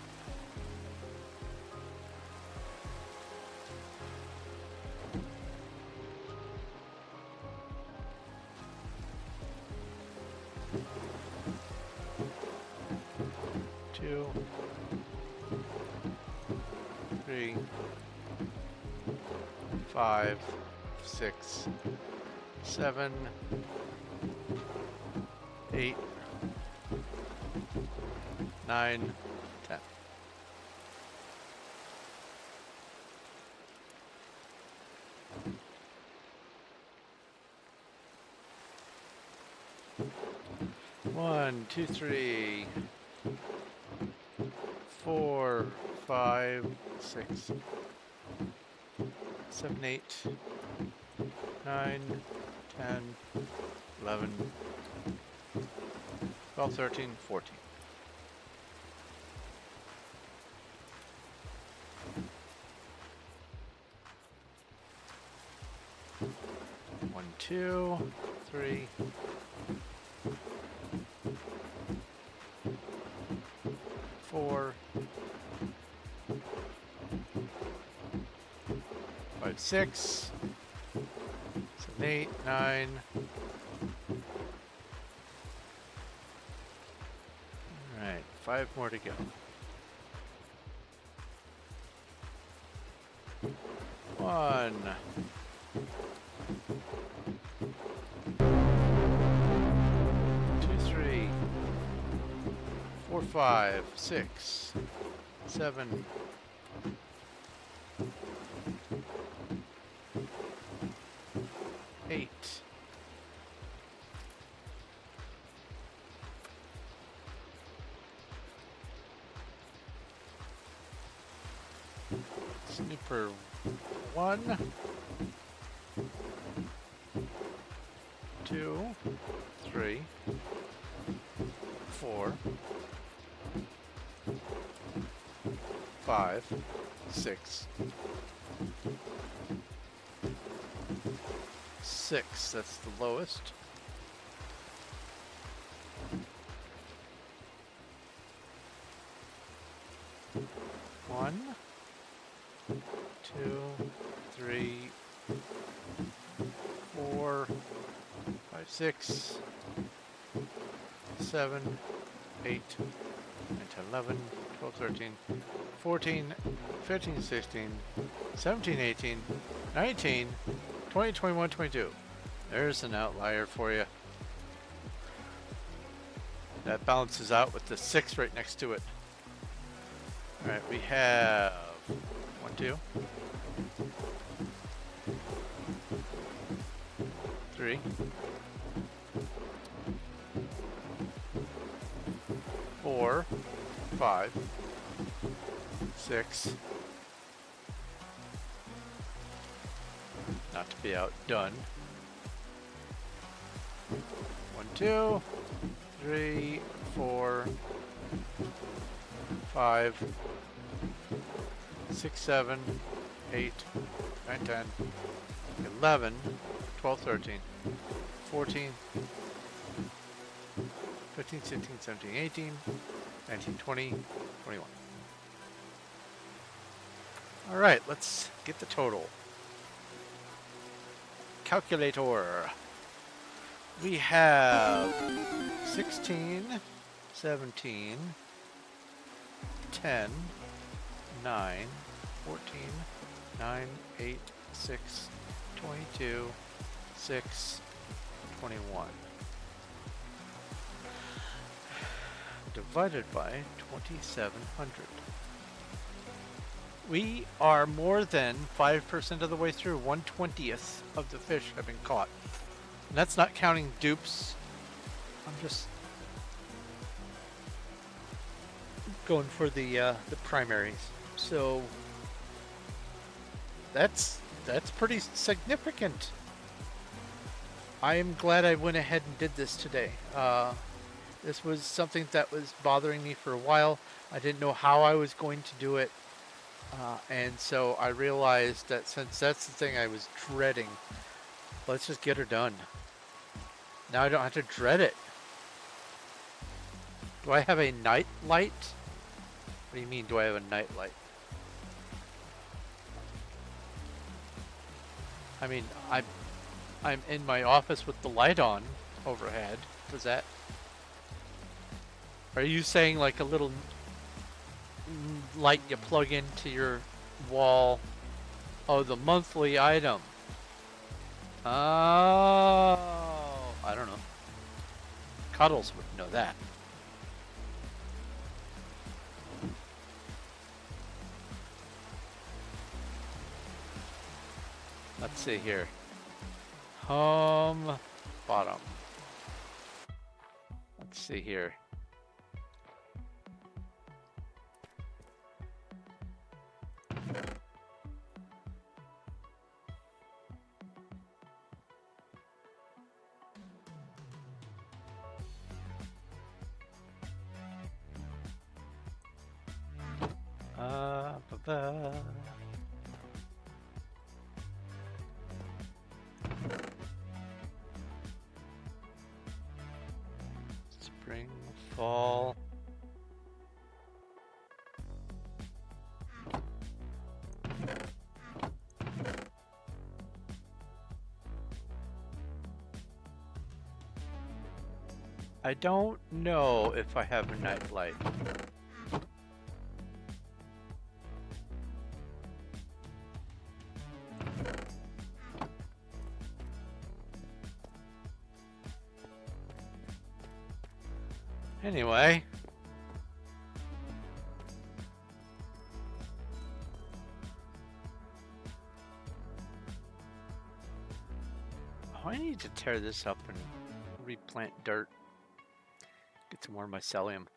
Two, 3, 5, 6, 7, 8, 9, 10. One, 2, 3, 4, 5, 6, 7, 8, 9, 10, 11, 12, 13, 14. One, 2, 3, 4, 5, 6, 7, 8, 9. All right, 5 more to go. One. Two, 3, 4, 5, 6, 7, 8. Snooper 1, 2, 3, 4, 5, 6, 6. That's the lowest. One, 2, 3, 4, 5, 6, 7, 8, 9, 10, 11, 12, 13, 14, 15, 16, 17, 18, 19, 20, 21, 22. There's an outlier for you. That balances out with the 6 right next to it. All right, we have 1, 2, 3, 4, 5, 6. Not to be outdone. 1, 2, 3, 4, 5, 6, 7, 8, 9, 10, 11, 12, 13, 14, 15, 16, 17, 18, 19, 20, 21. All right, let's get the total. Calculator. We have 16, 17, 10, 9, 14, 9, 8, 6, 22, 6, 21. Divided by 2,700. We are more than 5% of the way through. 1/20th of the fish have been caught. And that's not counting dupes. I'm just going for the primaries. So that's pretty significant. I am glad I went ahead and did this today. This was something that was bothering me for a while. I didn't know how I was going to do it. And so I realized that since that's the thing I was dreading, let's just get her done. Now I don't have to dread it. Do I have a night light? What do you mean, do I have a night light? I mean, I'm in my office with the light on overhead. Does that... Are you saying like a little light you plug into your wall? Oh, the monthly item. Oh, I don't know. Cuddles would know that. Let's see here. Home, bottom. Let's see here. Ba-ba. Spring, fall. I don't know if I have a night light. Anyway. Oh, I need to tear this up and replant dirt. Get some more mycelium.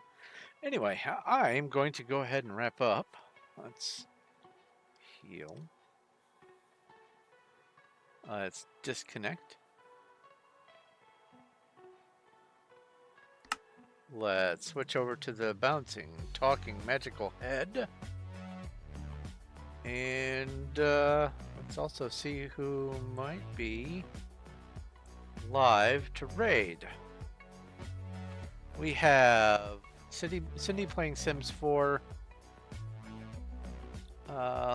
Anyway, I'm going to go ahead and wrap up. Let's heal. Let's disconnect. Let's switch over to the bouncing, talking magical head. And let's also see who might be live to raid. We have Cindy playing Sims 4.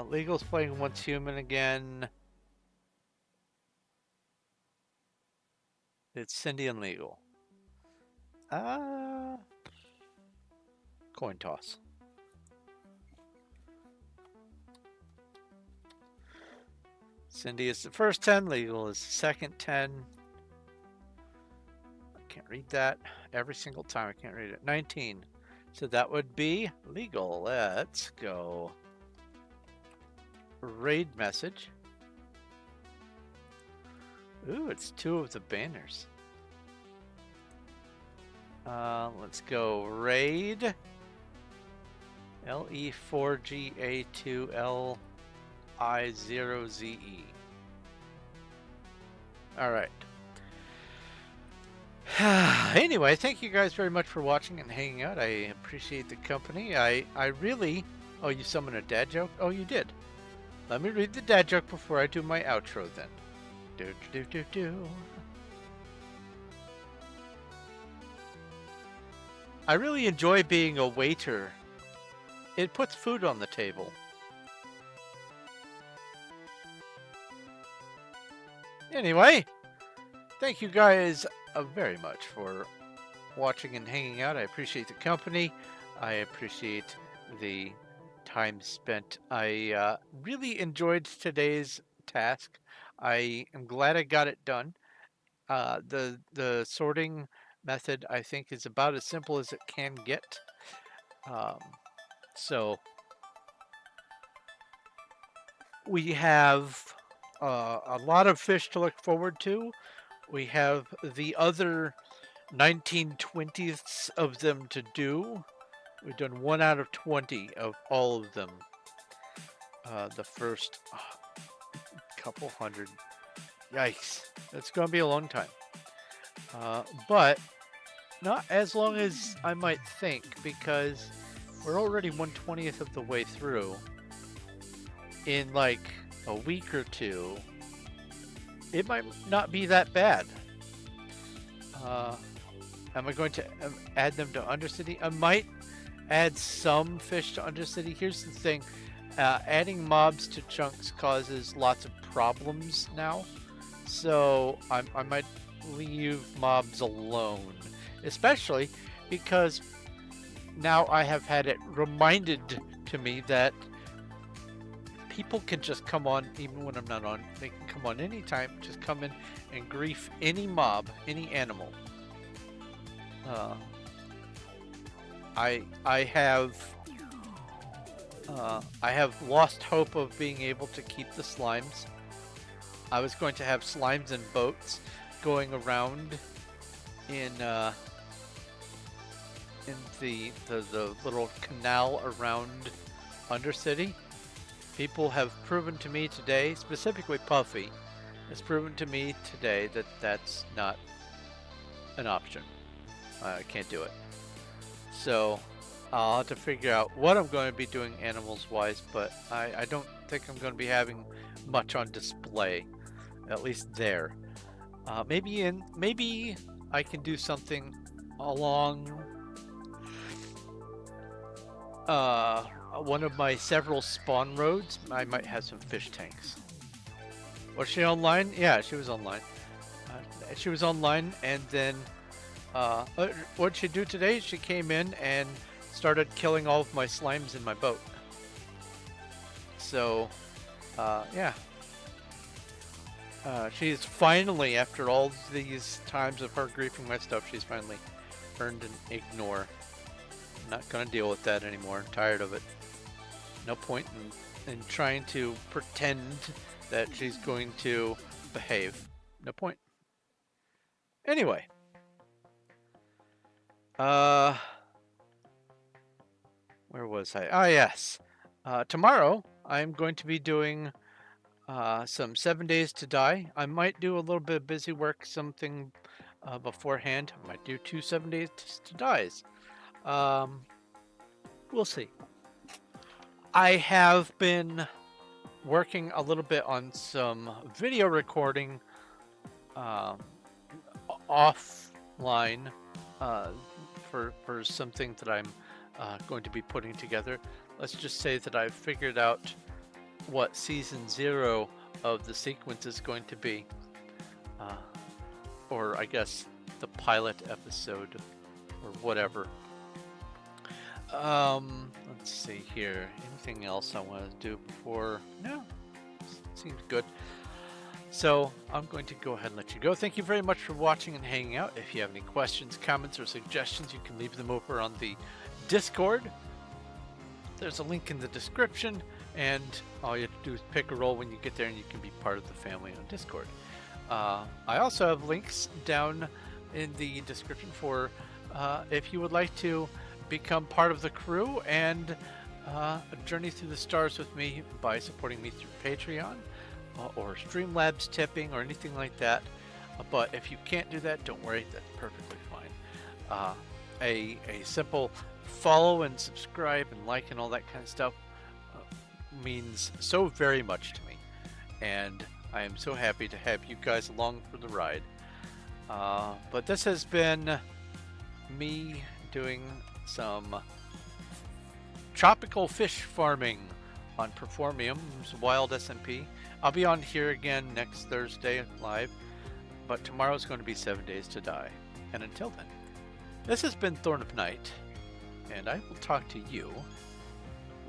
Legal's playing Once Human again. It's Cindy and Legal. Coin toss. Cindy is the first 10, Legal is the second 10. I can't read that every single time. I can't read it. 19. So that would be Legal. Let's go. Raid message. Ooh, it's 2 of the banners. Let's go raid LE4GA2LI0ZE. All right. Anyway, thank you guys very much for watching and hanging out. I appreciate the company. I really... Oh, you summoned a dad joke? Oh, you did. Let me read the dad joke before I do my outro then. I really enjoy being a waiter. It puts food on the table. Anyway, thank you guys very much for watching and hanging out. I appreciate the company. I appreciate the time spent. I really enjoyed today's task. I am glad I got it done. The sorting method I think is about as simple as it can get. Um, so we have a lot of fish to look forward to. We have the other 19/20ths of them to do. We've done 1 out of 20 of all of them. The first couple hundred. Yikes. It's going to be a long time. But not as long as I might think, because we're already 1/20th of the way through. In like a week or two, it might not be that bad. Am I going to add them to Undercity? I might add some fish to Undercity. Here's the thing. Adding mobs to chunks causes lots of problems now. So I might leave mobs alone. Especially because now I have had it reminded to me that people can just come on even when I'm not on. They can come on anytime. Just come in and grief any mob, any animal. I have lost hope of being able to keep the slimes. I was going to have slimes and boats going around in the little canal around Undercity. People have proven to me today, specifically Puffy, has proven to me today that that's not an option. I can't do it. So I'll have to figure out what I'm going to be doing animals-wise, but I don't think I'm going to be having much on display, at least there. Maybe I can do something along one of my several spawn roads. I might have some fish tanks. Was she online? Yeah, she was online. She was online, and then what'd she do today? She came in and started killing all of my slimes in my boat. So, yeah. She's finally, after all these times of her griefing my stuff, she's finally earned an ignore. I'm not going to deal with that anymore. I'm tired of it. No point in trying to pretend that she's going to behave. No point. Anyway. Where was I? Ah, yes. Tomorrow, I'm going to be doing some 7 Days to Die. I might do a little bit of busy work, something beforehand. I might do 2 7 Days to Dies. We'll see. I have been working a little bit on some video recording offline for something that I'm going to be putting together. Let's just say that I've figured out what season 0 of the sequence is going to be, or I guess the pilot episode or whatever. Let's see here. Anything else I want to do before? No, seems good. So I'm going to go ahead and let you go. Thank you very much for watching and hanging out. If you have any questions, comments, or suggestions, you can leave them over on the Discord. There's a link in the description, and all you have to do is pick a role when you get there, and you can be part of the family on Discord. I also have links down in the description for if you would like to become part of the crew and journey through the stars with me by supporting me through Patreon or Streamlabs tipping or anything like that. But if you can't do that, don't worry, that's perfectly fine. A simple follow and subscribe and like and all that kind of stuff means so very much to me, and I am so happy to have you guys along for the ride. But this has been me doing some tropical fish farming on Performium's Wild SMP. I'll be on here again next Thursday live. but tomorrow's going to be 7 days to die. And until then, this has been Thorn of Night, and I will talk to you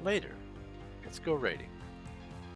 later. Let's go raiding.